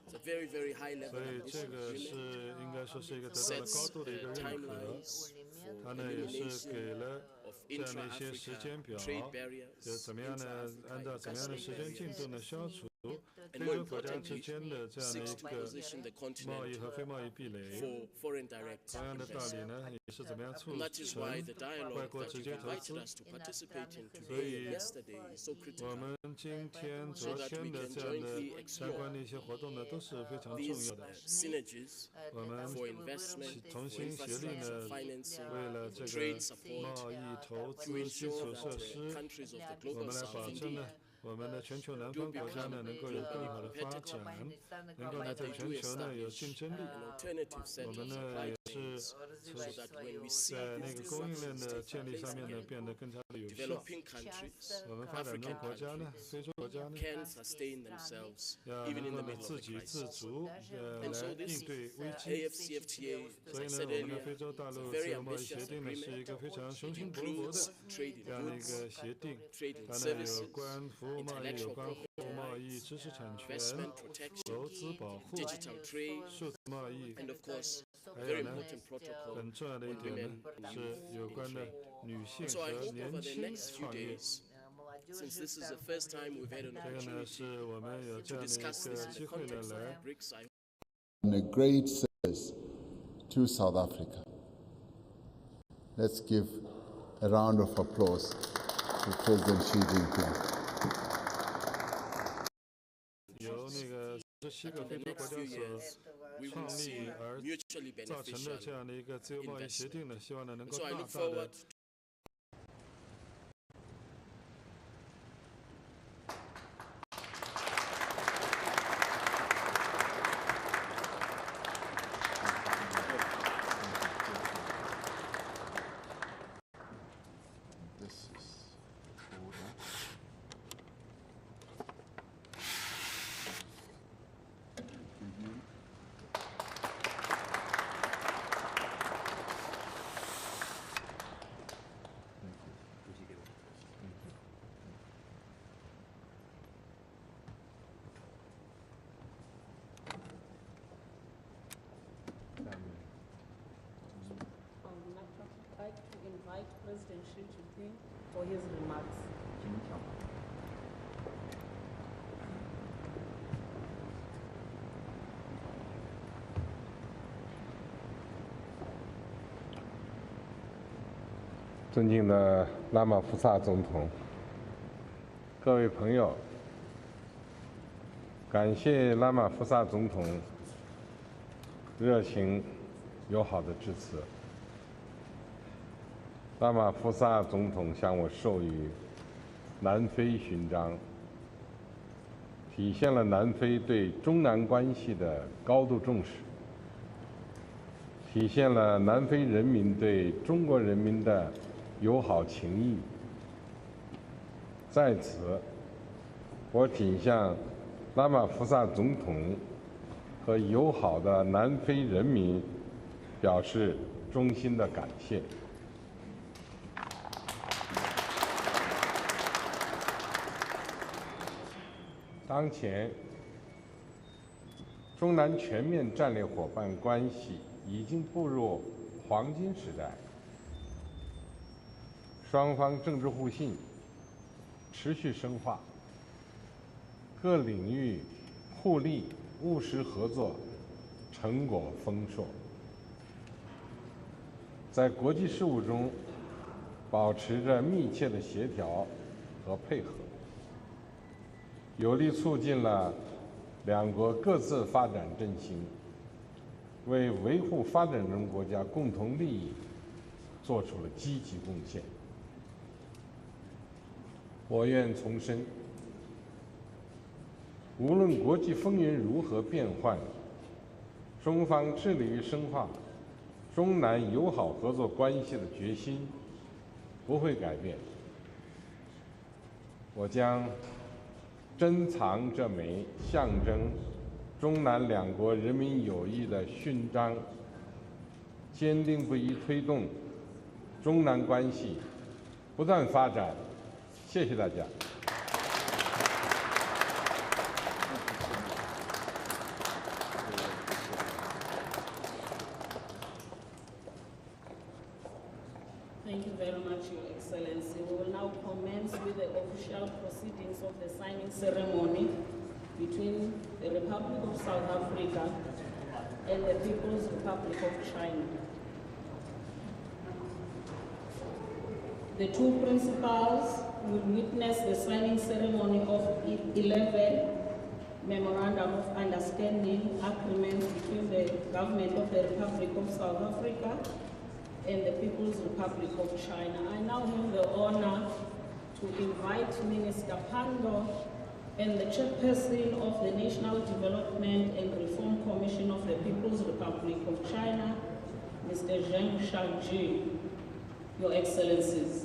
It's a very, very high level of agreement. Sets timelines for elimination of intra-Africa trade barriers, intra-Africa customs. And more importantly, seeks to position the continent for foreign direct investment. And that is why the dialogue that you've invited us to participate in today and yesterday is so critical, so that we can jointly explore these synergies for investment, for infrastructure financing, for trade support, to ensure that countries of the global south indeed do become globally competitive, and that they do establish an alternative set of supply chains, so that when we see these disasters take place again, developing countries, African countries, can sustain themselves even in the middle of the crisis. And so this AFCFTA, as I said earlier, is a very ambitious agreement. It includes trade in goods, trade in services, intellectual property, investment protection, digital trade, and of course, a very important protocol on women in trade. So I hope over the next few days, since this is the first time we've had an opportunity to discuss this in the context of the BRICS,
and a great service to South Africa. Let's give a round of applause to President Xi Jinping.
In the next few years, we will see mutually beneficial investment. And so I look forward to
President Xi Jinping for his remarks.
尊敬的拉玛福萨总统，各位朋友，感谢拉玛福萨总统热情友好的致辞。拉玛福萨总统向我授予南非勋章，体现了南非对中南关系的高度重视，体现了南非人民对中国人民的友好情谊。在此，我谨向拉玛福萨总统和友好的南非人民表示衷心的感谢。当前，中南全面战略伙伴关系已经步入黄金时代，双方政治互信持续深化，各领域互利务实合作成果丰硕，在国际事务中保持着密切的协调和配合，有力促进了两国各自发展振兴，为维护发展中国家共同利益做出了积极贡献。我愿重申，无论国际风云如何变幻，中方致力于深化中南友好合作关系的决心不会改变。我将珍藏这枚象征中南两国人民友谊的勋章，坚定不移推动中南关系不断发展。谢谢大家。
Thank you very much, Your Excellency. We will now commence with the official proceedings of the signing ceremony between the Republic of South Africa and the People's Republic of China. The two principals will witness the signing ceremony of 11 Memorandum of Understanding agreements between the Government of the Republic of South Africa and the People's Republic of China. I now have the honor to invite Minister Pando and the Chairperson of the National Development and Reform Commission of the People's Republic of China, Mr. Zheng Shangji. Your Excellencies.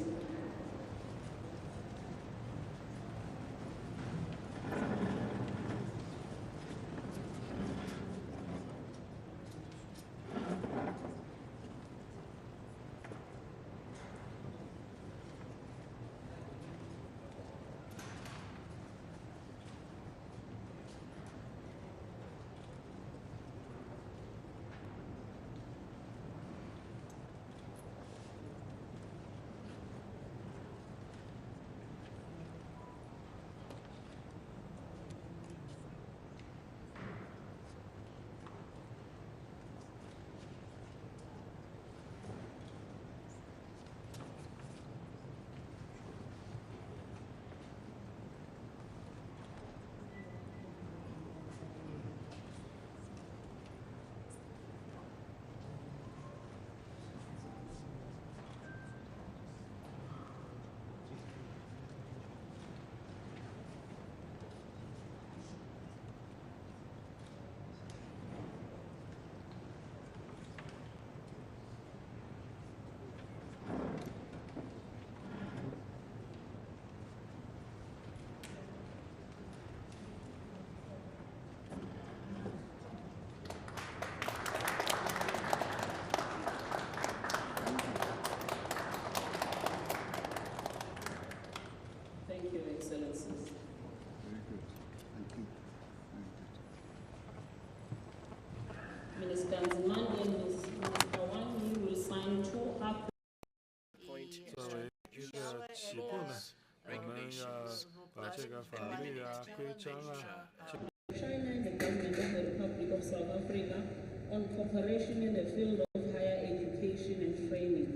Minister Nzimande and Minister Wang will sign two agreements.
作为一个起步呢，我们要把这个法律啊、规章啊。
China and the Government of the Republic of South Africa on cooperation in the field of higher education and training.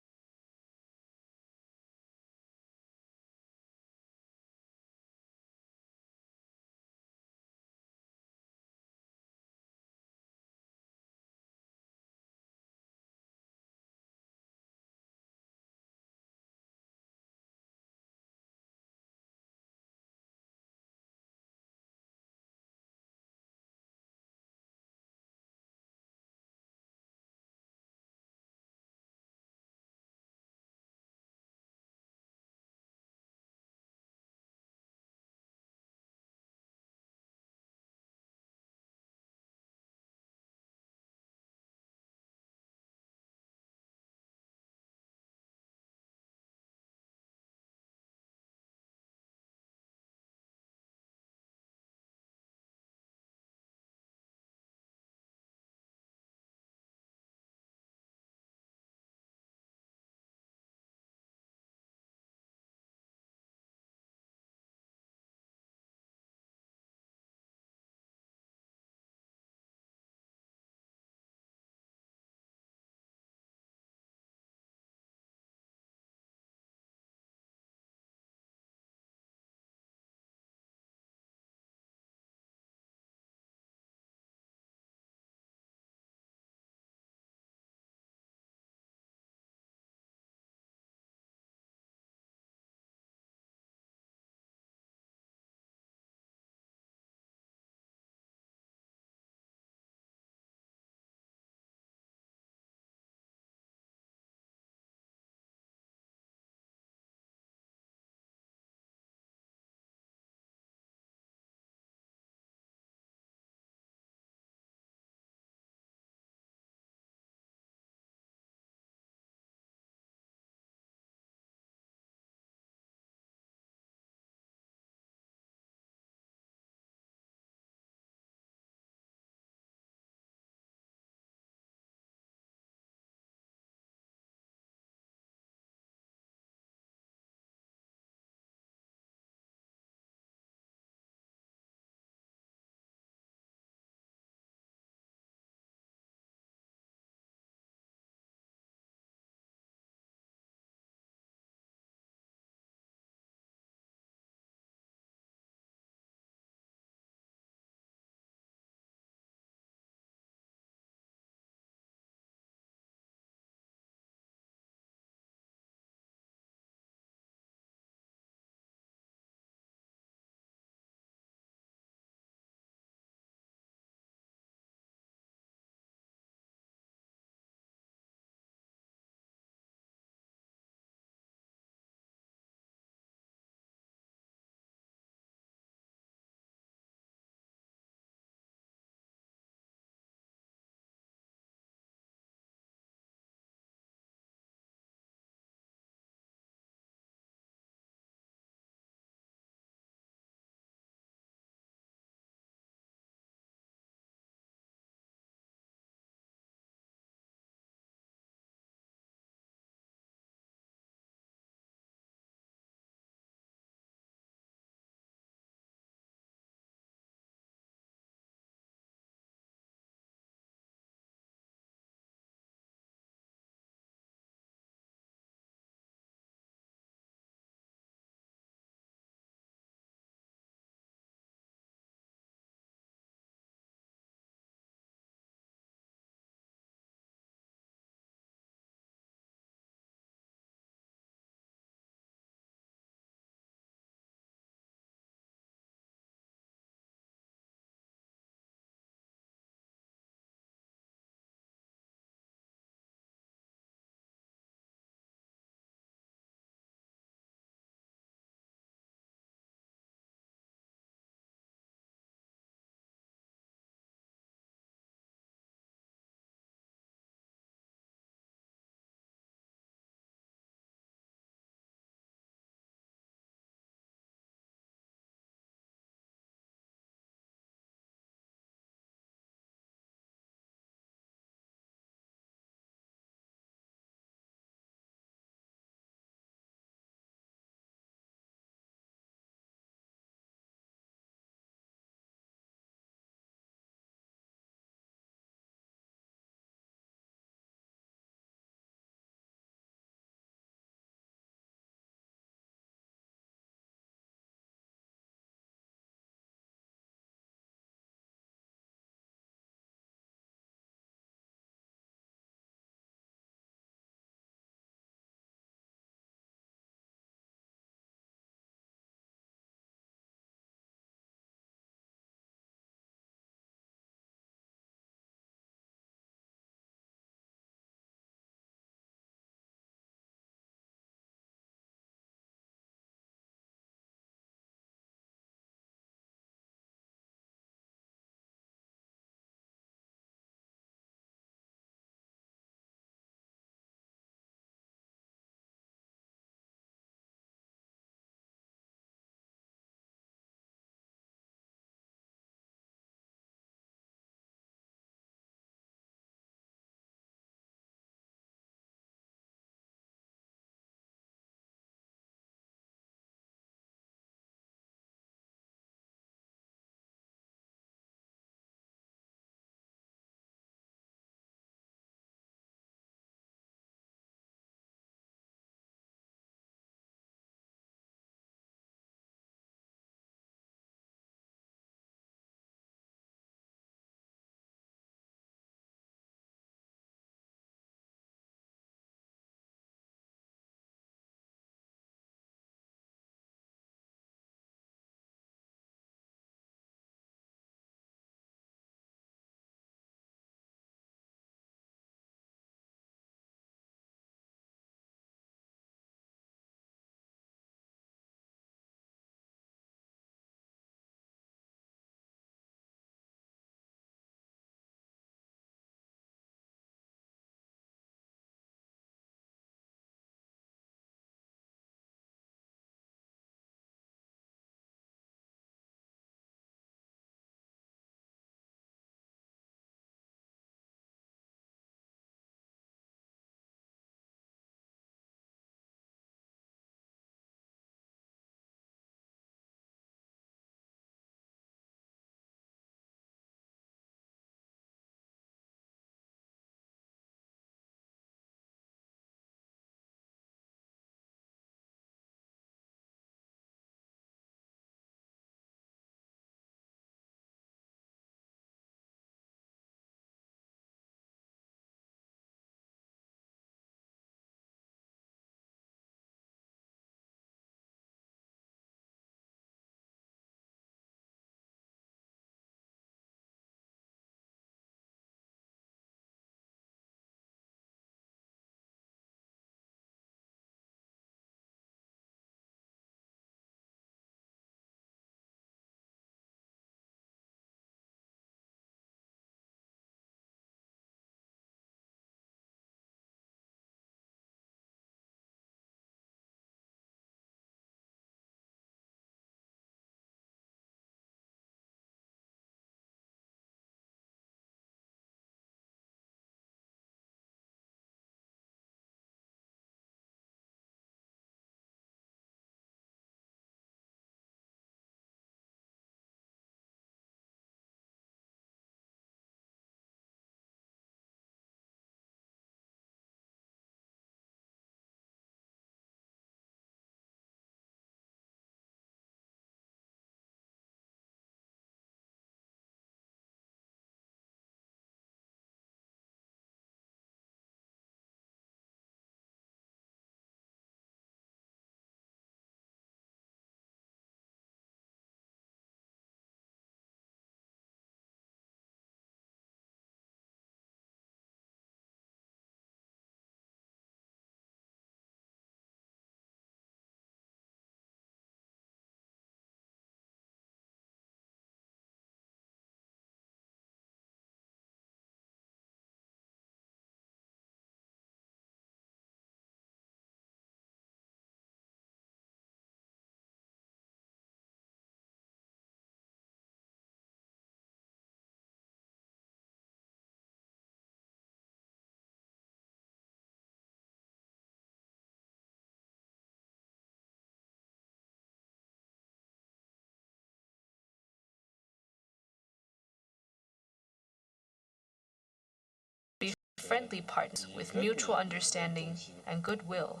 friendly partners with mutual understanding and goodwill.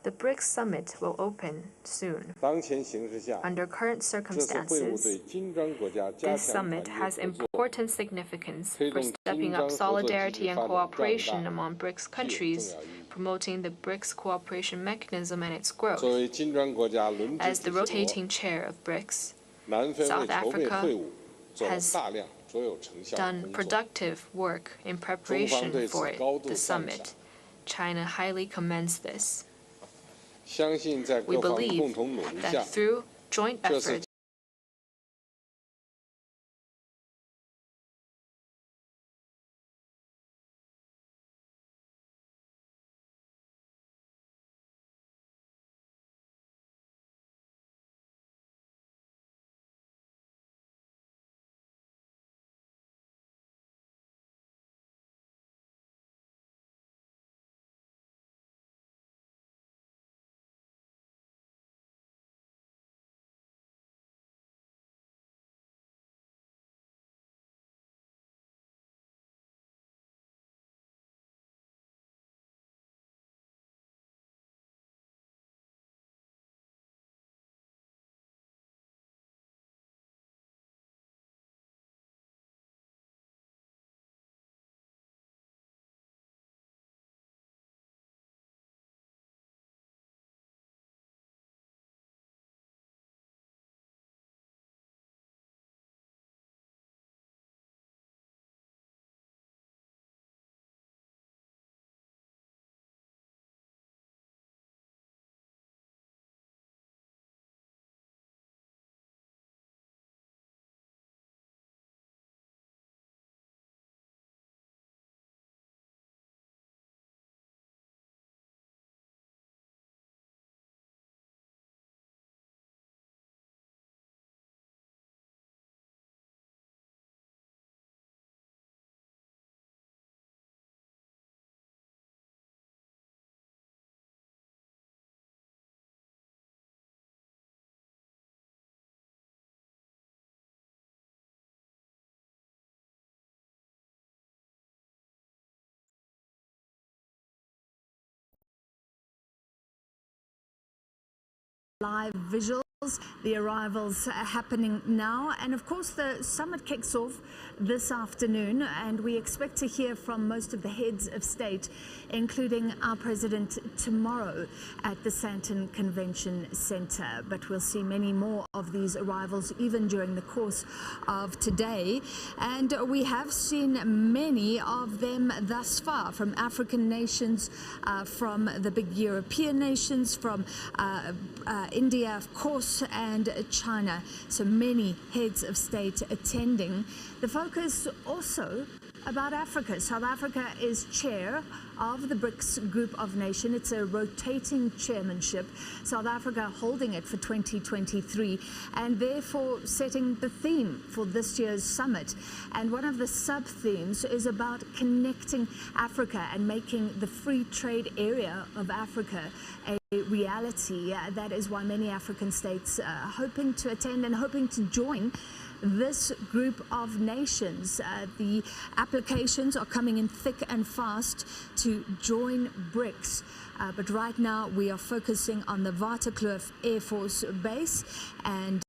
The BRICS summit will open soon. Under current circumstances, this summit has important significance for stepping up solidarity and cooperation among BRICS countries, promoting the BRICS cooperation mechanism and its growth. As the rotating chair of BRICS, South Africa has done productive work in preparation for the summit. China highly commends this. We believe that through joint efforts,
live visuals. The arrivals are happening now, and of course the summit kicks off this afternoon, and we expect to hear from most of the heads of state, including our president, tomorrow at the Sandton Convention Center. But we'll see many more of these arrivals even during the course of today, and we have seen many of them thus far, from African nations, from the big European nations, from India, of course, and China. So many heads of state attending. The focus also about Africa. South Africa is chair of the BRICS group of nations. It's a rotating chairmanship. South Africa holding it for 2023 and therefore setting the theme for this year's summit. And one of the sub-themes is about connecting Africa and making the free trade area of Africa a reality. That is why many African states are hoping to attend and hoping to join this group of nations. The applications are coming in thick and fast to join BRICS. But right now we are focusing on the Waterkloof Air Force Base and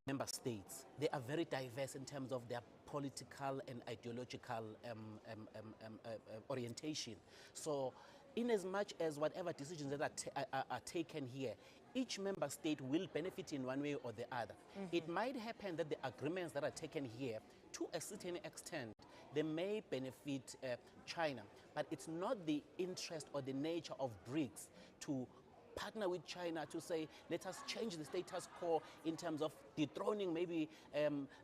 member states, they are very diverse in terms of their political and ideological orientation. So in as much as whatever decisions that are taken here, each member state will benefit in one way or the other. It might happen that the agreements that are taken here, to a certain extent, they may benefit China, but it's not the interest or the nature of BRICS to partner with China to say, let us change the status quo in terms of dethroning maybe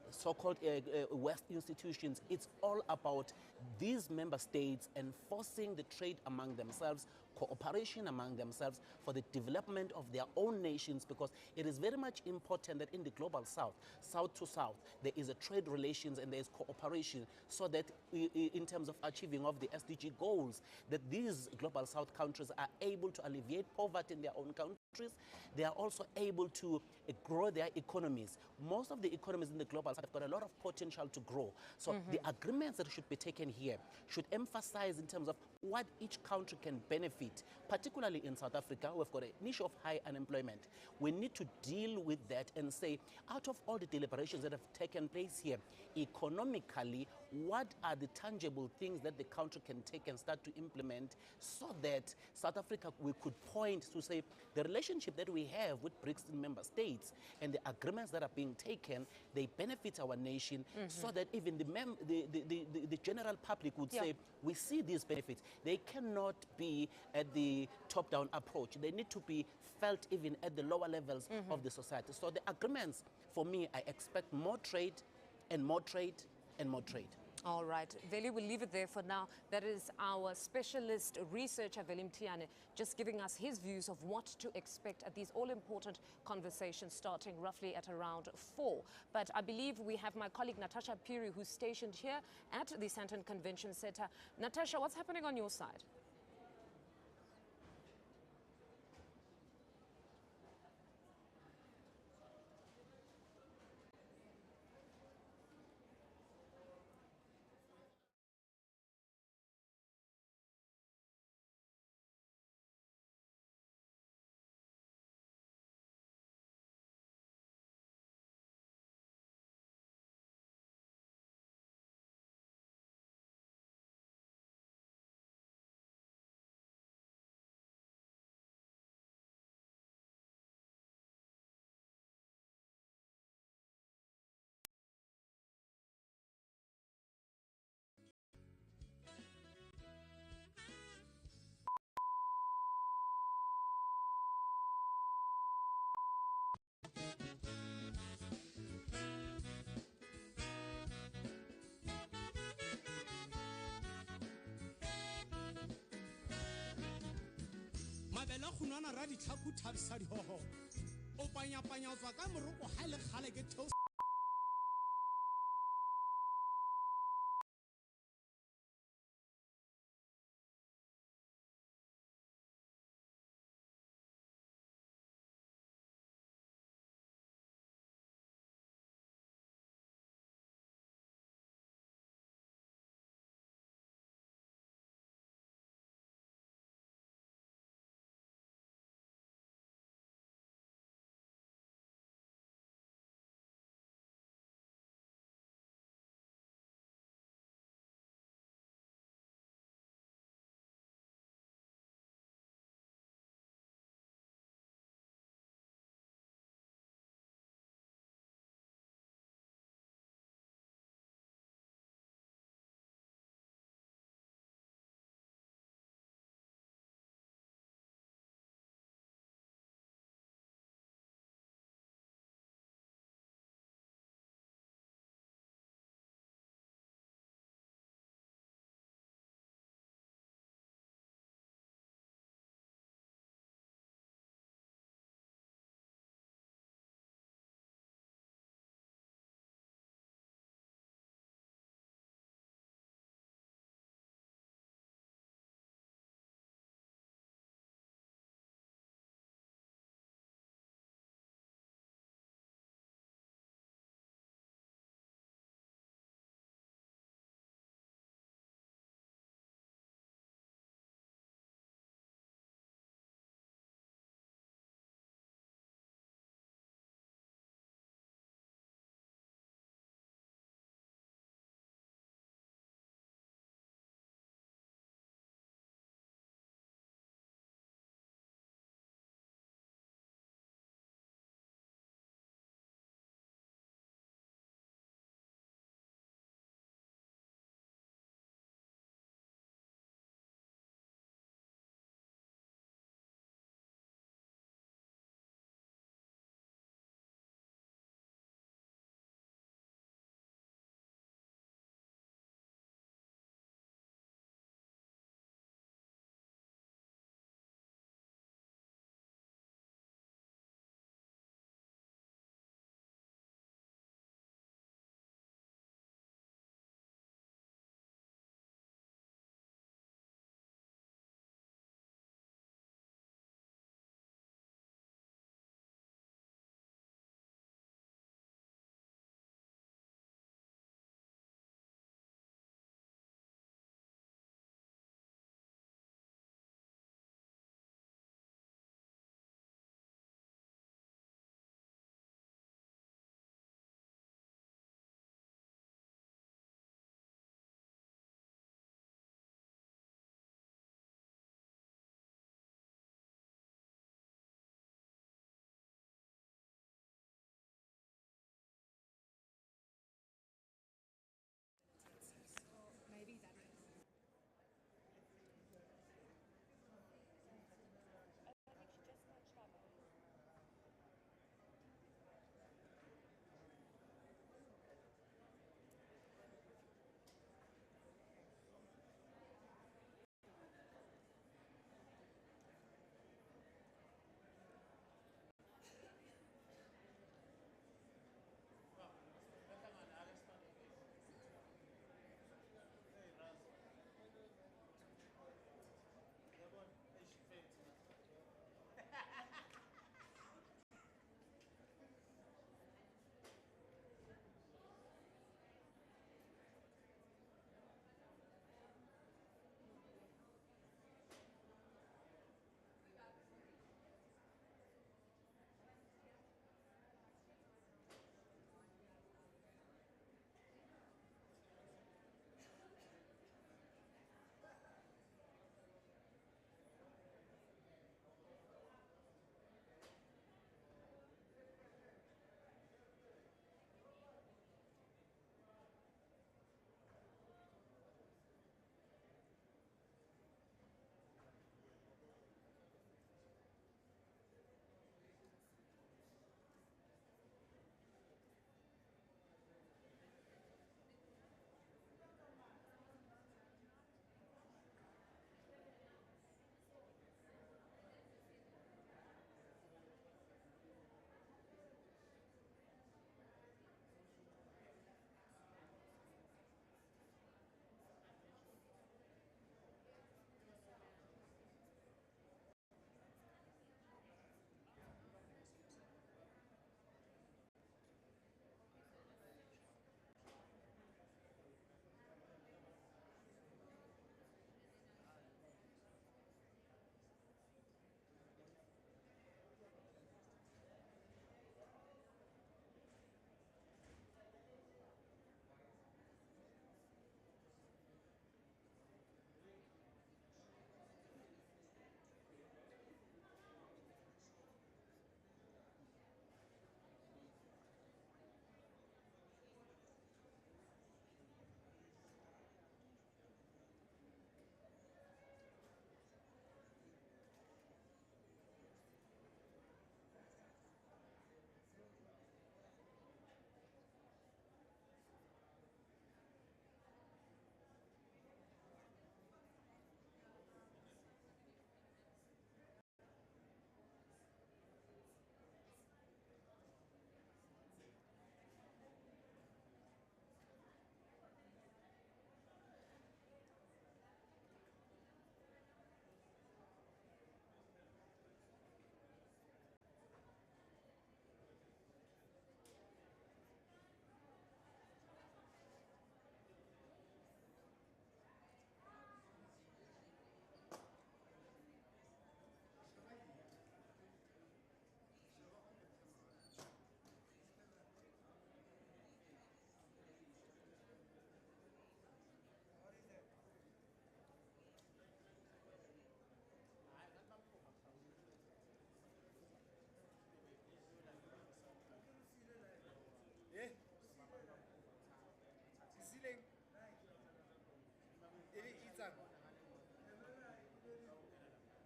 so-called West institutions. It's all about these member states enforcing the trade among themselves, cooperation among themselves for the development of their own nations, because it is very much important that in the global south, south to south, there is a trade relations and there is cooperation, so that in terms of achieving of the SDG goals, that these global south countries are able to alleviate poverty in their own countries. They are also able to grow their economies. Most of the economies in the global south have got a lot of potential to grow. So the agreements that should be taken here should emphasize in terms of what each country can benefit, particularly in South Africa. We've got an issue of high unemployment. We need to deal with that and say, out of all the deliberations that have taken place here, economically, what are the tangible things that the country can take and start to implement, so that South Africa, we could point to say the relationship that we have with BRICS member states and the agreements that are being taken, they benefit our nation, so that even the general public would say, we see these benefits. They cannot be at the top-down approach. They need to be felt even at the lower levels of the society. So the agreements, for me, I expect more trade and more trade and more trade.
All right, Veli, we'll leave it there for now. That is our specialist researcher, Veli Mtiane, just giving us his views of what to expect at these all-important conversations starting roughly at around 4. But I believe we have my colleague Natasha Piri, who's stationed here at the Sandton Convention Center. Natasha, what's happening on your side?
mabele khunwana ra ditlhaku thabisa dihoho o panyapanyatswa ka moroko ha le kgale ke theo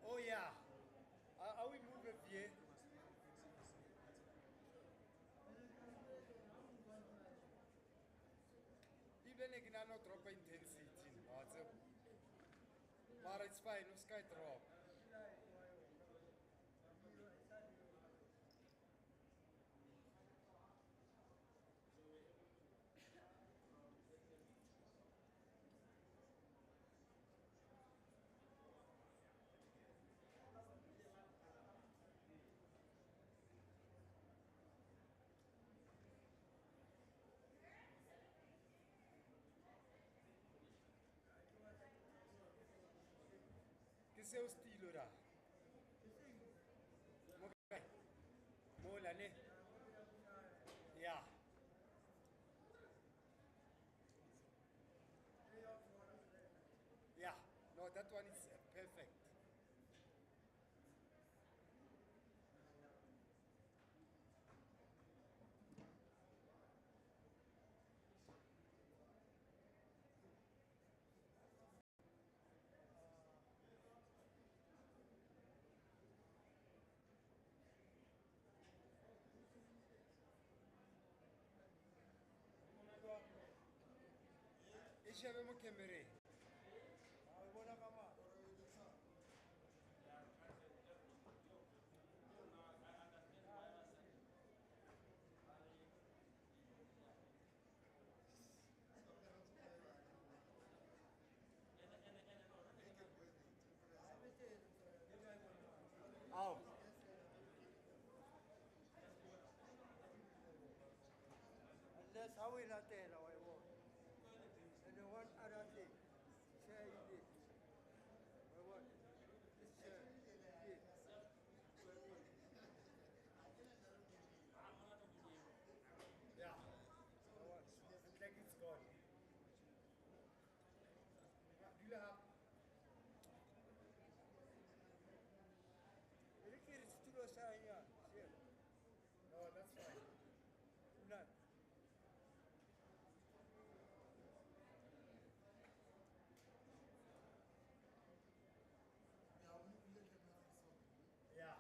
Oh yeah. Are we moving here? Even if not drop intensity, but it's fine. No sky drop. Seu estilo ra. Mola ne. Yeah. Yeah. No, that one is perfect. Ishave mo camera. Bona kama. Oh. That's how we not tell our work. And the one other thing, share it. What? Share it. Yeah. It's like it's gone. Do you have? It's too low sign here. No, that's fine. None. Yeah.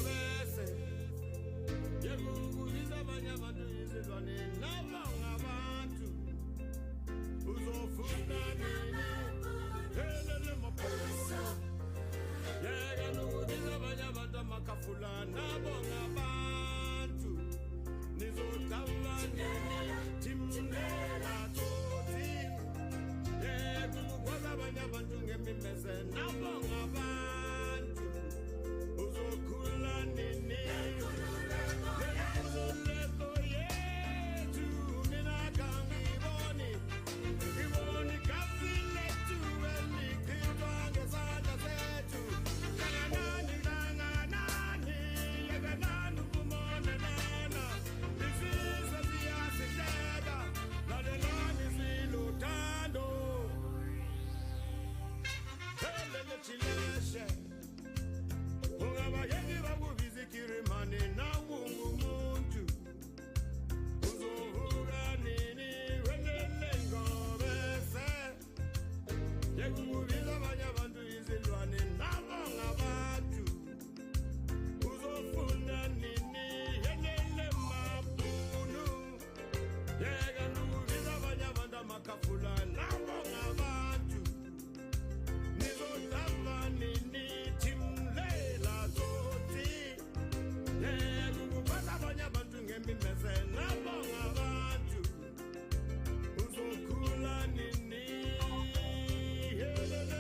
bese yekukubiza abanye abantu izilwane nabanga abantu uzofuna nini helele maphoyisa yeka nokubiza abanye abantu amakafula nabanga abantu nizodlala nini timlela toti yekukukwaza abanye abantu ngemimese nabanga abantu uzokhula nini ungabayeki bakubizikiri mani nangungumuntu uzovuka nini welele ngobese yekukubiza abanye abantu izilwane nabanga abantu uzofuna nini yelele mabunu yeka nokubiza abanye abantu amakafula nabanga abantu nizodlala nini timlela zoti yekukukwaza abanye abantu ngemimese nabanga abantu uzokhula nini helele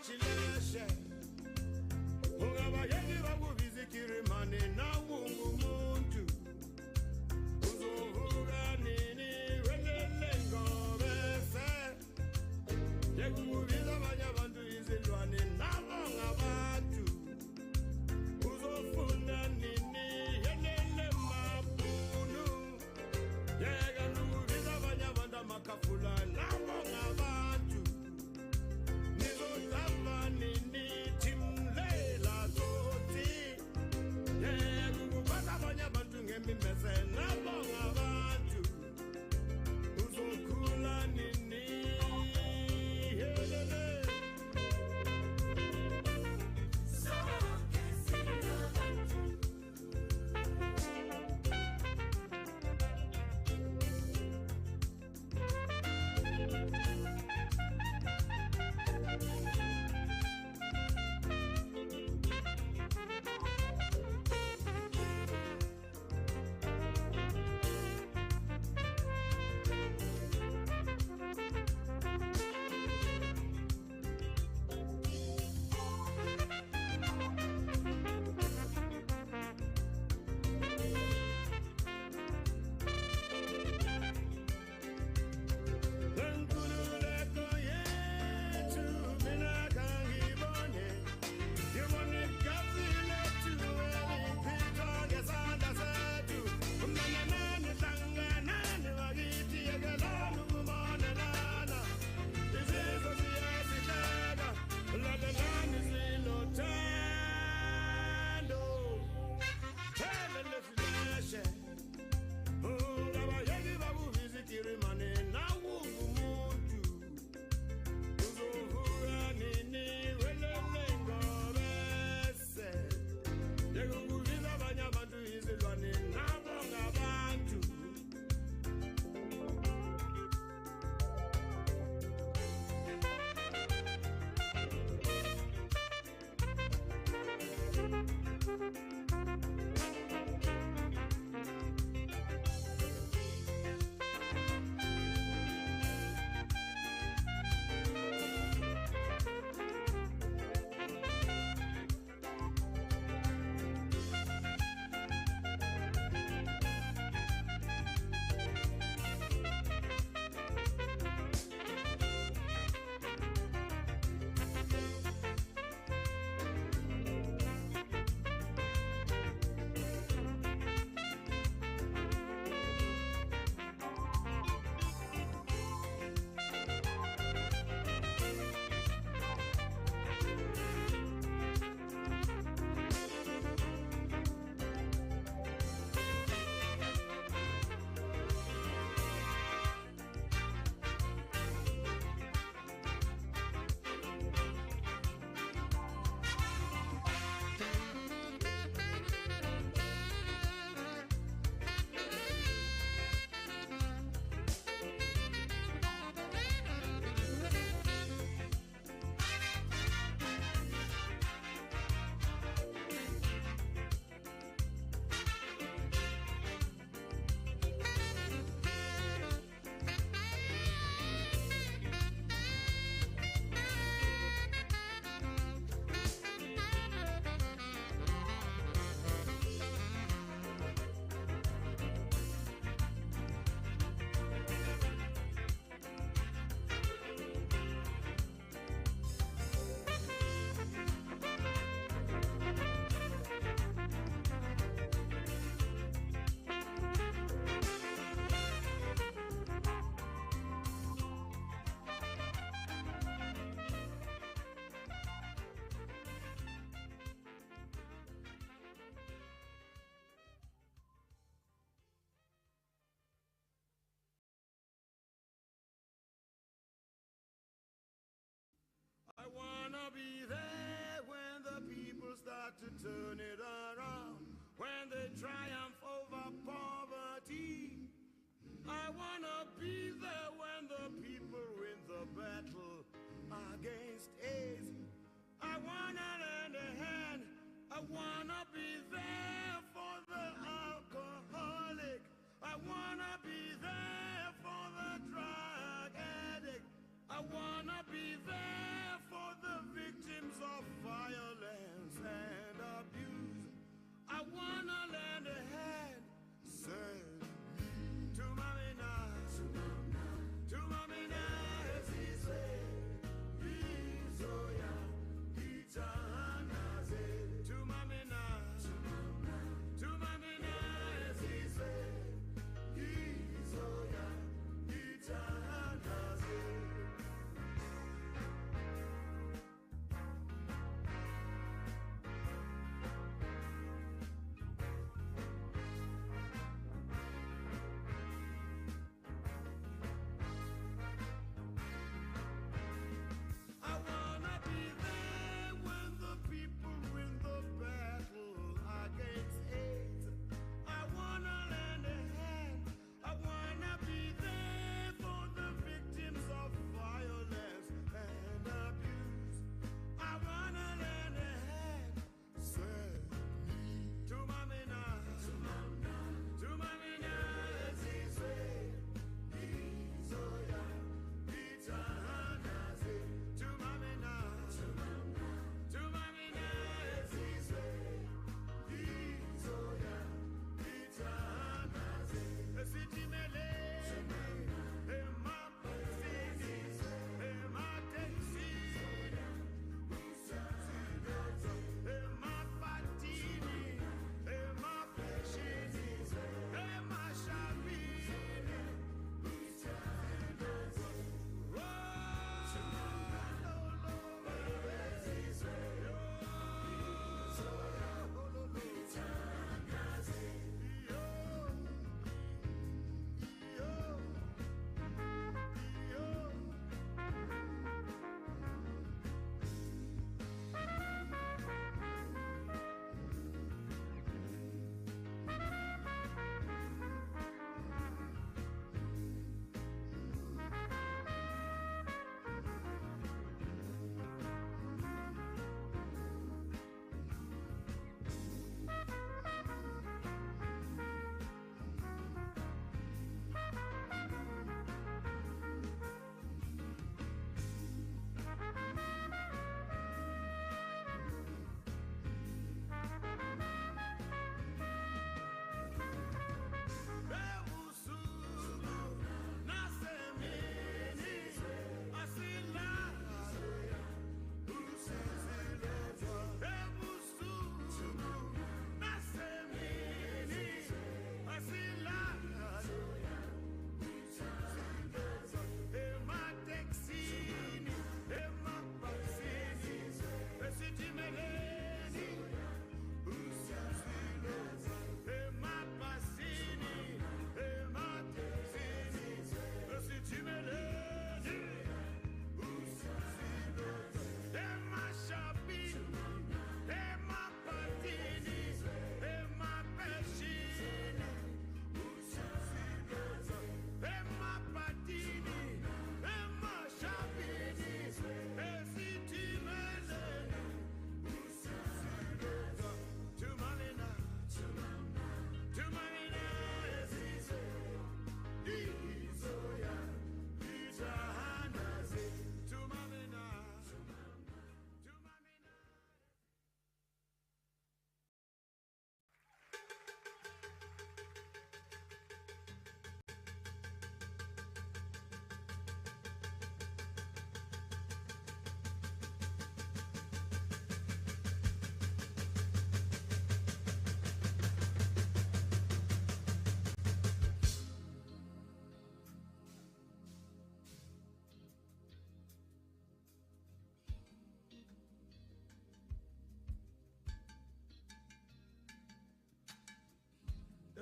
Chile.
will start to turn it around when they triumph over poverty. I wanna be there when the people win the battle against AIDS. I wanna lend a hand. I wanna be there for the alcoholic. I wanna be there for the drug addict. I wanna be there for the victims of violence and abuse. I wanna lend a hand. Say to mommy now, to mommy now.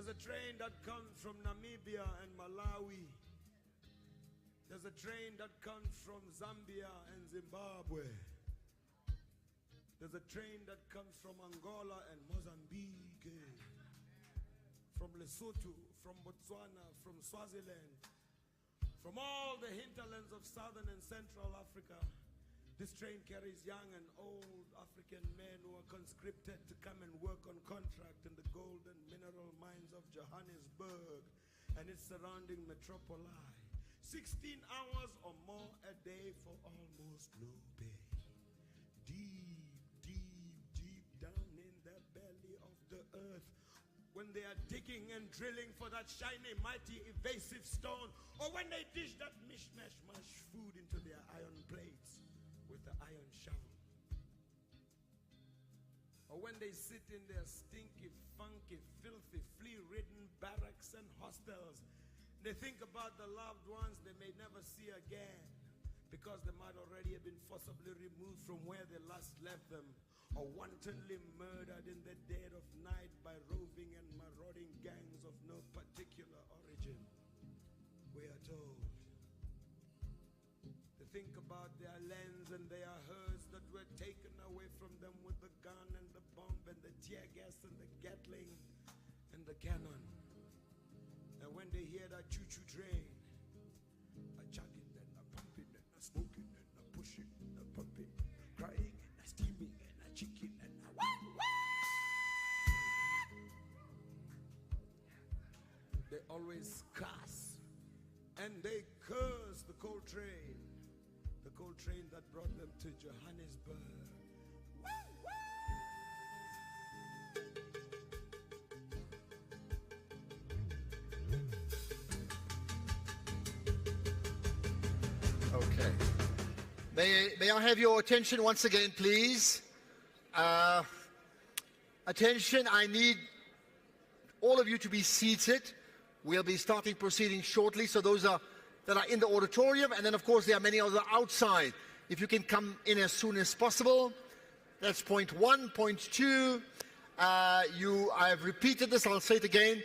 There's a train that comes from Namibia and Malawi. There's a train that comes from Zambia and Zimbabwe. There's a train that comes from Angola and Mozambique, from Lesotho, from Botswana, from Swaziland, from all the hinterlands of southern and central Africa. This train carries young and old African men who are conscripted to come and work on contract in the gold and mineral mines of Johannesburg and its surrounding metropoli. 16 hours or more a day for almost no pay. Deep, deep, deep down in the belly of the earth, when they are digging and drilling for that shiny, mighty, evasive stone, or when they dish that mishmash mush food into their iron plates with the iron shovel, or when they sit in their stinky, funky, filthy, flea-ridden barracks and hostels, they think about the loved ones they may never see again because they might already have been forcibly removed from where they last left them, or wantonly murdered in the dead of night by roving and marauding gangs of no particular origin. We are told. They think about their lands and their herds that were taken away from them with the gun and the bomb and the tear gas and the Gatling and the cannon. And when they hear that choo-choo train, a chugging and a pumping and a smoking and a pushing and a pumping, crying and a steaming and a chicken and a they always cuss and they curse the coal train that brought them to Johannesburg.
Okay. May I have your attention once again, please? Attention, I need all of you to be seated. We'll be starting proceedings shortly, so those that are in the auditorium, and then of course there are many others outside. If you can come in as soon as possible. That's point one. Point two, I have repeated this, I'll say it again.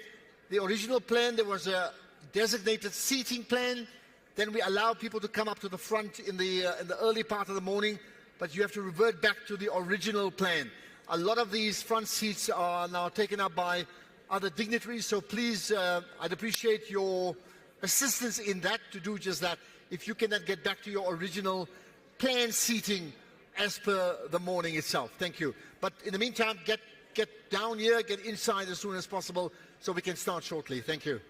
The original plan, there was a designated seating plan. Then we allow people to come up to the front in the early part of the morning, but you have to revert back to the original plan. A lot of these front seats are now taken up by other dignitaries, so please, I'd appreciate your assistance in that, to do just that. If you can then get back to your original planned seating as per the morning itself. Thank you. But in the meantime, get down here, get inside as soon as possible so we can start shortly. Thank you.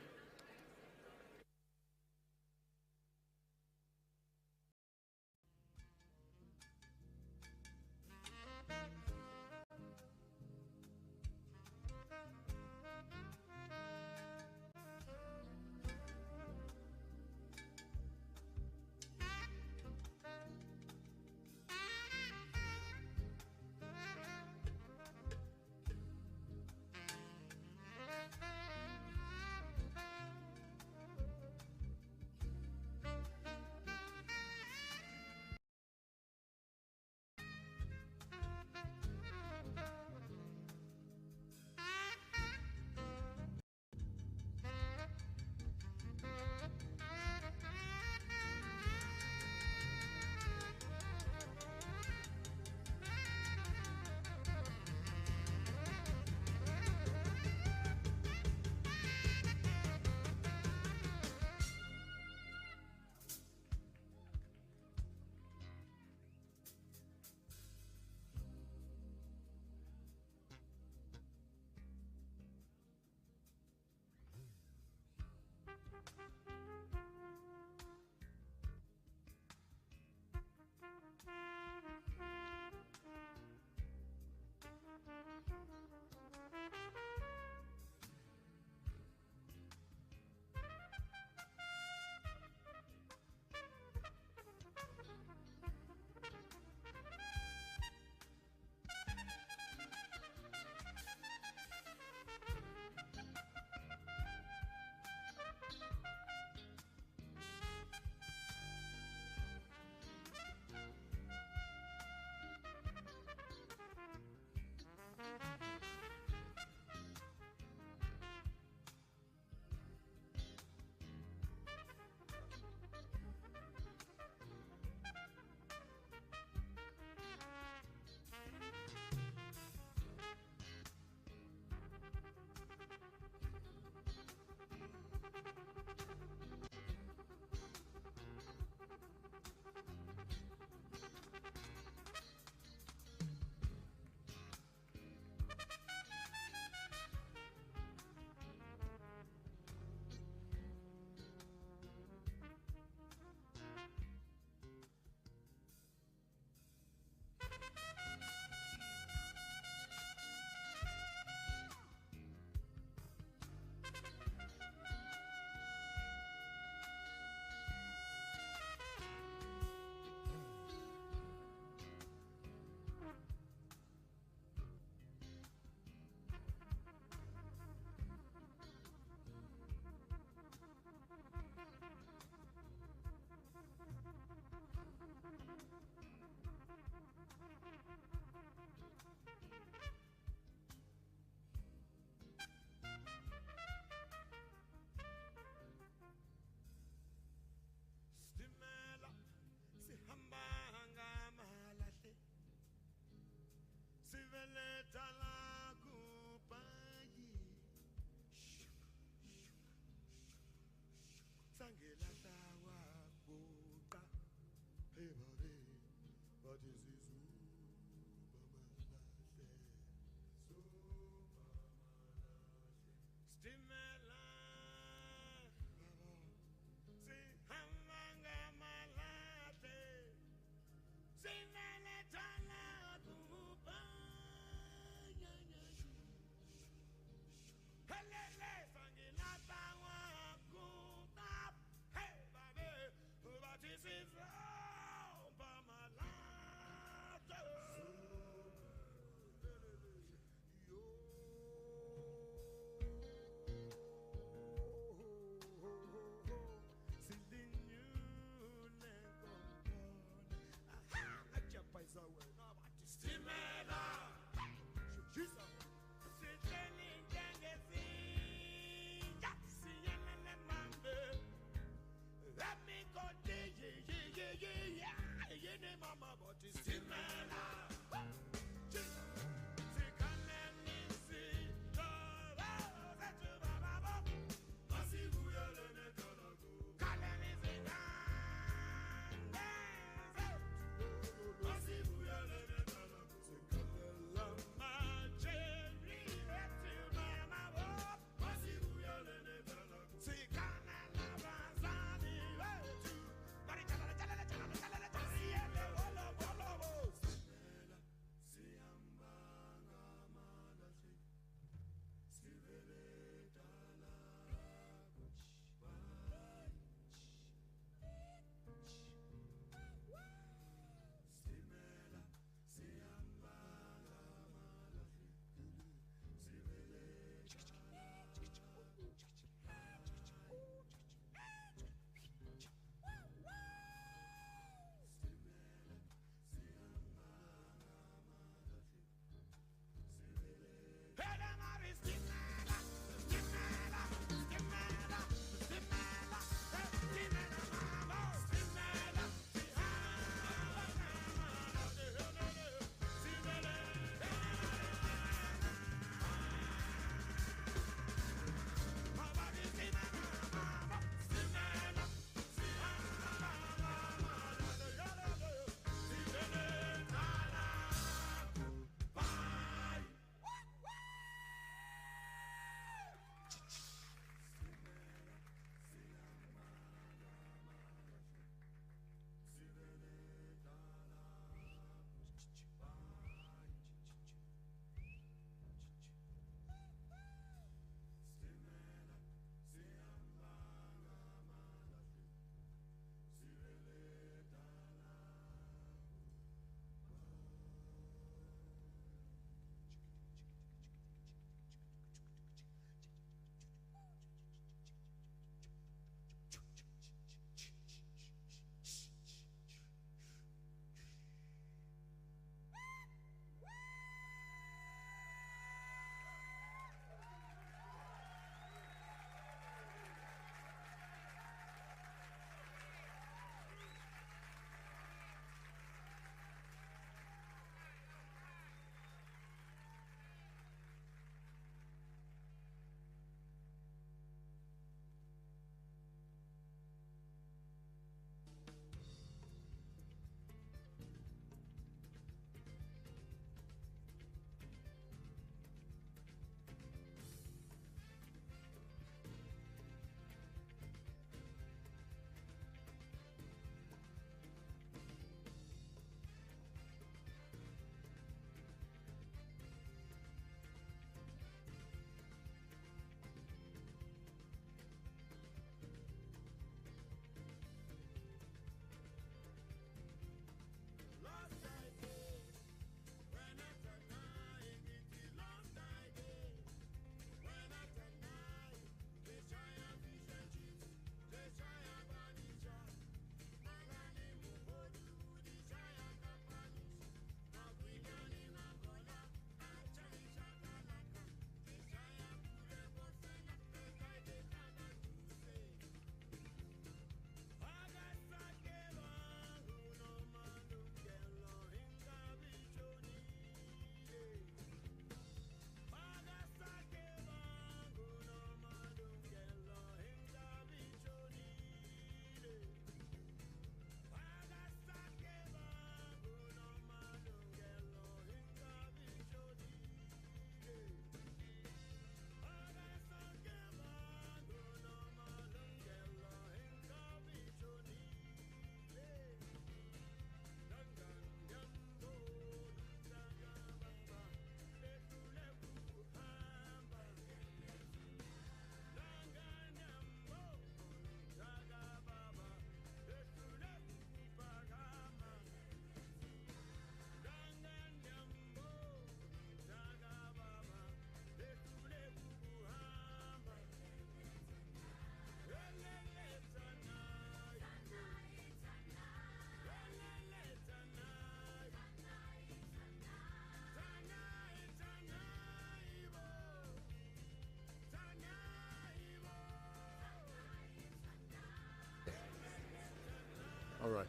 All right.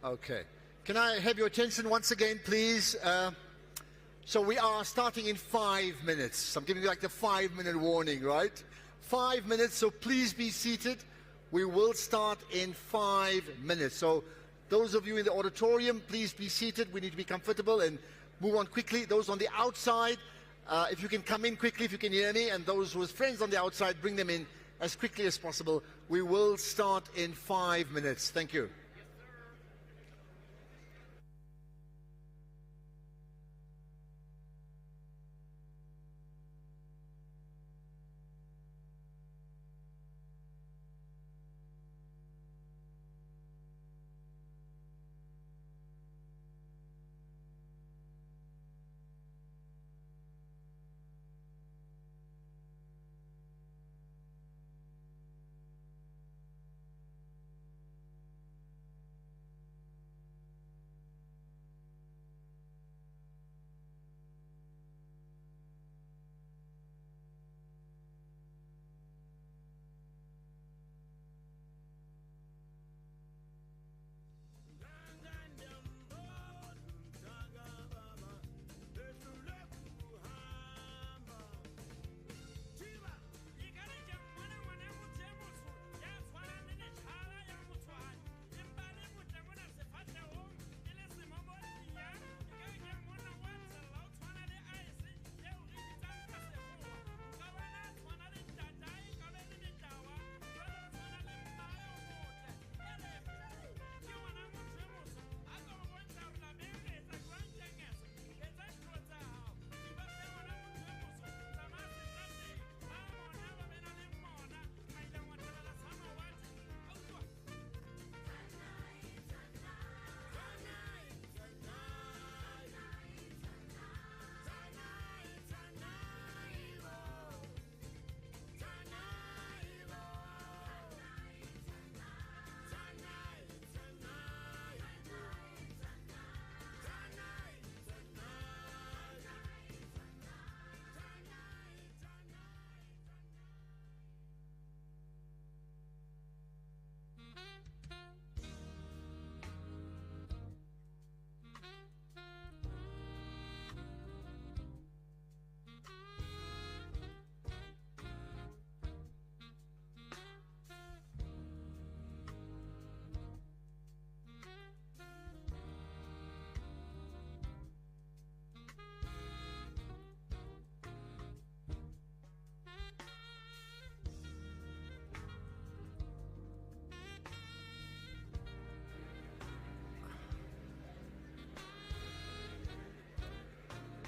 Okay. Can I have your attention once again, please? So we are starting in 5 minutes. I'm giving you like the 5-minute warning, right? 5 minutes, so please be seated. We will start in 5 minutes. So those of you in the auditorium, please be seated. We need to be comfortable and move on quickly. Those on the outside, if you can come in quickly, if you can hear me, and those with friends on the outside, bring them in as quickly as possible. We will start in 5 minutes. Thank you.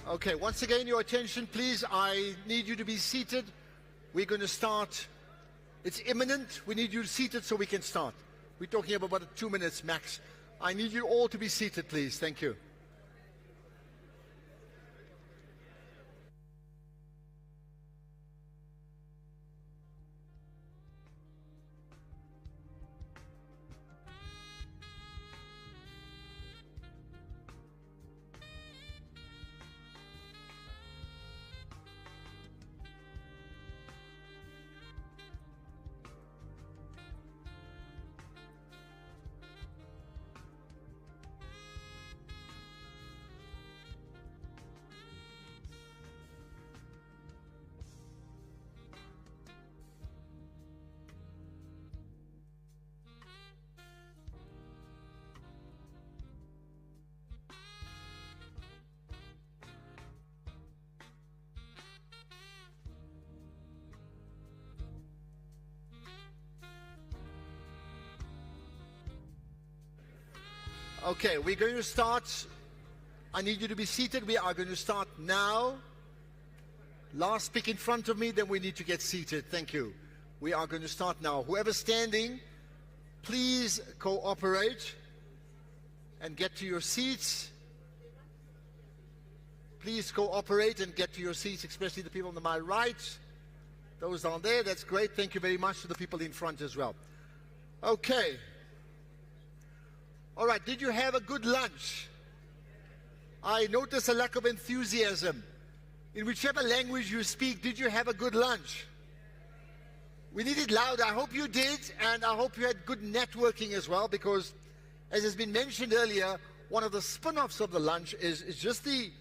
Okay, once again, your attention, please. I need you to be seated. We're going to start. It's imminent. We need you seated so we can start. We're talking about 2 minutes max. I need you all to be seated, please. Thank you. Okay, we're going to start. I need you to be seated. We are going to start now. Last speak in front of me, then we need to get seated. Thank you. We are going to start now. Whoever's standing, please cooperate and get to your seats. Please cooperate and get to your seats, especially the people on my right. Those down there, that's great. Thank you very much to the people in front as well. Okay. All right, did you have a good lunch? I notice a lack of enthusiasm. In whichever language you speak, did you have a good lunch? We need it loud. I hope you did, and I hope you had good networking as well, because As has been mentioned earlier, one of the spin-offs of the lunch is just the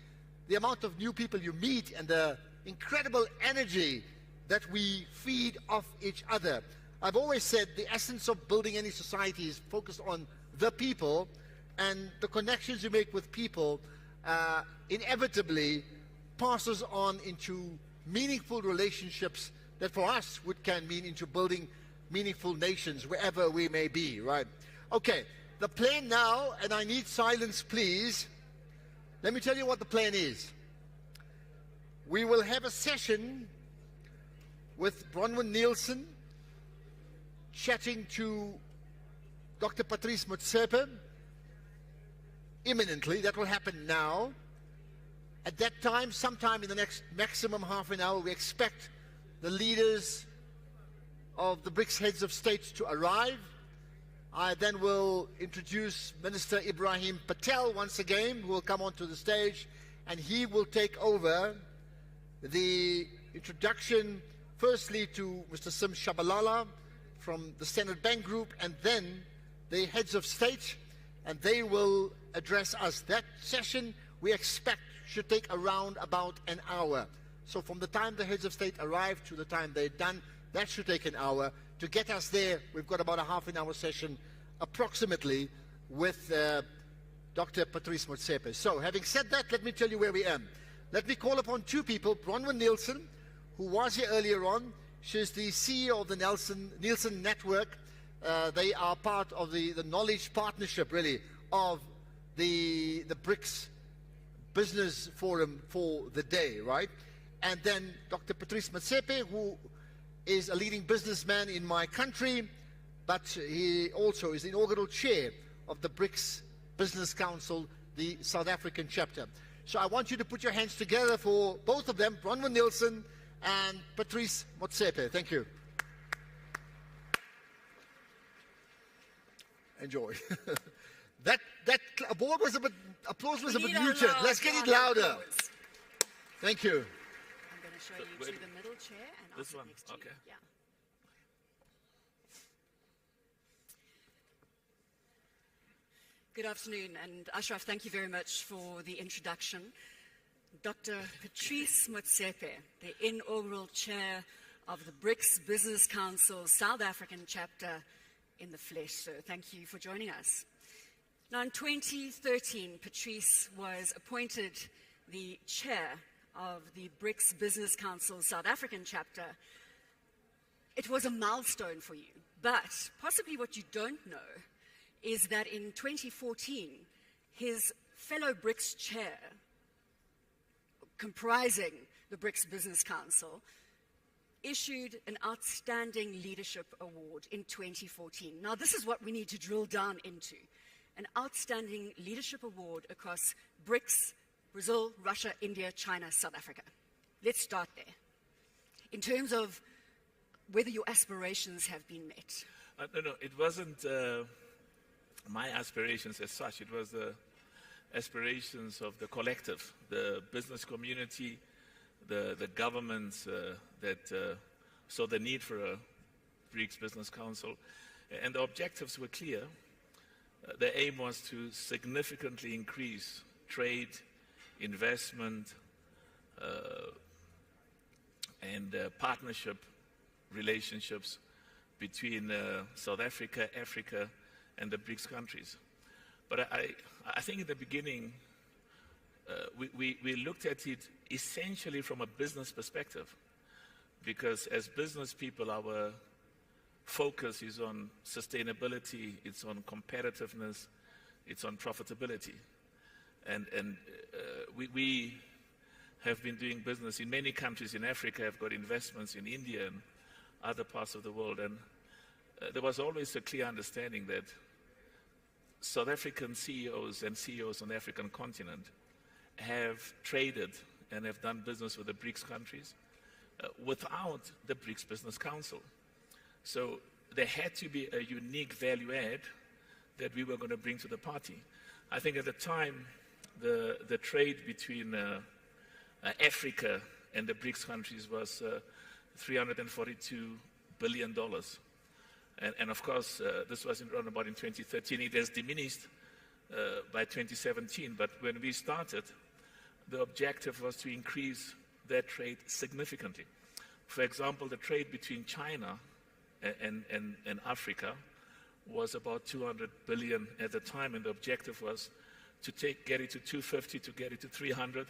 amount of new people you meet and the incredible energy that we feed off each other. I've always said the essence of building any society is focused on the people, and the connections you make with people inevitably passes on into meaningful relationships that for us can mean into building meaningful nations wherever we may be, right? Okay, the plan now, and I need silence please. Let me tell you what the plan is. We will have a session with Bronwyn Nielsen chatting to Dr. Patrice Motsepe imminently. That will happen now. At that time, sometime in the next maximum half an hour, we expect the leaders of the BRICS heads of state to arrive. I then will introduce Minister Ibrahim Patel once again, who will come onto the stage, and he will take over the introduction firstly to Mr. Sim Shabalala from the Standard Bank Group, and then the heads of state, and they will address us. That session we expect should take around about an hour. So from the time the heads of state arrive to the time they're done, that should take an hour. To get us there, we've got about a half an hour session approximately with Dr. Patrice Motsepe. So having said that, let me tell you where we are. Let me call upon two people, Bronwyn Nielsen, who was here earlier on. She's the CEO of the Nielsen Network. They are part of the knowledge partnership, really, of the BRICS Business Forum for the day, right? And then Dr. Patrice Motsepe, who is a leading businessman in my country, but he also is the inaugural chair of the BRICS Business Council, the South African chapter. So I want you to put your hands together for both of them, Bronwyn Nielsen and Patrice Motsepe. Thank you. Enjoy. that applause was a bit muted. Let's get it louder. Thank you.
I'm going to show you to the middle chair and
this one.
Next to
okay.
You. Yeah. Good afternoon, and Ashraf, thank you very much for the introduction. Dr. Patrice Motsepe, the inaugural chair of the BRICS Business Council South African chapter in the flesh. So thank you for joining us. Now, in 2013, Patrice was appointed the chair of the BRICS Business Council South African chapter. It was a milestone for you, but possibly what you don't know is that in 2014, his fellow BRICS chair, comprising the BRICS Business Council, issued an Outstanding Leadership Award in 2014. Now, this is what we need to drill down into. An Outstanding Leadership Award across BRICS, Brazil, Russia, India, China, South Africa. Let's start there. In terms of whether your aspirations have been met.
No, it wasn't my aspirations as such. It was the aspirations of the collective, the business community, the governments that saw the need for a BRICS Business Council. And the objectives were clear. The aim was to significantly increase trade, investment, and partnership relationships between South Africa, Africa, and the BRICS countries. But I think in the beginning, we looked at it essentially from a business perspective, because as business people, our focus is on sustainability, it's on competitiveness, it's on profitability. And we have been doing business in many countries in Africa, have got investments in India and other parts of the world. And there was always a clear understanding that South African CEOs and CEOs on the African continent have traded and have done business with the BRICS countries without the BRICS Business Council. So there had to be a unique value add that we were going to bring to the party. I think at the time, the trade between Africa and the BRICS countries was $342 billion. And of course, this was around about in 2013. It has diminished by 2017, but when we started, the objective was to increase that trade significantly. For example, the trade between China and Africa was about 200 billion at the time, and the objective was to get it to 250, to get it to 300,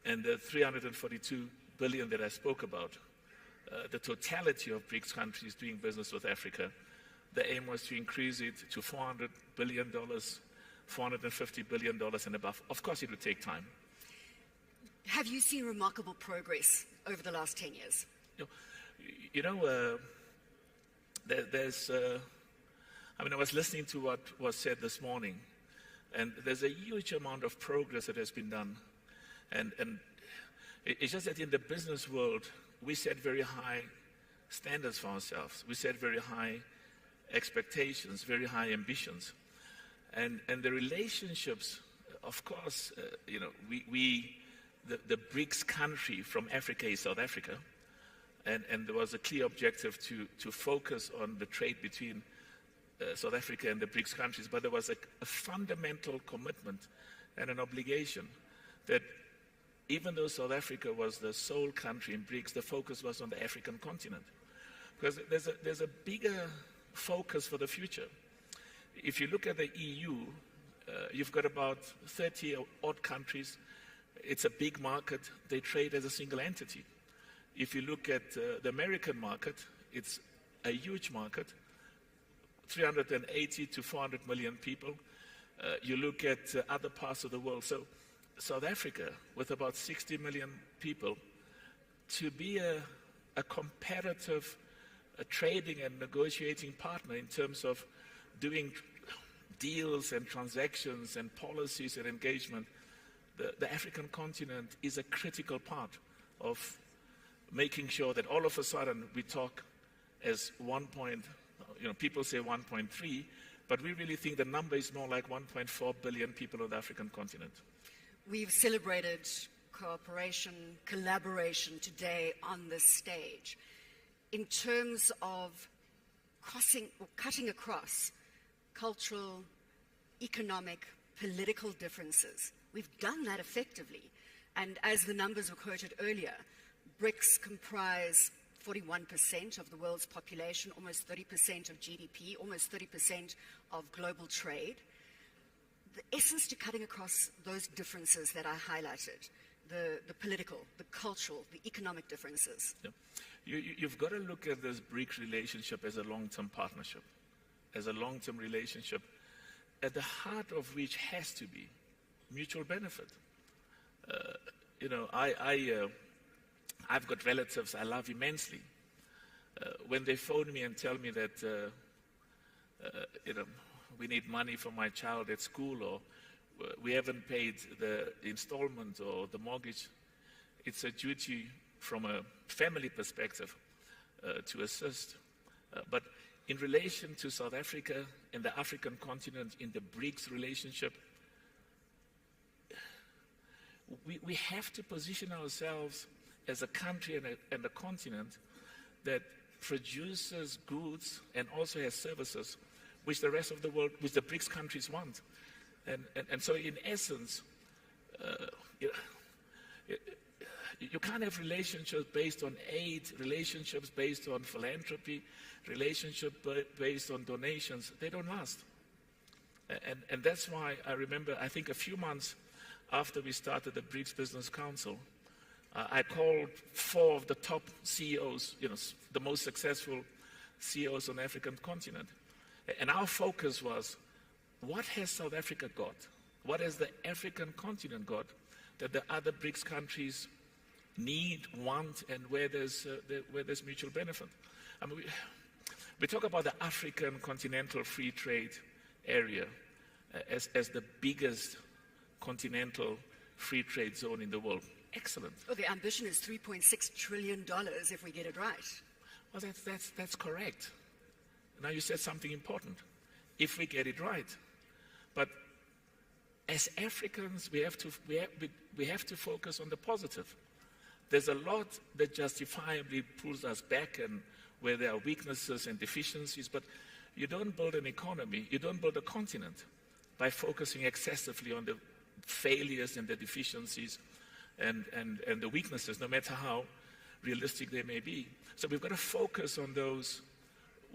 and the 342 billion that I spoke about, the totality of BRICS countries doing business with Africa, the aim was to increase it to $400 billion, $450 billion and above. Of course, it would take time.
Have you seen remarkable progress over the last 10 years?
I was listening to what was said this morning, and there's a huge amount of progress that has been done. And it's just that in the business world, we set very high standards for ourselves. We set very high expectations, very high ambitions. And the relationships, of course, the BRICS country from Africa is South Africa. And there was a clear objective to focus on the trade between South Africa and the BRICS countries. But there was a fundamental commitment and an obligation that even though South Africa was the sole country in BRICS, the focus was on the African continent. Because there's a bigger focus for the future. If you look at the EU, you've got about 30 odd countries. It's a big market. They trade as a single entity. If you look at the American market, it's a huge market, 380 to 400 million people. You look at other parts of the world. So South Africa, with about 60 million people, to be a competitive trading and negotiating partner in terms of doing deals and transactions and policies and engagement, the African continent is a critical part of making sure that all of a sudden we talk as people say 1.3, but we really think the number is more like 1.4 billion people on the African continent.
We've celebrated cooperation, collaboration today on this stage. In terms of cutting across cultural, economic, political differences, we've done that effectively. And as the numbers were quoted earlier, BRICS comprise 41% of the world's population, almost 30% of GDP, almost 30% of global trade. The essence to cutting across those differences that I highlighted, the political, the cultural, the economic differences.
Yeah. You've got to look at this BRICS relationship as a long-term partnership, as a long-term relationship, at the heart of which has to be mutual benefit. I've got relatives I love immensely. When they phone me and tell me that, we need money for my child at school, or we haven't paid the installment or the mortgage, it's a duty from a family perspective to assist. But in relation to South Africa and the African continent, in the BRICS relationship, we have to position ourselves as a country and a continent that produces goods and also has services which the rest of the world, which the BRICS countries want. And so in essence, you can't have relationships based on aid, relationships based on philanthropy, relationships based on donations. They don't last. And that's why I remember, I think a few months after we started the BRICS Business Council, I called 4 of the top CEOs, the most successful CEOs on the African continent. And our focus was, what has South Africa got? What has the African continent got that the other BRICS countries need, want, and where there's mutual benefit? I mean, we talk about the African continental free trade area as the biggest continental free trade zone in the world. Excellent.
Well, the ambition is $3.6 trillion if we get it right.
Well, that's correct. Now you said something important. If we get it right. But as Africans, we have to focus on the positive. There's a lot that justifiably pulls us back and
where there are weaknesses and deficiencies, but you don't build an economy, you don't build a continent by focusing excessively on the failures and the deficiencies and the weaknesses, no matter how realistic they may be. So we've got to focus on those,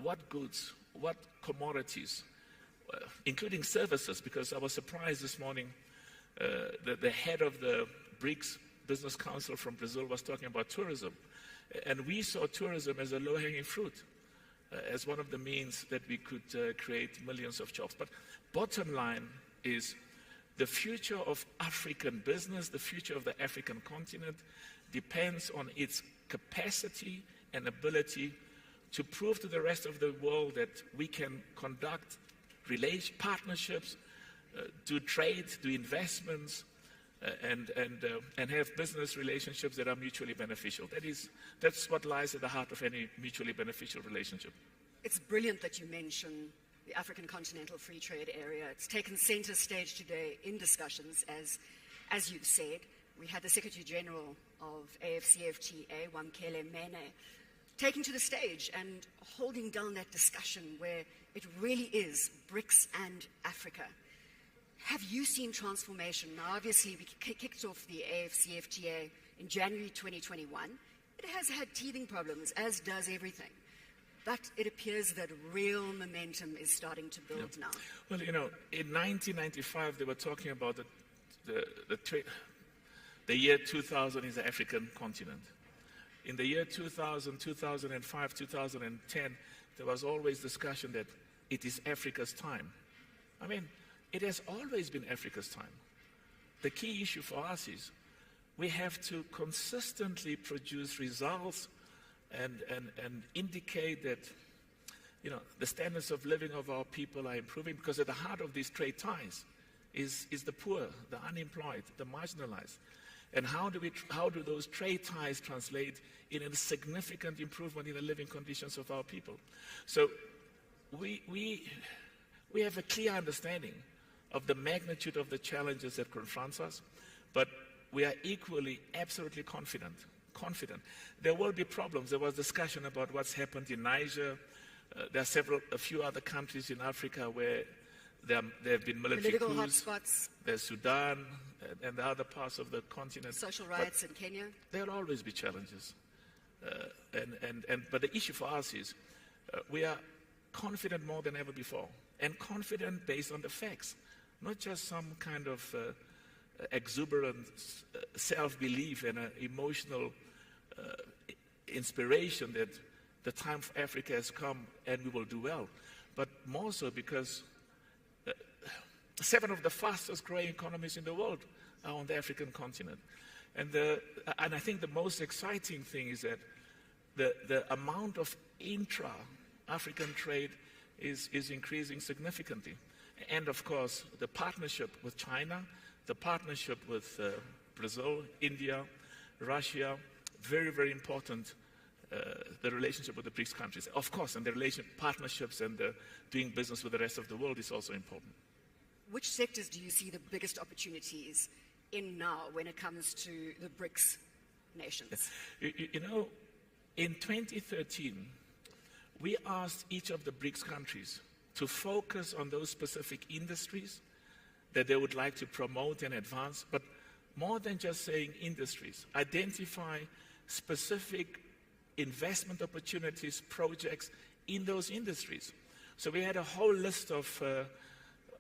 what goods, what commodities, including services, because I was surprised this morning that the head of the BRICS Business Council from Brazil was talking about tourism. And we saw tourism as a low-hanging fruit, as one of the means that we could create millions of jobs. But bottom line is the future of African business, the future of the African continent depends on its capacity and ability to prove to the rest of the world that we can conduct partnerships, do trade, do investments, and have business relationships that are mutually beneficial. That's what lies at the heart of any mutually beneficial relationship.
It's brilliant that you mention the African Continental Free Trade Area. It's taken center stage today in discussions, as you've said. We had the Secretary General of AFCFTA, Wamkele Mene, taking to the stage and holding down that discussion where it really is BRICS and Africa. Have you seen transformation? Now, obviously, we kicked off the AFCFTA in January 2021. It has had teething problems, as does everything. But it appears that real momentum is starting to build now.
Well, in 1995, they were talking about the year 2000 is the African continent. In the year 2000, 2005, 2010, there was always discussion that it is Africa's time. I mean, it has always been Africa's time. The key issue for us is we have to consistently produce results and indicate that the standards of living of our people are improving, because at the heart of these trade ties is the poor, the unemployed, the marginalized. And how do those trade ties translate in a significant improvement in the living conditions of our people? So we have a clear understanding of the magnitude of the challenges that confronts us, but we are equally absolutely confident. There will be problems. There was discussion about what's happened in Niger. There are a few other countries in Africa where there have been military
political
coups.
hotspots.
There's Sudan and the other parts of the continent.
Social riots in Kenya.
There will always be challenges. But the issue for us is we are confident more than ever before, and confident based on the facts, not just some kind of exuberant self-belief and emotional inspiration that the time for Africa has come and we will do well, but more so because 7 of the fastest growing economies in the world are on the African continent. And I think the most exciting thing is that the amount of intra-African trade is increasing significantly. And of course, the partnership with China, the partnership with Brazil, India, Russia, very, very important. The relationship with the BRICS countries, of course, and the partnerships and doing business with the rest of the world is also important.
Which sectors do you see the biggest opportunities in now when it comes to the BRICS nations?
In 2013, we asked each of the BRICS countries to focus on those specific industries that they would like to promote and advance, but more than just saying industries, identify specific investment opportunities, projects in those industries. So we had a whole list of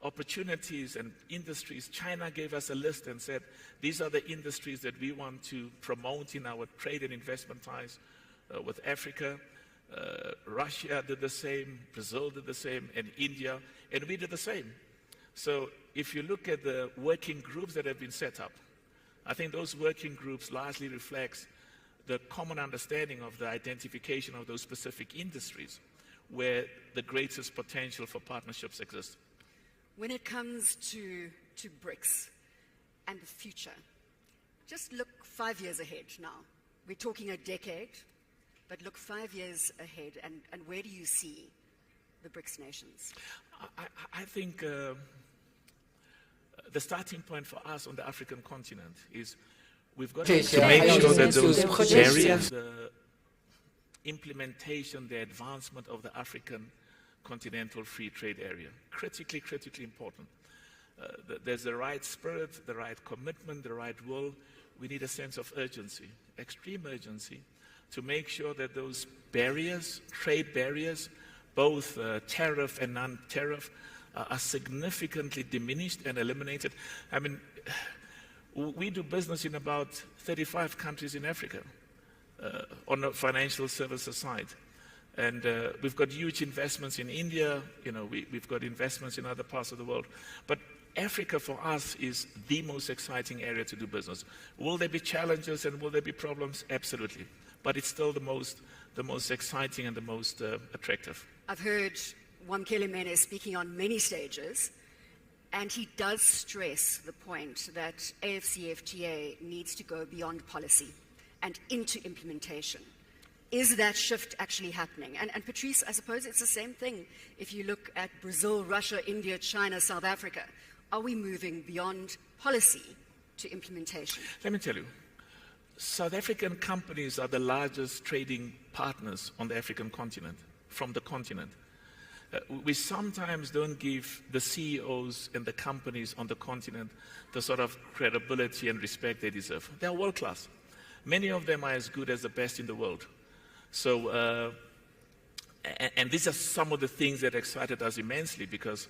opportunities and industries. China gave us a list and said, these are the industries that we want to promote in our trade and investment ties with Africa. Russia did the same, Brazil did the same, and India, and we did the same. So if you look at the working groups that have been set up, I think those working groups largely reflects the common understanding of the identification of those specific industries where the greatest potential for partnerships exists.
When it comes to BRICS and the future, just look 5 years ahead now. We're talking a decade, but look 5 years ahead, and where do you see the BRICS nations?
I think the starting point for us on the African continent is we've got to make sure that those barriers, implementation, the advancement of the African continental free trade area. Critically, critically important. There's the right spirit, the right commitment, the right will. We need a sense of urgency, extreme urgency, to make sure that those barriers, trade barriers, both tariff and non-tariff, are significantly diminished and eliminated. I mean, we do business in about 35 countries in Africa on the financial services side. And we've got huge investments in India, you know, we've got investments in other parts of the world. But Africa for us is the most exciting area to do business. Will there be challenges and will there be problems? Absolutely. But it's still the most exciting and the most attractive.
I've heard Wamkele Mene speaking on many stages, and he does stress the point that AFCFTA needs to go beyond policy and into implementation. Is that shift actually happening? And Patrice, I suppose it's the same thing if you look at Brazil, Russia, India, China, South Africa. Are we moving beyond policy to implementation?
Let me tell you, South African companies are the largest trading partners on the African continent, from the continent. We sometimes don't give the CEOs and the companies on the continent the sort of credibility and respect they deserve. They're world class. Many of them are as good as the best in the world. So, and these are some of the things that excited us immensely because,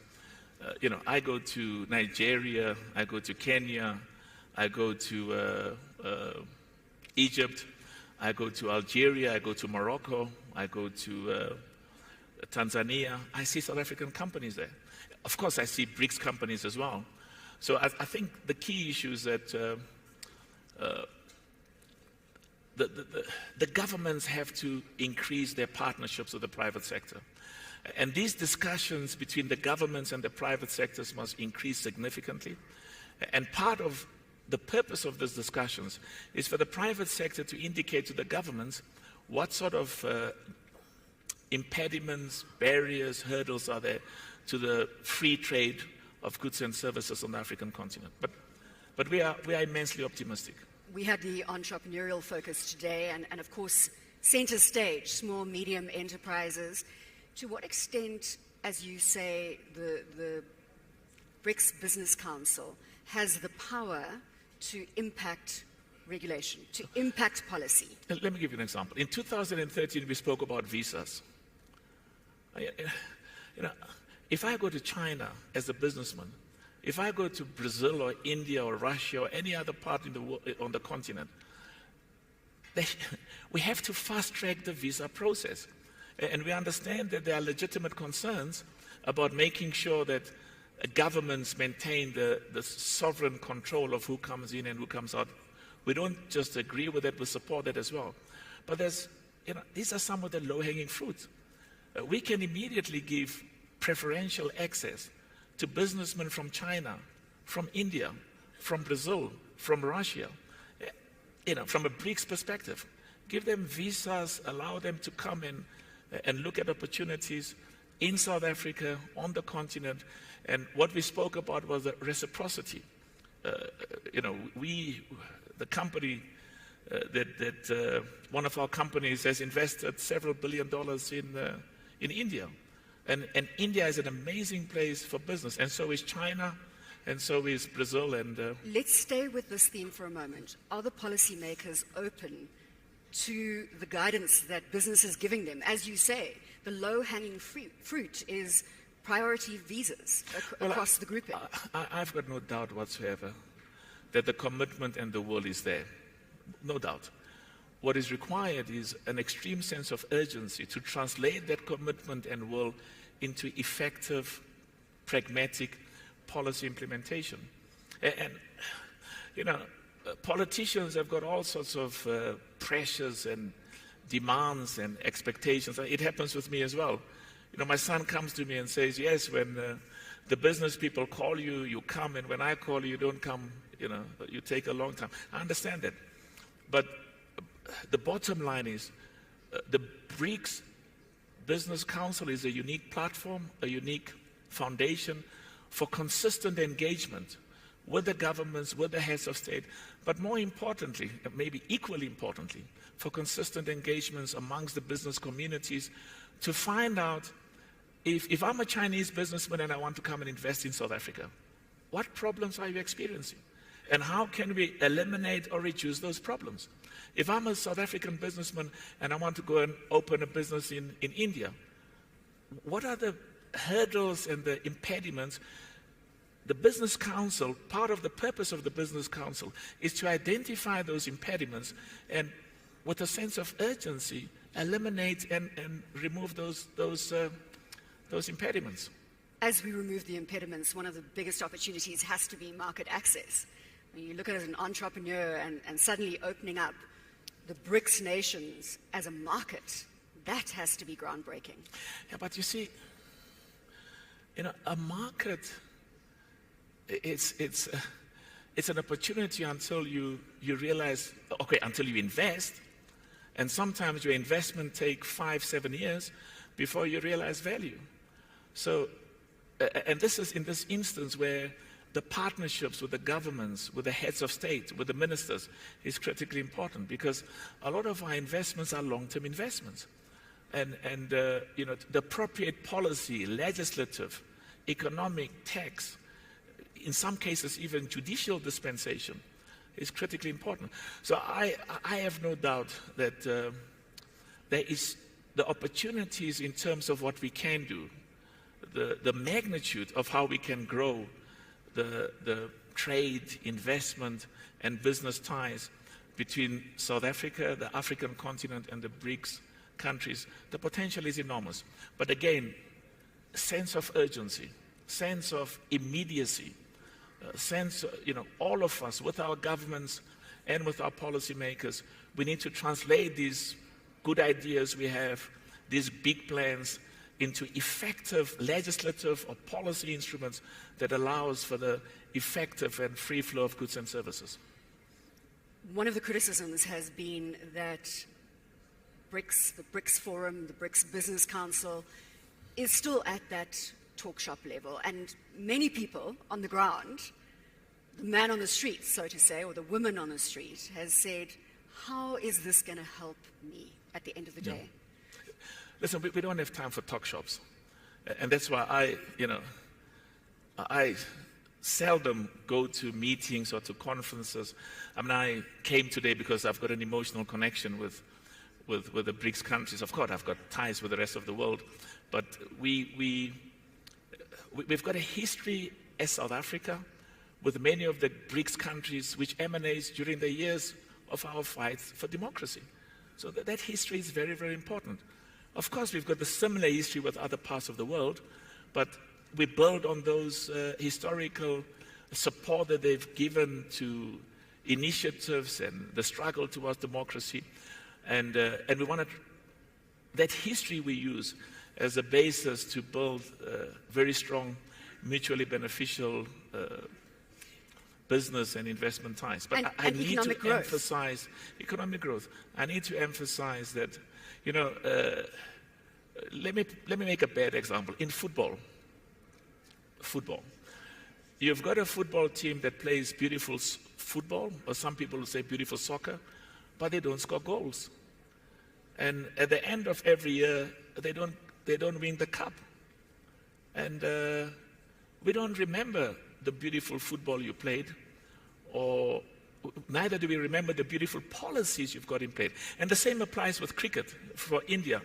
you know, I go to Nigeria, I go to Kenya, I go to Egypt, I go to Algeria, I go to Morocco, I go to Tanzania. I see South African companies there. Of course, I see BRICS companies as well. So I think the key issue is that the governments have to increase their partnerships with the private sector. And these discussions between the governments and the private sectors must increase significantly. And part of the purpose of these discussions is for the private sector to indicate to the governments what sort of impediments, barriers, hurdles are there to the free trade of goods and services on the African continent. But we are immensely optimistic.
We had the entrepreneurial focus today, and of course, center stage, small, medium enterprises. To what extent, as you say, the BRICS Business Council has the power to impact regulation, to impact policy?
Let me give you an example. In 2013, we spoke about visas. You know, if I go to China as a businessman, if I go to Brazil or India or Russia or any other part in the world, on the continent, we have to fast-track the visa process. And we understand that there are legitimate concerns about making sure that governments maintain the sovereign control of who comes in and who comes out. We don't just agree with it, we support it as well. But there's, you know, these are some of the low-hanging fruits. We can immediately give preferential access to businessmen from China, from India, from Brazil, from Russia, you know, from a BRICS perspective. Give them visas, allow them to come in and look at opportunities in South Africa, on the continent. And what we spoke about was the reciprocity. You know, the company one of our companies has invested several $1 billion in India. And India is an amazing place for business, and so is China, and so is Brazil. And
let's stay with this theme for a moment. Are the policymakers open to the guidance that business is giving them? As you say, the low-hanging fruit is priority visas across the grouping.
I've got no doubt whatsoever that the commitment and the will is there. No doubt. What is required is an extreme sense of urgency to translate that commitment and will into effective, pragmatic policy implementation. And you know, politicians have got all sorts of pressures and demands and expectations. It happens with me as well. You know, my son comes to me and says, yes, when the business people call you, you come, and when I call you, you don't come, you know, you take a long time. I understand that. But the bottom line is the BRICS Business Council is a unique platform, a unique foundation for consistent engagement with the governments, with the heads of state, but more importantly, maybe equally importantly, for consistent engagements amongst the business communities to find out if I'm a Chinese businessman and I want to come and invest in South Africa, what problems are you experiencing? And how can we eliminate or reduce those problems? If I'm a South African businessman and I want to go and open a business in India, what are the hurdles and the impediments? The Business Council, part of the purpose of the Business Council is to identify those impediments and with a sense of urgency, eliminate and remove those impediments.
As we remove the impediments, one of the biggest opportunities has to be market access. When you look at it as an entrepreneur and suddenly opening up the BRICS nations as a market, that has to be groundbreaking.
Yeah, but you see, a market, it's an opportunity until you realize, okay, until you invest, and sometimes your investment takes 5-7 years before you realize value. So, and this is in this instance where the partnerships with the governments, with the heads of state, with the ministers is critically important, because a lot of our investments are long-term investments. And the appropriate policy, legislative, economic, tax, in some cases even judicial dispensation is critically important. So I have no doubt that there is the opportunities in terms of what we can do, the magnitude of how we can grow the trade, investment, and business ties between South Africa, the African continent, and the BRICS countries. The potential is enormous. But again, sense of urgency, sense of immediacy, sense, all of us, with our governments and with our policymakers, we need to translate these good ideas we have, these big plans, into effective legislative or policy instruments that allows for the effective and free flow of goods and services.
One of the criticisms has been that BRICS, the BRICS Forum, the BRICS Business Council is still at that talk shop level. And many people on the ground, the man on the street, so to say, or the woman on the street, has said, how is this going to help me at the end of the day?
Listen, we don't have time for talk shops. And that's why I seldom go to meetings or to conferences. I mean, I came today because I've got an emotional connection with the BRICS countries. Of course, I've got ties with the rest of the world. But we've got a history as South Africa with many of the BRICS countries which emanates during the years of our fights for democracy. So that history is very, very important. Of course, we've got the similar history with other parts of the world, but we build on those historical support that they've given to initiatives and the struggle towards democracy. And we want that history we use as a basis to build very strong, mutually beneficial business and investment ties. But I need to emphasize economic growth. I need to emphasize that, let me make a bad example. In football, you've got a football team that plays beautiful football, or some people will say beautiful soccer, but they don't score goals. And at the end of every year, they don't win the cup. And we don't remember the beautiful football you played, or neither do we remember the beautiful policies you've got in place. And the same applies with cricket for India.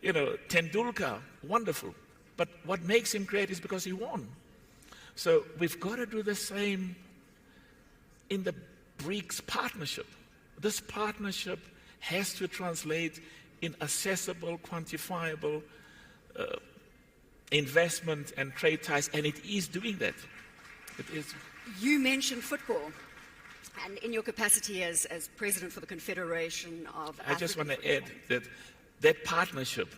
Tendulkar, wonderful. But what makes him great is because he won. So we've got to do the same in the BRICS partnership. This partnership has to translate in accessible, quantifiable investment and trade ties, and it is doing that. It is.
You mentioned football, and in your capacity as president for the Confederation of
I just want to add that partnership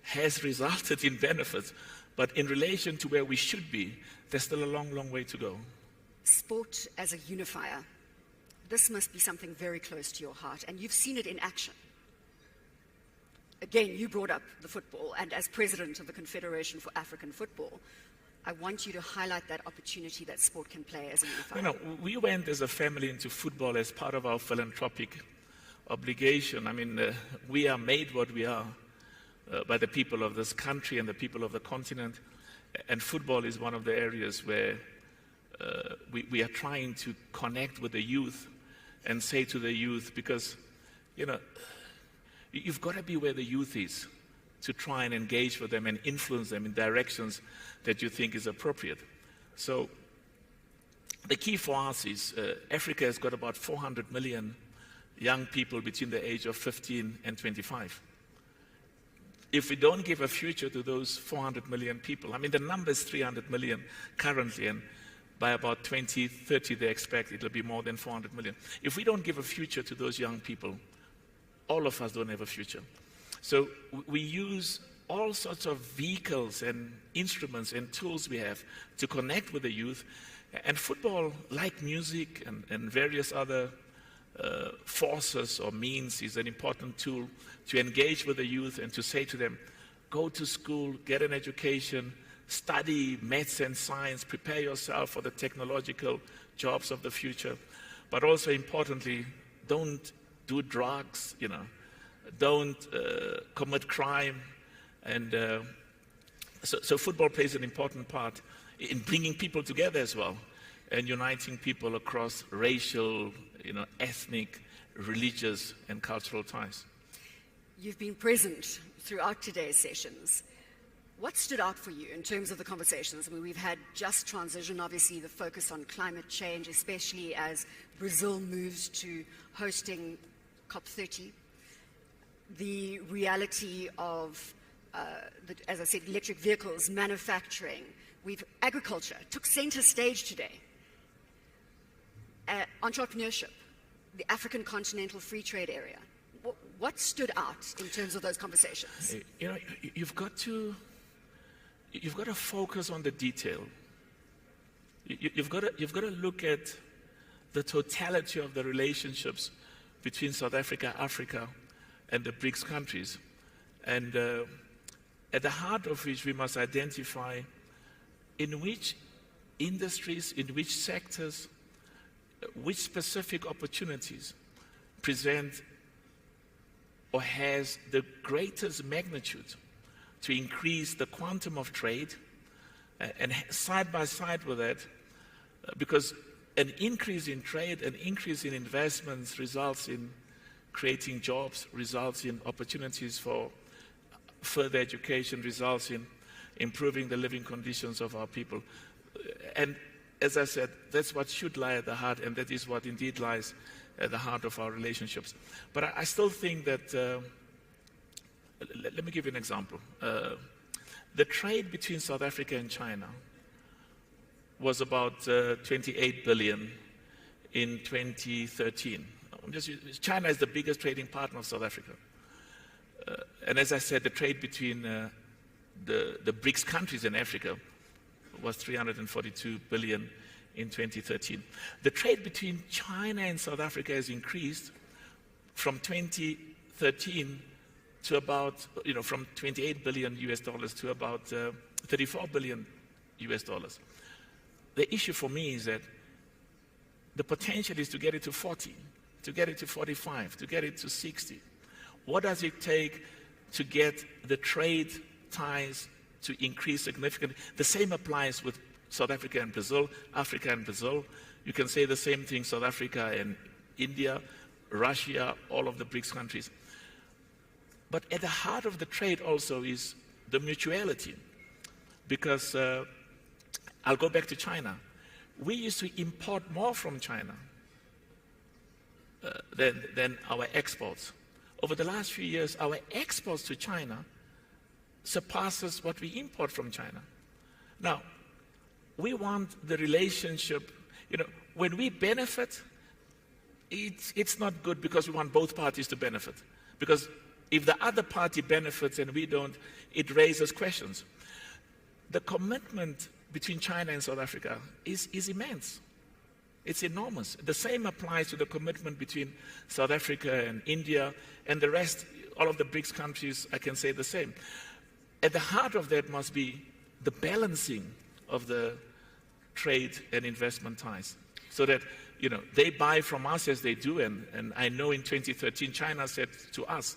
has resulted in benefits, but in relation to where we should be, there's still a long, long way to go.
Sport as a unifier. This must be something very close to your heart, and you've seen it in action. Again, you brought up the football, and as president of the Confederation for African Football, I want you to highlight that opportunity that sport can play as a unifier.
You know, we went as a family into football as part of our philanthropic obligation. I mean, we are made what we are by the people of this country and the people of the continent. And football is one of the areas where we are trying to connect with the youth and say to the youth, because, you know, you've got to be where the youth is to try and engage with them and influence them in directions that you think is appropriate. So the key for us is Africa has got about 400 million young people between the age of 15 and 25. If we don't give a future to those 400 million people, I mean, the number is 300 million currently, and by about 2030 they expect it'll be more than 400 million. If we don't give a future to those young people, all of us don't have a future. So we use all sorts of vehicles and instruments and tools we have to connect with the youth. And football, like music and various other forces or means, is an important tool to engage with the youth and to say to them, go to school, get an education, study maths and science, prepare yourself for the technological jobs of the future. But also importantly, don't do drugs, you know, don't commit crime. And so football plays an important part in bringing people together as well and uniting people across racial, you know, ethnic, religious and cultural ties.
You've been present throughout today's sessions. What stood out for you in terms of the conversations? I mean, we've had just transition, obviously the focus on climate change, especially as Brazil moves to hosting COP30. The reality of, as I said, electric vehicles, manufacturing. Agriculture took center stage today. Entrepreneurship, the African Continental Free Trade Area. What stood out in terms of those conversations?
You know, you've got to focus on the detail. You've got to look at the totality of the relationships between South Africa, Africa, and the BRICS countries. And at the heart of which we must identify in which industries, in which sectors, which specific opportunities present or has the greatest magnitude to increase the quantum of trade, and side by side with that, because an increase in trade, an increase in investments results in creating jobs, results in opportunities for further education, results in improving the living conditions of our people. And as I said, that's what should lie at the heart, and that is what indeed lies at the heart of our relationships. But I still think that, let me give you an example. The trade between South Africa and China was about 28 billion in 2013. China is the biggest trading partner of South Africa. And as I said, the trade between the BRICS countries in Africa was 342 billion in 2013. The trade between China and South Africa has increased from 2013 to about, from 28 billion US dollars to about 34 billion US dollars. The issue for me is that the potential is to get it to 40, to get it to 45, to get it to 60. What does it take to get the trade ties to increase significantly? The same applies with South Africa and Brazil, Africa and Brazil. You can say the same thing, South Africa and India, Russia, all of the BRICS countries. But at the heart of the trade also is the mutuality. Because I'll go back to China. We used to import more from China than our exports. Over the last few years, our exports to China surpasses what we import from China. Now, we want the relationship, when we benefit, it's not good because we want both parties to benefit. Because if the other party benefits and we don't, it raises questions. The commitment between China and South Africa is immense. It's enormous. The same applies to the commitment between South Africa and India and the rest, all of the BRICS countries, I can say the same. At the heart of that must be the balancing of the trade and investment ties, so that they buy from us as they do. And I know in 2013 China said to us,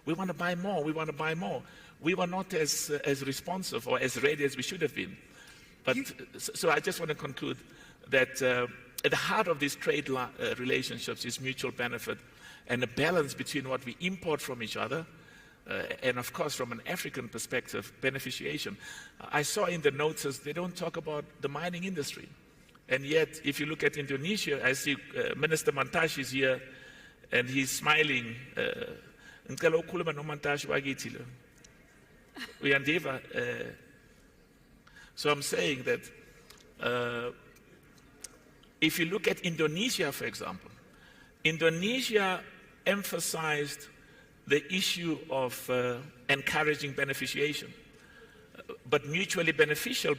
we want to buy more, we want to buy more. We were not as responsive or as ready as we should have been. But so I just want to conclude that at the heart of these trade relationships is mutual benefit and a balance between what we import from each other and, of course, from an African perspective, beneficiation. I saw in the notices they don't talk about the mining industry. And yet, if you look at Indonesia, I see Minister Mantashe is here, and he's smiling. So I'm saying that if you look at Indonesia, for example, Indonesia emphasized the issue of encouraging beneficiation, but mutually beneficial.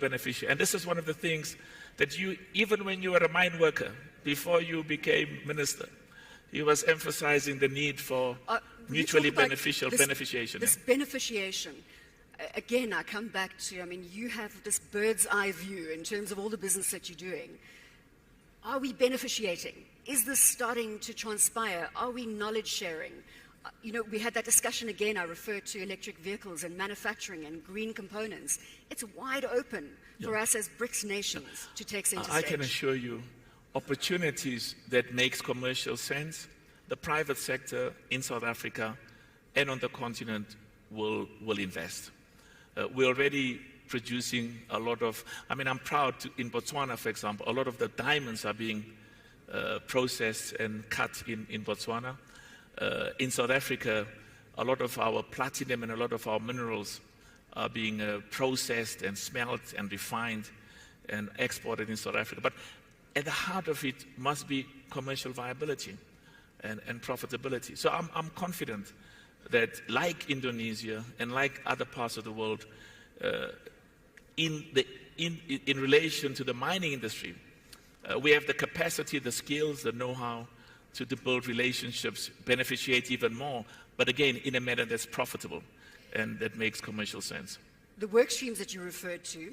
And this is one of the things that you, even when you were a mine worker, before you became minister, he was emphasizing the need for mutually beneficial beneficiation.
This beneficiation, again, I come back to, you have this bird's eye view in terms of all the business that you're doing. Are we beneficiating? Is this starting to transpire? Are we knowledge sharing? We had that discussion again. I referred to electric vehicles and manufacturing and green components. It's wide open for us as BRICS nations to take center stage.
I can assure you, opportunities that makes commercial sense, the private sector in South Africa and on the continent will invest. We're already producing a lot of, I'm proud in Botswana, for example, a lot of the diamonds are being processed and cut in Botswana. In South Africa, a lot of our platinum and a lot of our minerals are being processed and smelted and refined and exported in South Africa. But at the heart of it must be commercial viability and profitability. So I'm confident that, like Indonesia and like other parts of the world, in relation to the mining industry, we have the capacity, the skills, the know-how to build relationships, beneficiate even more, but again, in a manner that's profitable and that makes commercial sense.
The work streams that you referred to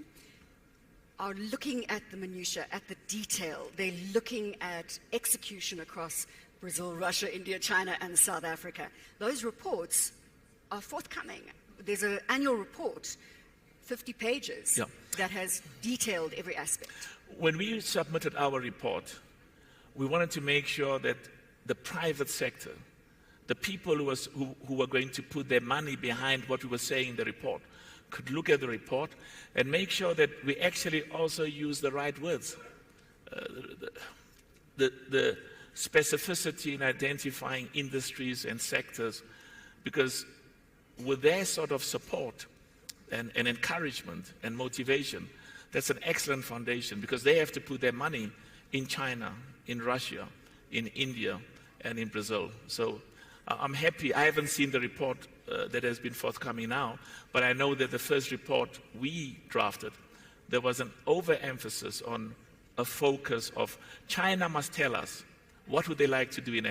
are looking at the minutiae, at the detail. They're looking at execution across Brazil, Russia, India, China, and South Africa. Those reports are forthcoming. There's an annual report, 50 pages, that has detailed every aspect.
When we submitted our report, we wanted to make sure that the private sector, the people who were going to put their money behind what we were saying in the report, could look at the report and make sure that we actually also use the right words. The specificity in identifying industries and sectors, because with their sort of support and encouragement and motivation, that's an excellent foundation, because they have to put their money in China, in Russia, in India, and in Brazil. So I'm happy. I haven't seen the report that has been forthcoming now, but I know that the first report we drafted, there was an overemphasis on a focus of China must tell us what would they like to do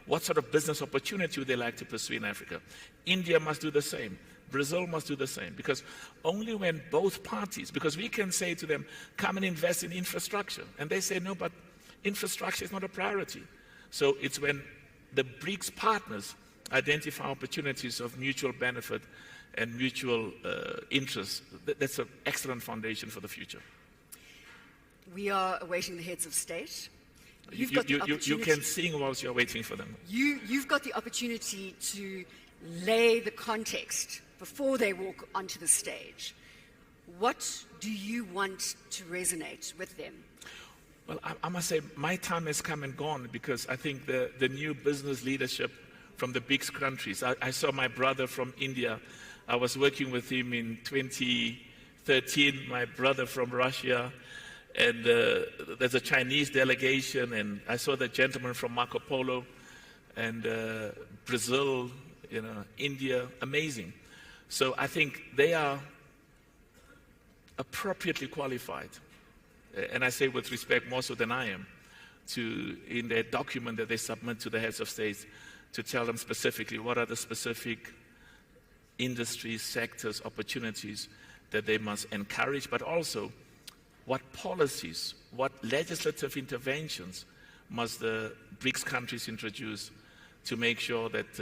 what sort of business opportunity would they like to pursue in Africa. India must do the same. Brazil must do the same, because only when both parties, because we can say to them, come and invest in infrastructure, and they say, no, but infrastructure is not a priority. So it's when the BRICS partners identify opportunities of mutual benefit and mutual interest. That's an excellent foundation for the future.
We are awaiting the heads of state.
You can sing whilst you're waiting for them.
You've got the opportunity to lay the context before they walk onto the stage. What do you want to resonate with them?
Well, I must say my time has come and gone, because I think the new business leadership from the BRICS countries, I saw my brother from India. I was working with him in 2013, my brother from Russia, and there's a Chinese delegation, and I saw the gentleman from Marco Polo, and Brazil, India, amazing. So I think they are appropriately qualified, and I say with respect more so than I am, in their document that they submit to the heads of states, to tell them specifically what are the specific industries, sectors, opportunities that they must encourage, but also what policies, what legislative interventions must the BRICS countries introduce to make sure that,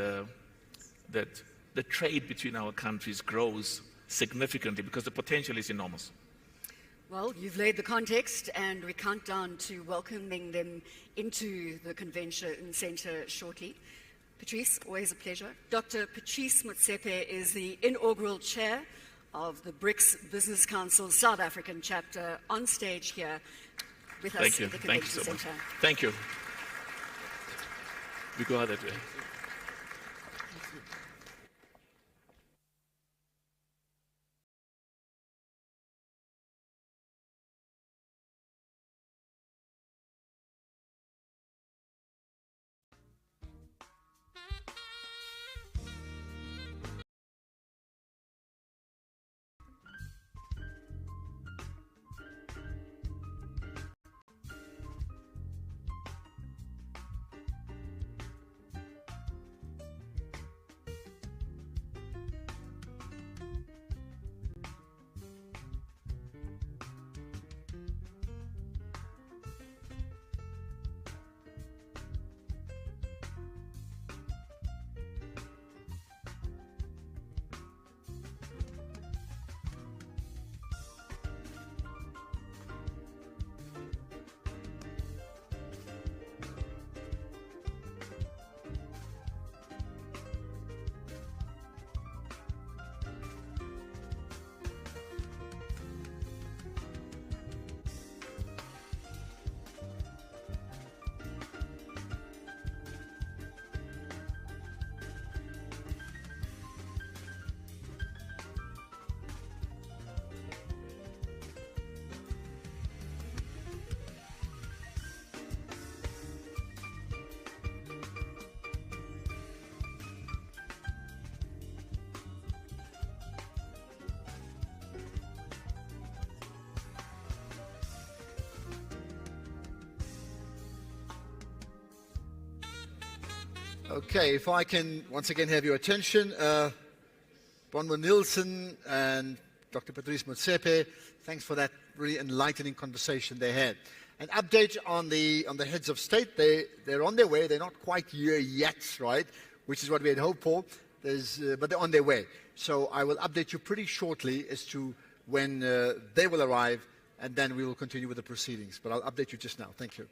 that the trade between our countries grows significantly, because the potential is enormous.
Well, you've laid the context, and we count down to welcoming them into the convention center shortly. Patrice, always a pleasure. Dr. Patrice Motsepe is the inaugural chair of the BRICS Business Council South African chapter, on stage here with us at the convention center.
Thank you. We go that way.
Okay, if I can once again have your attention, Bronwyn Nielsen and Dr. Patrice Motsepe, thanks for that really enlightening conversation they had. An update on the heads of state. They're on their way. They're not quite here yet, right? Which is what we had hoped for. But they're on their way. So I will update you pretty shortly as to when they will arrive, and then we will continue with the proceedings. But I'll update you just now. Thank you.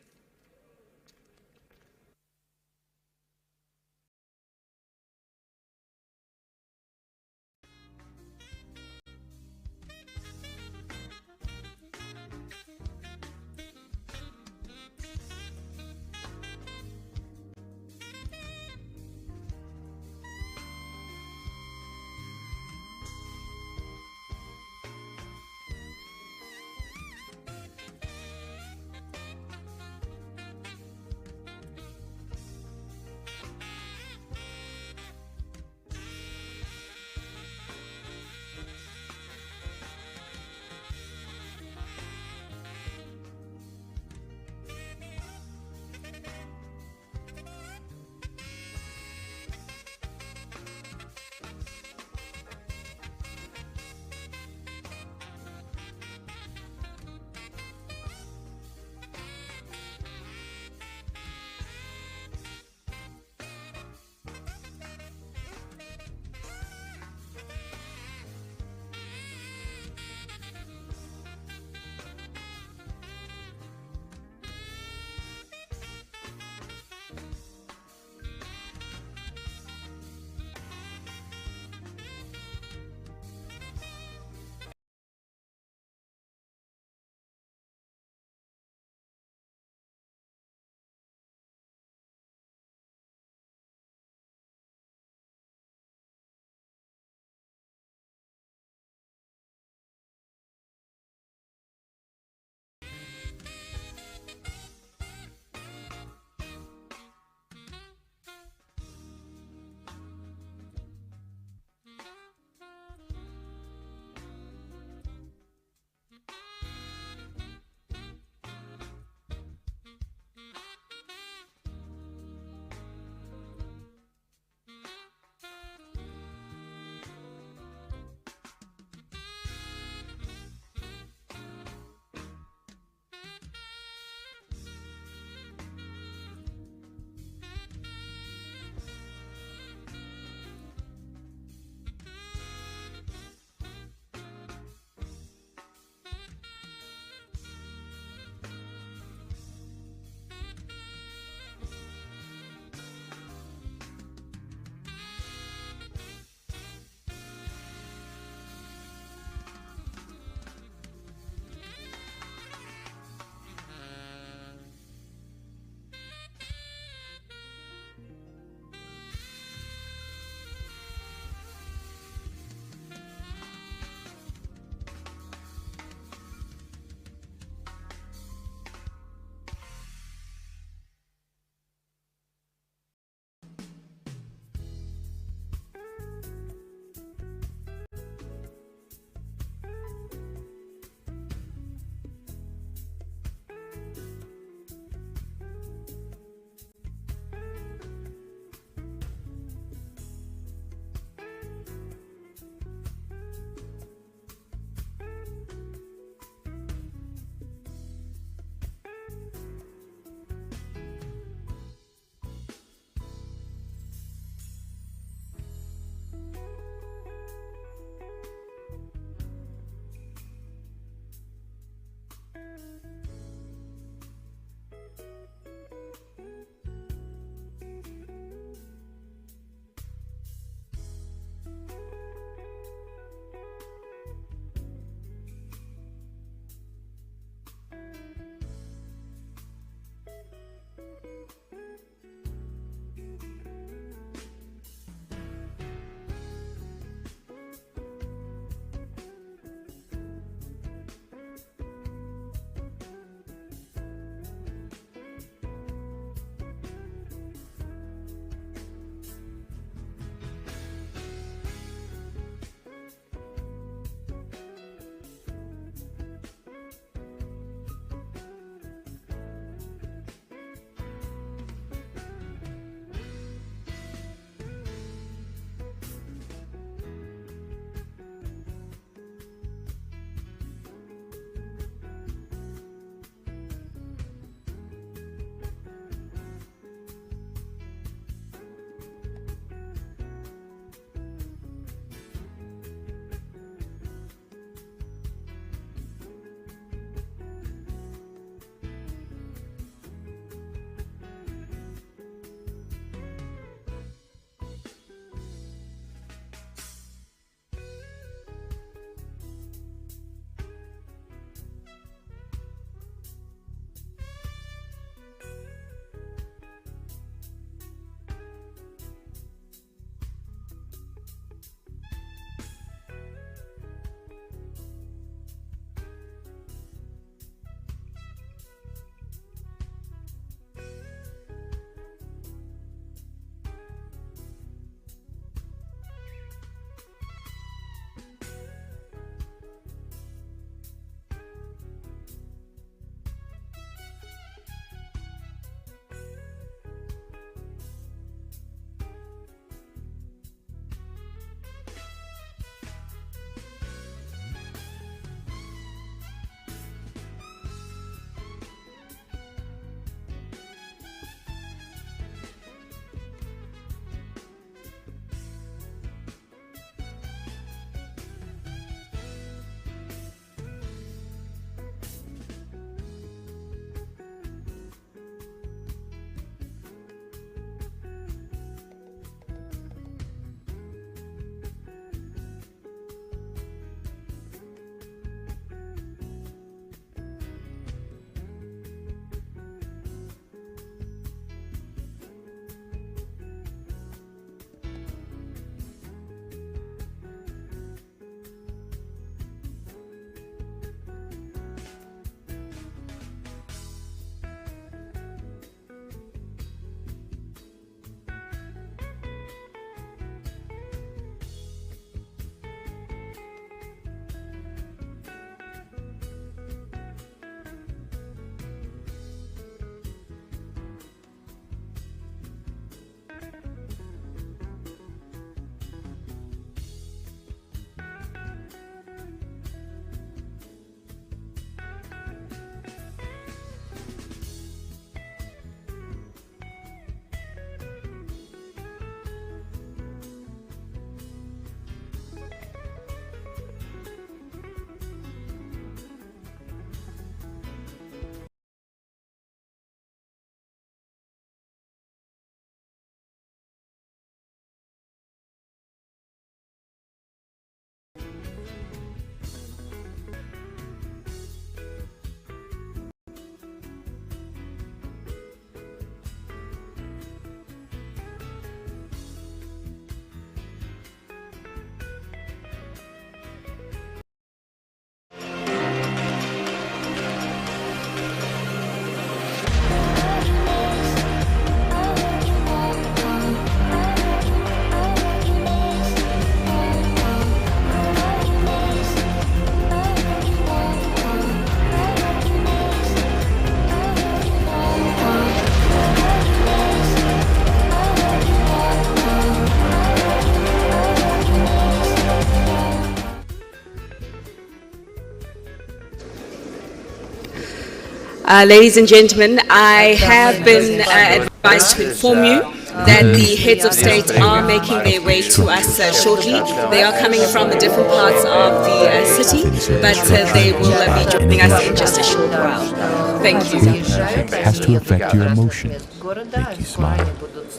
Ladies and gentlemen, I have been advised to inform you that the heads of state are making their way to us shortly. They are coming from the different parts of the city, but they will be joining us in just a short while. Thank you.
Music has to affect your emotions, make you smile,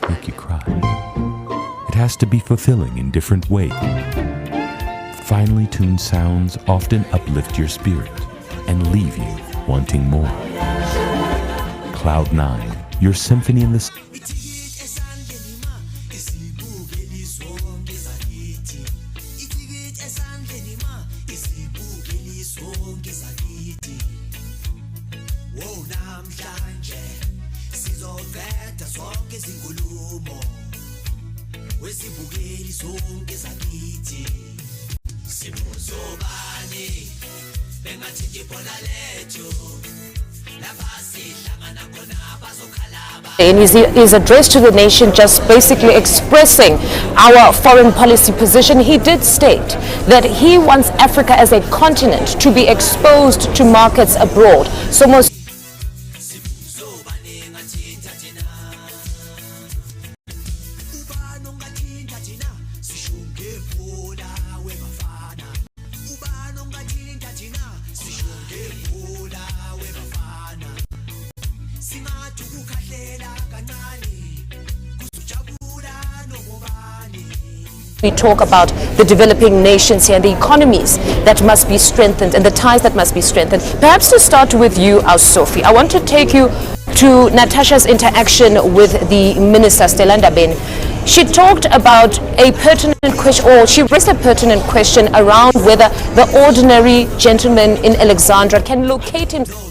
make you cry. It has to be fulfilling in different ways. Finely tuned sounds often uplift your spirit and leave you wanting more. Cloud 9, your symphony in the
in his address to the nation, just basically expressing our foreign policy position, he did state that he wants Africa as a continent to be exposed to markets abroad. So most we talk about the developing nations here and the economies that must be strengthened and the ties that must be strengthened. Perhaps to start with you, Sophie, I want to take you to Natasha's interaction with the Minister, Stella Ndabeni. She talked about a pertinent question, or she raised a pertinent question around whether the ordinary gentleman in Alexandra can locate himself.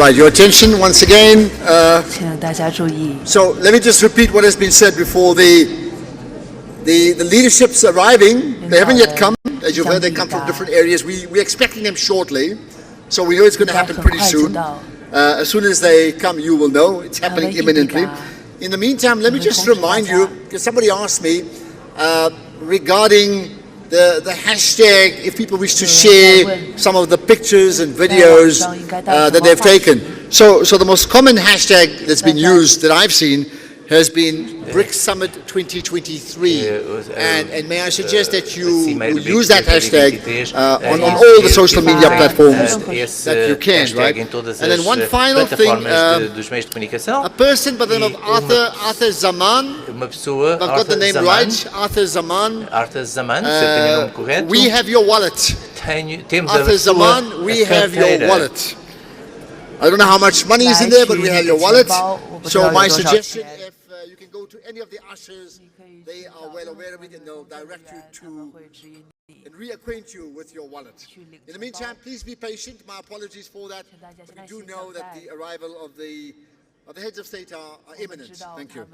right, your attention once again.
请大家注意。
So let me just repeat what has been said before. The leadership's arriving. They haven't yet come. As you've heard, they come from different areas. We're expecting them shortly. So we know it's going to happen pretty soon. As soon as they come, you will know. It's happening imminently. In the meantime, let me just remind you, because somebody asked me regarding the hashtag, if people wish to share some of the pictures and videos that they've taken. So the most common hashtag that's been used that I've seen has been BRICS Summit 2023. And may I suggest that you use that hashtag on all the social media platforms that you can, right? And then one final thing, a person by the name of Arthur Zaman, I've got the name right, Arthur Zaman, we have your wallet. Arthur Zaman, we have your wallet. I don't know how much money is in there, but we have your wallet. So my suggestion, if you can go to any of the ushers, they are well aware of it and they'll direct you to and reacquaint you with your wallet. In the meantime, please be patient. My apologies for that. But we do know that the arrival of the heads of state are imminent. Thank you.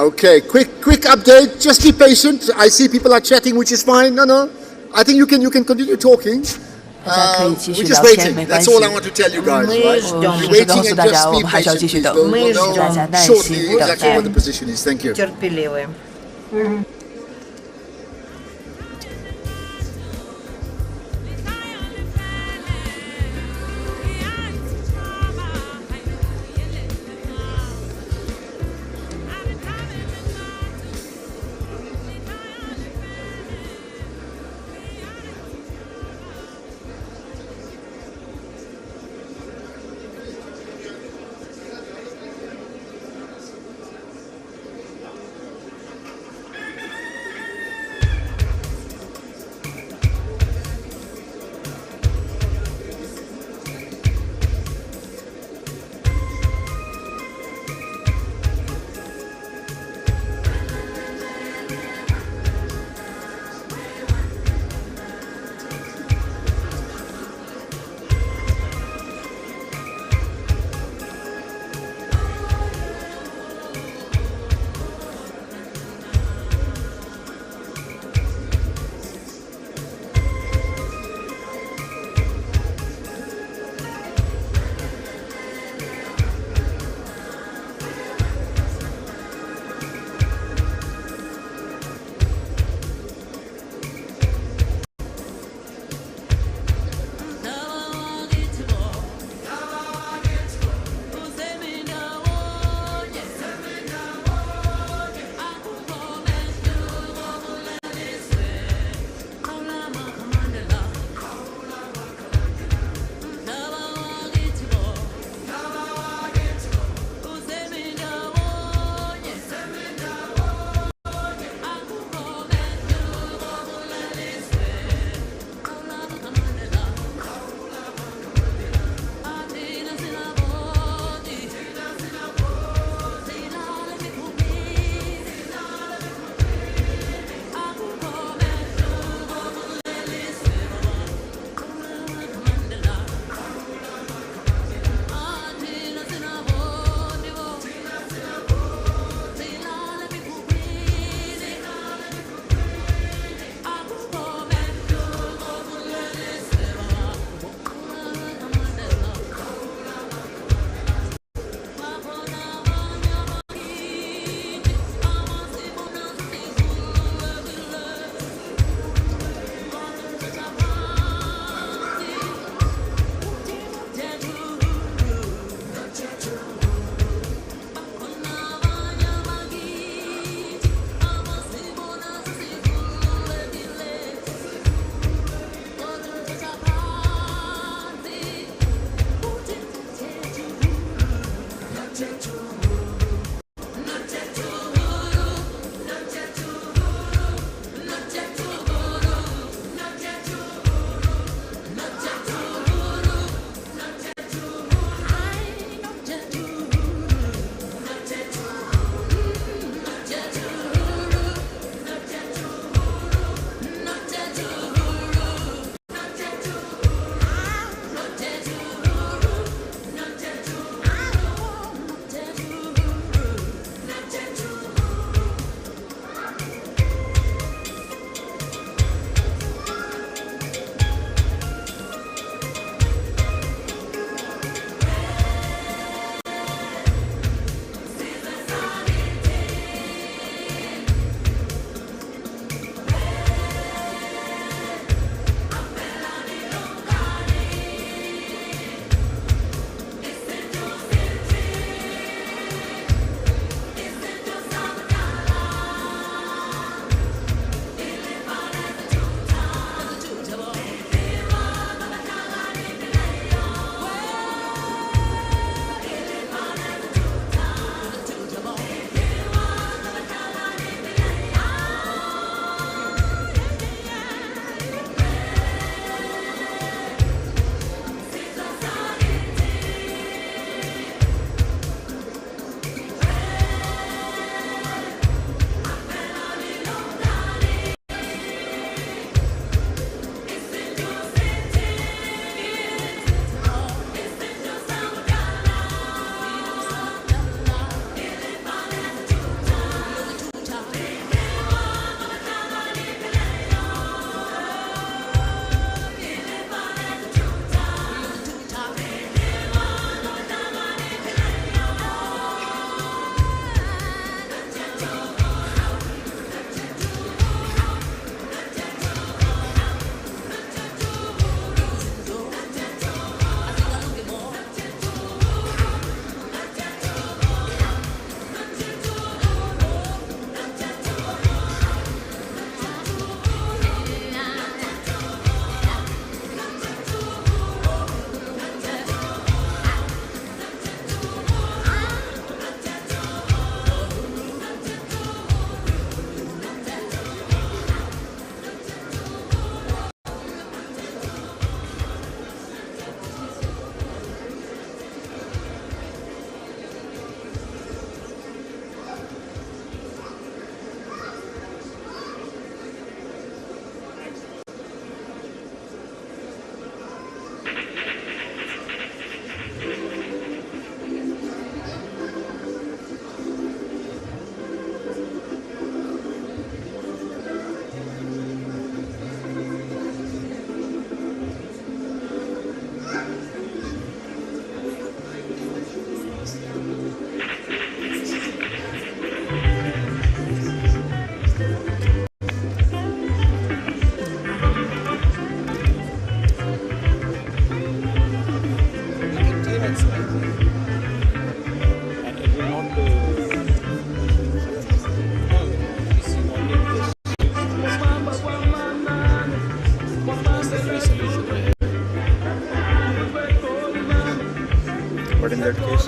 Okay, quick update. Just be patient. I see people are chatting, which is fine. No. I think you can continue talking. We're just waiting. That's all I want to tell you guys, right? We're waiting and just be patient, please. We'll know shortly exactly what the position is. Thank you.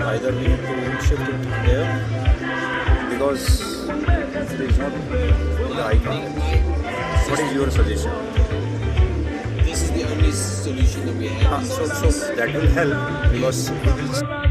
either we need to shift it there because it is not the icon. What is your suggestion?
This is the only solution that we have.
So that will help because we will.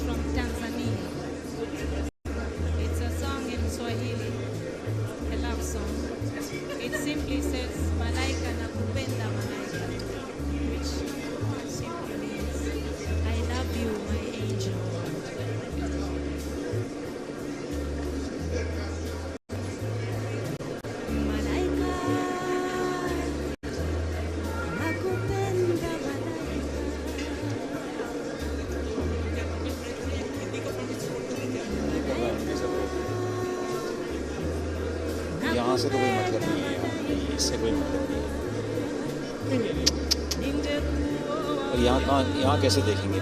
is from Tanzania. It's a song in Swahili, a love song. It simply says, Malaika nakupenda malaika, which simply means, I love you, my angel.
यहाँ से तो कोई मतलब नहीं है यार, इससे कोई मतलब नहीं है। और यहाँ कैसे देखेंगे?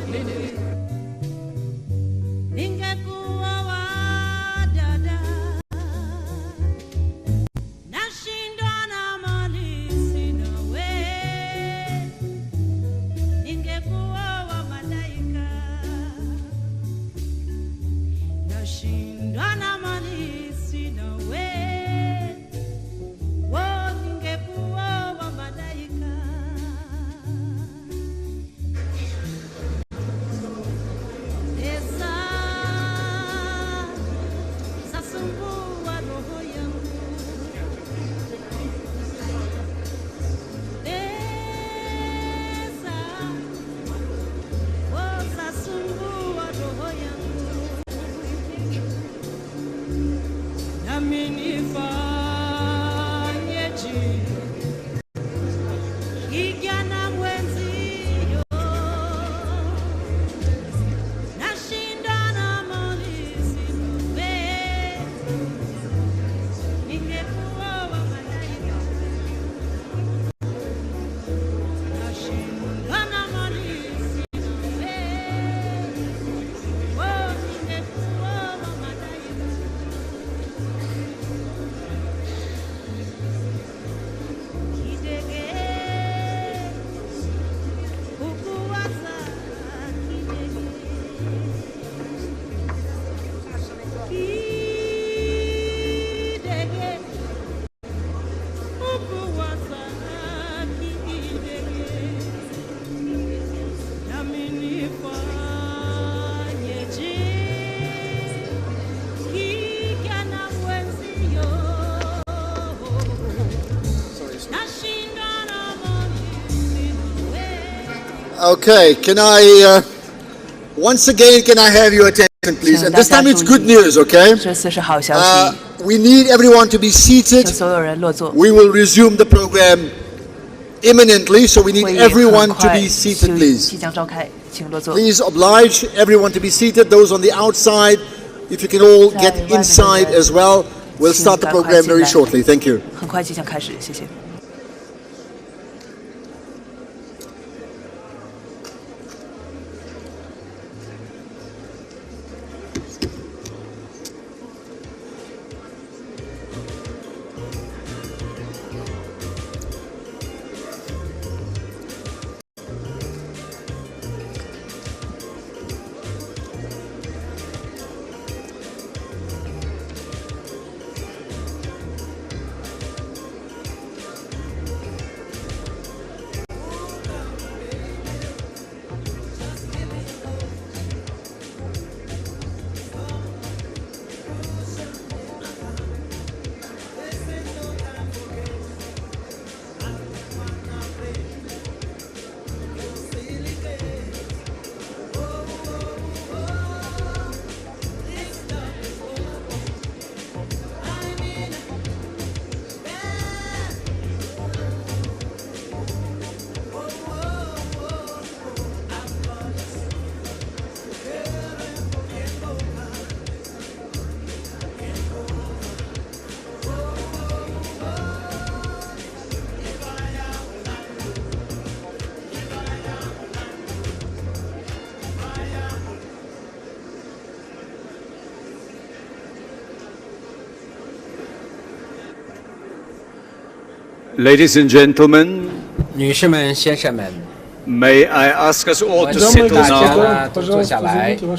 Okay, can I, once again, can I have your attention, please? And this time it's good news, okay? We need everyone to be seated. We will resume the program imminently, so we need everyone to be seated, please. Please oblige everyone to be seated. Those on the outside, if you can all get inside as well. We'll start the program very shortly. Thank you.
Ladies and gentlemen,
女士们、先生们
may I ask us all to settle now?
坐下来。
上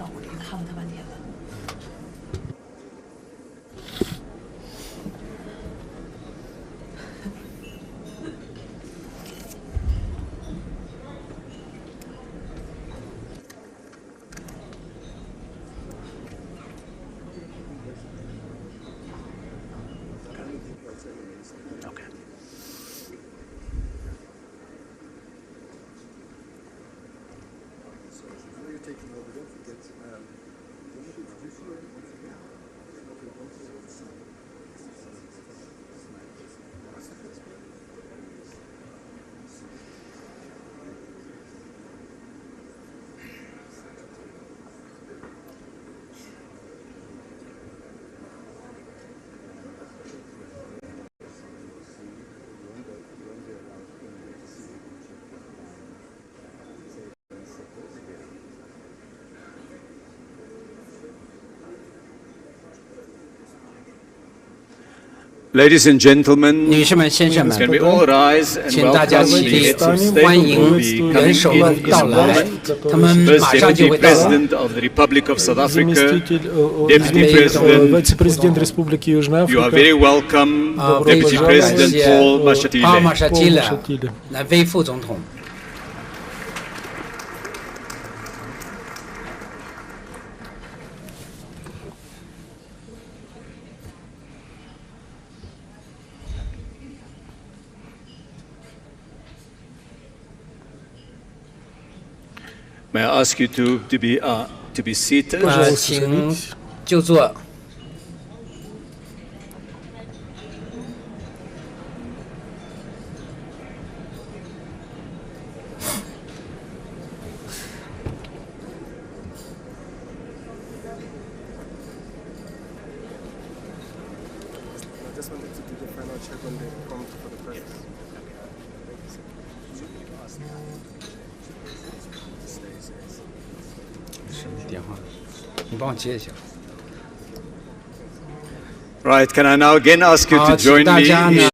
午已经看了他半天了。
Ladies and gentlemen,
女士们、先生们，
can we all rise and
请大家
welcome
起
the
立
heads of state
欢
who
迎
will be
元
coming
首
in
们
in
到
a
来
moment.
他们
First
马上就
Deputy
会到来。
President of the Republic of South Africa,
Заместитель
Deputy President,
вице-президент Республики Южная
you are
Африка.
very welcome, Deputy President Paul Mashatile.
南非副总统。
May I ask you to be seated?
请就坐。
I just wanted to do the final check on the prompt for the press.
Right, can I now again ask you to join me?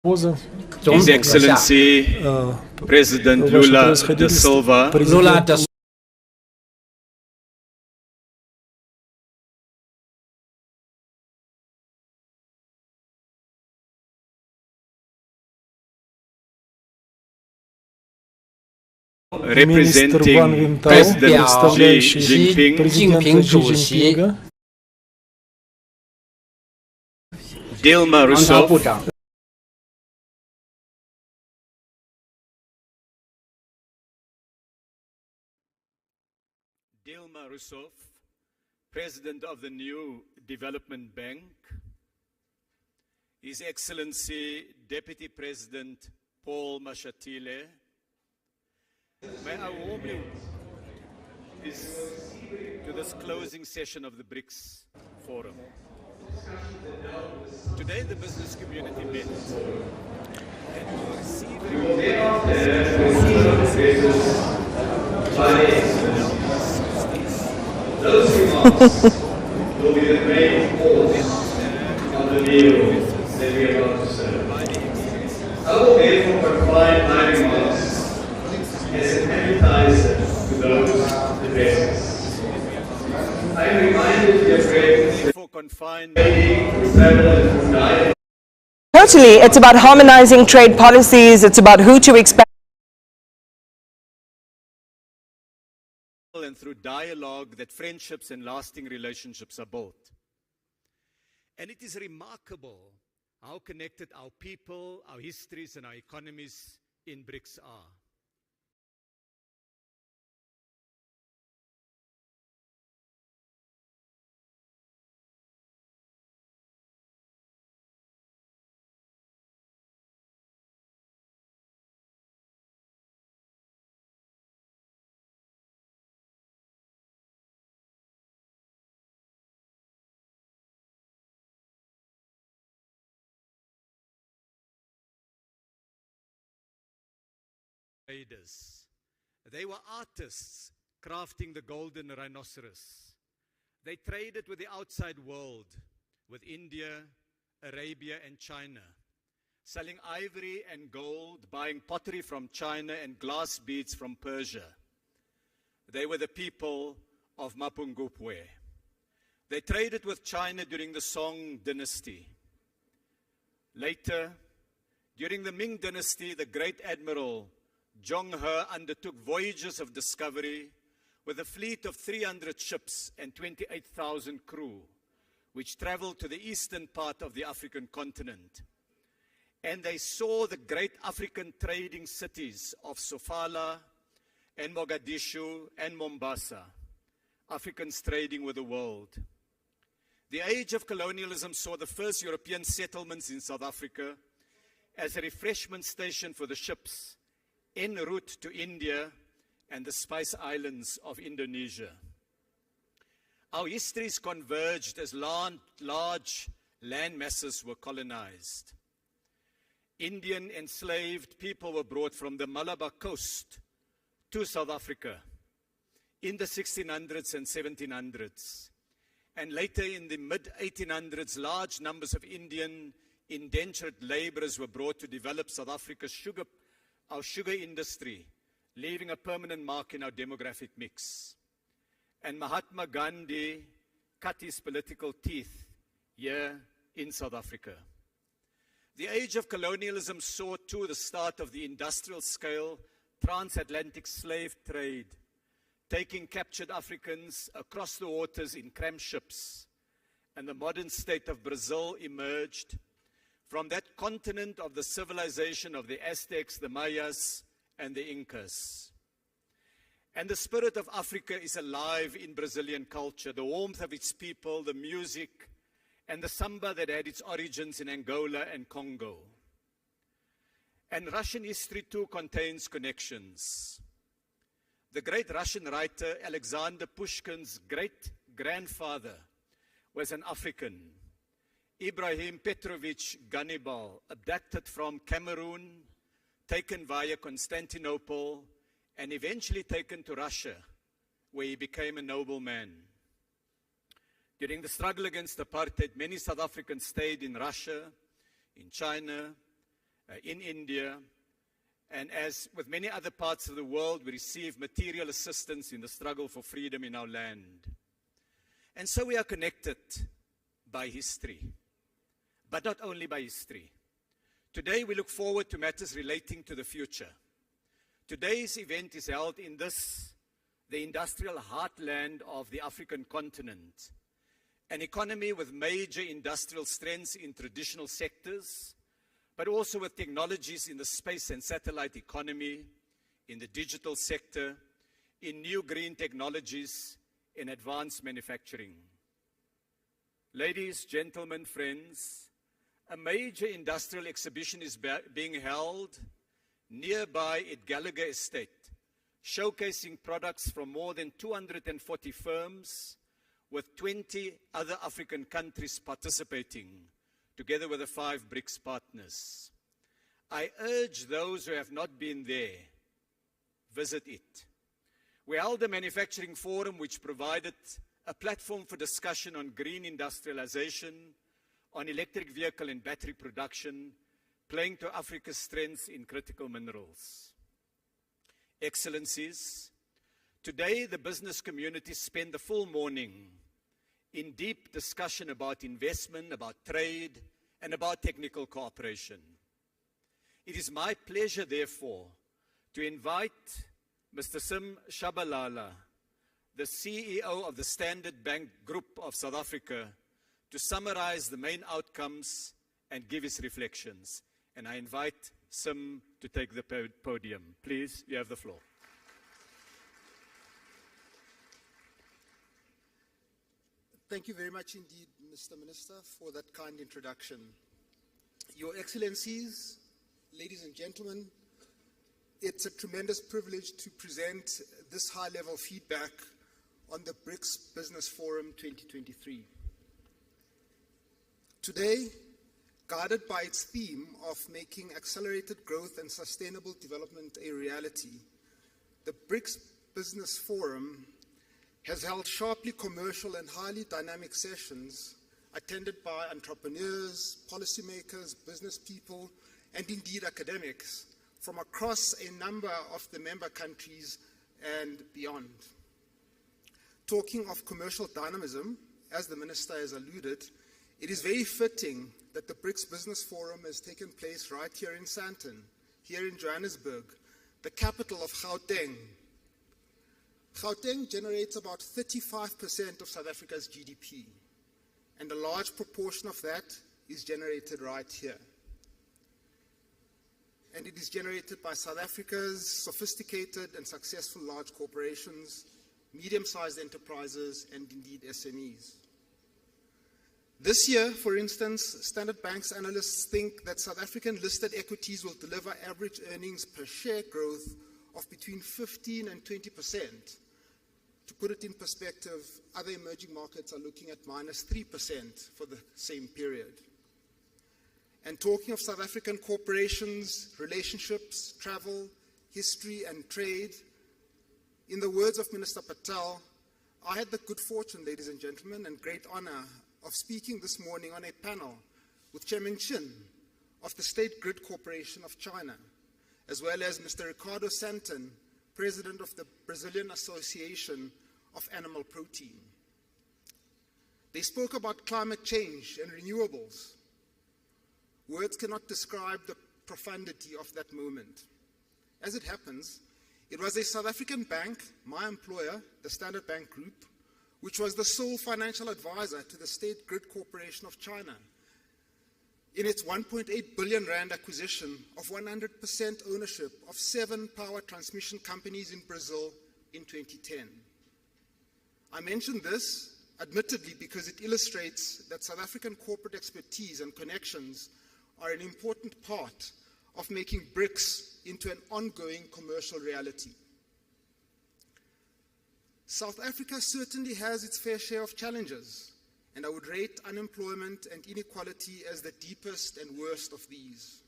His Excellency President Lula da Silva, representing President Xi Jinping, Dilma Rousseff, Dilma Rousseff, President of the new Development Bank, His Excellency Deputy President Paul Mashatile, may I warmly to this closing session of the BRICS Forum. Today the business community met and we were those remarks will be the main course of the meal that we are about to serve. I will therefore confine my remarks as an appetizer to those addresses. I am reminded of your presence for confined travel and diet.
Totally, it's about harmonizing trade policies, it's about who to expect.
And through dialogue that friendships and lasting relationships are built. And it is remarkable how connected our people, our histories and our economies in BRICS are. Traders. They were artists crafting the golden rhinoceros. They traded with the outside world, with India, Arabia and China, selling ivory and gold, buying pottery from China and glass beads from Persia. They were the people
of Mapungubwe. They traded with China during the Song dynasty. Later, during the Ming dynasty, the great admiral Zhong He undertook voyages of discovery with a fleet of 300 ships and 28,000 crew, which traveled to the eastern part of the African continent. And they saw the great African trading cities of Sofala and Mogadishu and Mombasa, Africans trading with the world. The age of colonialism saw the first European settlements in South Africa as a refreshment station for the ships en route to India and the Spice Islands of Indonesia. Our histories converged as large land masses were colonized. Indian enslaved people were brought from the Malabar coast to South Africa in the 1600s and 1700s. And later in the mid-1800s, large numbers of Indian indentured laborers were brought to develop South Africa's our sugar industry, leaving a permanent mark in our demographic mix. And Mahatma Gandhi cut his political teeth here in South Africa. The age of colonialism saw too the start of the industrial scale transatlantic slave trade, taking captured Africans across the waters in cramp ships. And the modern state of Brazil emerged from that continent of the civilization of the Aztecs, the Mayas, and the Incas. And the spirit of Africa is alive in Brazilian culture, the warmth of its people, the music, and the samba that had its origins in Angola and Congo. And Russian history too contains connections. The great Russian writer Alexander Pushkin's great-grandfather was an African, Ibrahim Petrovich Gannibal, abducted from Cameroon, taken via Constantinople, and eventually taken to Russia, where he became a nobleman. During the struggle against apartheid, many South Africans stayed in Russia, in China, in India, and as with many other parts of the world, we received material assistance in the struggle for freedom in our land. And so we are connected by history, but not only by history. Today we look forward to matters relating to the future. Today's event is held in the industrial heartland of the African continent, an economy with major industrial strengths in traditional sectors, but also with technologies in the space and satellite economy, in the digital sector, in new green technologies, in advanced manufacturing. Ladies, gentlemen, friends, a major industrial exhibition is being held nearby at Gallagher Estate, showcasing products from more than 240 firms, with 20 other African countries participating, together with the 5 BRICS partners. I urge those who have not been there, visit it. We held a manufacturing forum which provided a platform for discussion on green industrialization, on electric vehicle and battery production, playing to Africa's strengths in critical minerals. Excellencies, today the business community spent the full morning in deep discussion about investment, about trade, and about technical cooperation. It is my pleasure, therefore, to invite Mr. Sim Shabalala, the CEO of the Standard Bank Group of South Africa, to summarize the main outcomes and give his reflections. And I invite Sim to take the podium. Please, you have the floor.
Thank you very much indeed, Mr. Minister, for that kind introduction. Your Excellencies, ladies and gentlemen, it's a tremendous privilege to present this high-level feedback on the BRICS Business Forum 2023. Today, guided by its theme of making accelerated growth and sustainable development a reality, the BRICS Business Forum has held sharply commercial and highly dynamic sessions attended by entrepreneurs, policymakers, business people, and indeed academics from across a number of the member countries and beyond. Talking of commercial dynamism, as the Minister has alluded, it is very fitting that the BRICS Business Forum has taken place right here in Sandton, here in Johannesburg, the capital of Gauteng. Gauteng generates about 35% of South Africa's GDP, and a large proportion of that is generated right here. And it is generated by South Africa's sophisticated and successful large corporations, medium-sized enterprises, and indeed SMEs. This year, for instance, Standard Bank's analysts think that South African listed equities will deliver average earnings per share growth of between 15 and 20%. To put it in perspective, other emerging markets are looking at -3% for the same period. And talking of South African corporations, relationships, travel, history, and trade, in the words of Minister Patel, I had the good fortune, ladies and gentlemen, and great honor of speaking this morning on a panel with Chairman Chin of the State Grid Corporation of China, as well as Mr. Ricardo Sandton, President of the Brazilian Association of Animal Protein. They spoke about climate change and renewables. Words cannot describe the profundity of that moment. As it happens, it was a South African bank, my employer, the Standard Bank Group, which was the sole financial advisor to the State Grid Corporation of China in its 1.8 billion rand acquisition of 100% ownership of 7 power transmission companies in Brazil in 2010. I mention this, admittedly, because it illustrates that South African corporate expertise and connections are an important part of making BRICS into an ongoing commercial reality. South Africa certainly has its fair share of challenges, and I would rate unemployment and inequality as the deepest and worst of these.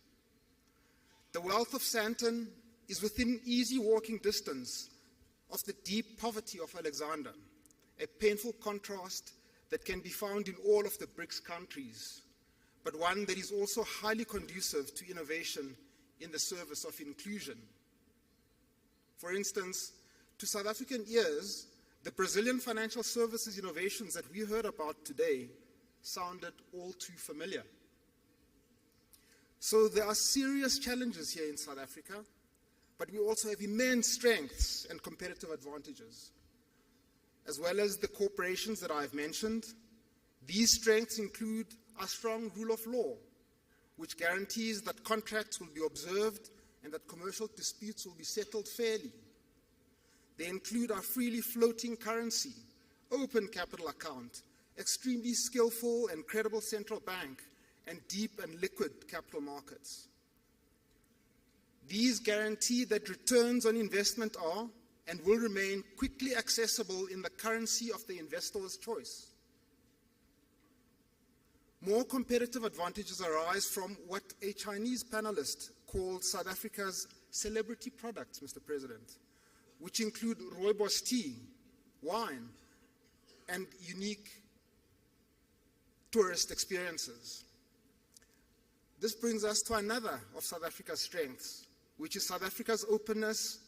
The wealth of Sandton is within easy walking distance of the deep poverty of Alexander, a painful contrast that can be found in all of the BRICS countries, but one that is also highly conducive to innovation in the service of inclusion. For instance, to South African ears, the Brazilian financial services innovations that we heard about today sounded all too familiar. So there are serious challenges here in South Africa, but we also have immense strengths and competitive advantages. As well as the corporations that I've mentioned, these strengths include a strong rule of law, which guarantees that contracts will be observed and that commercial disputes will be settled fairly. They include our freely floating currency, open capital account, extremely skillful and credible central bank, and deep and liquid capital markets. These guarantee that returns on investment are and will remain quickly accessible in the currency of the investor's choice. More competitive advantages arise from what a Chinese panelist called South Africa's celebrity products, Mr. President, which include rooibos tea, wine, and unique tourist experiences. This brings us to another of South Africa's strengths, which is South Africa's openness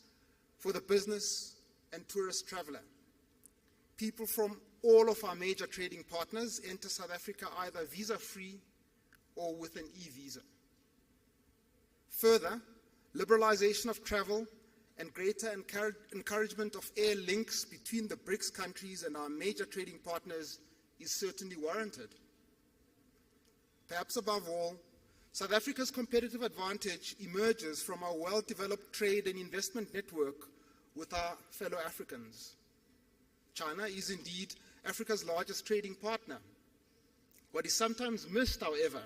for the business and tourist traveler. People from all of our major trading partners enter South Africa either visa-free or with an e-visa. Further, liberalization of travel and greater encouragement of air links between the BRICS countries and our major trading partners is certainly warranted. Perhaps above all, South Africa's competitive advantage emerges from our well-developed trade and investment network with our fellow Africans. China is indeed Africa's largest trading partner. What is sometimes missed, however,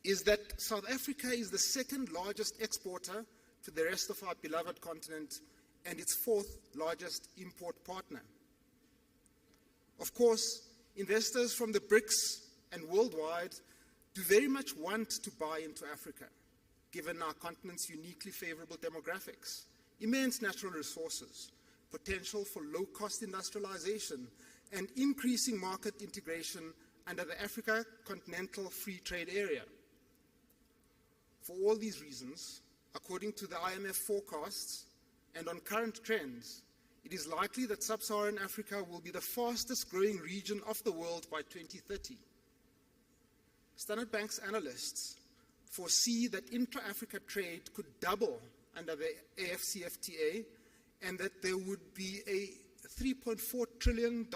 is that South Africa is the second largest exporter to the rest of our beloved continent and its fourth largest import partner. Of course, investors from the BRICS and worldwide do very much want to buy into Africa, given our continent's uniquely favorable demographics, immense natural resources, potential for low-cost industrialization, and increasing market integration under the Africa Continental Free Trade Area. For all these reasons, according to the IMF forecasts and on current trends, it is likely that sub-Saharan Africa will be the fastest growing region of the world by 2030. Standard Bank's analysts foresee that intra-Africa trade could double under the AFCFTA and that there would be a $3.4 trillion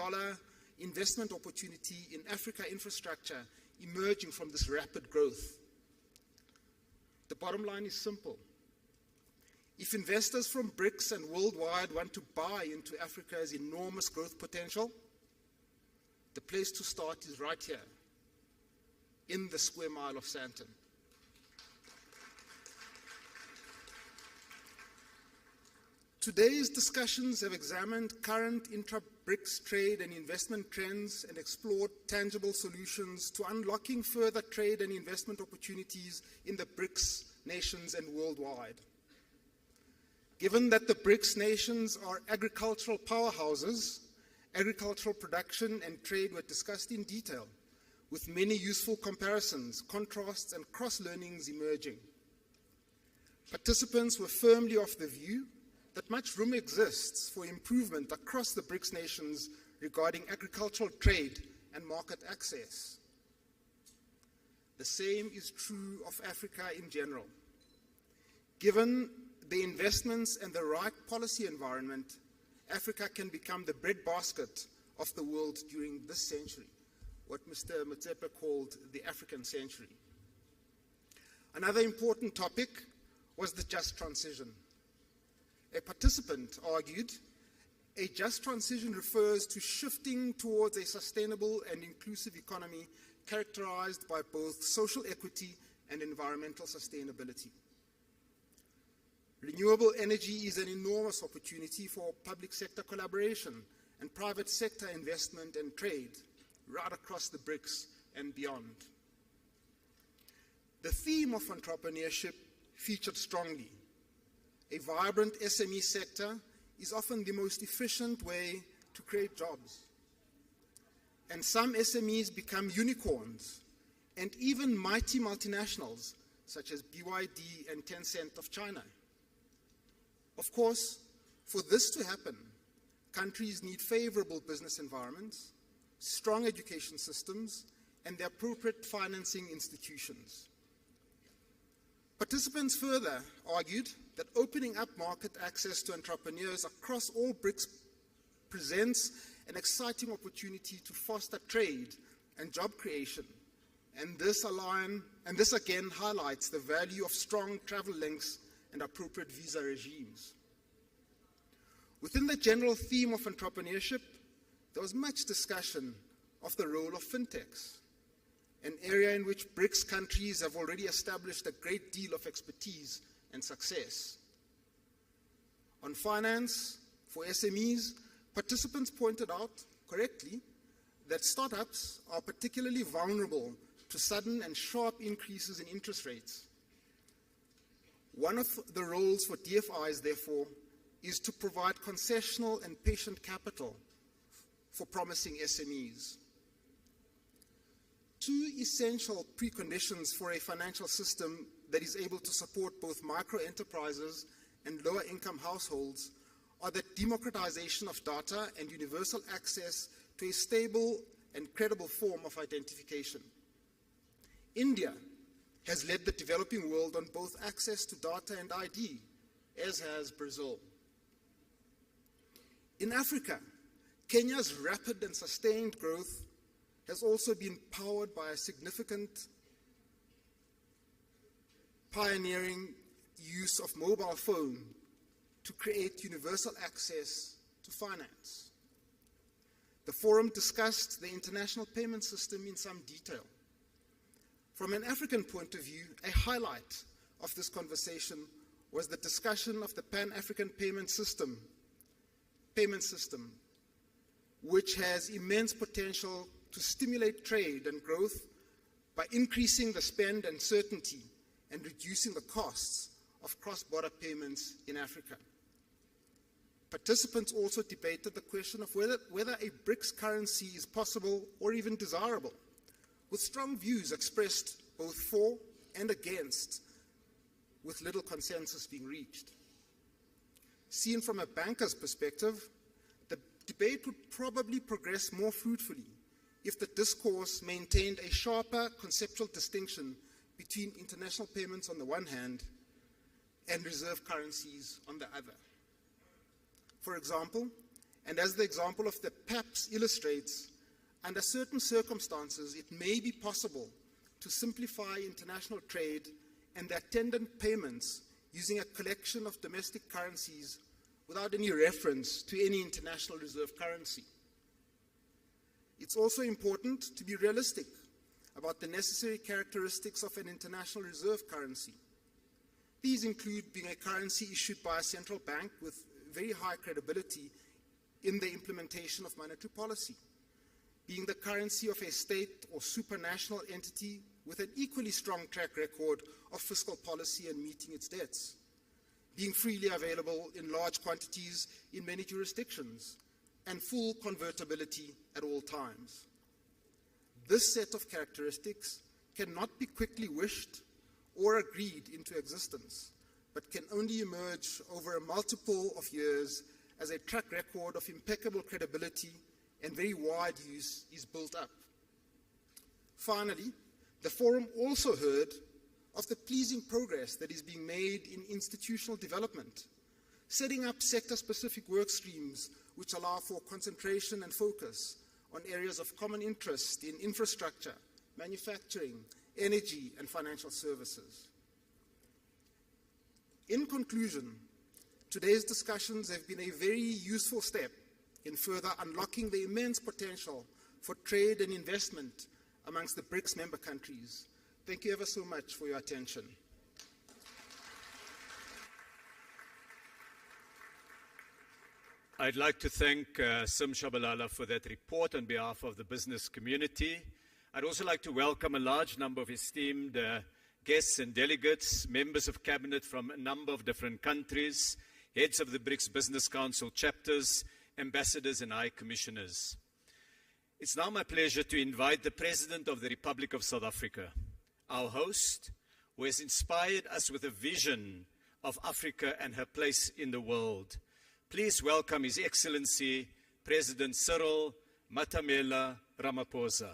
investment opportunity in Africa infrastructure emerging from this rapid growth. The bottom line is simple. If investors from BRICS and worldwide want to buy into Africa's enormous growth potential, the place to start is right here, in the square mile of Sandton. Today's discussions have examined current intra-BRICS trade and investment trends and explored tangible solutions to unlocking further trade and investment opportunities in the BRICS nations and worldwide. Given that the BRICS nations are agricultural powerhouses, agricultural production and trade were discussed in detail, with many useful comparisons, contrasts, and cross-learnings emerging. Participants were firmly of the view that much room exists for improvement across the BRICS nations regarding agricultural trade and market access. The same is true of Africa in general. Given the investments and the right policy environment, Africa can become the breadbasket of the world during this century, what Mr. Motsepe called the African century. Another important topic was the just transition. A participant argued, a just transition refers to shifting towards a sustainable and inclusive economy characterized by both social equity and environmental sustainability. Renewable energy is an enormous opportunity for public sector collaboration and private sector investment and trade right across the BRICS and beyond. The theme of entrepreneurship featured strongly. A vibrant SME sector is often the most efficient way to create jobs. And some SMEs become unicorns and even mighty multinationals such as BYD and Tencent of China. Of course, for this to happen, countries need favorable business environments, strong education systems, and the appropriate financing institutions. Participants further argued that opening up market access to entrepreneurs across all BRICS presents an exciting opportunity to foster trade and job creation, and this again highlights the value of strong travel links and appropriate visa regimes. Within the general theme of entrepreneurship, there was much discussion of the role of fintechs, an area in which BRICS countries have already established a great deal of expertise and success. On finance for SMEs, participants pointed out correctly that startups are particularly vulnerable to sudden and sharp increases in interest rates. One of the roles for DFIs, therefore, is to provide concessional and patient capital for promising SMEs. Two essential preconditions for a financial system that is able to support both micro-enterprises and lower-income households are the democratization of data and universal access to a stable and credible form of identification. India has led the developing world on both access to data and ID, as has Brazil. In Africa, Kenya's rapid and sustained growth has also been powered by a significant pioneering use of mobile phone to create universal access to finance. The forum discussed the international payment system in some detail. From an African point of view, a highlight of this conversation was the discussion of the Pan-African payment system, which has immense potential to stimulate trade and growth by increasing the spend and certainty and reducing the costs of cross-border payments in Africa. Participants also debated the question of whether a BRICS currency is possible or even desirable, with strong views expressed both for and against, with little consensus being reached. Seen from a banker's perspective, the debate would probably progress more fruitfully if the discourse maintained a sharper conceptual distinction between international payments on the one hand and reserve currencies on the other. For example, and as the example of the PAPS illustrates, under certain circumstances it may be possible to simplify international trade and the attendant payments using a collection of domestic currencies without any reference to any international reserve currency. It's also important to be realistic about the necessary characteristics of an international reserve currency. These include being a currency issued by a central bank with very high credibility in the implementation of monetary policy, being the currency of a state or supranational entity with an equally strong track record of fiscal policy and meeting its debts, being freely available in large quantities in many jurisdictions, and full convertibility at all times. This set of characteristics cannot be quickly wished or agreed into existence, but can only emerge over a multiple of years as a track record of impeccable credibility and very wide use is built up. Finally, the forum also heard of the pleasing progress that is being made in institutional development, setting up sector-specific work streams which allow for concentration and focus on areas of common interest in infrastructure, manufacturing, energy, and financial services. In conclusion, today's discussions have been a very useful step in further unlocking the immense potential for trade and investment amongst the BRICS member countries. Thank you ever so much for your attention.
I'd like to thank Sim Shabalala for that report on behalf of the business community. I'd also like to welcome a large number of esteemed guests and delegates, members of cabinet from a number of different countries, heads of the BRICS Business Council chapters, ambassadors and high commissioners. It's now my pleasure to invite the President of the Republic of South Africa, our host, who has inspired us with a vision of Africa and her place in the world. Please welcome His Excellency, President Cyril Matamela Ramaphosa.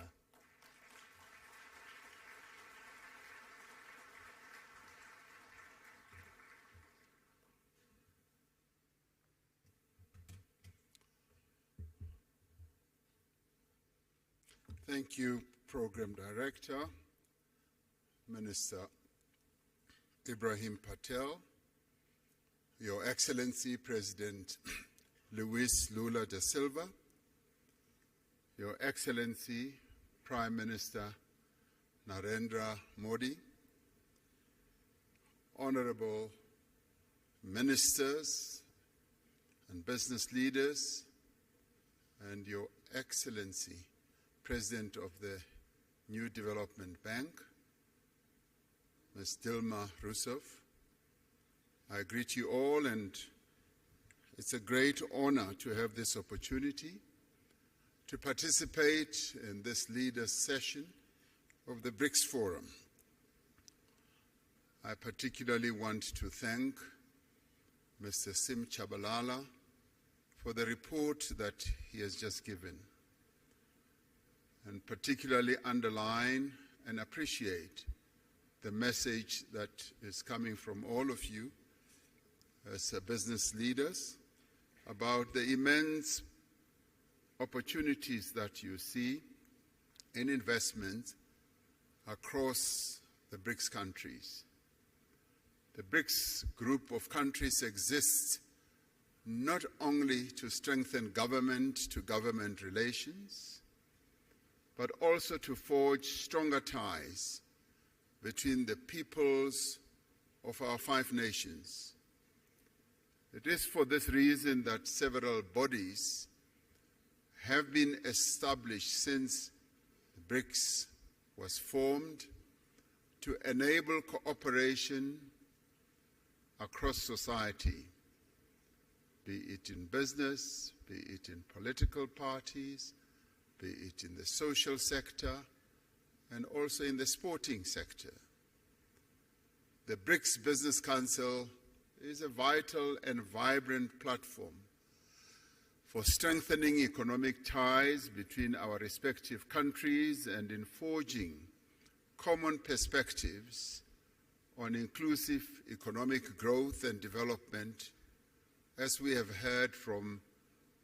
Thank you, Program Director, Minister Ibrahim Patel, Your Excellency President Luis Lula da Silva, Your Excellency Prime Minister Narendra Modi, Honorable Ministers and business leaders, and Your Excellency President of the New Development Bank, Ms. Dilma Rousseff. I greet you all, and it's a great honor to have this opportunity to participate in this leaders' session of the BRICS Forum. I particularly want to thank Mr. Sim Shabalala for the report that he has just given, and particularly underline and appreciate the message that is coming from all of you as business leaders about the immense opportunities that you see in investment across the BRICS countries. The BRICS group of countries exists not only to strengthen government-to-government relations, but also to forge stronger ties between the peoples of our 5 nations. It is for this reason that several bodies have been established since the BRICS was formed to enable cooperation across society, be it in business, be it in political parties, be it in the social sector, and also in the sporting sector. The BRICS Business Council is a vital and vibrant platform for strengthening economic ties between our respective countries and in forging common perspectives on inclusive economic growth and development, as we have heard from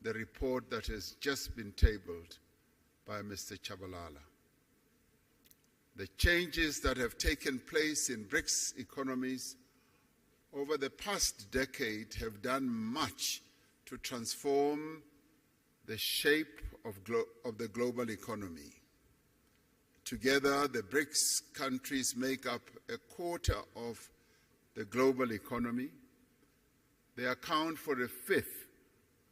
the report that has just been tabled by Mr. Chabalala. The changes that have taken place in BRICS economies over the past decade have done much to transform the shape of the global economy. Together, the BRICS countries make up a quarter of the global economy. They account for a fifth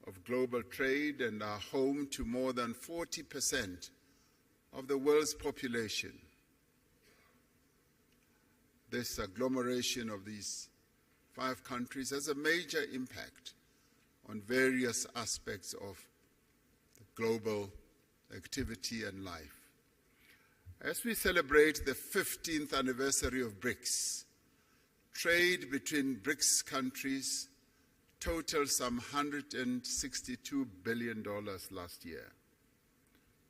of global trade and are home to more than 40% of the world's population. This agglomeration of these 5 countries has a major impact on various aspects of the global activity and life. As we celebrate the 15th anniversary of BRICS, trade between BRICS countries totaled some $162 billion last year.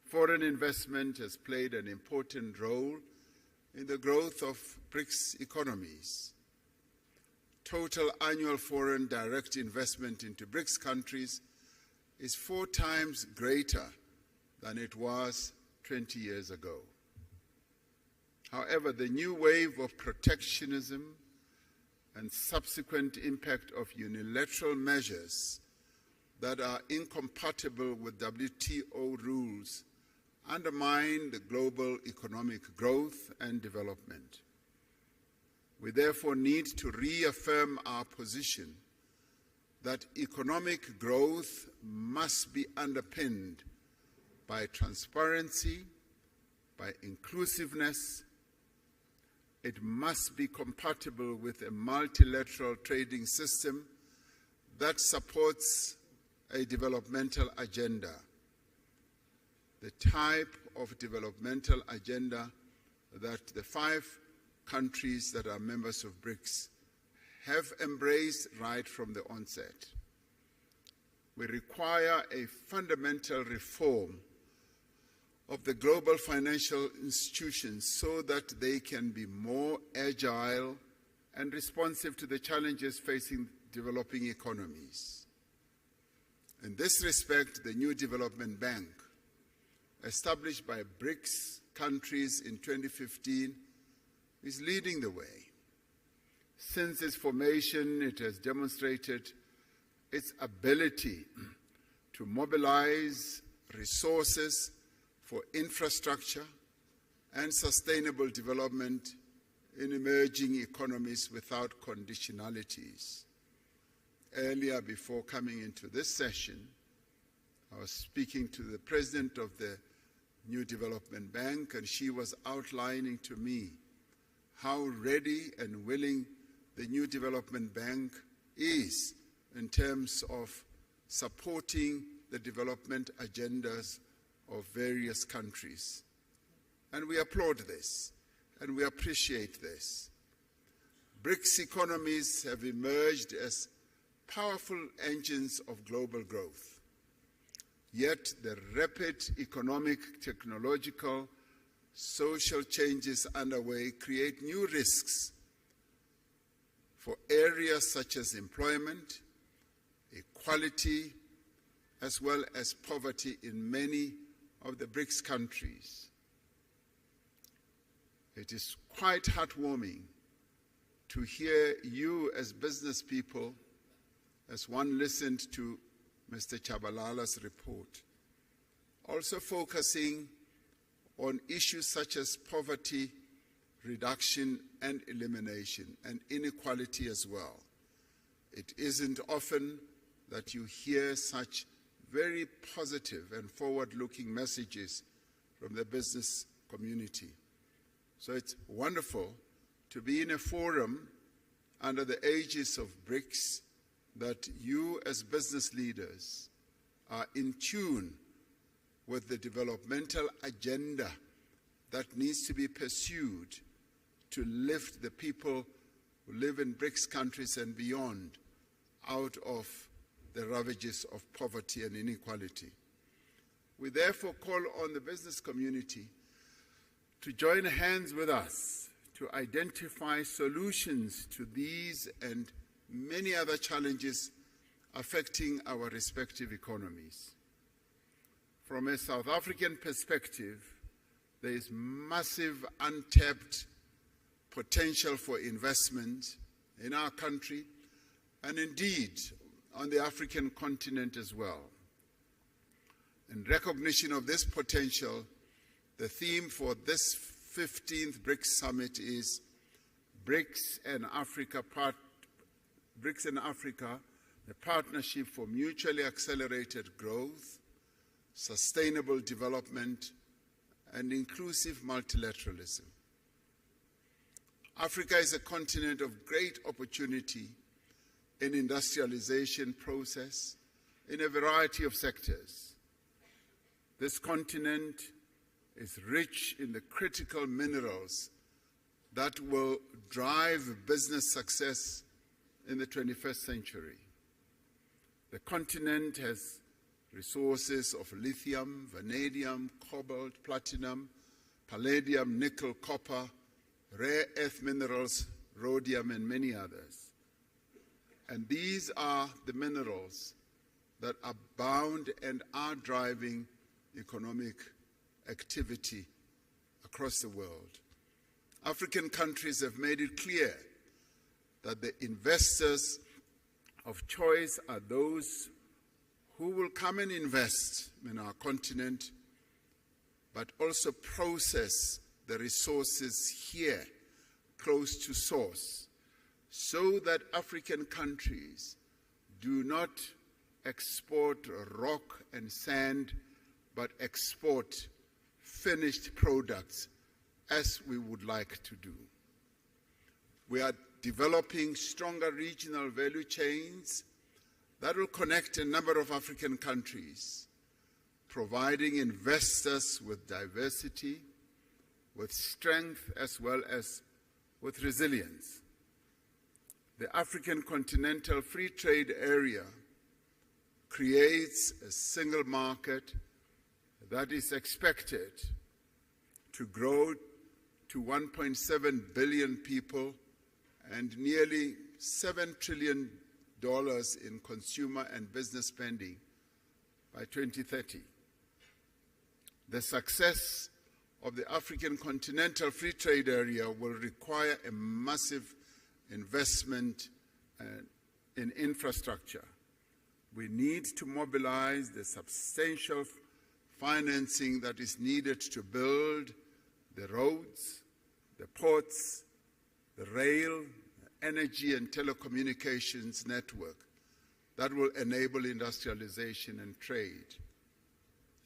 Foreign investment has played an important role in the growth of BRICS economies. Total annual foreign direct investment into BRICS countries is 4 times greater than it was 20 years ago. However, the new wave of protectionism and subsequent impact of unilateral measures that are incompatible with WTO rules undermine the global economic growth and development. We therefore need to reaffirm our position that economic growth must be underpinned by transparency, by inclusiveness. It must be compatible with a multilateral trading system that supports a developmental agenda, the type of developmental agenda that the 5 countries that are members of BRICS have embraced right from the onset. We require a fundamental reform of the global financial institutions so that they can be more agile and responsive to the challenges facing developing economies. In this respect, the new development bank, established by BRICS countries in 2015, is leading the way. Since its formation, it has demonstrated its ability to mobilize resources for infrastructure and sustainable development in emerging economies without conditionalities. Earlier, before coming into this session, I was speaking to the president of the New Development Bank, and she was outlining to me how ready and willing the New Development Bank is in terms of supporting the development agendas of various countries. And we applaud this, and we appreciate this. BRICS economies have emerged as powerful engines of global growth. Yet the rapid economic, technological, social changes underway create new risks for areas such as employment, equality, as well as poverty in many of the BRICS countries. It is quite heartwarming to hear you as business people, as one listened to Mr. Chabalala's report, also focusing on issues such as poverty reduction and elimination, and inequality as well. It isn't often that you hear such very positive and forward-looking messages from the business community. So it's wonderful to be in a forum under the aegis of BRICS that you as business leaders are in tune with the developmental agenda that needs to be pursued to lift the people who live in BRICS countries and beyond out of the ravages of poverty and inequality. We therefore call on the business community to join hands with us to identify solutions to these and many other challenges affecting our respective economies. From a South African perspective, there is massive untapped potential for investment in our country and indeed on the African continent as well. In recognition of this potential, the theme for this 15th BRICS Summit is BRICS and Africa, the partnership for mutually accelerated growth, sustainable development, and inclusive multilateralism. Africa is a continent of great opportunity in industrialization process in a variety of sectors. This continent is rich in the critical minerals that will drive business success in the 21st century. The continent has resources of lithium, vanadium, cobalt, platinum, palladium, nickel, copper, rare earth minerals, rhodium, and many others. And these are the minerals that are bound and are driving economic activity across the world. African countries have made it clear that the investors of choice are those who will come and invest in our continent, but also process the resources here, close to source, so that African countries do not export rock and sand, but export finished products as we would like to do. We are developing stronger regional value chains that will connect a number of African countries, providing investors with diversity, with strength, as well as with resilience. The African Continental Free Trade Area creates a single market that is expected to grow to 1.7 billion people and nearly $7 trillion in consumer and business spending by 2030. The success of the African Continental Free Trade Area will require a massive investment in infrastructure. We need to mobilize the substantial financing that is needed to build the roads, the ports, the rail, energy and telecommunications network that will enable industrialization and trade.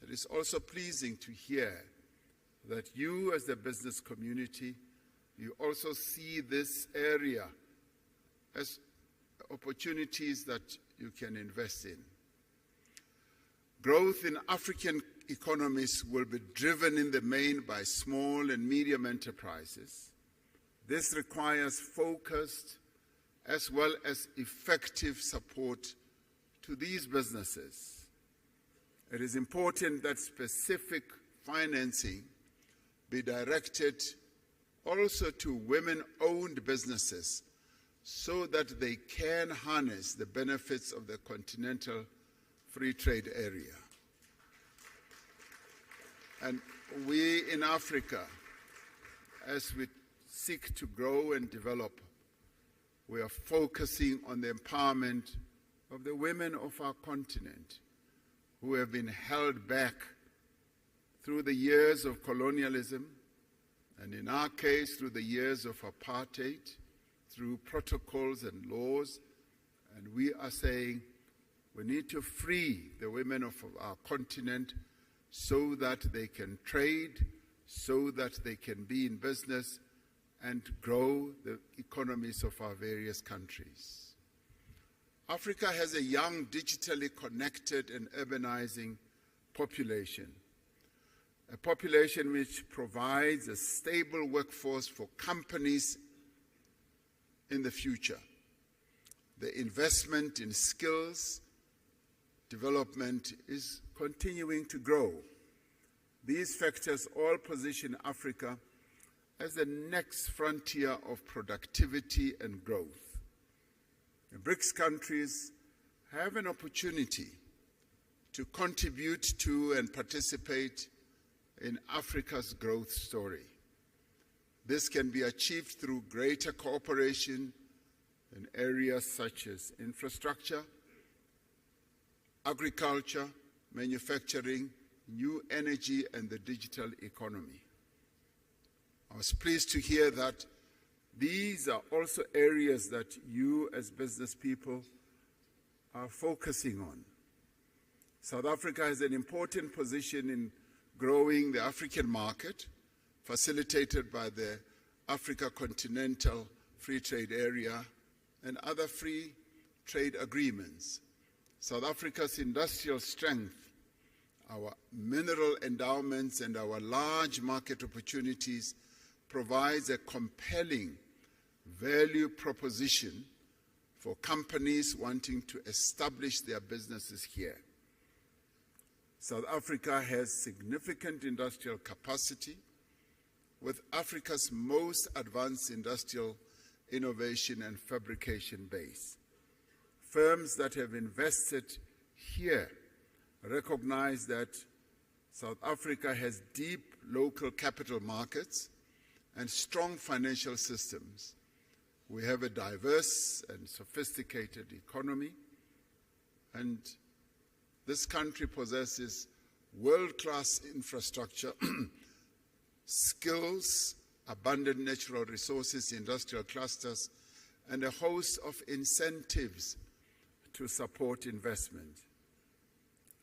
It is also pleasing to hear that you as the business community, you also see this area as opportunities that you can invest in. Growth in African economies will be driven in the main by small and medium enterprises. This requires focused as well as effective support to these businesses. It is important that specific financing be directed also to women-owned businesses so that they can harness the benefits of the Continental Free Trade Area. And we in Africa, as we seek to grow and develop, we are focusing on the empowerment of the women of our continent who have been held back through the years of colonialism, and in our case, through the years of apartheid, through protocols and laws. And we are saying we need to free the women of our continent so that they can trade, so that they can be in business and grow the economies of our various countries. Africa has a young, digitally connected and urbanizing population, a population which provides a stable workforce for companies in the future. The investment in skills development is continuing to grow. These factors all position Africa as the next frontier of productivity and growth. The BRICS countries have an opportunity to contribute to and participate in Africa's growth story. This can be achieved through greater cooperation in areas such as infrastructure, agriculture, manufacturing, new energy, and the digital economy. I was pleased to hear that these are also areas that you as business people are focusing on. South Africa has an important position in growing the African market, facilitated by the Africa Continental Free Trade Area and other free trade agreements. South Africa's industrial strength, our mineral endowments, and our large market opportunities provides a compelling value proposition for companies wanting to establish their businesses here. South Africa has significant industrial capacity with Africa's most advanced industrial innovation and fabrication base. Firms that have invested here recognize that South Africa has deep local capital markets and strong financial systems. We have a diverse and sophisticated economy, and this country possesses world-class infrastructure, skills, abundant natural resources, industrial clusters, and a host of incentives to support investment.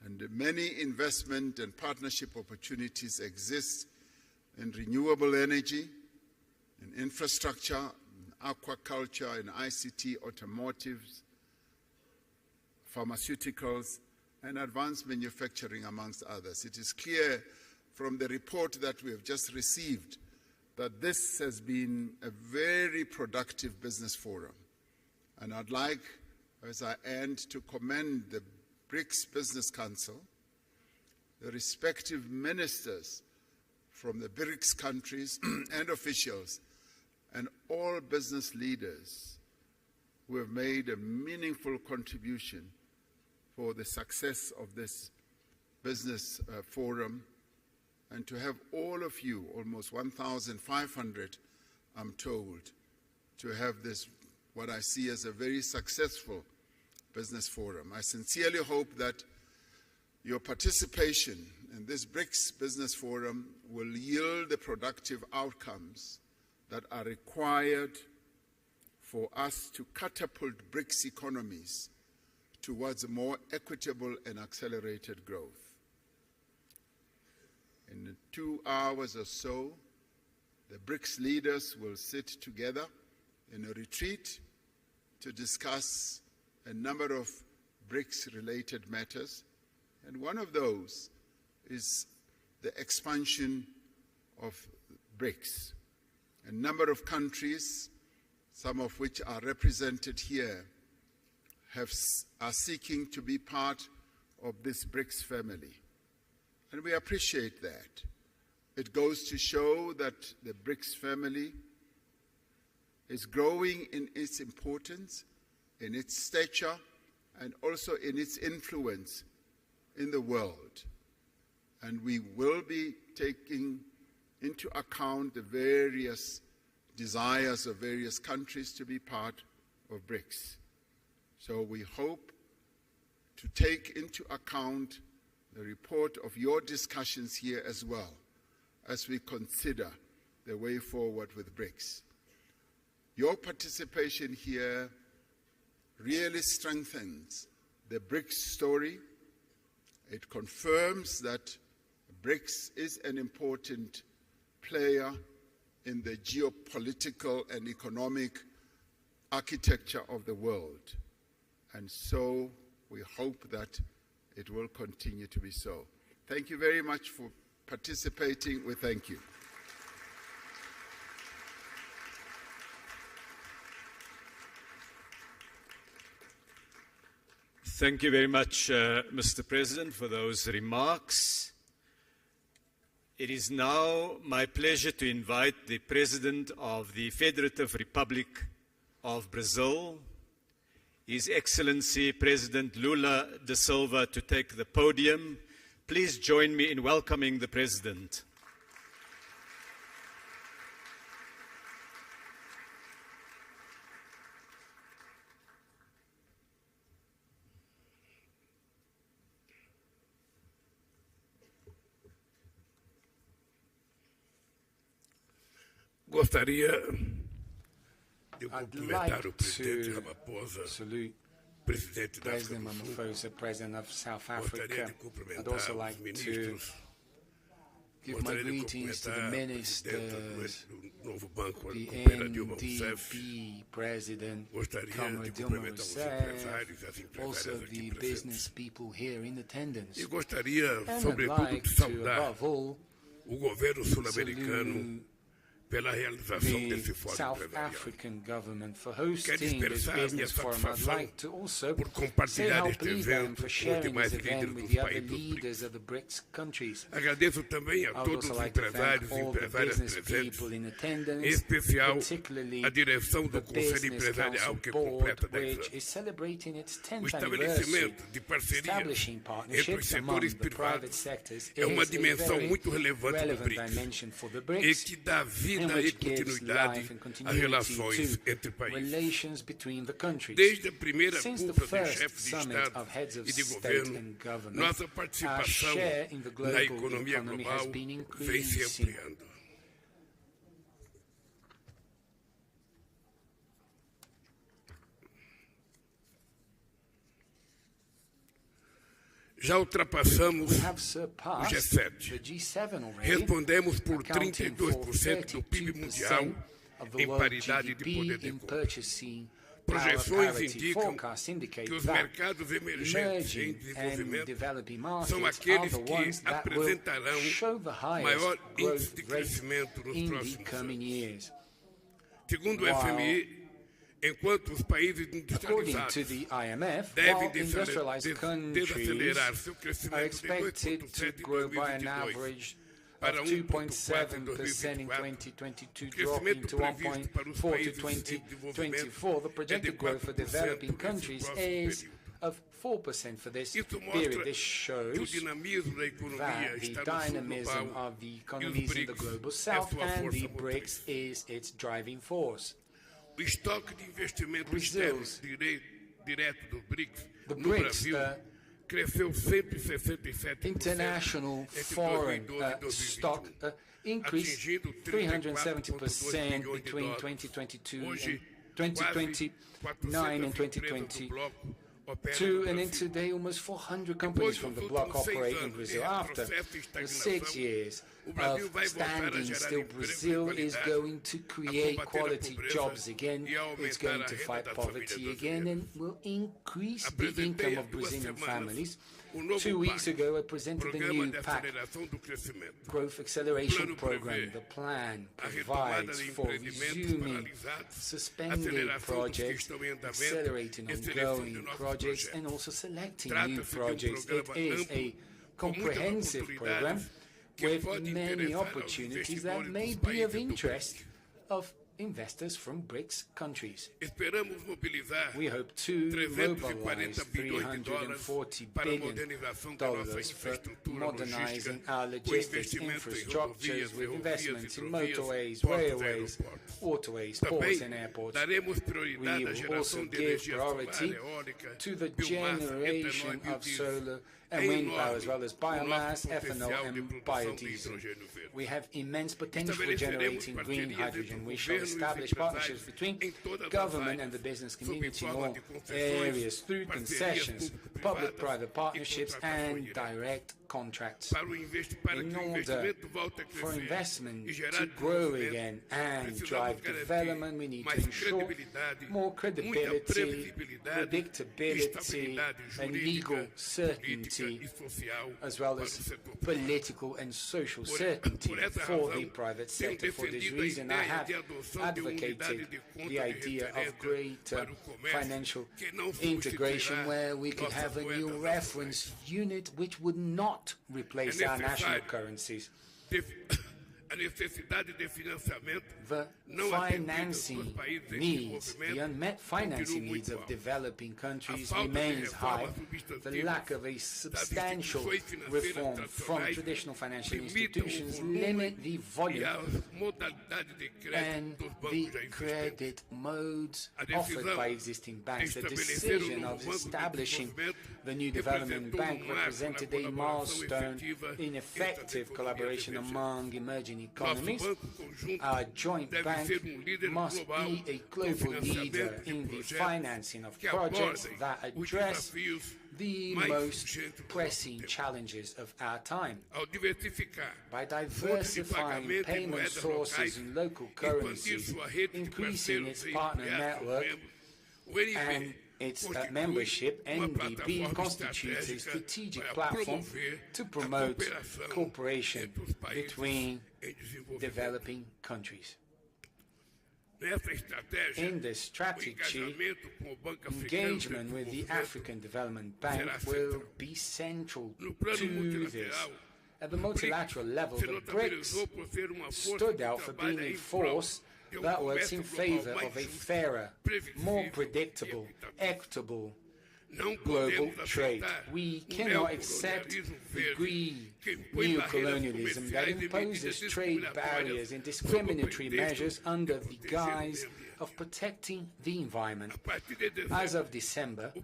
And many investment and partnership opportunities exist in renewable energy, in infrastructure, in aquaculture, in ICT, automotives, pharmaceuticals, and advanced manufacturing, amongst others. It is clear from the report that we have just received that this has been a very productive business forum. And I'd like, as I end, to commend the BRICS Business Council, the respective ministers from the BRICS countries and officials, and all business leaders who have made a meaningful contribution for the success of this business forum, and to have all of you, almost 1,500, I'm told, to have this, what I see as a very successful business forum. I sincerely hope that your participation in this BRICS Business Forum will yield the productive outcomes that are required for us to catapult BRICS economies towards a more equitable and accelerated growth. In 2 hours or so, the BRICS leaders will sit together in a retreat to discuss a number of BRICS-related matters, and one of those is the expansion of BRICS. A number of countries, some of which are represented here, are seeking to be part of this BRICS family. And we appreciate that. It goes to show that the BRICS family is growing in its importance, in its stature, and also in its influence in the world. And we will be taking into account the various desires of various countries to be part of BRICS. So we hope to take into account the report of your discussions here as well, as we consider the way forward with BRICS. Your participation here really strengthens the BRICS story. It confirms that BRICS is an important player in the geopolitical and economic architecture of the world. And so we hope that it will continue to be so. Thank you very much for participating. We thank you.
Thank you very much, Mr. President, for those remarks. It is now my pleasure to invite the President of the Federative Republic of Brazil, His Excellency President Lula da Silva, to take the podium. Please join me in welcoming the President.
Gostaria de cumprimentar o presidente Ramaphosa, presidente da África do Sul.
President of South
Gostaria
Africa.
de cumprimentar
I'd also
os
like to
ministros.
give my
Gostaria de
greetings to the
cumprimentar a
ministers,
presidenta do novo banco
the
Coopera Dilma Rousseff.
NDP president,
Gostaria
Comrade
de
Dilma
cumprimentar os
Rousseff,
empresários e as
also
empresárias
the
aqui
business
presentes.
people here in attendance.
E gostaria,
And I'd
sobretudo,
like
de
to,
saudar
above all,
o governo sul-americano pela realização
the
desse fórum
South
empresarial.
African government for
Quero
hosting this
expressar a minha
business forum. I'd
satisfação
like to also
por
say
compartilhar
how
este
pleased I am
evento
for
com os
sharing
demais
this event
líderes
with
dos
the other
países dos BRICS.
leaders of the BRICS countries.
Agradeço também a
I would
todos
also
os
like to thank
empresários e
all the
empresárias
business
presentes,
people in
em
attendance,
especial
particularly
a direção do
the
Conselho
Business
Empresarial,
Council
que
Board,
completa 10
which
anos.
is celebrating its
O
10th anniversary.
estabelecimento de parcerias
Establishing
entre os
partnerships among
setores
the private
privados
sectors
é uma
is a
dimensão
very
muito relevante do
relevant
BRICS
dimension for the
e
BRICS,
que dá vida
and
e
which gives
continuidade
life and
às
continuity
relações
to
entre países.
relations between the countries.
Desde a primeira
Since the
cúpula de
first
chefes de
summit
Estado
of heads of
e de
state
governo,
and government,
nossa
our
participação
share in the
na
global
economia
economy has
global
been
vem se
increasing.
ampliando. Já ultrapassamos
We have
o
surpassed
G7.
the G7 already,
Respondemos por
accounting for
32% do PIB mundial
32% of the
em
world
paridade de
GDP
poder de
in
compra.
purchasing power
Projeções
parity.
indicam
Forecasts indicate
que os
that
mercados emergentes em
emerging and
desenvolvimento
developing
são
markets are
aqueles
the
que
ones that will
apresentarão
show the highest
maior índice
growth
de
rate
crescimento nos
in the
próximos
coming
anos.
years.
Segundo o
While,
FMI, enquanto os países
according
industrializados
to the IMF,
devem
while industrialized countries
desacelerar seu
are
crescimento de
expected to
2,7% em
grow by an
2022
average
para
of 2.7% in 2022, dropping to 1.4 to 2024. The projected growth for developing countries is of 4% for this period. This shows that the dynamism of the economies in the global south and the BRICS is its driving force.
O estoque de investimento
Brazil's,
externo direto dos BRICS
the
no
BRICS,
Brasil cresceu 167%
international
entre
foreign
2012 e
stock
2021,
increased
atingindo
370%
$34,2
between
bilhões.
2022
Hoje,
and
quase
2029 and
400 empresas do
2022,
bloco operam no
and then
Brasil.
today almost 400 companies from the bloc operate in Brazil. After the 6 years of standing still, Brazil is going to create quality jobs again, it's going to fight poverty again, and will increase the income of Brazilian families. 2 weeks ago, I presented the new PAC, Growth Acceleration Program. The plan provides for resuming suspended projects, accelerating ongoing projects, and also selecting new projects. It is a comprehensive program with many opportunities that may be of interest of investors from BRICS countries. We hope to mobilize $340 billion for modernizing our logistics infrastructures with investments in motorways, railways, waterways, ports and airports. We will also give priority to the generation of solar and wind power, as well as biomass, ethanol and biodiesel. We have immense potential for generating green hydrogen. We shall establish partnerships between government and the business community in all areas through concessions, public-private partnerships and direct contracts. In order for investment to grow again and drive development, we need to ensure more credibility, predictability and legal certainty security as well as political and social certainty for the private sector. For this reason, I have advocated the idea of greater financial integration, where we could have a new reference unit which would not replace our national currencies. The financing needs, the unmet financing needs of developing countries remains high. The lack of a substantial reform from traditional financial institutions limit the volume and the credit modes offered by existing banks. The decision of establishing the new development bank represented a milestone in effective collaboration among emerging economies. Our joint bank must be a global leader in the financing of projects that address the most pressing challenges of our time. By diversifying payment sources in local currencies, increasing its partner network and its membership, NDB constitutes a strategic platform to promote cooperation between developing countries. In this strategy, engagement with the African Development Bank will be central to this. At the multilateral level, the BRICS stood out for being a force that works in favor of a fairer, more predictable, equitable global trade. We cannot accept the greedy neocolonialism that imposes trade barriers and discriminatory measures under the guise of protecting the environment. As of December,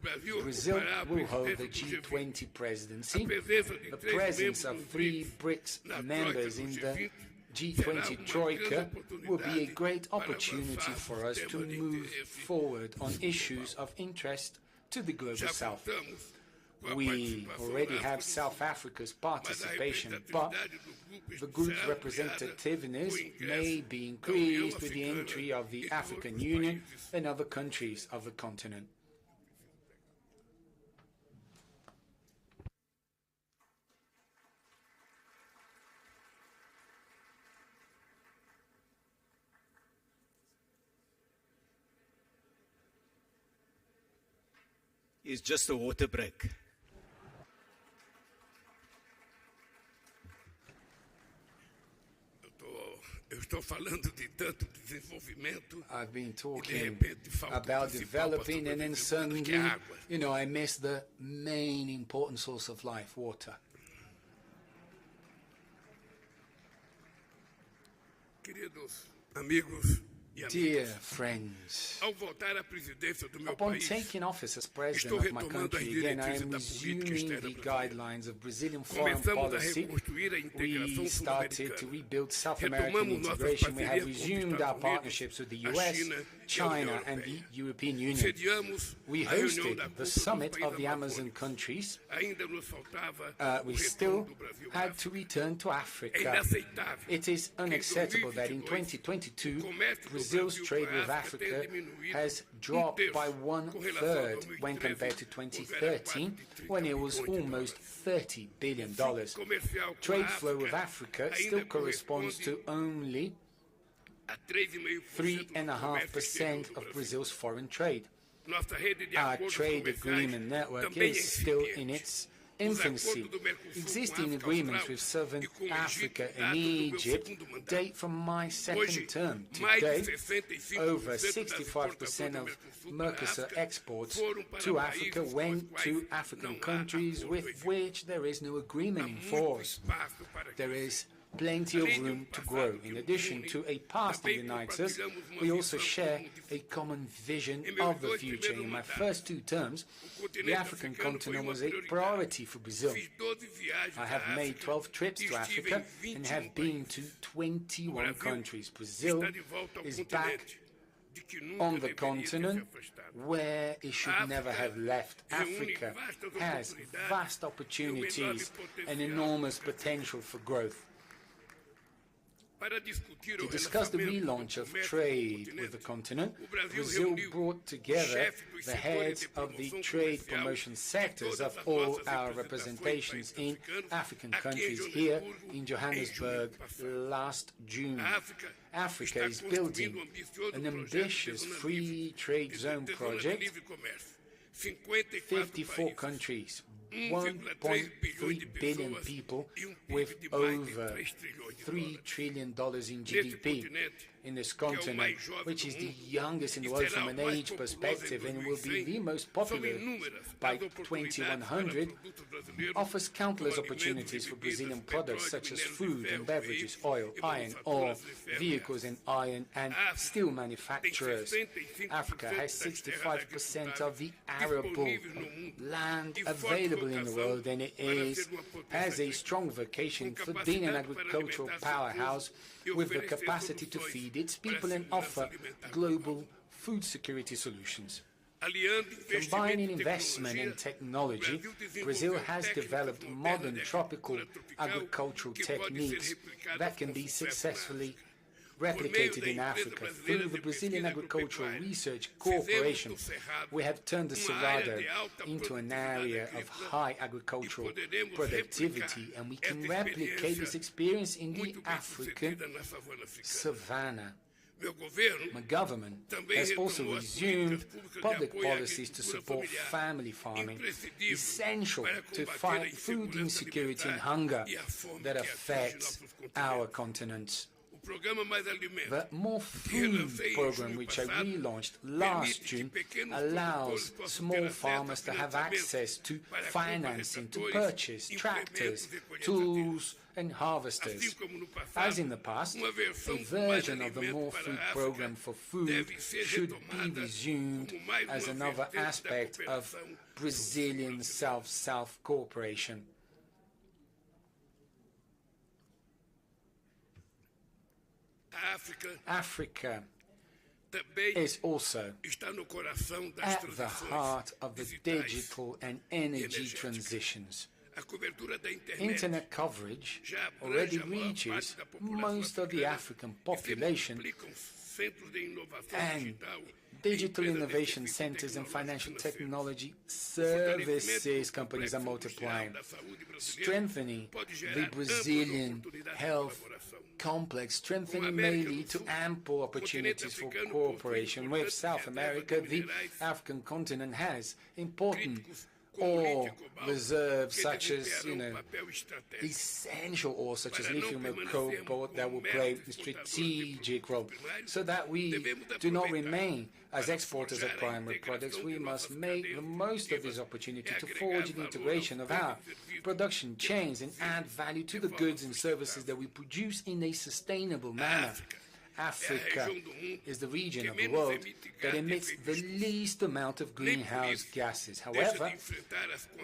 Brazil will hold the G20 presidency. The presence of 3 BRICS members in the G20 Troika will be a great opportunity for us to move forward on issues of interest to the Global South. We already have South Africa's participation, but the group's representativeness may be increased with the entry of the African Union and other countries of the continent.
Is just a water break.
I've been talking about developing, and then suddenly, I miss the main important source of life, water.
Queridos amigos,
dear friends, upon taking office as president of my country again, I am resuming the guidelines of Brazilian foreign policy. We started to rebuild South American integration. We have resumed our partnerships with the US, China, and the European Union. We hosted the summit of the Amazon countries. We still had to return to Africa. It is unacceptable that in 2022, Brazil's trade with Africa has dropped by 1/3 when compared to 2013, when it was almost $30 billion. Trade flow with Africa still corresponds to only 3.5% of Brazil's foreign trade. Our trade agreement network is still in its infancy. Existing agreements with Southern Africa and Egypt date from my second term. Today, over 65% of Mercosur exports to Africa went to African countries with which there is no agreement in force. There is plenty of room to grow. In addition to a past that unites us, we also share a common vision of the future. In my first 2 terms, the African continent was a priority for Brazil. I have made 12 trips to Africa and have been to 21 countries. Brazil is back on the continent where it should never have left. Africa has vast opportunities and enormous potential for growth. To discuss the relaunch of trade with the continent, Brazil brought together the heads of the trade promotion sectors of all our representations in African countries here in Johannesburg last June. Africa is building an ambitious free trade zone project. 54 countries, 1.3 billion people with over $3 trillion in GDP in this continent, which is the youngest in the world from an age perspective and will be the most popular by 2100, offers countless opportunities for Brazilian products such as food and beverages, oil, iron ore, vehicles and iron and steel manufacturers. Africa has 65% of the arable land available in the world, and it has a strong vocation for being an agricultural powerhouse with the capacity to feed its people and offer global food security solutions. Combining investment and technology, Brazil has developed modern tropical agricultural techniques that can be successfully replicated in Africa. Through the Brazilian Agricultural Research Corporation, we have turned the Cerrado into an area of high agricultural productivity, and we can replicate this experience in the African savanna. My government has also resumed public policies to support family farming, essential to fight food insecurity and hunger that affects our continents. The More Food program, which I relaunched last June, allows small farmers to have access to financing to purchase tractors, tools and harvesters. As in the past, a version of the More Food program for food should be resumed as another aspect of Brazilian South-South cooperation. Africa is also at the heart of the digital and energy transitions. Internet coverage already reaches most of the African population, and digital innovation centers and financial technology services companies are multiplying, strengthening the Brazilian health complex. Strengthening may lead to ample opportunities for cooperation with South America. The African continent has important ore reserves such as, essential ore such as lithium and cobalt that will play a strategic role. So that we do not remain as exporters of primary products, we must make the most of this opportunity to forge the integration of our production chains and add value to the goods and services that we produce in a sustainable manner. Africa is the region of the world that emits the least amount of greenhouse gases. However,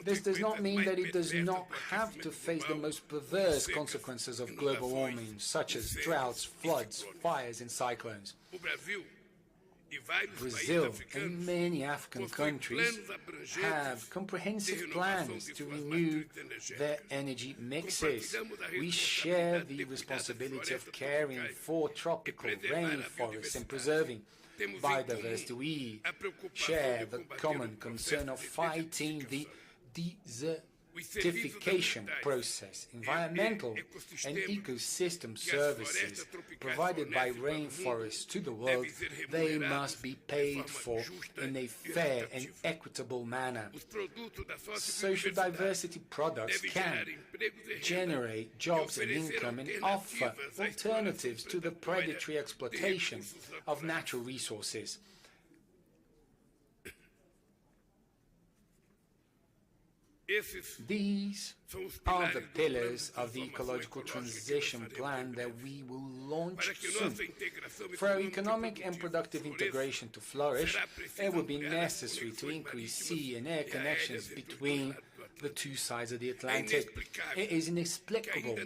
this does not mean that it does not have to face the most perverse consequences of global warming, such as droughts, floods, fires, and cyclones. Brazil and many African countries have comprehensive plans to renew their energy mixes. We share the responsibility of caring for tropical rainforests and preserving biodiversity. We share the common concern of fighting the desertification process. Environmental and ecosystem services provided by rainforests to the world, they must be paid for in a fair and equitable manner. Social diversity products can generate jobs and income and offer alternatives to the predatory exploitation of natural resources. These are the pillars of the ecological transition plan that we will launch soon. For our economic and productive integration to flourish, it will be necessary to increase sea and air connections between the two sides of the Atlantic. It is inexplicable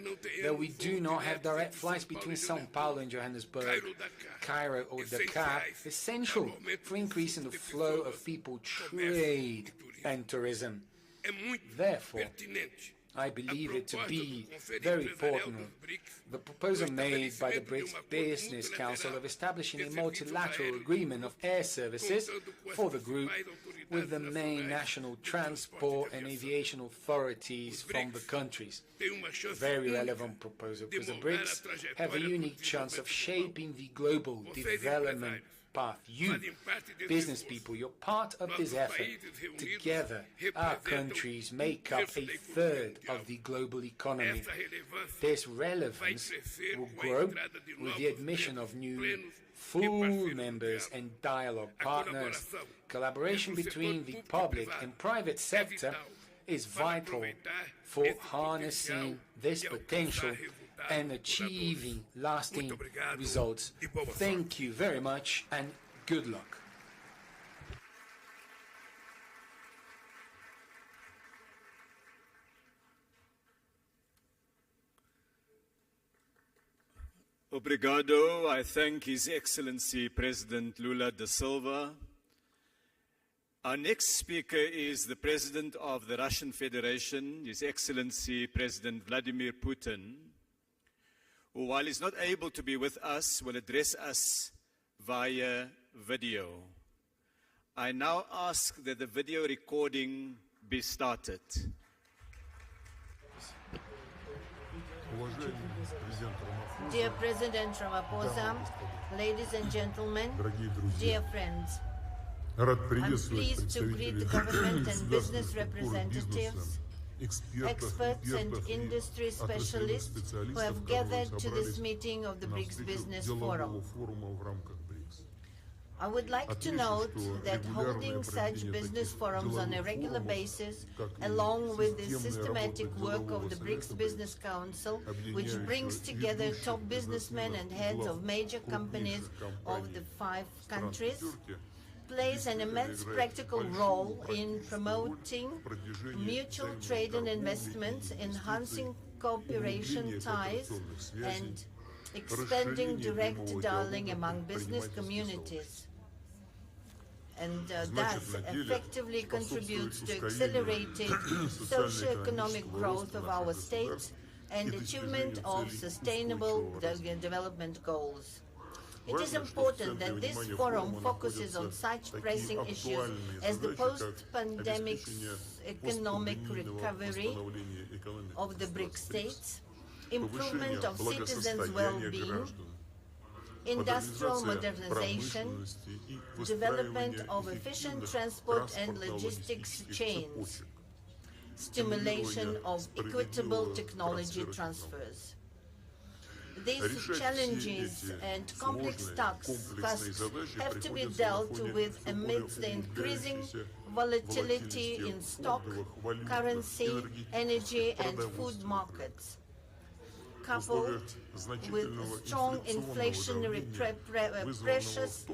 that we do not have direct flights between São Paulo and Johannesburg, Cairo or Dakar, essential for increasing the flow of people, trade and tourism. Therefore, I believe it to be very important. The proposal made by the BRICS Business Council of establishing a multilateral agreement of air services for the group with the main national transport and aviation authorities from the countries. Very relevant proposal, because the BRICS have a unique chance of shaping the global development path. You, business people, you're part of this effort. Together, our countries make up a third of the global economy. This relevance will grow with the admission of new full members and dialogue partners. Collaboration between the public and private sector is vital for harnessing this potential and achieving lasting results. Thank you very much and good luck.
Obrigado. I thank His Excellency President Lula da Silva. Our next speaker is the President of the Russian Federation, His Excellency President Vladimir Putin, who, while he's not able to be with us, will address us via video. I now ask that the video recording be started.
Dear President Ramaphosa, ladies and gentlemen, dear friends, I'm pleased to greet the government and business representatives, experts and industry specialists who have gathered to this meeting of the BRICS Business Forum. I would like to note that holding such business forums on a regular basis, along with the systematic work of the BRICS Business Council, which brings together top businessmen and heads of major companies of the 5 countries, plays an immense practical role in promoting mutual trade and investments, enhancing cooperation ties, and expanding direct dialogue among business communities, and thus effectively contributes to accelerated socio-economic growth of our states and achievement of sustainable development goals. It is important that this forum focuses on such pressing issues as the post-pandemic economic recovery of the BRICS states, improvement of citizens' well-being, industrial modernization, development of efficient transport and logistics chains, stimulation of equitable technology transfers. These challenges and complex tasks have to be dealt with amidst the increasing volatility in stock, currency, energy and food markets, coupled with strong inflationary pressures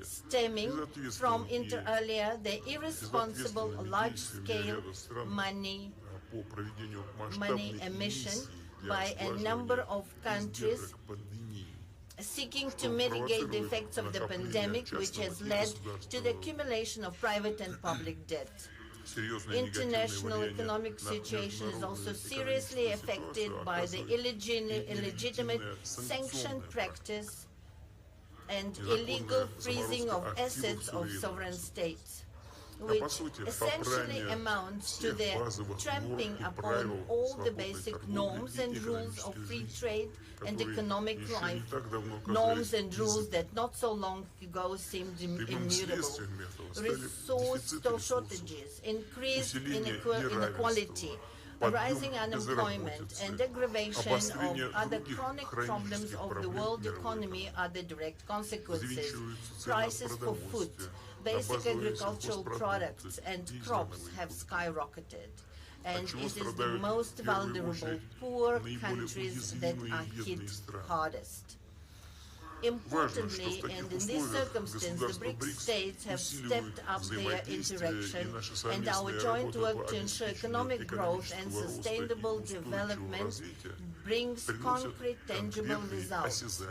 stemming from, inter alia, the irresponsible large-scale money emission by a number of countries seeking to mitigate the effects of the pandemic, which has led to the accumulation of private and public debt. International economic situation is also seriously affected by the illegitimate sanction practice and illegal freezing of assets of sovereign states, which essentially amounts to the trampling upon all the basic norms and rules of free trade and economic life, norms and rules that not so long ago seemed immutable. Resource shortages, increased inequality, rising unemployment, and aggravation of other chronic problems of the world economy are the direct consequences. Prices for food, basic agricultural products and crops have skyrocketed, and it is the most vulnerable, poor countries that are hit hardest. Importantly, and in this circumstance, the BRICS states have stepped up their interaction, and our joint work to ensure economic growth and sustainable development brings concrete, tangible results.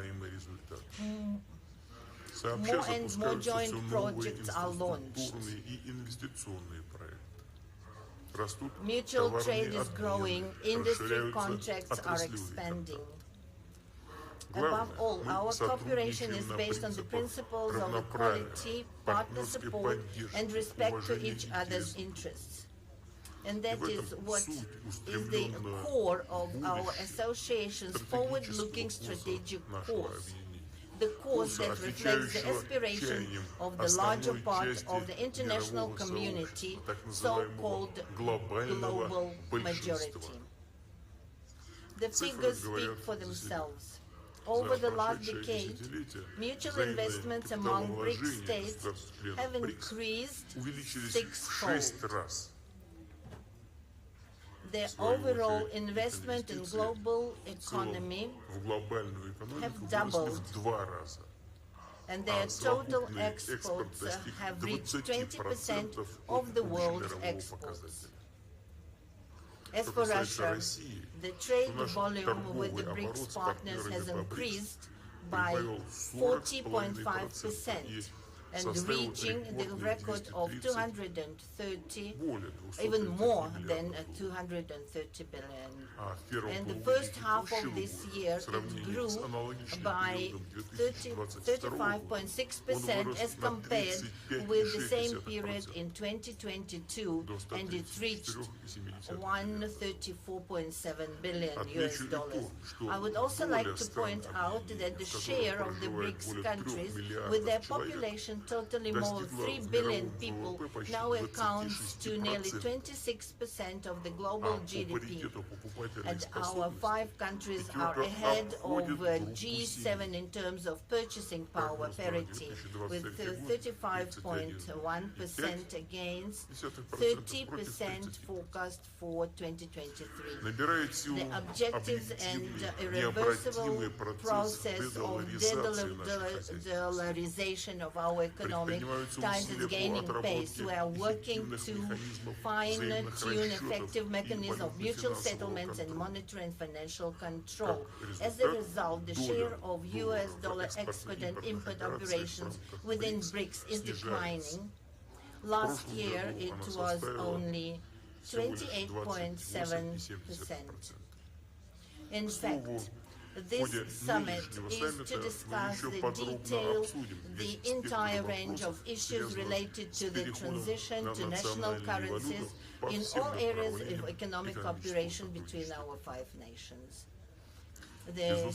More and more joint projects are launched. Mutual trade is growing, industry contracts are expanding. Above all, our cooperation is based on the principles of equality, partner support, and respect to each other's interests. And that is what is the core of our association's forward-looking strategic course. The course that reflects the aspiration of the larger part of the international community, so-called global majority. The figures speak for themselves. Over the last decade, mutual investments among BRICS states have increased sixfold. Their overall investment in global economy have doubled, and their total exports have reached 20% of the world's exports. As for Russia, the trade volume with the BRICS partners has increased by 40.5%, and reaching the record of 230, even more than 230 billion. And the first half of this year, it grew by 35.6% as compared with the same period in 2022, and it reached $134.7 billion US. I would also like to point out that the share of the BRICS countries, with their population totaling more than 3 billion people, now accounts to nearly 26% of the global GDP. And our 5 countries are ahead of G7 in terms of purchasing power parity, with 35.1% against 30% forecast for 2023. The objectives and irreversible process of de-dollarization of our economic ties is gaining pace. We are working to fine-tune effective mechanisms of mutual settlements and monetary and financial control. As a result, the share of US dollar export and import operations within BRICS is declining. Last year, it was only 28.7%. In fact, this summit is to discuss the entire range of issues related to the transition to national currencies in all areas of economic cooperation between our 5 nations. The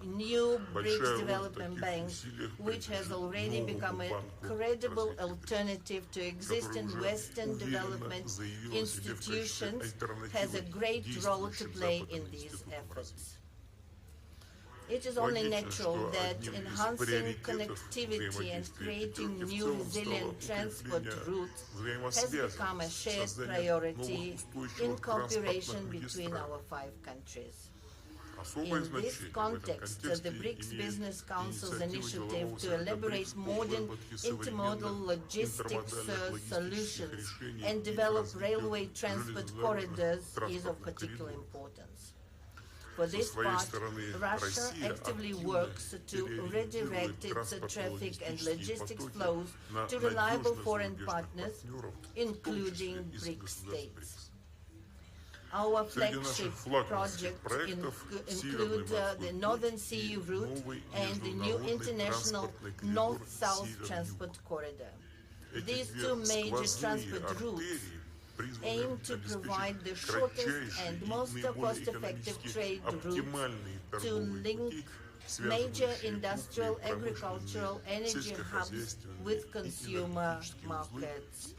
new BRICS Development Bank, which has already become a credible alternative to existing Western development institutions, has a great role to play in these efforts. It is only natural that enhancing connectivity and creating new resilient transport routes has become a shared priority in cooperation between our 5 countries. In this context, the BRICS Business Council's initiative to elaborate modern intermodal logistics solutions and develop railway transport corridors is of particular importance. For this part, Russia actively works to redirect its traffic and logistics flows to reliable foreign partners, including BRICS states. Our flagship project includes the Northern Sea route and the new international North-South transport corridor. These 2 major transport routes aim to provide the shortest and most cost-effective trade route to link major industrial, agricultural, energy hubs with consumer markets.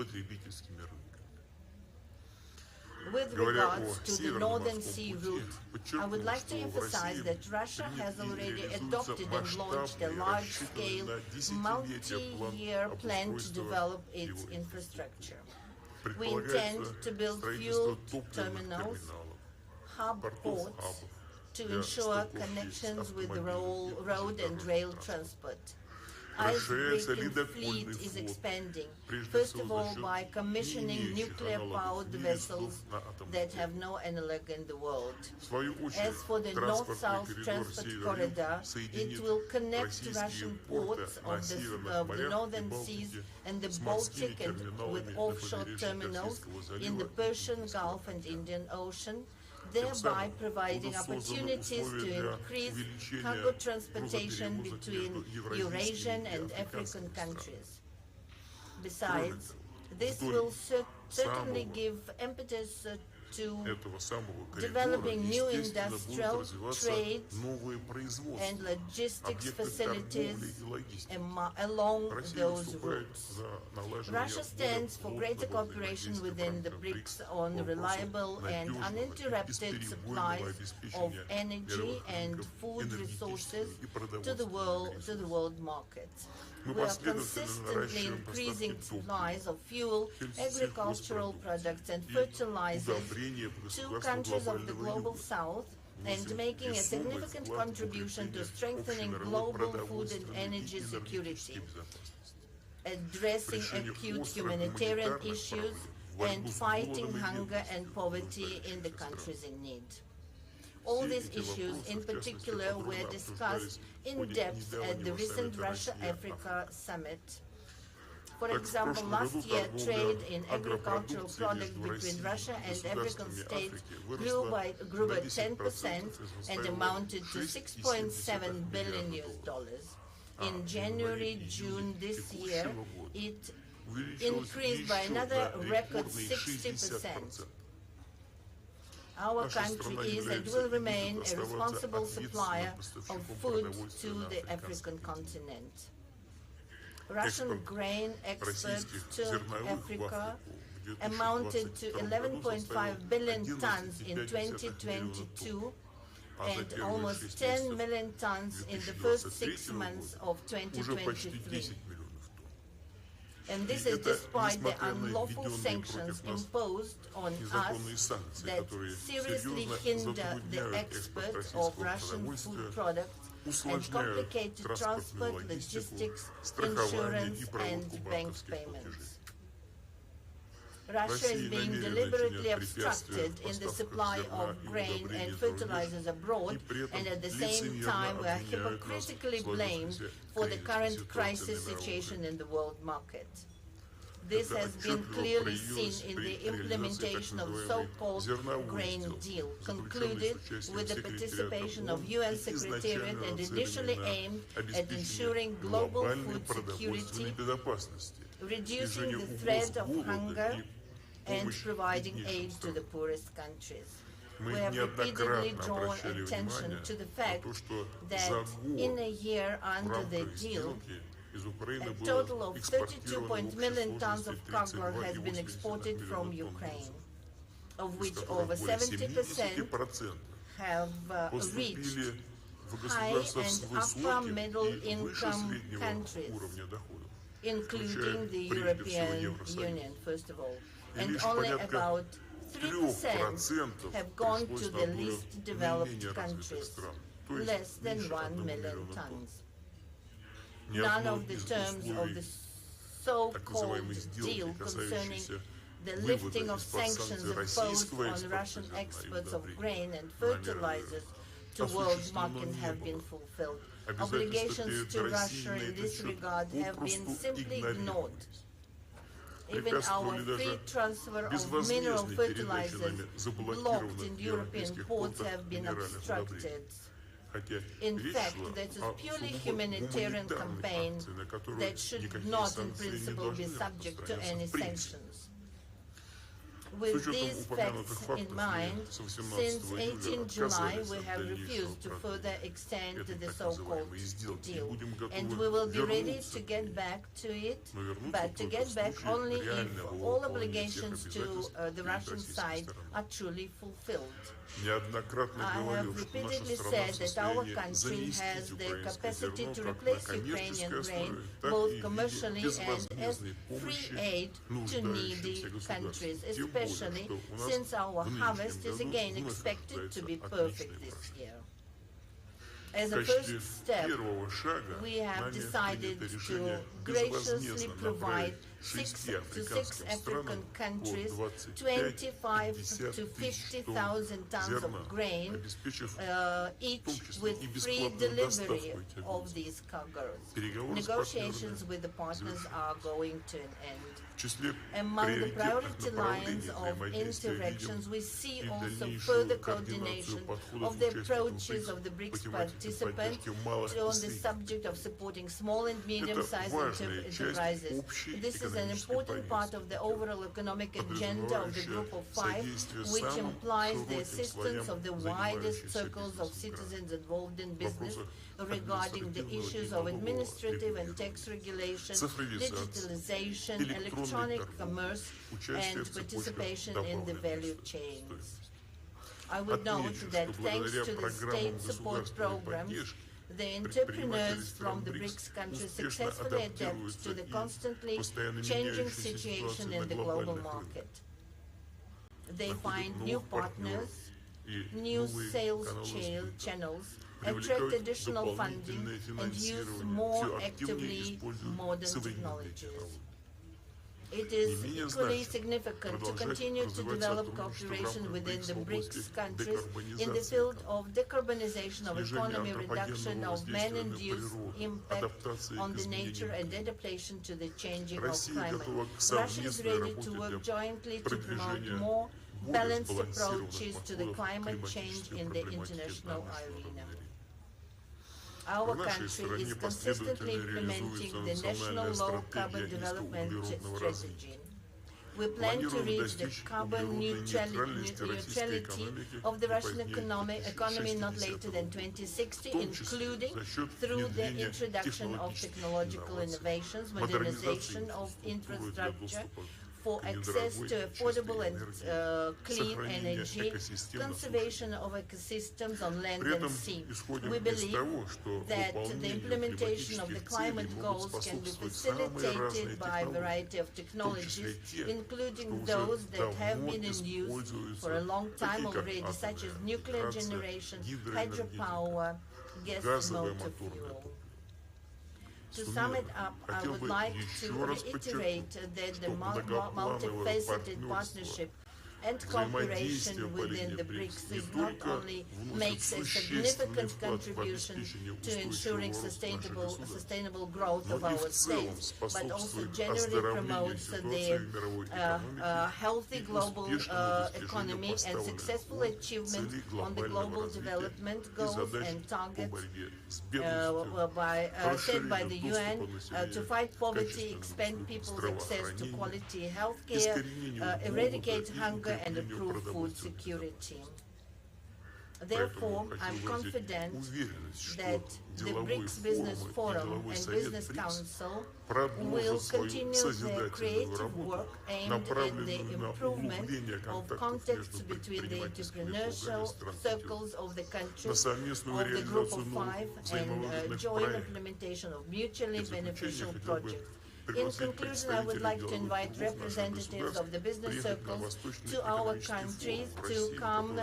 With regards to the Northern Sea route, I would like to emphasize that Russia has already adopted and launched a large-scale, multi-year plan to develop its infrastructure. We intend to build fuel terminals, hub ports, to ensure connections with road and rail transport. icebreaking fleet is expanding, first of all by commissioning nuclear-powered vessels that have no analog in the world. As for the north-south transport corridor, it will connect Russian ports of the northern seas and the Baltic and with offshore terminals in the Persian Gulf and Indian Ocean, thereby providing opportunities to increase cargo transportation between Eurasian and African countries. Besides, this will certainly give impetus to developing new industrial, trade, and logistics facilities along those routes. Russia stands for greater cooperation within the BRICS on reliable and uninterrupted supplies of energy and food resources to the world market. We are consistently increasing supplies of fuel, agricultural products and fertilizers to countries of the global south and making a significant contribution to strengthening global food and energy security, addressing acute humanitarian issues and fighting hunger and poverty in the countries in need. All these issues, in particular, were discussed in depth at the recent Russia-Africa summit. For example, last year, trade in agricultural products between Russia and African states grew by 10% and amounted to $6.7 billion. In January-June this year, it increased by another record 60%. Our country is and will remain a responsible supplier of food to the African continent. Russian grain exports to Africa amounted to 11.5 billion tons in 2022 and almost 10 million tons in the first 6 months of 2023. And this is despite the unlawful sanctions imposed on us that seriously hinder the export of Russian food products and complicate transport, logistics, insurance, and bank payments. Russia is being deliberately obstructed in the supply of grain and fertilizers abroad, and at the same time we are hypocritically blamed for the current crisis situation in the world market. This has been clearly seen in the implementation of the so-called grain deal, concluded with the participation of UN Secretariat and initially aimed at ensuring global food security, reducing the threat of hunger, and providing aid to the poorest countries. We have repeatedly drawn attention to the fact that in a year under the deal, a total of 32 million tons of cargo has been exported from Ukraine, of which over 70% have reached high and upper middle income countries, including the European Union, first of all, and only about 3% have gone to the least developed countries, less than 1 million tons. None of the terms of the so-called deal concerning the lifting of sanctions imposed on Russian exports of grain and fertilizers to world market have been fulfilled. Obligations to Russia in this regard have been simply ignored. Even our free transfer of mineral fertilizers blocked in European ports have been obstructed. In fact, that is a purely humanitarian campaign that should not in principle be subject to any sanctions. With these facts in mind, since 18 July we have refused to further extend the so-called deal, and we will be ready to get back to it, but to get back only if all obligations to the Russian side are truly fulfilled. I have repeatedly said that our country has the capacity to replace Ukrainian grain both commercially and as free aid to needy countries, especially since our harvest is again expected to be perfect this year. As a first step, we have decided to graciously provide to six African countries 25 to 50,000 tons of grain, each with free delivery of these cargoes. Negotiations with the partners are going to an end. Among the priority lines of interactions, we see also further coordination of the approaches of the BRICS participants on the subject of supporting small and medium-sized enterprises. This is an important part of the overall economic agenda of the Group of Five, which implies the assistance of the widest circles of citizens involved in business regarding the issues of administrative and tax regulation, digitalization, electronic commerce, and participation in the value chains. I would note that thanks to the state support programs, the entrepreneurs from the BRICS countries successfully adapt to the constantly changing situation in the global market. They find new partners, new sales channels, attract additional funding, and use more actively modern technologies. It is equally significant to continue to develop cooperation within the BRICS countries in the field of decarbonization of economy, reduction of man-induced impact on the nature, and adaptation to the changing of climate. Russia is ready to work jointly to promote more balanced approaches to the climate change in the international arena. Our country is consistently implementing the National Low-Carbon Development Strategy. We plan to reach the carbon neutrality of the Russian economy not later than 2060, including through the introduction of technological innovations, modernization of infrastructure, for access to affordable and clean energy, conservation of ecosystems on land and sea. We believe that the implementation of the climate goals can be facilitated by a variety of technologies, including those that have been in use for a long time already, such as nuclear generation, hydropower, gas motor fuel. To sum it up, I would like to reiterate that the multifaceted partnership and cooperation within the BRICS not only makes a significant contribution to ensuring sustainable growth of our states, but also generally promotes the healthy global economy and successful achievement on the global development goals and targets set by the UN to fight poverty, expand people's access to quality health care, eradicate hunger, and improve food security. Therefore, I'm confident that the BRICS Business Forum and Business Council will continue their creative work aimed at the improvement of contacts between the entrepreneurial circles of the countries of the Group of Five and joint implementation of mutually beneficial projects. In conclusion, I would like to invite representatives of the business circles to our countries to come,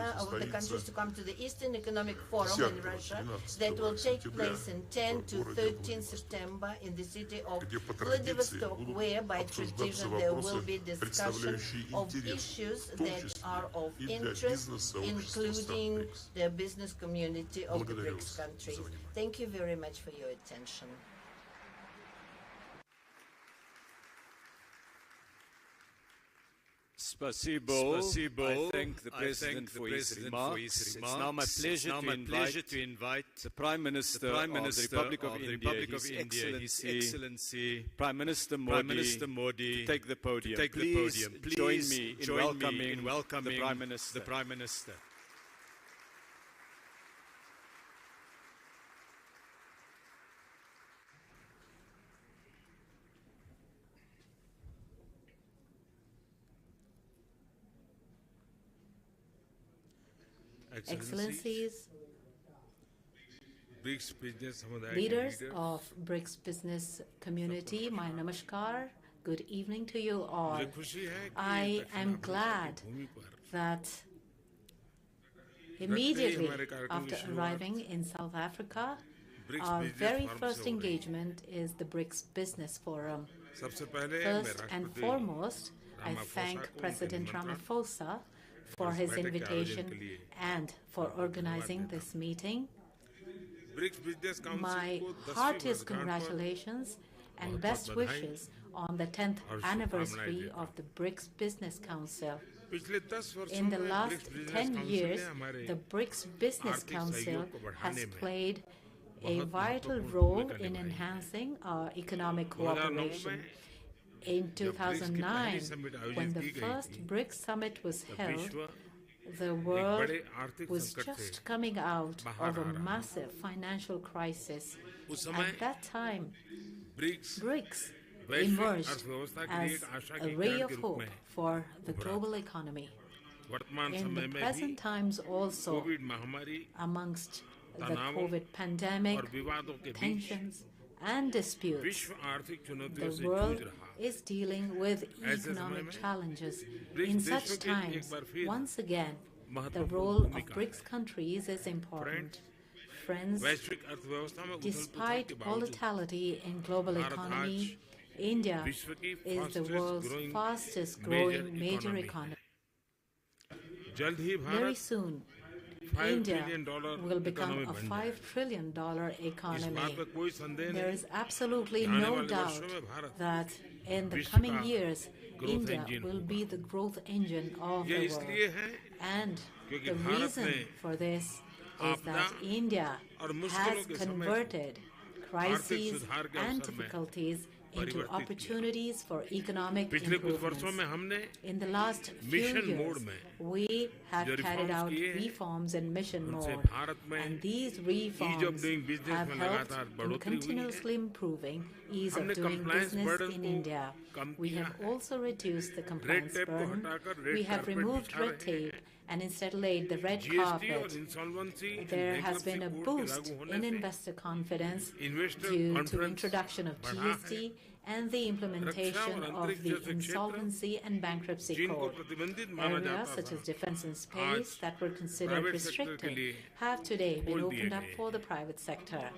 to the Eastern Economic Forum in Russia that will take place in 10 to 13 September in the city of Vladivostok, where by tradition there will be discussion of issues that are of interest, including the business community of the BRICS countries. Thank you very much for your attention.
Spasibo. I thank the President for his remarks. It's now my pleasure to invite the Prime Minister of the Republic of India, His Excellency Prime Minister Modi, to take the podium. Please join me in welcoming the Prime Minister.
Excellencies, leaders of BRICS business community, my namaskar, good evening to you all. I am glad that Immediately after arriving in South Africa, our very first engagement is the BRICS Business Forum. First and foremost, I thank President Ramaphosa for his invitation and for organizing this meeting. My heartiest congratulations and best wishes on the 10th anniversary of the BRICS Business Council. In the last 10 years, the BRICS Business Council has played a vital role in enhancing our economic cooperation. In 2009, when the first BRICS summit was held, the world was just coming out of a massive financial crisis. At that time, BRICS emerged as a ray of hope for the global economy. In the present times also, amongst the COVID pandemic, tensions and disputes, the world is dealing with economic challenges. In such times, once again, the role of BRICS countries is important. Friends, despite volatility in global economy, India is the world's fastest growing major economy. Very soon, India will become a $5 trillion economy. There is absolutely no doubt that in the coming years, India will be the growth engine of the world. And the reason for this is that India has converted crises and difficulties into opportunities for economic improvements. In the last few years, we have carried out reforms in mission mode, and these reforms have helped in continuously improving ease of doing business in India. We have also reduced the compliance burden. We have removed red tape and instead laid the red carpet. There has been a boost in investor confidence due to introduction of GST and the implementation of the Insolvency and Bankruptcy Code. Areas such as defense and space that were considered restricted have today been opened up for the private sector.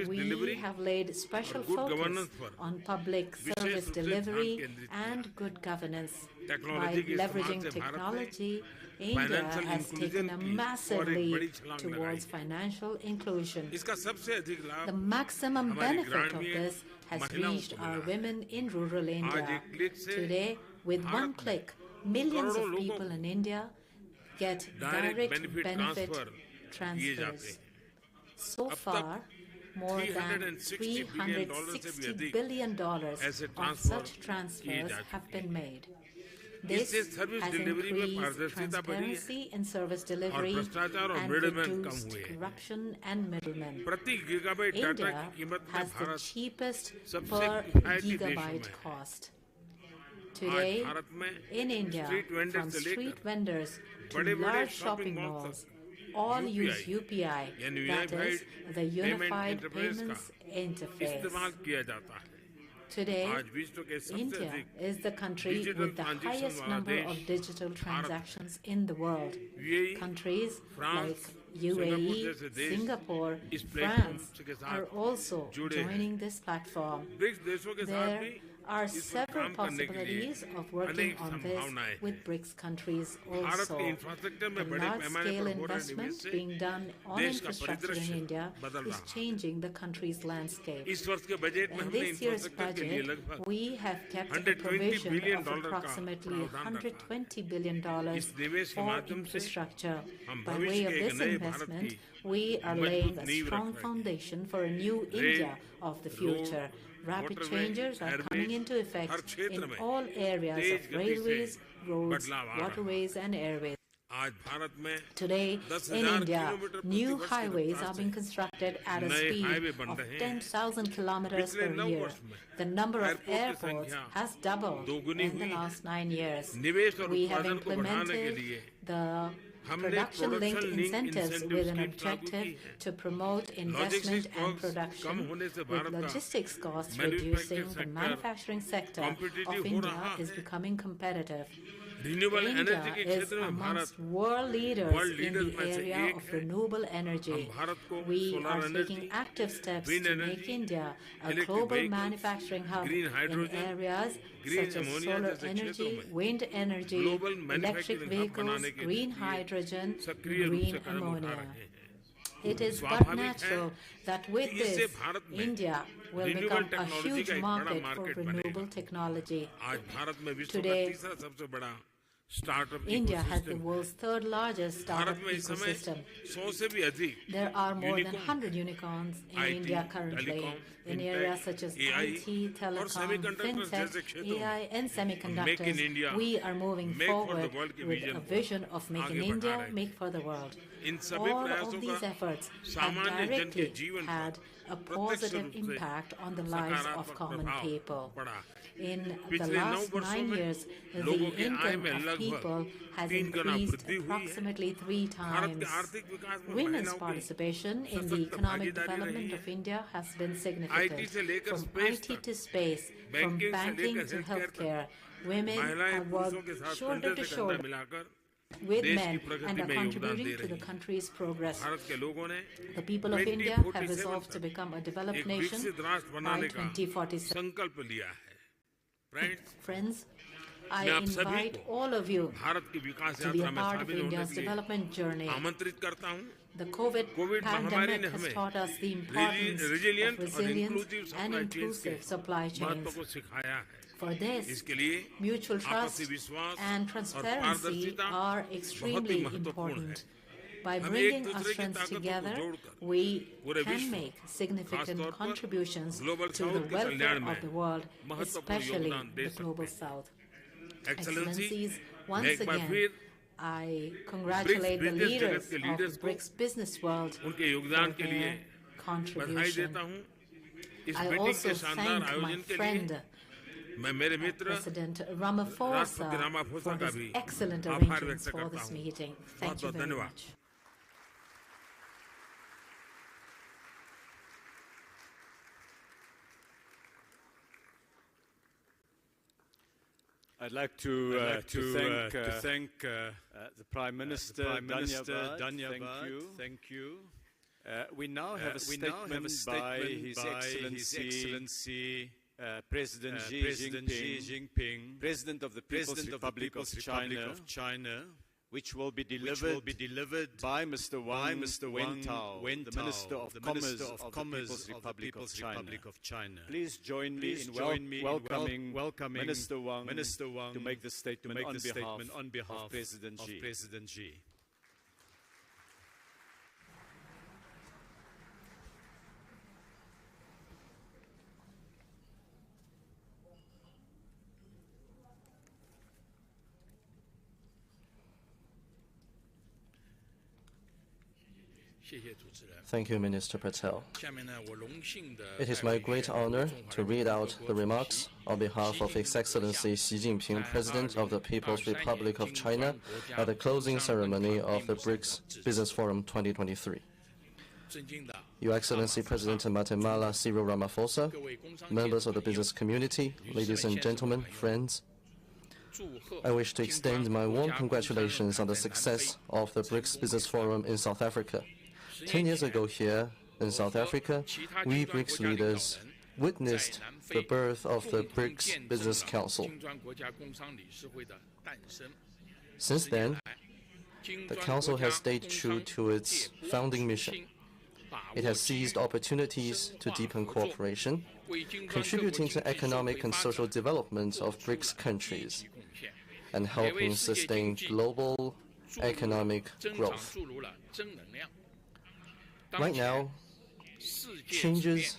We have laid special focus on public service delivery and good governance. By leveraging technology, India has taken a massive leap towards financial inclusion. The maximum benefit of this has reached our women in rural India. Today, with one click, millions of people in India get direct benefit transfers. So far, more than $360 billion of such transfers have been made. This has increased transparency in service delivery and reduced corruption and middlemen. India has the cheapest per gigabyte cost. Today, in India, from street vendors to large shopping malls, all use UPI, that is, the Unified Payments Interface. Today, India is the country with the highest number of digital transactions in the world. Countries like UAE, Singapore, France are also joining this platform. There are several possibilities of working on this with BRICS countries also. The large-scale investment being done on infrastructure in India is changing the country's landscape. In this year's budget, we have kept a provision of approximately $120 billion for infrastructure. By way of this investment, we are laying a strong foundation for a new India of the future. Rapid changes are coming into effect in all areas of railways, roads, waterways, and airways. Today, in India, new highways are being constructed at a speed of 10,000 kilometers per year. The number of airports has doubled in the last 9 years. We have implemented the production-linked incentives with an objective to promote investment and production, with logistics costs reducing. The manufacturing sector of India is becoming competitive. India is amongst world leaders in the area of renewable energy. We are taking active steps to make India a global manufacturing hub in areas such as solar energy, wind energy, electric vehicles, green hydrogen, green ammonia. It is but natural that with this, India will become a huge market for renewable technology. Today, India has the world's third largest startup ecosystem. There are more than 100 unicorns in India currently in areas such as IT, telecom, fintech, AI, and semiconductors. We are moving forward with a vision of making India make for the world. All of these efforts have directly had a positive impact on the lives of common people. In the last 9 years, the income of people has increased approximately 3 times. Women's participation in the economic development of India has been significant. From IT to space, from banking to healthcare, women have worked shoulder to shoulder with men and are contributing to the country's progress. The people of India have resolved to become a developed nation by 2047. Friends, I invite all of you to be a part of India's development journey. The COVID pandemic has taught us the importance of resilience and inclusive supply chains. For this, mutual trust and transparency are extremely important. By bringing our strengths together, we can make significant contributions to the welfare of the world, especially the Global South. Excellencies, once again, I congratulate the leaders of the BRICS business world for their contribution. I also thank my friend, President Ramaphosa, for his excellent arrangements for this meeting. Thank you very much.
I'd like to thank the Prime Minister, Danyabad. Thank you. We now have a statement by His Excellency President Xi Jinping, President of the People's Republic of China, which will be delivered by Mr. Wang Wentao, the Minister of Commerce of the People's Republic of China. Please join me in welcoming Minister Wang to make the statement on behalf of President Xi.
Thank you, Minister Patel. It is my great honor to read out the remarks on behalf of His Excellency Xi Jinping, President of the People's Republic of China, at the closing ceremony of the BRICS Business Forum 2023. Your Excellency President Guatemala Cyril Ramaphosa, members of the business community, ladies and gentlemen, friends, I wish to extend my warm congratulations on the success of the BRICS Business Forum in South Africa. 10 years ago here in South Africa, we BRICS leaders witnessed the birth of the BRICS Business Council. Since then, the Council has stayed true to its founding mission. It has seized opportunities to deepen cooperation, contributing to economic and social development of BRICS countries, and helping sustain global economic growth. Right now, changes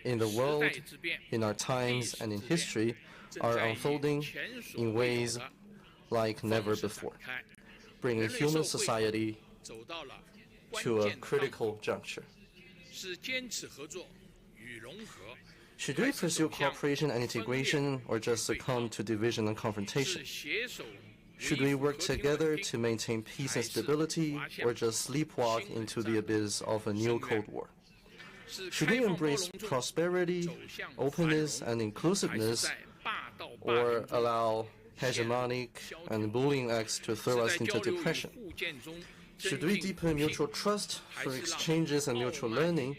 in the world, in our times, and in history are unfolding in ways like never before, bringing human society to a critical juncture. Should we pursue cooperation and integration, or just succumb to division and confrontation? Should we work together to maintain peace and stability, or just sleepwalk into the abyss of a new Cold War? Should we embrace prosperity, openness, and inclusiveness, or allow hegemonic and bullying acts to throw us into depression? Should we deepen mutual trust through exchanges and mutual learning,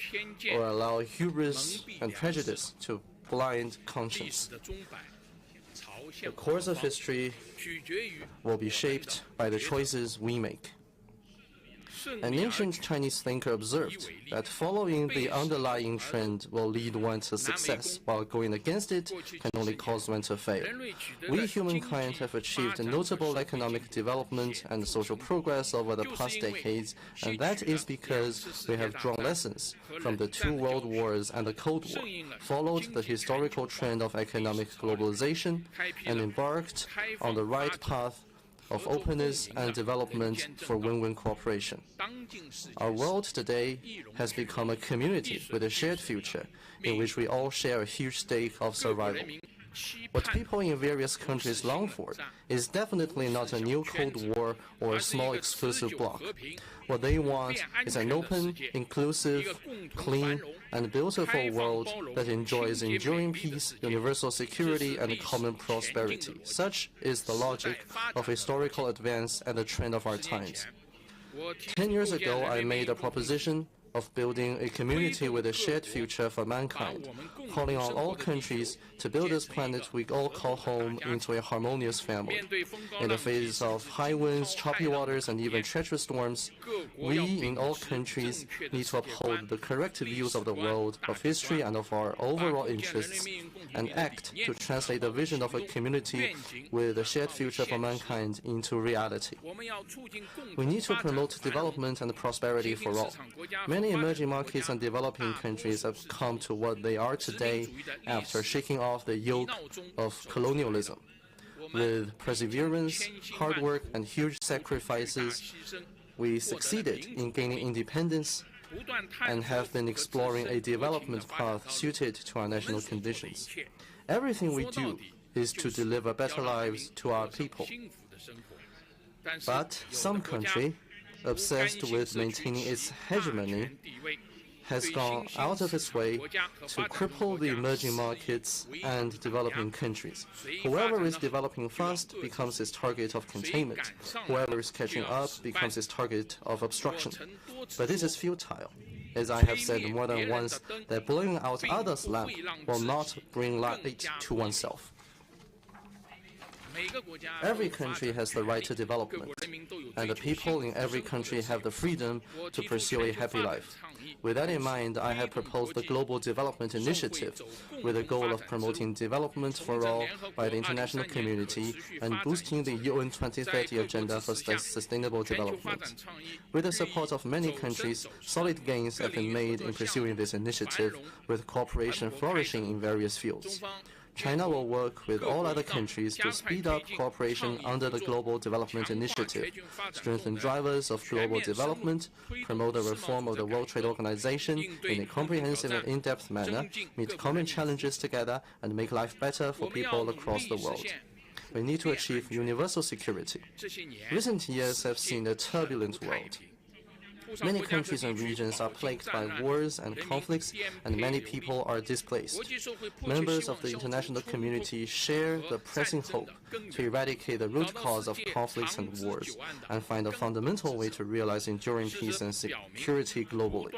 or allow hubris and prejudice to blind conscience? The course of history will be shaped by the choices we make. An ancient Chinese thinker observed that following the underlying trend will lead one to success, while going against it can only cause one to fail. We humankind have achieved notable economic development and social progress over the past decades, and that is because we have drawn lessons from the 2 world wars and the Cold War, followed the historical trend of economic globalization, and embarked on the right path of openness and development for win-win cooperation. Our world today has become a community with a shared future in which we all share a huge stake of survival. What people in various countries long for is definitely not a new Cold War or a small exclusive bloc. What they want is an open, inclusive, clean, and beautiful world that enjoys enduring peace, universal security, and common prosperity. Such is the logic of historical advance and the trend of our times. 10 years ago, I made a proposition of building a community with a shared future for mankind, calling on all countries to build this planet we all call home into a harmonious family. In the face of high winds, choppy waters, and even treacherous storms, we in all countries need to uphold the correct views of the world, of history, and of our overall interests, and act to translate the vision of a community with a shared future for mankind into reality. We need to promote development and prosperity for all. Many emerging markets and developing countries have come to what they are today after shaking off the yoke of colonialism. With perseverance, hard work, and huge sacrifices, we succeeded in gaining independence and have been exploring a development path suited to our national conditions. Everything we do is to deliver better lives to our people. But some country, obsessed with maintaining its hegemony, has gone out of its way to cripple the emerging markets and developing countries. Whoever is developing fast becomes its target of containment. Whoever is catching up becomes its target of obstruction. But this is futile. As I have said more than once, that blowing out others' lamp will not bring light to oneself. Every country has the right to development, and the people in every country have the freedom to pursue a happy life. With that in mind, I have proposed the Global Development Initiative with the goal of promoting development for all by the international community and boosting the UN 2030 Agenda for Sustainable Development. With the support of many countries, solid gains have been made in pursuing this initiative, with cooperation flourishing in various fields. China will work with all other countries to speed up cooperation under the Global Development Initiative, strengthen drivers of global development, promote the reform of the World Trade Organization in a comprehensive and in-depth manner, meet common challenges together, and make life better for people across the world. We need to achieve universal security. Recent years have seen a turbulent world. Many countries and regions are plagued by wars and conflicts, and many people are displaced. Members of the international community share the pressing hope to eradicate the root cause of conflicts and wars, and find a fundamental way to realize enduring peace and security globally.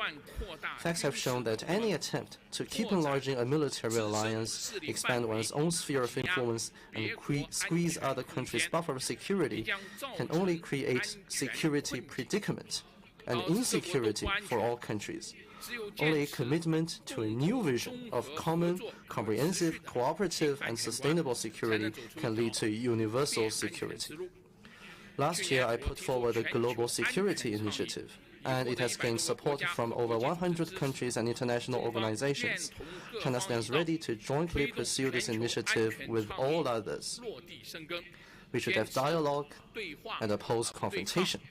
Facts have shown that any attempt to keep enlarging a military alliance, expand one's own sphere of influence, and squeeze other countries' buffer of security can only create security predicament and insecurity for all countries. Only a commitment to a new vision of common, comprehensive, cooperative, and sustainable security can lead to universal security. Last year, I put forward a Global Security Initiative, and it has gained support from over 100 countries and international organizations. China stands ready to jointly pursue this initiative with all others. We should have dialogue and oppose confrontation,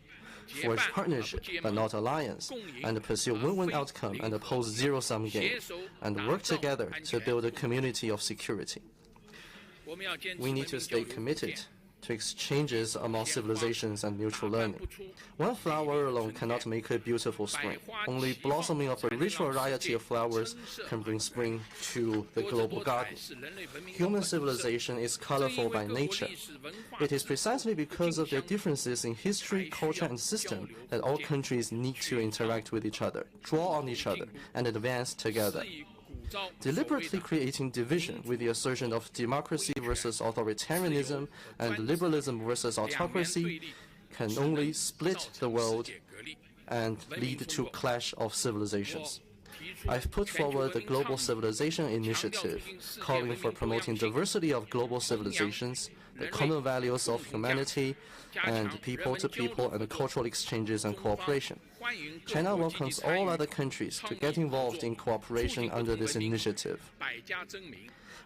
forge partnership but not alliance, and pursue win-win outcome and oppose zero-sum game, and work together to build a community of security. We need to stay committed to exchanges among civilizations and mutual learning. One flower alone cannot make a beautiful spring. Only blossoming of a rich variety of flowers can bring spring to the global garden. Human civilization is colorful by nature. It is precisely because of their differences in history, culture, and system that all countries need to interact with each other, draw on each other, and advance together. Deliberately creating division with the assertion of democracy versus authoritarianism and liberalism versus autocracy can only split the world and lead to clash of civilizations. I've put forward the Global Civilization Initiative, calling for promoting diversity of global civilizations, the common values of humanity, and people-to-people and cultural exchanges and cooperation. China welcomes all other countries to get involved in cooperation under this initiative.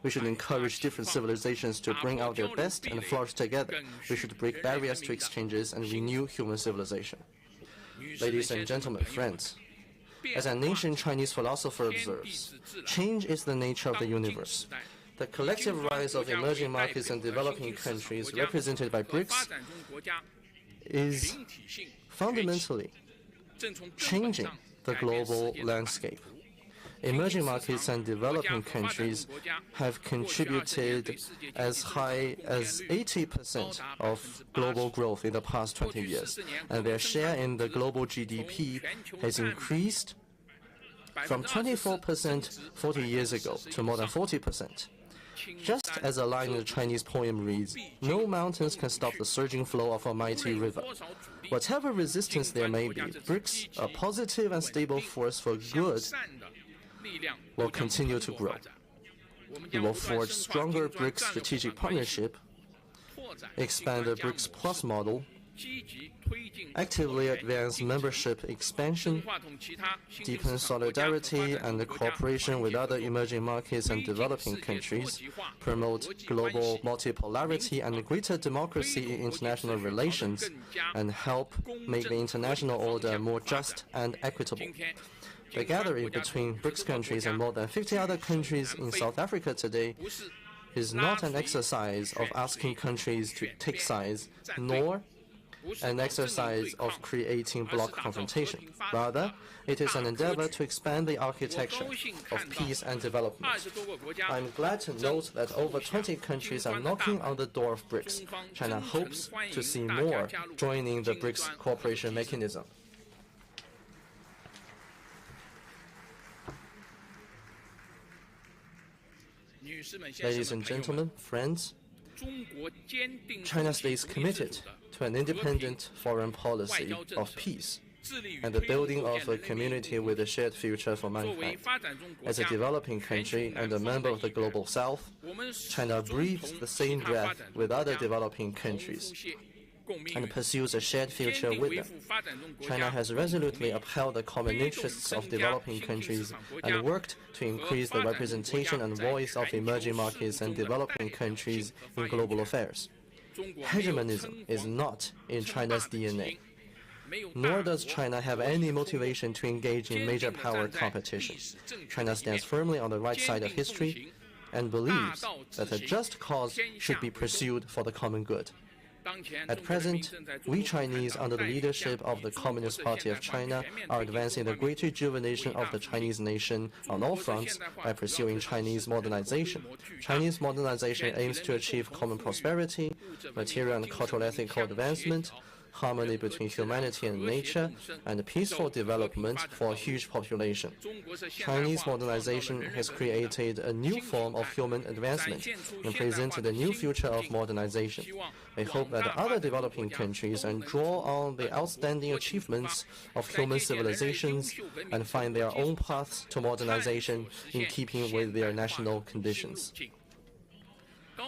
We should encourage different civilizations to bring out their best and flourish together. We should break barriers to exchanges and renew human civilization. Ladies and gentlemen, friends, as an ancient Chinese philosopher observes, change is the nature of the universe. The collective rise of emerging markets and developing countries represented by BRICS is fundamentally changing the global landscape. Emerging markets and developing countries have contributed as high as 80% of global growth in the past 20 years, and their share in the global GDP has increased from 24% 40 years ago to more than 40%. Just as a line in the Chinese poem reads, "No mountains can stop the surging flow of a mighty river." Whatever resistance there may be, BRICS, a positive and stable force for good, will continue to grow. We will forge stronger BRICS strategic partnership, expand the BRICS Plus model, actively advance membership expansion, deepen solidarity and cooperation with other emerging markets and developing countries, promote global multipolarity and greater democracy in international relations, and help make the international order more just and equitable. The gathering between BRICS countries and more than 50 other countries in South Africa today is not an exercise of asking countries to take sides, nor an exercise of creating bloc confrontation. Rather, it is an endeavor to expand the architecture of peace and development. I'm glad to note that over 20 countries are knocking on the door of BRICS. China hopes to see more joining the BRICS cooperation mechanism. Ladies and gentlemen, friends, China stays committed to an independent foreign policy of peace and the building of a community with a shared future for mankind. As a developing country and a member of the Global South, China breathes the same breath with other developing countries and pursues a shared future with them. China has resolutely upheld the common interests of developing countries and worked to increase the representation and voice of emerging markets and developing countries in global affairs. Hegemonism is not in China's DNA, nor does China have any motivation to engage in major power competition. China stands firmly on the right side of history and believes that a just cause should be pursued for the common good. At present, we Chinese, under the leadership of the Communist Party of China, are advancing the great rejuvenation of the Chinese nation on all fronts by pursuing Chinese modernization. Chinese modernization aims to achieve common prosperity, material and cultural ethical advancement, harmony between humanity and nature, and peaceful development for a huge population. Chinese modernization has created a new form of human advancement and presented a new future of modernization. I hope that other developing countries and draw on the outstanding achievements of human civilizations and find their own paths to modernization in keeping with their national conditions.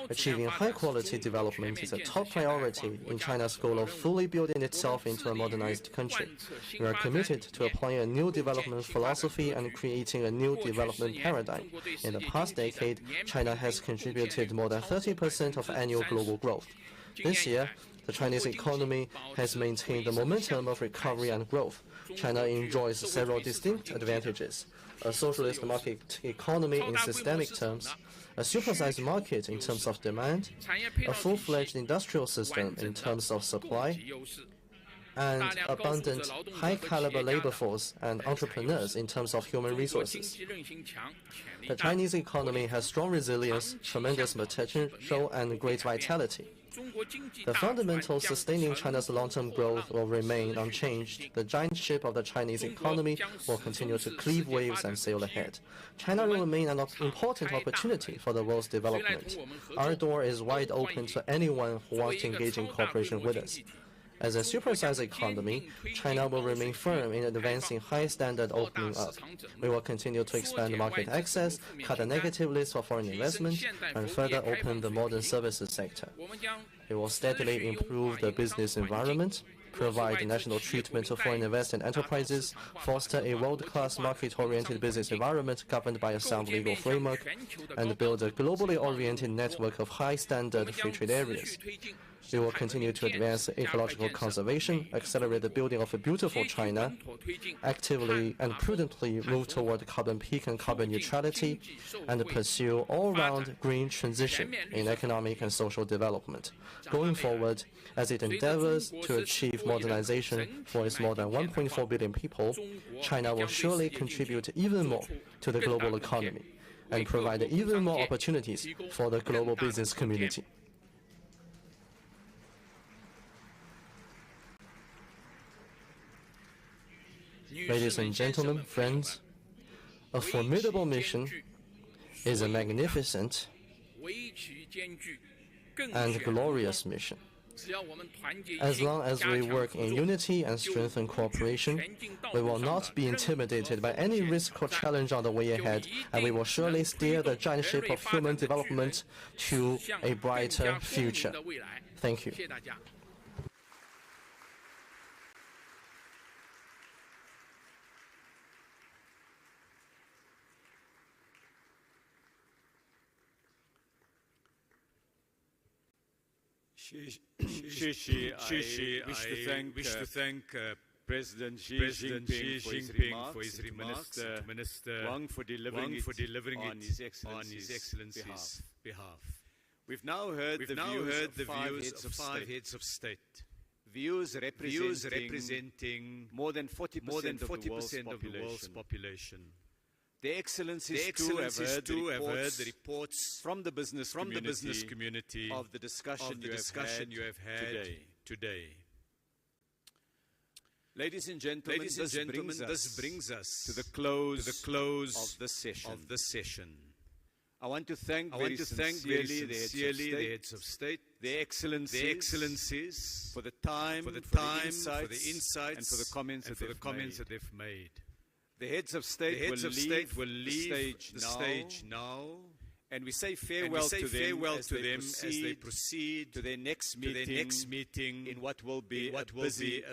Achieving high-quality development is a top priority in China's goal of fully building itself into a modernized country. We are committed to applying a new development philosophy and creating a new development paradigm. In the past decade, China has contributed more than 30% of annual global growth. This year, The Chinese economy has maintained the momentum of recovery and growth. China enjoys several distinct advantages: a socialist market economy in systemic terms, a supersized market in terms of demand, a full-fledged industrial system in terms of supply, and abundant high-caliber labor force and entrepreneurs in terms of human resources. The Chinese economy has strong resilience, tremendous potential, and great vitality. The fundamentals sustaining China's long-term growth will remain unchanged. The giant ship of the Chinese economy will continue to cleave waves and sail ahead. China will remain an important opportunity for the world's development. Our door is wide open to anyone who wants to engage in cooperation with us. As a supersized economy, China will remain firm in advancing high-standard opening up. We will continue to expand market access, cut the negative list for foreign investment, and further open the modern services sector. We will steadily improve the business environment, provide national treatment to foreign investment enterprises, foster a world-class market-oriented business environment governed by a sound legal framework, and build a globally oriented network of high-standard free trade areas. We will continue to advance ecological conservation, accelerate the building of a beautiful China, actively and prudently move toward carbon peak and carbon neutrality, and pursue all-round green transition in economic and social development. Going forward, as it endeavors to achieve modernization for its more than 1.4 billion people, China will surely contribute even more to the global economy and provide even more opportunities for the global business community. Ladies and gentlemen, friends, a formidable mission is a magnificent and glorious mission. As long as we work in unity and strengthen cooperation, we will not be intimidated by any risk or challenge on the way ahead, and we will surely steer the giant ship of human development to a brighter future. Thank you.
I wish to thank President Xi Jinping for his remarks, to Minister Wang for delivering it on His Excellency's behalf. We've now heard the views of 5 heads of state. Views representing more than 40% of the world's population. The Excellencies too have heard the reports from the business community of the discussion you have had today. Ladies and gentlemen, this brings us to the close of the session. I want to thank very sincerely the heads of state, the excellencies for the time, for the insights, and for the comments that they've made. The heads of state will leave the stage now, and we say farewell to them as they proceed to their next meeting in what will be a busy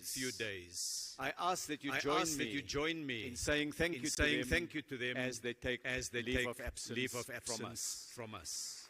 few days. I ask that you join me in saying thank you to them as they take leave of absence from us.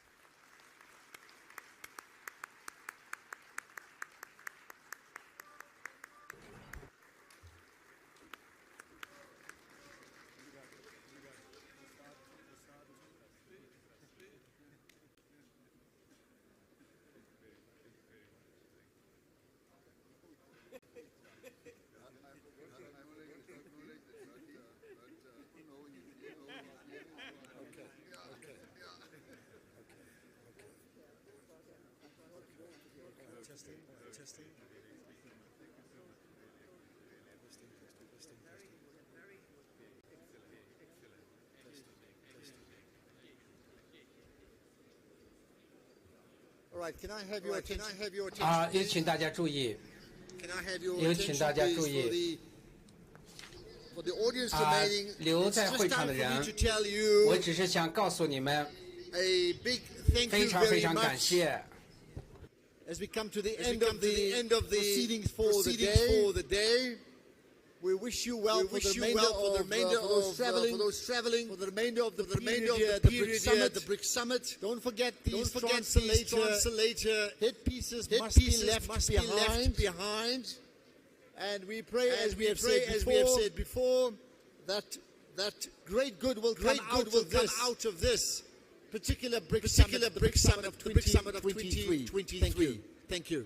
All right, can I have your attention?
也请大家注意。
Can I have your
也请大家注
attention,
意。
please, for the audience remaining,
留
it's
在
just
会
time
场
for
的
me
人
to tell you
我只是想告诉你们
a big thank
非
you
常非
very
常感
much
谢。
as we come to the end of the proceedings for the day.
We wish you well for the remainder of those traveling, for the remainder of the period here, the BRICS Summit. Don't forget these translator headpieces must be left behind. And we pray, as we have said before, that great good will come out of this particular BRICS Summit of 2023. Thank you.